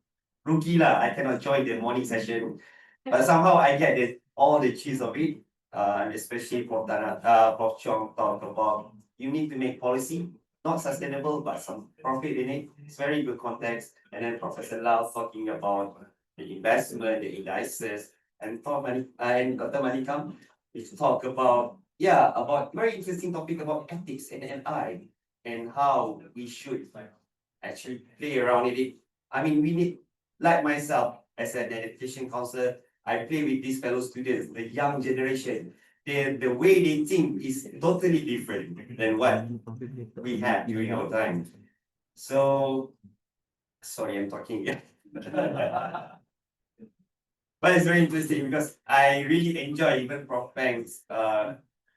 rookie lah. I cannot join the morning session, but somehow I get all the gist of it. Especially Prof. Chong talked about you need to make policy not sustainable but some profit in it. It's very good context. And then Professor Lau talking about the investment, the indices, and Dr. Manikam is talk about about very interesting topic about ethics and MI and how we should actually play around in it. I mean, we need like myself, as an education counselor, I play with these fellow students, the young generation. The way they think is totally different than what we had during our time. So, sorry, I'm talking. But it's very interesting because I really enjoy even Prof. Peng's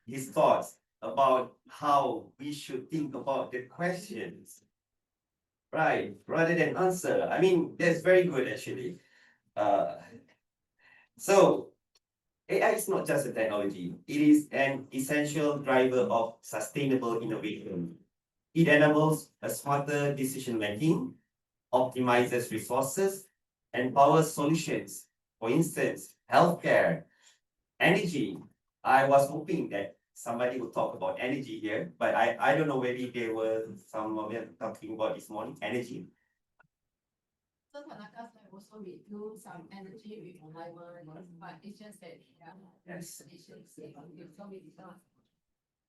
his thoughts about how we should think about the questions, right? Rather than answer. I mean, that's very good actually. So AI is not just a technology, it is an essential driver of sustainable innovation. It enables a smarter decision making, optimizes resources, empowers solutions. For instance, healthcare, energy. I was hoping that somebody would talk about energy here, but I don't know maybe there were some of them talking about this morning, energy. So Tanaka's like also we do some energy with alignment, but it's just that Yes. so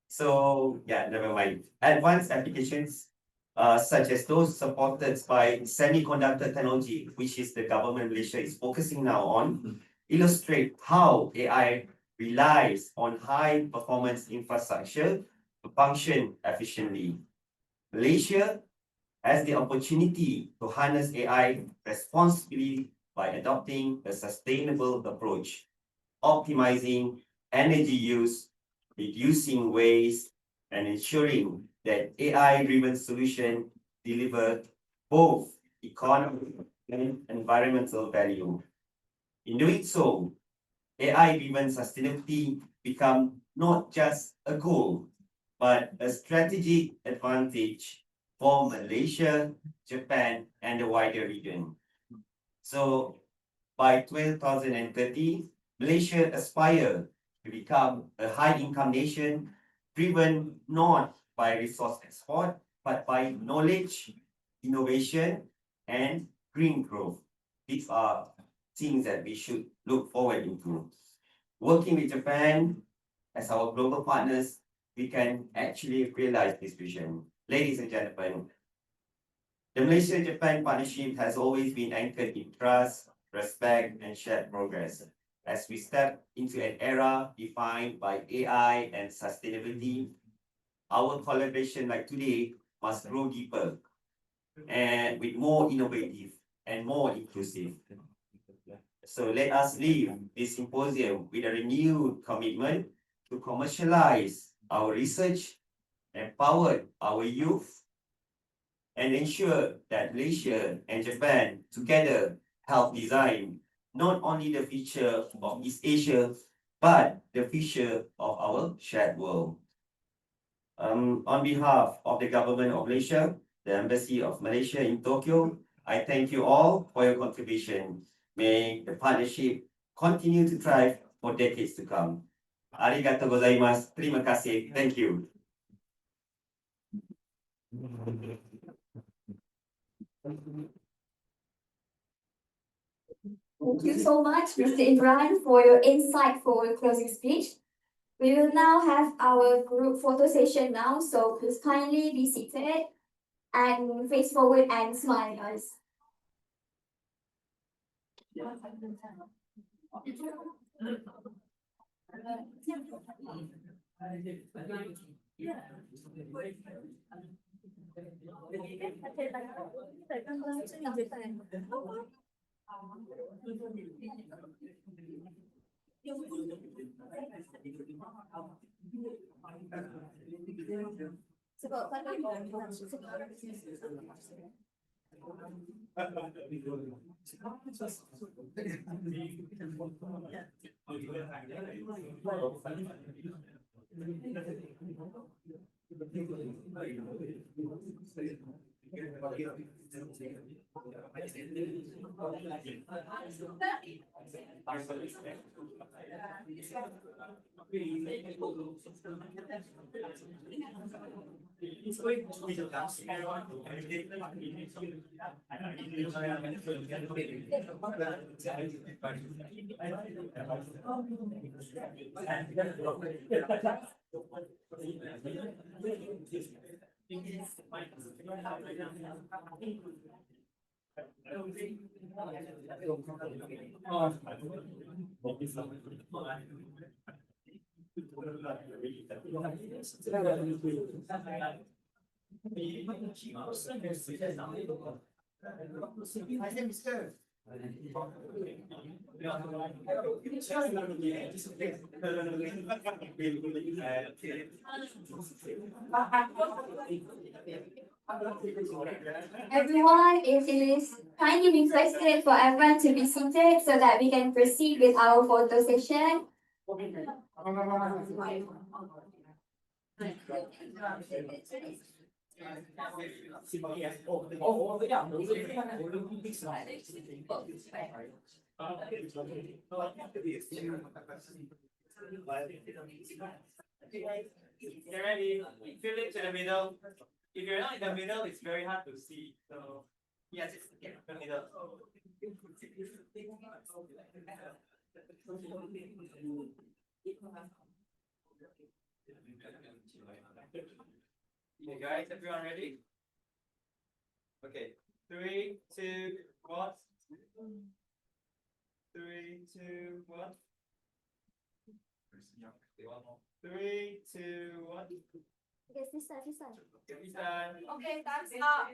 So yeah, never mind. Advanced applications such as those supported by semiconductor technology, which is the government Malaysia is focusing now on, illustrate how AI relies on high performance infrastructure to function efficiently. Malaysia has the opportunity to harness AI responsibly by adopting a sustainable approach, optimizing energy use, reducing waste, and ensuring that AI-driven solutions deliver both economic and environmental value. In doing so, AI-driven sustainability become not just a goal, but a strategic advantage for Malaysia, Japan, and the wider region. So by 2030, Malaysia aspire to become a high-income nation driven not by resource export, but by knowledge, innovation, and green growth. These are things that we should look forward into. Working with Japan as our global partners, we can actually realize this vision. Ladies and gentlemen, the Malaysia-Japan partnership has always been anchored in trust, respect, and shared progress. As we step into an era defined by AI and sustainability, our collaboration like today must grow deeper and with more innovative and more inclusive. So let us leave this symposium with a renewed commitment to commercialize our research, empower our youth, and ensure that Malaysia and Japan together help design not only the future of East Asia, but the future of our shared world. On behalf of the government of Malaysia, the Embassy of Malaysia in Tokyo, I thank you all for your contribution. May the partnership continue to thrive for decades to come. Arigatou gozaimasu. Terima kasih. Thank you. Thank you so much, Mr. Imran, for your insightful closing speech. We will now have our group photo session now, so please kindly be seated and face forward and smile, guys. Everyone, it is kindly requested for everyone to be seated so that we can proceed with our photo session. Get ready. Fill it to the middle. If you're not in the middle, it's very hard to see. So yes, it's in the middle. Okay, guys, everyone ready? Okay, 3, 2, 1. 3, 2, 1. 3, 2, 1. Yes, this side, this side. Okay, thumbs up.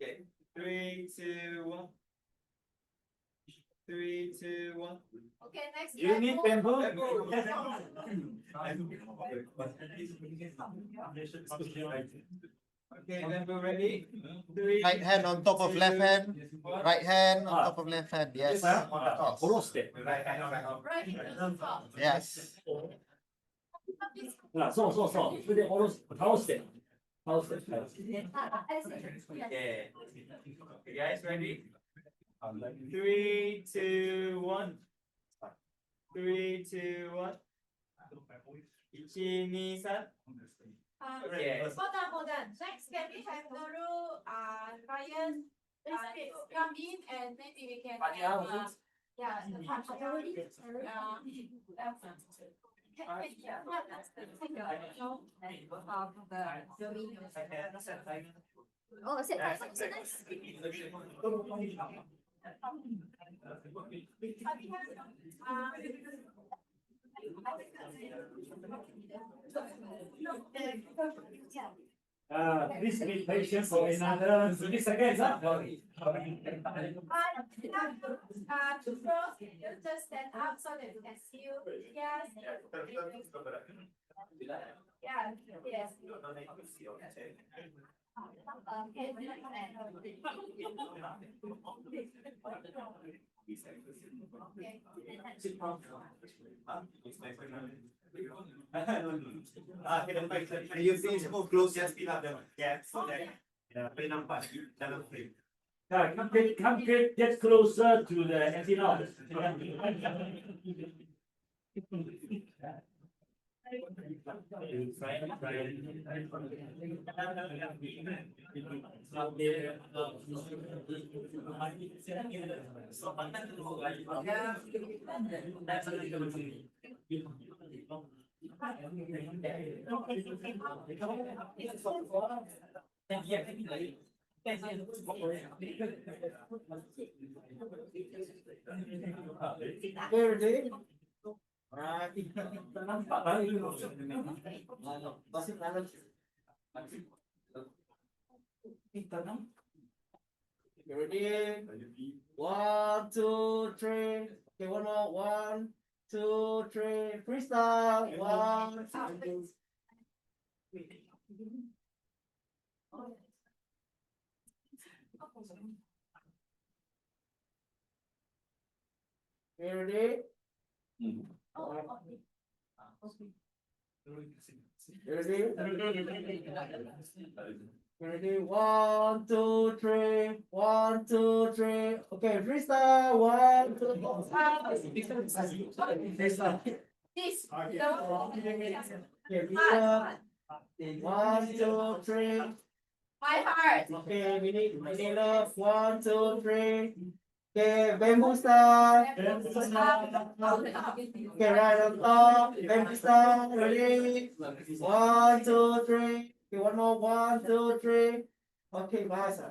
Okay, 3, 2, 1. 3, 2, 1. Okay, next. You need bamboo. Okay, bamboo ready? 3. Right hand on top of left hand. Right hand on top of left hand. Yes. Right hand on top. Yes. Okay. Okay, guys, ready? 3, 2, 1. 3, 2, 1. 1, 2, 3. Okay. Hold on. Next, can we have Nurul, Ryan, come in and maybe we can have, yeah, Oh, sit nice, sit nice. Please be patient for another 30 seconds. You just stand up so that we can see you. Yes. Yeah, yes. Can you please move close, just fill up the gap so that boleh nampak dalam frame. Come get closer to the antenna. Ready? 1, 2, 3. Okay, one more. 1, 2, 3. Freestyle. 1, 2. Ready? Ready? 1, 2, 3. 1, 2, 3. Okay, freestyle. 1, 2, 3. Freestyle. This. Okay, freestyle. 1, 2, 3. My heart. Okay, we need love. 1, 2, 3. Okay, bamboo style. Okay, right on top. Bamboo style. Ready? 1, 2, 3. Okay, one more, 1, 2, 3. Okay, bahasa.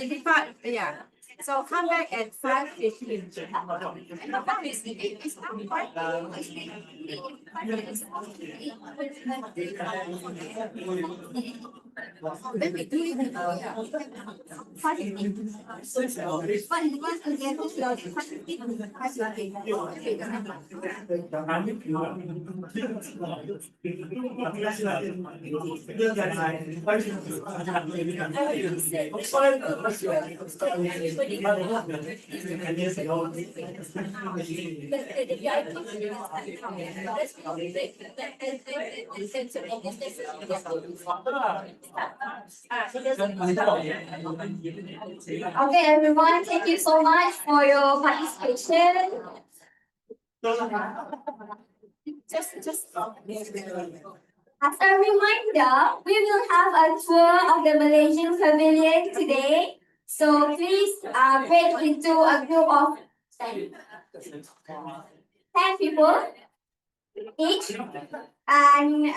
Depart, yeah. So come back at 5:15. Okay, everyone, thank you so much for your participation. As a reminder, we will have a tour of the Malaysian Pavilion today. So please break into a group of 10 people each. And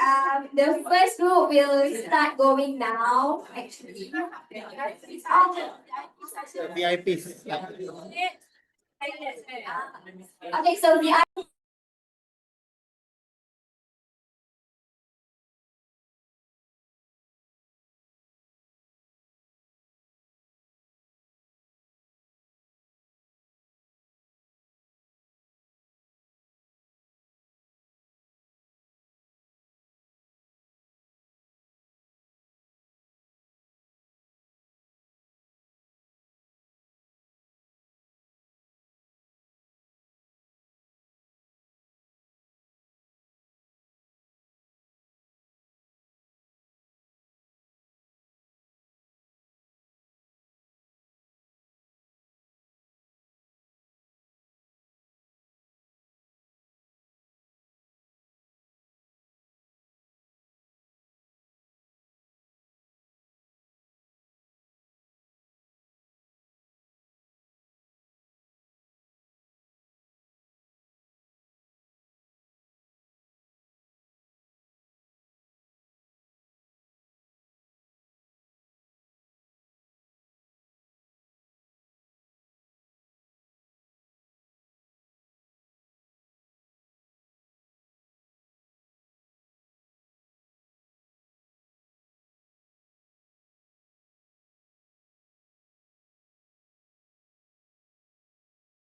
the first group will start going now, actually. VIPs. Okay, so the